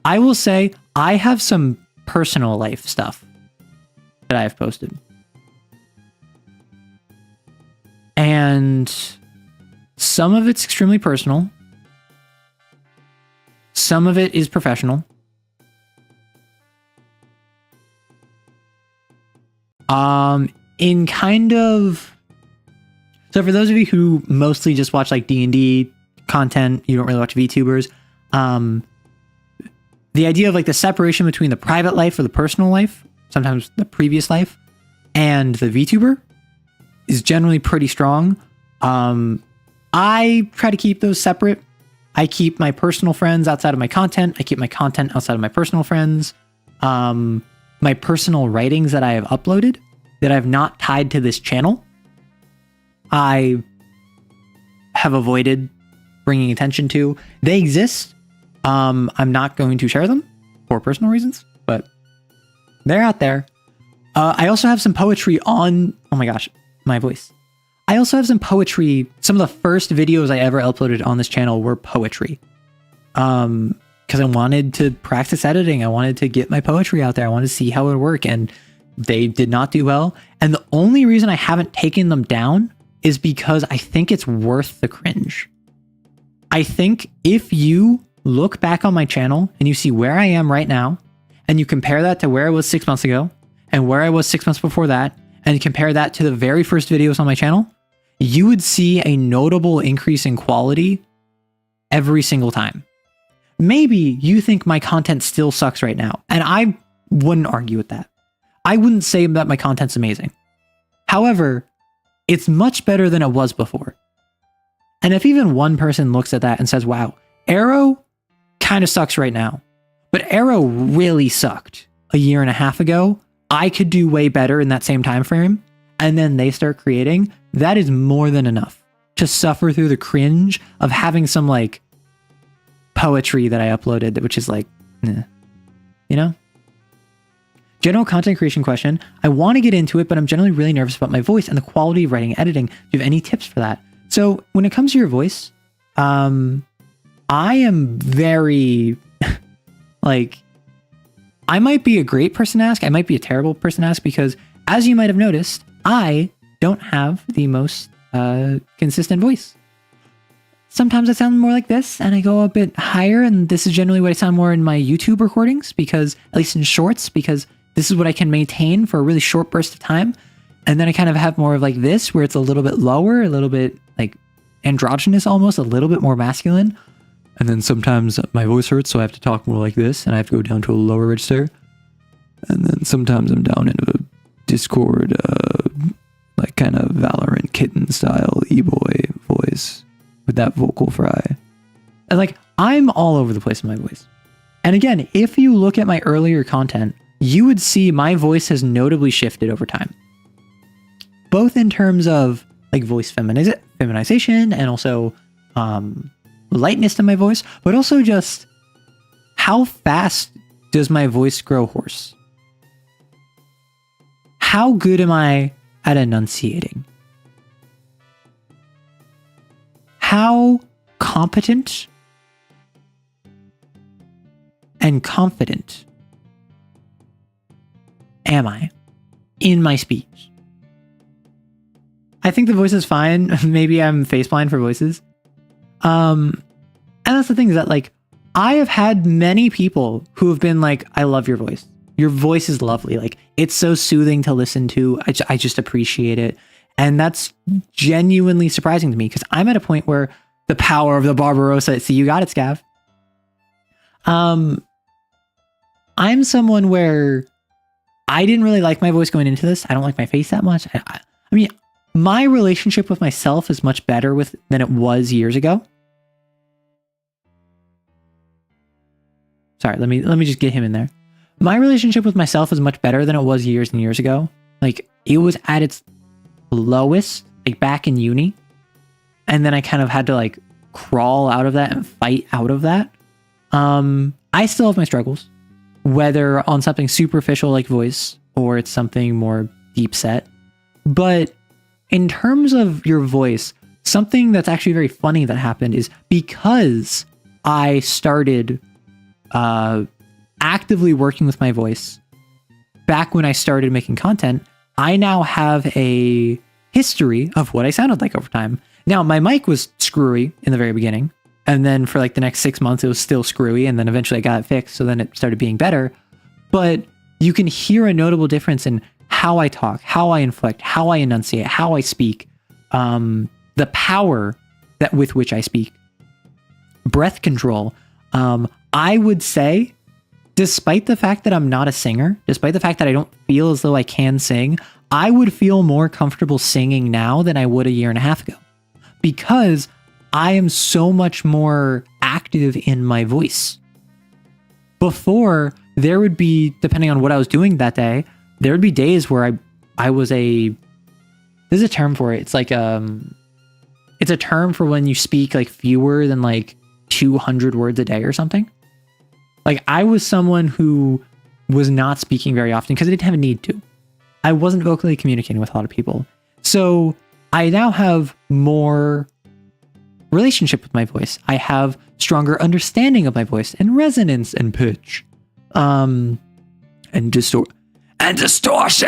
will say I have some personal life stuff that I've posted. And some of it's extremely personal. Some of it is professional. In kind of, so for those of you who mostly just watch like D&D content, you don't really watch VTubers, the idea of like the separation between the private life or the personal life, sometimes the previous life, and the VTuber is generally pretty strong. I try to keep those separate. I keep my personal friends outside of my content. I keep my content outside of my personal friends. My personal writings that I have uploaded that I've not tied to this channel, I have avoided bringing attention to. They exist. I'm not going to share them for personal reasons, but they're out there. I also have some poetry on, oh my gosh, my voice. I also have some poetry. Some of the first videos I ever uploaded on this channel were poetry. Because I wanted to practice editing. I wanted to get my poetry out there. I wanted to see how it would work, and they did not do well. And the only reason I haven't taken them down is because I think it's worth the cringe. I think if you look back on my channel and you see where I am right now, and you compare that to where I was 6 months ago, and where I was 6 months before that, and compare that to the very first videos on my channel, you would see a notable increase in quality every single time. Maybe you think my content still sucks right now, and I wouldn't argue with that. I wouldn't say that my content's amazing. However, it's much better than it was before. And if even one person looks at that and says, wow, Arrow kind of sucks right now, But Arrow really sucked a year and a half ago. I could do way better in that same time frame, and then they start creating. That is more than enough to suffer through the cringe of having some like poetry that I uploaded, which is like, you know? General content creation question. I want to get into it, but I'm generally really nervous about my voice and the quality of writing and editing. Do you have any tips for that? So when it comes to your voice, I am very like, I might be a great person to ask. I might be a terrible person to ask because, as you might have noticed, I don't have the most consistent voice. Sometimes I sound more like this and I go a bit higher, and this is generally what I sound more in my YouTube recordings, because at least in shorts, because this is what I can maintain for a really short burst of time. And then I kind of have more of like this, where it's a little bit lower, a little bit like androgynous almost, a little bit more masculine. And then sometimes my voice hurts, so I have to talk more like this, and I have to go down to a lower register. And then sometimes I'm down in a Discord, like kind of Valorant kitten style e-boy voice with that vocal fry. And like, I'm all over the place in my voice. And again, if you look at my earlier content, you would see my voice has notably shifted over time. Both in terms of like voice feminization and also lightness to my voice, but also just how fast does my voice grow hoarse? How good am I at enunciating? How competent and confident am I in my speech? I think the voice is fine. Maybe I'm faceblind for voices. And that's the thing, is that like, I have had many people who have been like, I love your voice. Your voice is lovely. Like, it's so soothing to listen to. I just appreciate it. And that's genuinely surprising to me, because I'm at a point where the power of the Barbarossa. See, you got it, Scav. I'm someone where I didn't really like my voice going into this. I don't like my face that much. I mean, my relationship with myself is much better than it was years ago. Sorry, let me just get him in there. My relationship with myself is much better than it was years and years ago. Like, it was at its lowest, like back in uni. And then I kind of had to like crawl out of that and fight out of that. I still have my struggles, whether on something superficial like voice or it's something more deep set. But in terms of your voice, something that's actually very funny that happened is, because I started actively working with my voice back when I started making content, I now have a history of what I sounded like over time. Now, my mic was screwy in the very beginning, and then for like the next 6 months, it was still screwy, and then eventually I got it fixed, so then it started being better. But you can hear a notable difference in how I talk, how I inflect, how I enunciate, how I speak, the power with which I speak, breath control. I would say, despite the fact that I'm not a singer, despite the fact that I don't feel as though I can sing, I would feel more comfortable singing now than I would a year and a half ago, because I am so much more active in my voice. Before, there would be, depending on what I was doing that day, there would be days where I was there's a term for it. It's like, it's a term for when you speak like fewer than like 200 words a day or something. Like, I was someone who was not speaking very often because I didn't have a need to. I wasn't vocally communicating with a lot of people. So I now have more relationship with my voice. I have stronger understanding of my voice and resonance and pitch. And distortion.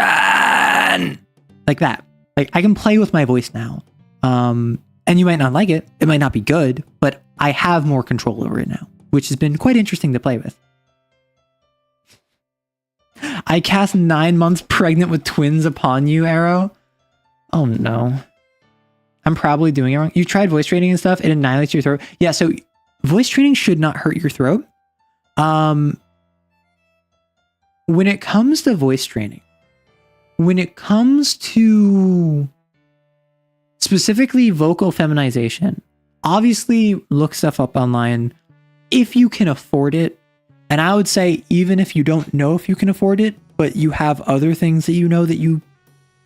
Like that. Like, I can play with my voice now. And you might not like it. It might not be good, but I have more control over it now, which has been quite interesting to play with. I cast 9 months pregnant with twins upon you, Arrow. Oh no. I'm probably doing it wrong. You tried voice training and stuff. It annihilates your throat. Yeah, so voice training should not hurt your throat. When it comes to voice training, when it comes to specifically vocal feminization, obviously look stuff up online if you can afford it. And I would say, even if you don't know if you can afford it, but you have other things that you know that you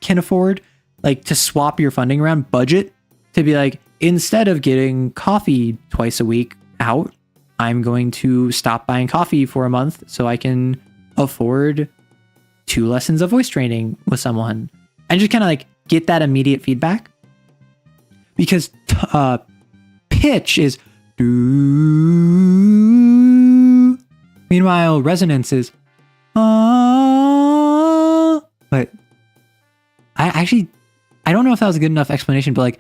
can afford, like to swap your funding around, budget, to be like, instead of getting coffee twice a week out, I'm going to stop buying coffee for a month so I can afford 2 lessons of voice training with someone. And just kind of like get that immediate feedback. Because pitch is do. Meanwhile, resonance is ah. But I don't know if that was a good enough explanation, but like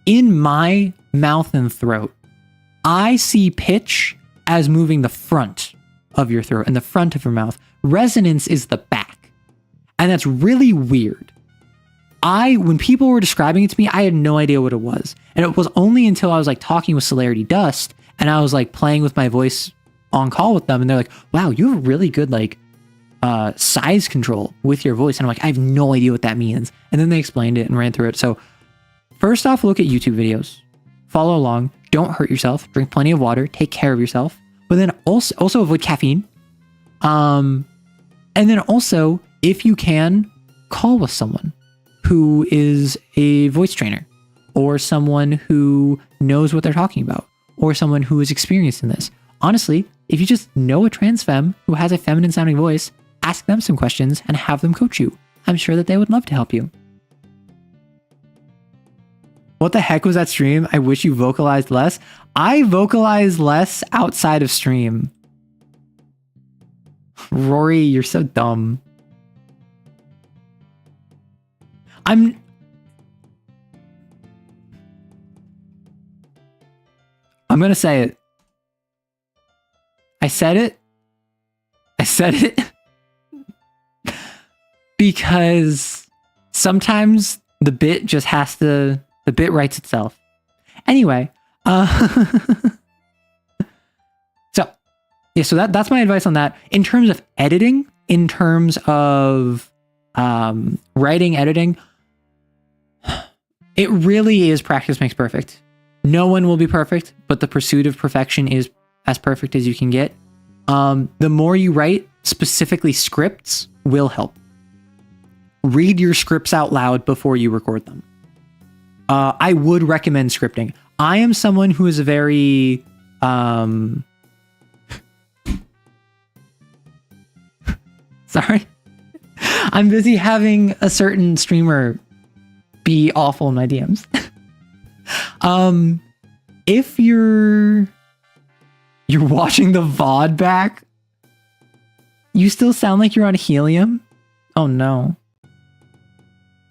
in my mouth and throat, I see pitch as moving the front of your throat and the front of your mouth. Resonance is the back. And that's really weird. When people were describing it to me, I had no idea what it was. And it was only until I was like talking with Celerity Dust and I was like playing with my voice on call with them. And they're like, wow, you have really good like size control with your voice. And I'm like, I have no idea what that means. And then they explained it and ran through it. So first off, look at YouTube videos, follow along, don't hurt yourself, drink plenty of water, take care of yourself, but then also avoid caffeine. And then also, if you can, call with someone who is a voice trainer or someone who knows what they're talking about or someone who is experienced in this. Honestly, if you just know a trans femme who has a feminine sounding voice, ask them some questions and have them coach you. I'm sure that they would love to help you. What the heck was that stream? I wish you vocalized less. I vocalize less outside of stream. Rory, you're so dumb. I'm gonna say it. I said it. Because sometimes the bit just has to, the bit writes itself. Anyway, so that's my advice on that. In terms of editing, in terms of writing, editing, it really is practice makes perfect. No one will be perfect, but the pursuit of perfection is as perfect as you can get. The more you write, specifically scripts, will help. Read your scripts out loud before you record them. I would recommend scripting. I am someone who is a very sorry. I'm busy having a certain streamer be awful in my DMs. If you're watching the VOD back, you still sound like you're on helium. Oh no.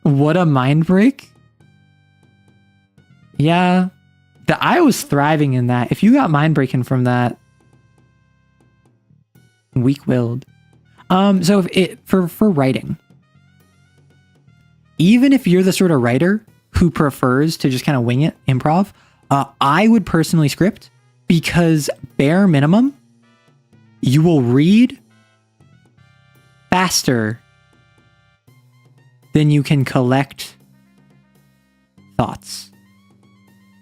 What a mind break. Yeah. I was thriving in that. If you got mind breaking from that, weak-willed. So for writing, even if you're the sort of writer who prefers to just kind of wing it, improv, I would personally script, because bare minimum, you will read faster than you can collect thoughts.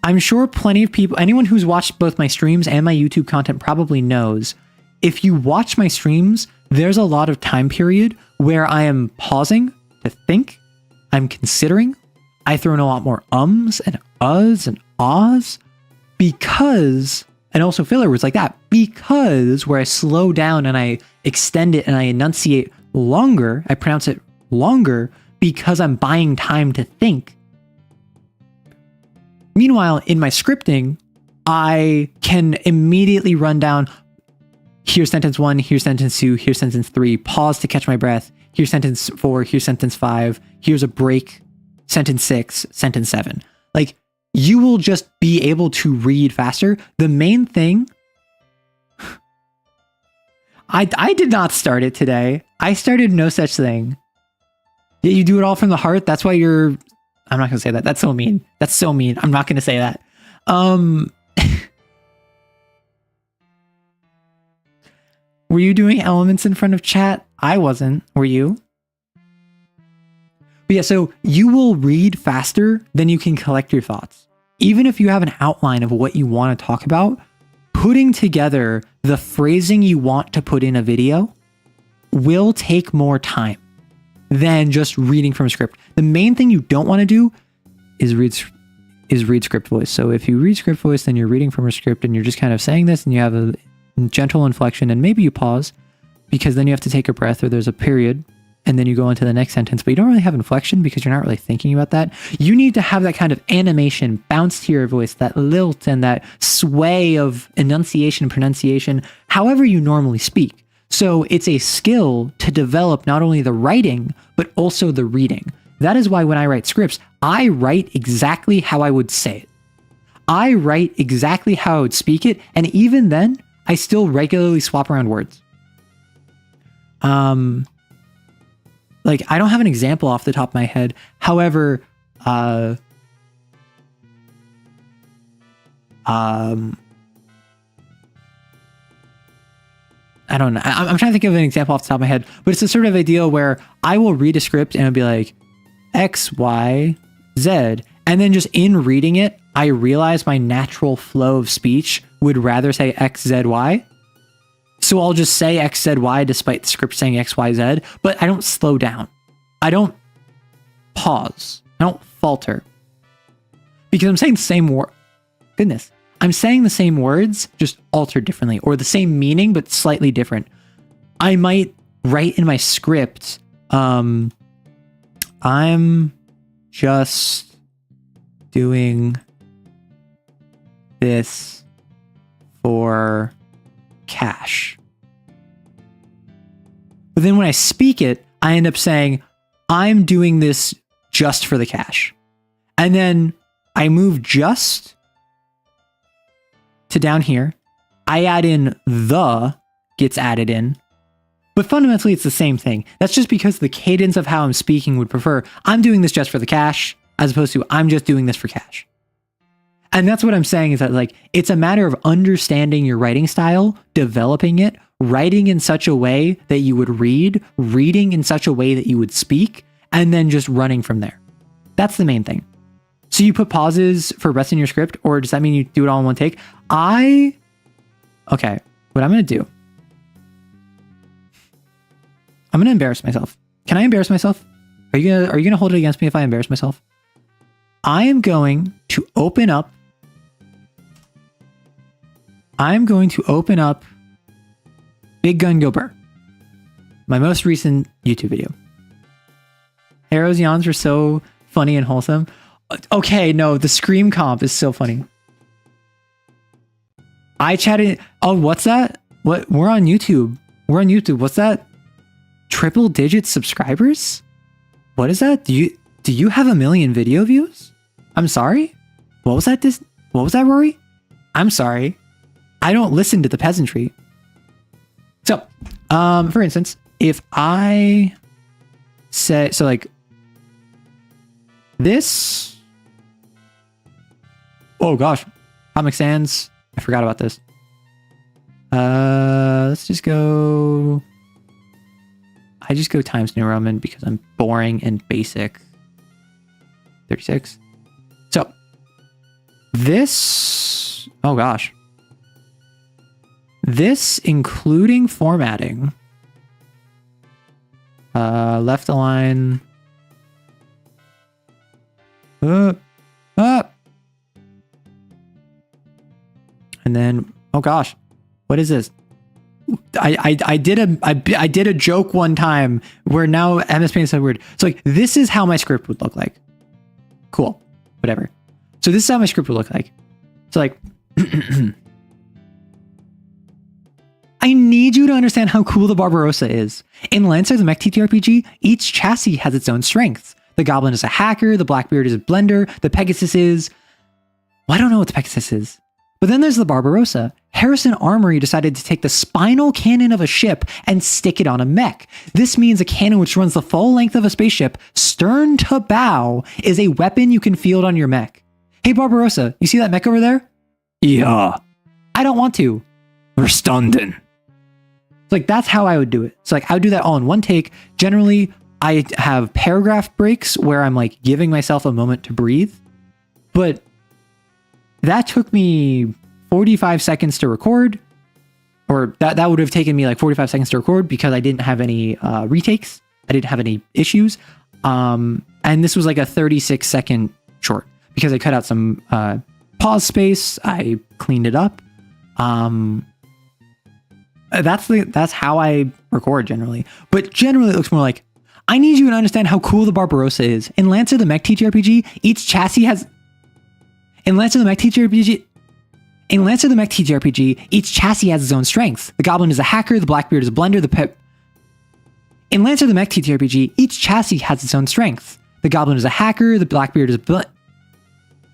I'm sure plenty of people, anyone who's watched both my streams and my YouTube content probably knows, if you watch my streams, there's a lot of time period where I am pausing to think, I'm considering, I throw in a lot more ums and uhs and ahs, because, and also filler words like that, because where I slow down and I extend it and I enunciate longer, I pronounce it longer, because I'm buying time to think. Meanwhile, in my scripting, I can immediately run down, here's sentence 1, here's sentence 2, here's sentence 3, pause to catch my breath, here's sentence 4, here's sentence 5, here's a break, sentence 6, sentence 7. Like, you will just be able to read faster. The main thing, I did not start it today. I started no such thing. Yeah, you do it all from the heart. That's why you're, I'm not going to say that. That's so mean. That's so mean. I'm not going to say that. Were you doing elements in front of chat? I wasn't. Were you? But yeah, so you will read faster than you can collect your thoughts. Even if you have an outline of what you want to talk about, putting together the phrasing you want to put in a video will take more time than just reading from a script. The main thing you don't want to do is read script voice. So if you read script voice, then you're reading from a script and you're just kind of saying this and you have a gentle inflection and maybe you pause because then you have to take a breath or there's a period and then you go into the next sentence, but you don't really have inflection because you're not really thinking about that. You need to have that kind of animation, bounce to your voice, that lilt and that sway of enunciation and pronunciation, however you normally speak. So it's a skill to develop not only the writing, but also the reading. That is why when I write scripts, I write exactly how I would say it. I write exactly how I would speak it. And even then, I still regularly swap around words. Like, I don't have an example off the top of my head. However, I don't know. I'm trying to think of an example off the top of my head, but it's a sort of idea where I will read a script and it'll be like X, Y, Z. And then just in reading it, I realize my natural flow of speech would rather say X, Z, Y. So I'll just say X, Z, Y despite the script saying X, Y, Z, but I don't slow down. I don't pause. I don't falter. Because I'm saying the same word. Goodness. I'm saying the same words, just altered differently, or the same meaning, but slightly different. I might write in my script, I'm just doing this for cash. But then when I speak it, I end up saying, I'm doing this just for the cash. And then I move just to down here. I add in the gets added in. But fundamentally, it's the same thing. That's just because the cadence of how I'm speaking would prefer, I'm doing this just for the cash, as opposed to I'm just doing this for cash. And that's what I'm saying is that, like, it's a matter of understanding your writing style, developing it, writing in such a way that you would read, reading in such a way that you would speak, and then just running from there. That's the main thing. So you put pauses for breaths in your script, or does that mean you do it all in one take? Okay, what I'm going to do, I'm going to embarrass myself. Can I embarrass myself? Are you going to hold it against me if I embarrass myself? I am going to open up Big Gun Go Burr, my most recent YouTube video. Arrow's yawns were so funny and wholesome. Okay, no, the scream comp is so funny. I chatted. Oh, what's that? What? We're on YouTube. What's that? Triple digit subscribers? What is that? Do you have 1 million video views? I'm sorry. What was that? What was that, Rory? I'm sorry. I don't listen to the peasantry. So, for instance, if I say, so like this, oh gosh, Comic Sans, I forgot about this. Let's just go, I just go Times New Roman because I'm boring and basic. 36. So this, oh gosh. This, including formatting, left align, up, and then, oh gosh, what is this? I did a joke one time where now MS Paint said weird. So like, this is how my script would look like. Cool, whatever. So this is how my script would look like. So like, I need you to understand how cool the Barbarossa is. In Lancer, the mech TTRPG, each chassis has its own strengths. The Goblin is a hacker, the Blackbeard is a blender, the Pegasus is... Well, I don't know what the Pegasus is. But then there's the Barbarossa. Harrison Armory decided to take the spinal cannon of a ship and stick it on a mech. This means a cannon which runs the full length of a spaceship, stern to bow, is a weapon you can field on your mech. Hey Barbarossa, you see that mech over there? Yeah. I don't want to. Verstanden. Like, that's how I would do it. So like, I would do that all in one take. Generally, I have paragraph breaks where I'm like giving myself a moment to breathe. But that took me 45 seconds to record, or that would have taken me like 45 seconds to record because I didn't have any retakes. I didn't have any issues. And this was like a 36-second short because I cut out some pause space. I cleaned it up. That's how I record generally. But generally it looks more like, I need you to understand how cool the Barbarossa is. In Lancer the Mech TTRPG, each chassis has... In Lancer the Mech TTRPG, each chassis has its own strengths. The Goblin is a hacker, the Blackbeard is a blender, In Lancer the Mech TTRPG, each chassis has its own strengths. The Goblin is a hacker, the Blackbeard is a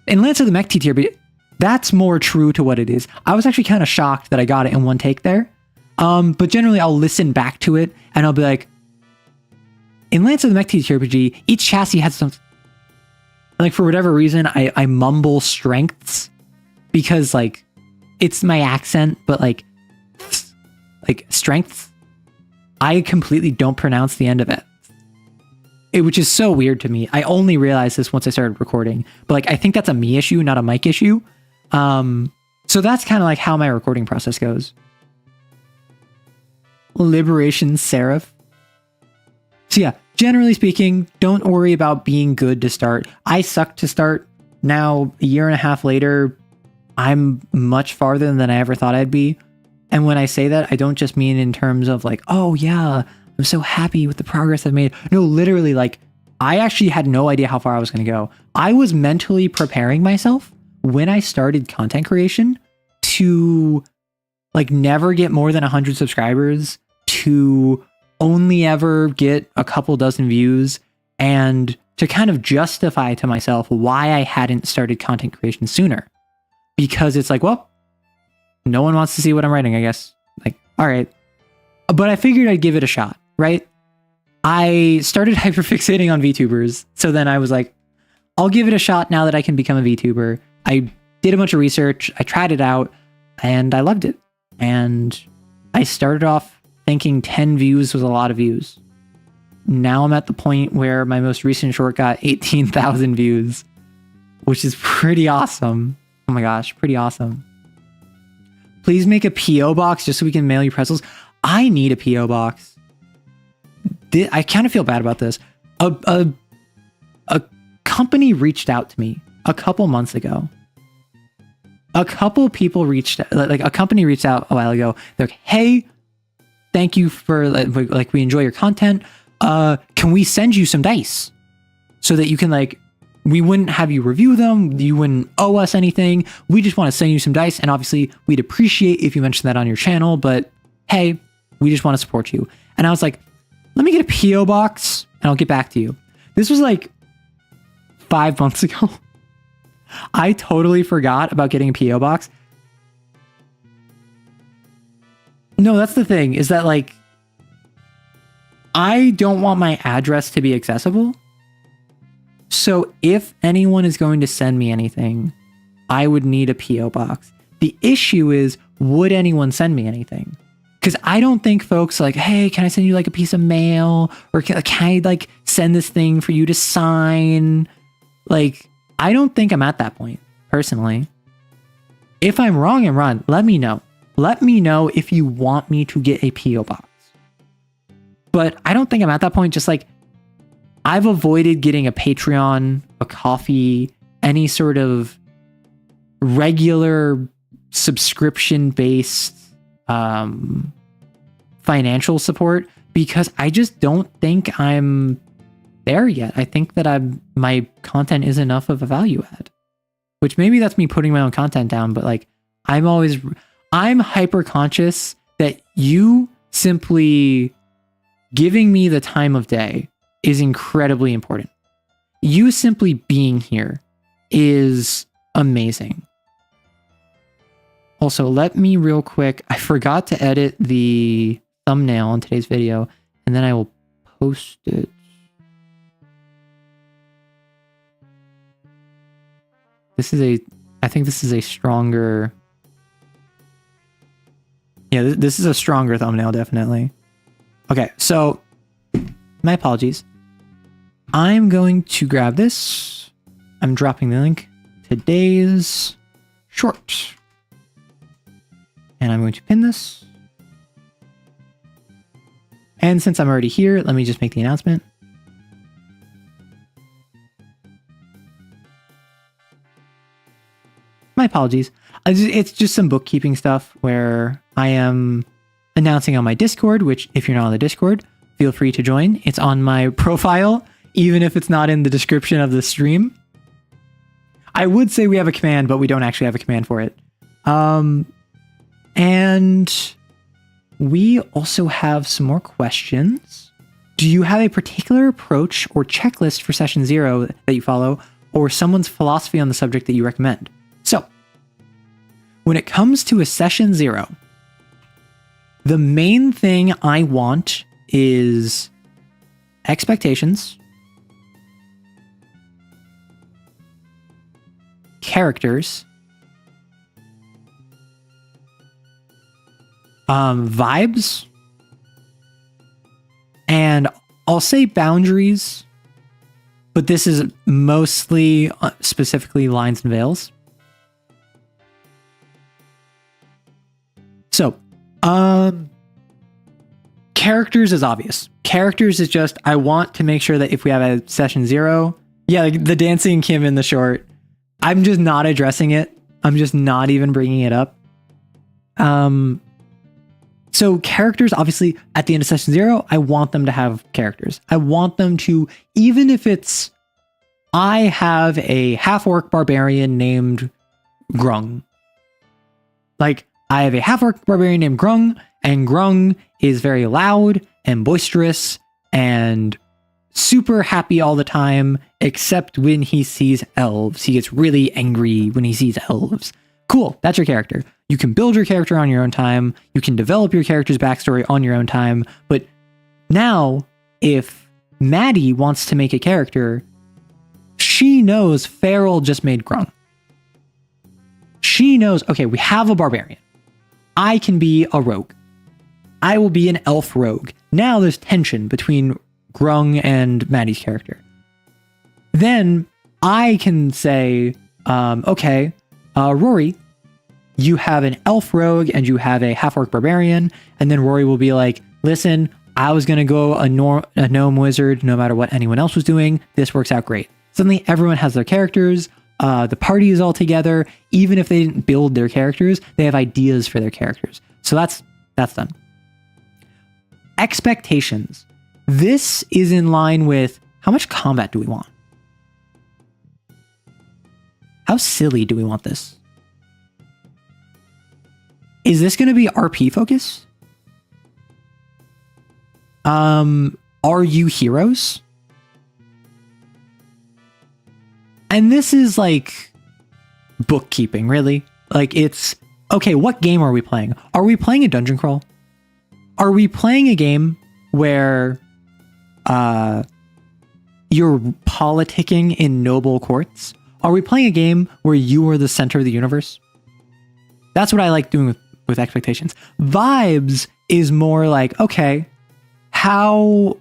In Lancer the Mech TTRPG, that's more true to what it is. I was actually kind of shocked that I got it in one take there. But generally I'll listen back to it and I'll be like, in Lancer the Mech TTRPG, each chassis has some... Like, for whatever reason, I mumble strengths because, like, it's my accent, but, like strengths, I completely don't pronounce the end of it. Which is so weird to me. I only realized this once I started recording. But, like, I think that's a me issue, not a mic issue. So that's kind of, like, how my recording process goes. Liberation Seraph. So yeah, generally speaking, don't worry about being good to start. I sucked to start. Now, a year and a half later, I'm much farther than I ever thought I'd be. And when I say that, I don't just mean in terms of like, oh yeah, I'm so happy with the progress I've made. No, literally, like, I actually had no idea how far I was going to go. I was mentally preparing myself when I started content creation to like never get more than 100 subscribers, to only ever get a couple dozen views, and to kind of justify to myself why I hadn't started content creation sooner. Because it's like, well, no one wants to see what I'm writing, I guess. Like, all right. But I figured I'd give it a shot, right? I started hyperfixating on VTubers. So then I was like, I'll give it a shot now that I can become a VTuber. I did a bunch of research. I tried it out and I loved it. And I started off thinking 10 views was a lot of views. Now I'm at the point where my most recent short got 18,000 views, which is pretty awesome. Oh my gosh, pretty awesome. Please make a PO box just so we can mail you pretzels. I need a PO box. I kind of feel bad about this. A company reached out to me a couple months ago. A couple people reached out, like a company reached out a while ago. They're like, hey, thank you for like we enjoy your content. Can we send you some dice so that you can like, we wouldn't have you review them. You wouldn't owe us anything. We just want to send you some dice. And obviously we'd appreciate if you mentioned that on your channel, but hey, we just want to support you. And I was like, let me get a PO box and I'll get back to you. This was like 5 months ago. I totally forgot about getting a PO box. No, that's the thing, is that like, I don't want my address to be accessible. So if anyone is going to send me anything, I would need a PO box. The issue is, would anyone send me anything? Because I don't think folks like, hey, can I send you like a piece of mail? Or can I like send this thing for you to sign? Like, I don't think I'm at that point, personally. If I'm wrong, I'm wrong. Let me know. Let me know if you want me to get a PO box. But I don't think I'm at that point. Just like, I've avoided getting a Patreon, a coffee, any sort of regular subscription-based financial support because I just don't think I'm there yet. I think that my content is enough of a value add, which maybe that's me putting my own content down, but like, I'm hyper conscious that you simply giving me the time of day is incredibly important. You simply being here is amazing. Also, let me real quick, I forgot to edit the thumbnail on today's video, and then I will post it. I think this is a stronger... Yeah, this is a stronger thumbnail, definitely. Okay, so my apologies. I'm going to grab this. I'm dropping the link. Today's short. And I'm going to pin this. And since I'm already here, let me just make the announcement. My apologies. It's just some bookkeeping stuff where I am announcing on my Discord, which if you're not on the Discord, feel free to join. It's on my profile, even if it's not in the description of the stream. I would say we have a command, but we don't actually have a command for it. And we also have some more questions. Do you have a particular approach or checklist for session 0 that you follow, or someone's philosophy on the subject that you recommend? So, when it comes to a session 0, the main thing I want is expectations, characters, vibes, and I'll say boundaries, but this is mostly specifically lines and veils. So, characters is obvious. Characters is just, I want to make sure that if we have a session 0, yeah, like the dancing Kim in the short, I'm just not addressing it. I'm just not even bringing it up. So characters, obviously, at the end of session 0, I want them to have characters. I want them to, even if it's, I have a half-orc barbarian named Grung. Like, I have a half-orc barbarian named Grung, and Grung is very loud and boisterous and super happy all the time, except when he sees elves. He gets really angry when he sees elves. Cool, that's your character. You can build your character on your own time. You can develop your character's backstory on your own time. But now, if Maddie wants to make a character, she knows Farrell just made Grung. She knows, okay, we have a barbarian. I can be a rogue. I will be an elf rogue. Now there's tension between Grung and Maddie's character. Then I can say, okay, Rory, you have an elf rogue and you have a half-orc barbarian. And then Rory will be like, listen, I was going to go a gnome wizard no matter what anyone else was doing. This works out great. Suddenly everyone has their characters. The party is all together. Even if they didn't build their characters, they have ideas for their characters. So that's done. Expectations. This is in line with how much combat do we want? How silly do we want this? Is this going to be RP focus? Are you heroes? And this is like bookkeeping, really. Like it's, okay, what game are we playing? Are we playing a dungeon crawl? Are we playing a game where you're politicking in noble courts? Are we playing a game where you are the center of the universe? That's what I like doing with expectations. Vibes is more like, okay, how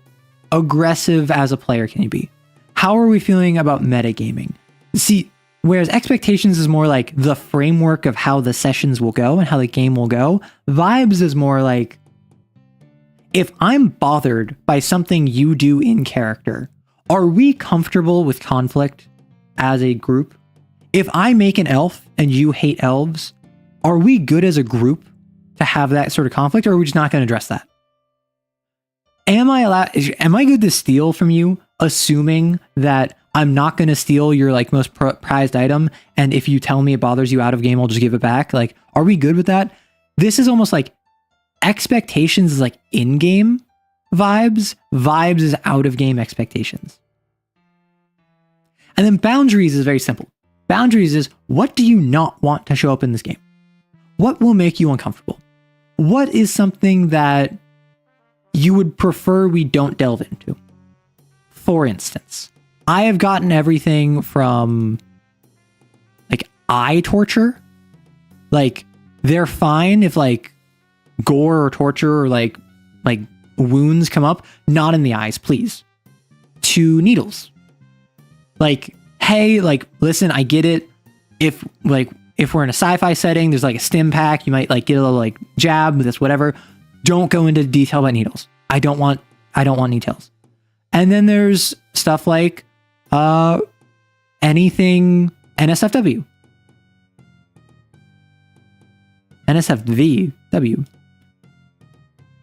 aggressive as a player can you be? How are we feeling about metagaming? See, whereas expectations is more like the framework of how the sessions will go and how the game will go. Vibes is more like, if I'm bothered by something you do in character, are we comfortable with conflict as a group? If I make an elf and you hate elves, are we good as a group to have that sort of conflict, or are we just not going to address that? Am I good to steal from you, assuming that I'm not going to steal your like most prized item, and if you tell me it bothers you out of game, I'll just give it back? Like, are we good with that? This is almost like expectations is like in-game vibes. Vibes is out-of-game expectations. And then boundaries is very simple. Boundaries is, what do you not want to show up in this game? What will make you uncomfortable? What is something that you would prefer we don't delve into? For instance, I have gotten everything from like eye torture. Like, they're fine if like gore or torture or like wounds come up, not in the eyes, please. To needles. Like, hey, like, listen, I get it. If we're in a sci-fi setting, there's like a stim pack, you might like get a little like jab, that's whatever. Don't go into detail about needles. I don't want details. And then there's stuff like anything NSFW. NSFW.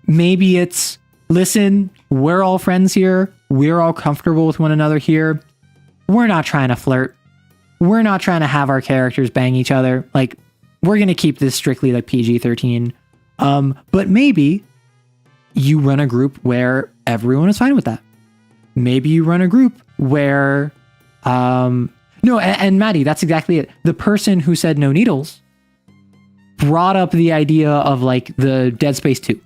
Maybe it's, listen, we're all friends here. We're all comfortable with one another here. We're not trying to flirt. We're not trying to have our characters bang each other. Like, we're going to keep this strictly like PG-13. But maybe you run a group where everyone is fine with that. Maybe you run a group where, no, and Maddie, that's exactly it. The person who said no needles brought up the idea of like the Dead Space 2.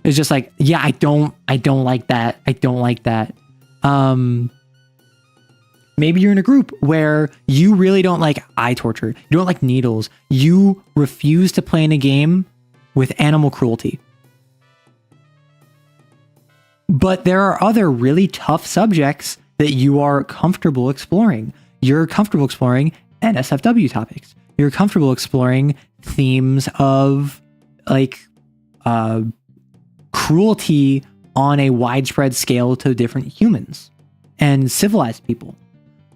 It's just like, yeah, I don't like that. I don't like that. Maybe you're in a group where you really don't like eye torture. You don't like needles. You refuse to play in a game with animal cruelty. But there are other really tough subjects that you are comfortable exploring. You're comfortable exploring NSFW topics. You're comfortable exploring themes of like cruelty on a widespread scale to different humans and civilized people.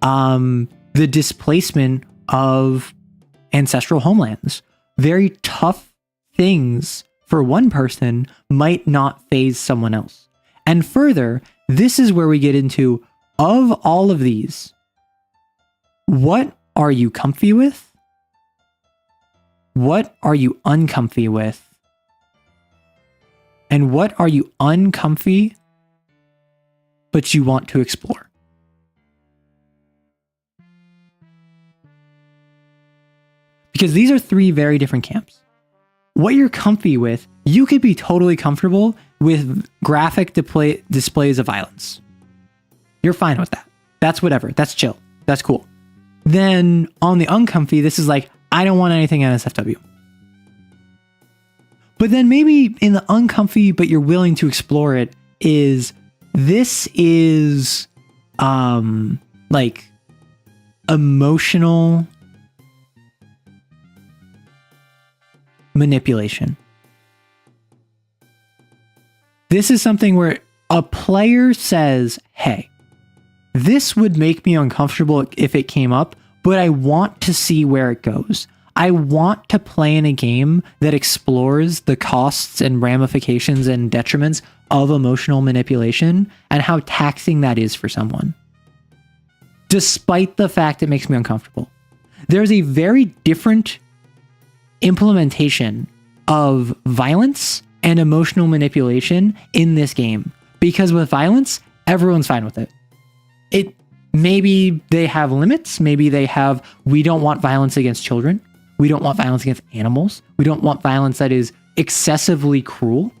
The displacement of ancestral homelands. Very tough things for one person might not faze someone else. And further, this is where we get into, of all of these, what are you comfy with? What are you uncomfy with? And what are you uncomfy, but you want to explore? Because these are three very different camps. What you're comfy with, you could be totally comfortable with graphic displays of violence. You're fine with that. That's whatever. That's chill. That's cool. Then on the uncomfy, this is like, I don't want anything NSFW. But then maybe in the uncomfy, but you're willing to explore it, this is like emotional manipulation. This is something where a player says, hey, this would make me uncomfortable if it came up, but I want to see where it goes. I want to play in a game that explores the costs and ramifications and detriments of emotional manipulation and how taxing that is for someone. Despite the fact it makes me uncomfortable. There's a very different implementation of violence and emotional manipulation in this game. Because with violence, everyone's fine with it. Maybe they have limits. Maybe they have, we don't want violence against children. We don't want violence against animals. We don't want violence that is excessively cruel.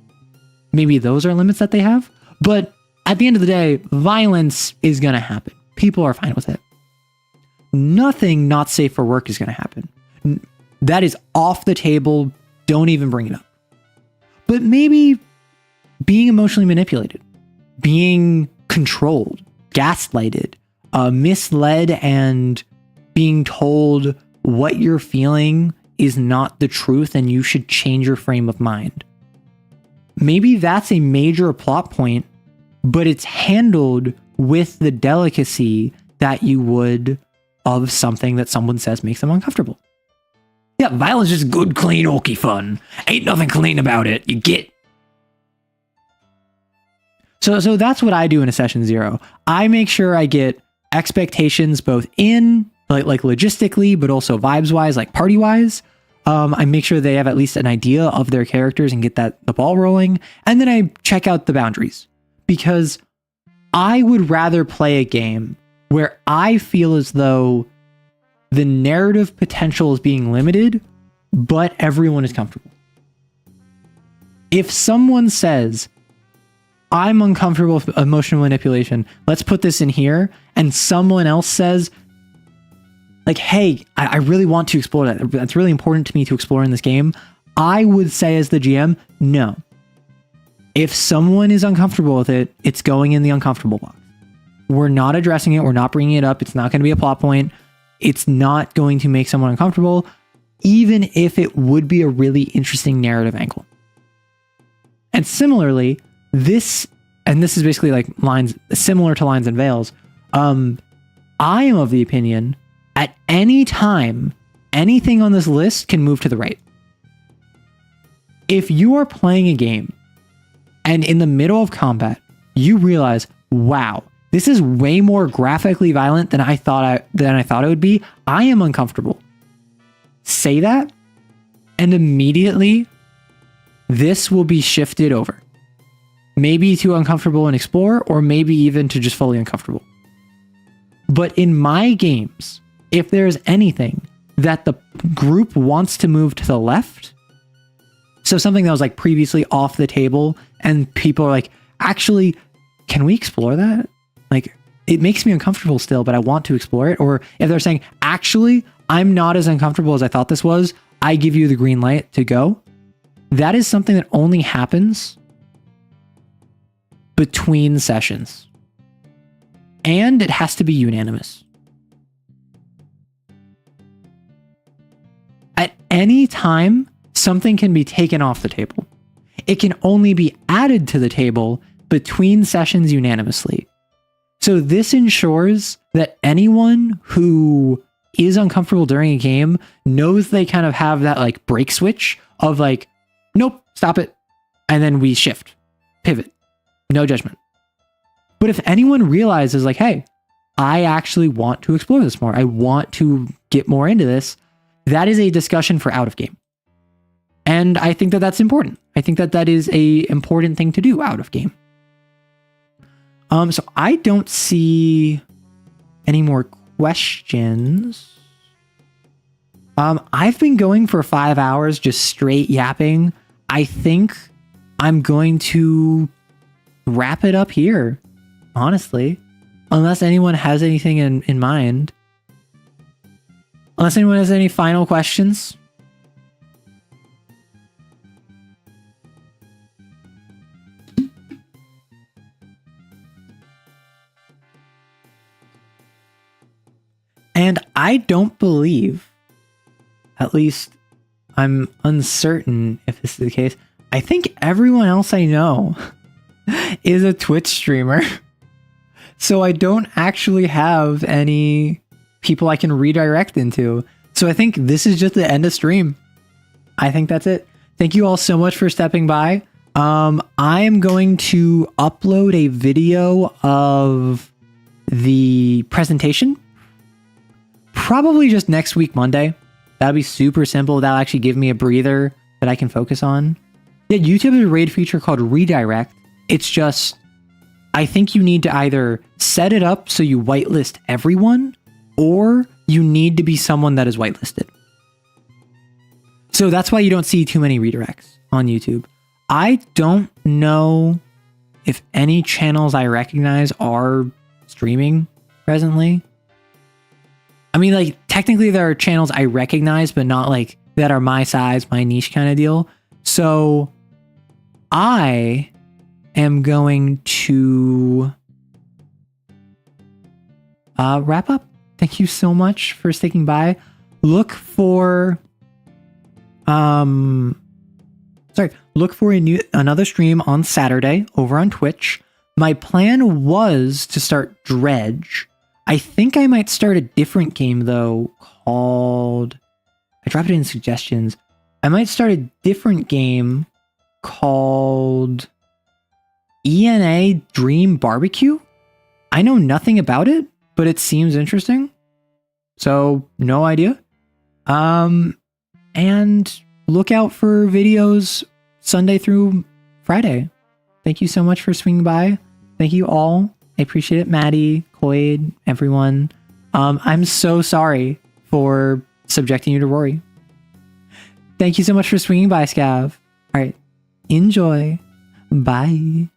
Maybe those are limits that they have. But at the end of the day, violence is going to happen. People are fine with it. Nothing not safe for work is going to happen. That is off the table. Don't even bring it up. But maybe being emotionally manipulated, being controlled, gaslighted, misled, and being told what you're feeling is not the truth and you should change your frame of mind. Maybe that's a major plot point, but it's handled with the delicacy that you would of something that someone says makes them uncomfortable. Yeah, violence is good, clean, oaky fun. Ain't nothing clean about it. You get. So that's what I do in a session 0. I make sure I get expectations both in like logistically, but also vibes wise, like party wise. I make sure they have at least an idea of their characters and get the ball rolling. And then I check out the boundaries, because I would rather play a game where I feel as though the narrative potential is being limited, but everyone is comfortable. If someone says, I'm uncomfortable with emotional manipulation, let's put this in here, and someone else says, like, hey, I really want to explore that. That's really important to me to explore in this game. I would say as the GM, no. If someone is uncomfortable with it, it's going in the uncomfortable box. We're not addressing it. We're not bringing it up. It's not going to be a plot point. It's not going to make someone uncomfortable, even if it would be a really interesting narrative angle. And similarly, this is basically like lines similar to lines and veils. I am of the opinion at any time, anything on this list can move to the right. If you are playing a game and in the middle of combat, you realize, wow, this is way more graphically violent than I thought it would be. I am uncomfortable. Say that, and immediately this will be shifted over. Maybe to uncomfortable and explore, or maybe even to just fully uncomfortable. But in my games, if there's anything that the group wants to move to the left, so something that was like previously off the table and people are like, actually, can we explore that? Like, it makes me uncomfortable still, but I want to explore it. Or if they're saying, actually, I'm not as uncomfortable as I thought this was, I give you the green light to go. That is something that only happens between sessions. And it has to be unanimous. At any time, something can be taken off the table. It can only be added to the table between sessions unanimously. So this ensures that anyone who is uncomfortable during a game knows they kind of have that like break switch of like, nope, stop it. And then we shift, pivot, no judgment. But if anyone realizes like, hey, I actually want to explore this more, I want to get more into this, that is a discussion for out of game. And I think that that's important. I think that that is a important thing to do out of game. So I don't see any more questions. I've been going for 5 hours, just straight yapping. I think I'm going to wrap it up here, honestly, unless anyone has anything in mind. Unless anyone has any final questions. And I don't believe, at least I'm uncertain if this is the case, I think everyone else I know is a Twitch streamer. So I don't actually have any people I can redirect into. So I think this is just the end of stream. I think that's it. Thank you all so much for stepping by. I am going to upload a video of the presentation. Probably just next week, Monday. That'll be super simple. That'll actually give me a breather that I can focus on. Yeah, YouTube has a raid feature called Redirect. It's just, I think you need to either set it up so you whitelist everyone, or you need to be someone that is whitelisted. So that's why you don't see too many redirects on YouTube. I don't know if any channels I recognize are streaming presently. I mean, like, technically there are channels I recognize, but not like that are my size, my niche kind of deal. So I am going to wrap up. Thank you so much for sticking by. Look for another stream on Saturday over on Twitch. My plan was to start Dredge. I think I might start a different game though called, I dropped it in suggestions. I might start a different game called ENA Dream Barbecue. I know nothing about it, but it seems interesting. So no idea. And look out for videos Sunday through Friday. Thank you so much for swinging by. Thank you all. I appreciate it. Maddie, Coyd, everyone. I'm so sorry for subjecting you to Rory. Thank you so much for swinging by, Scav. All right. Enjoy. Bye.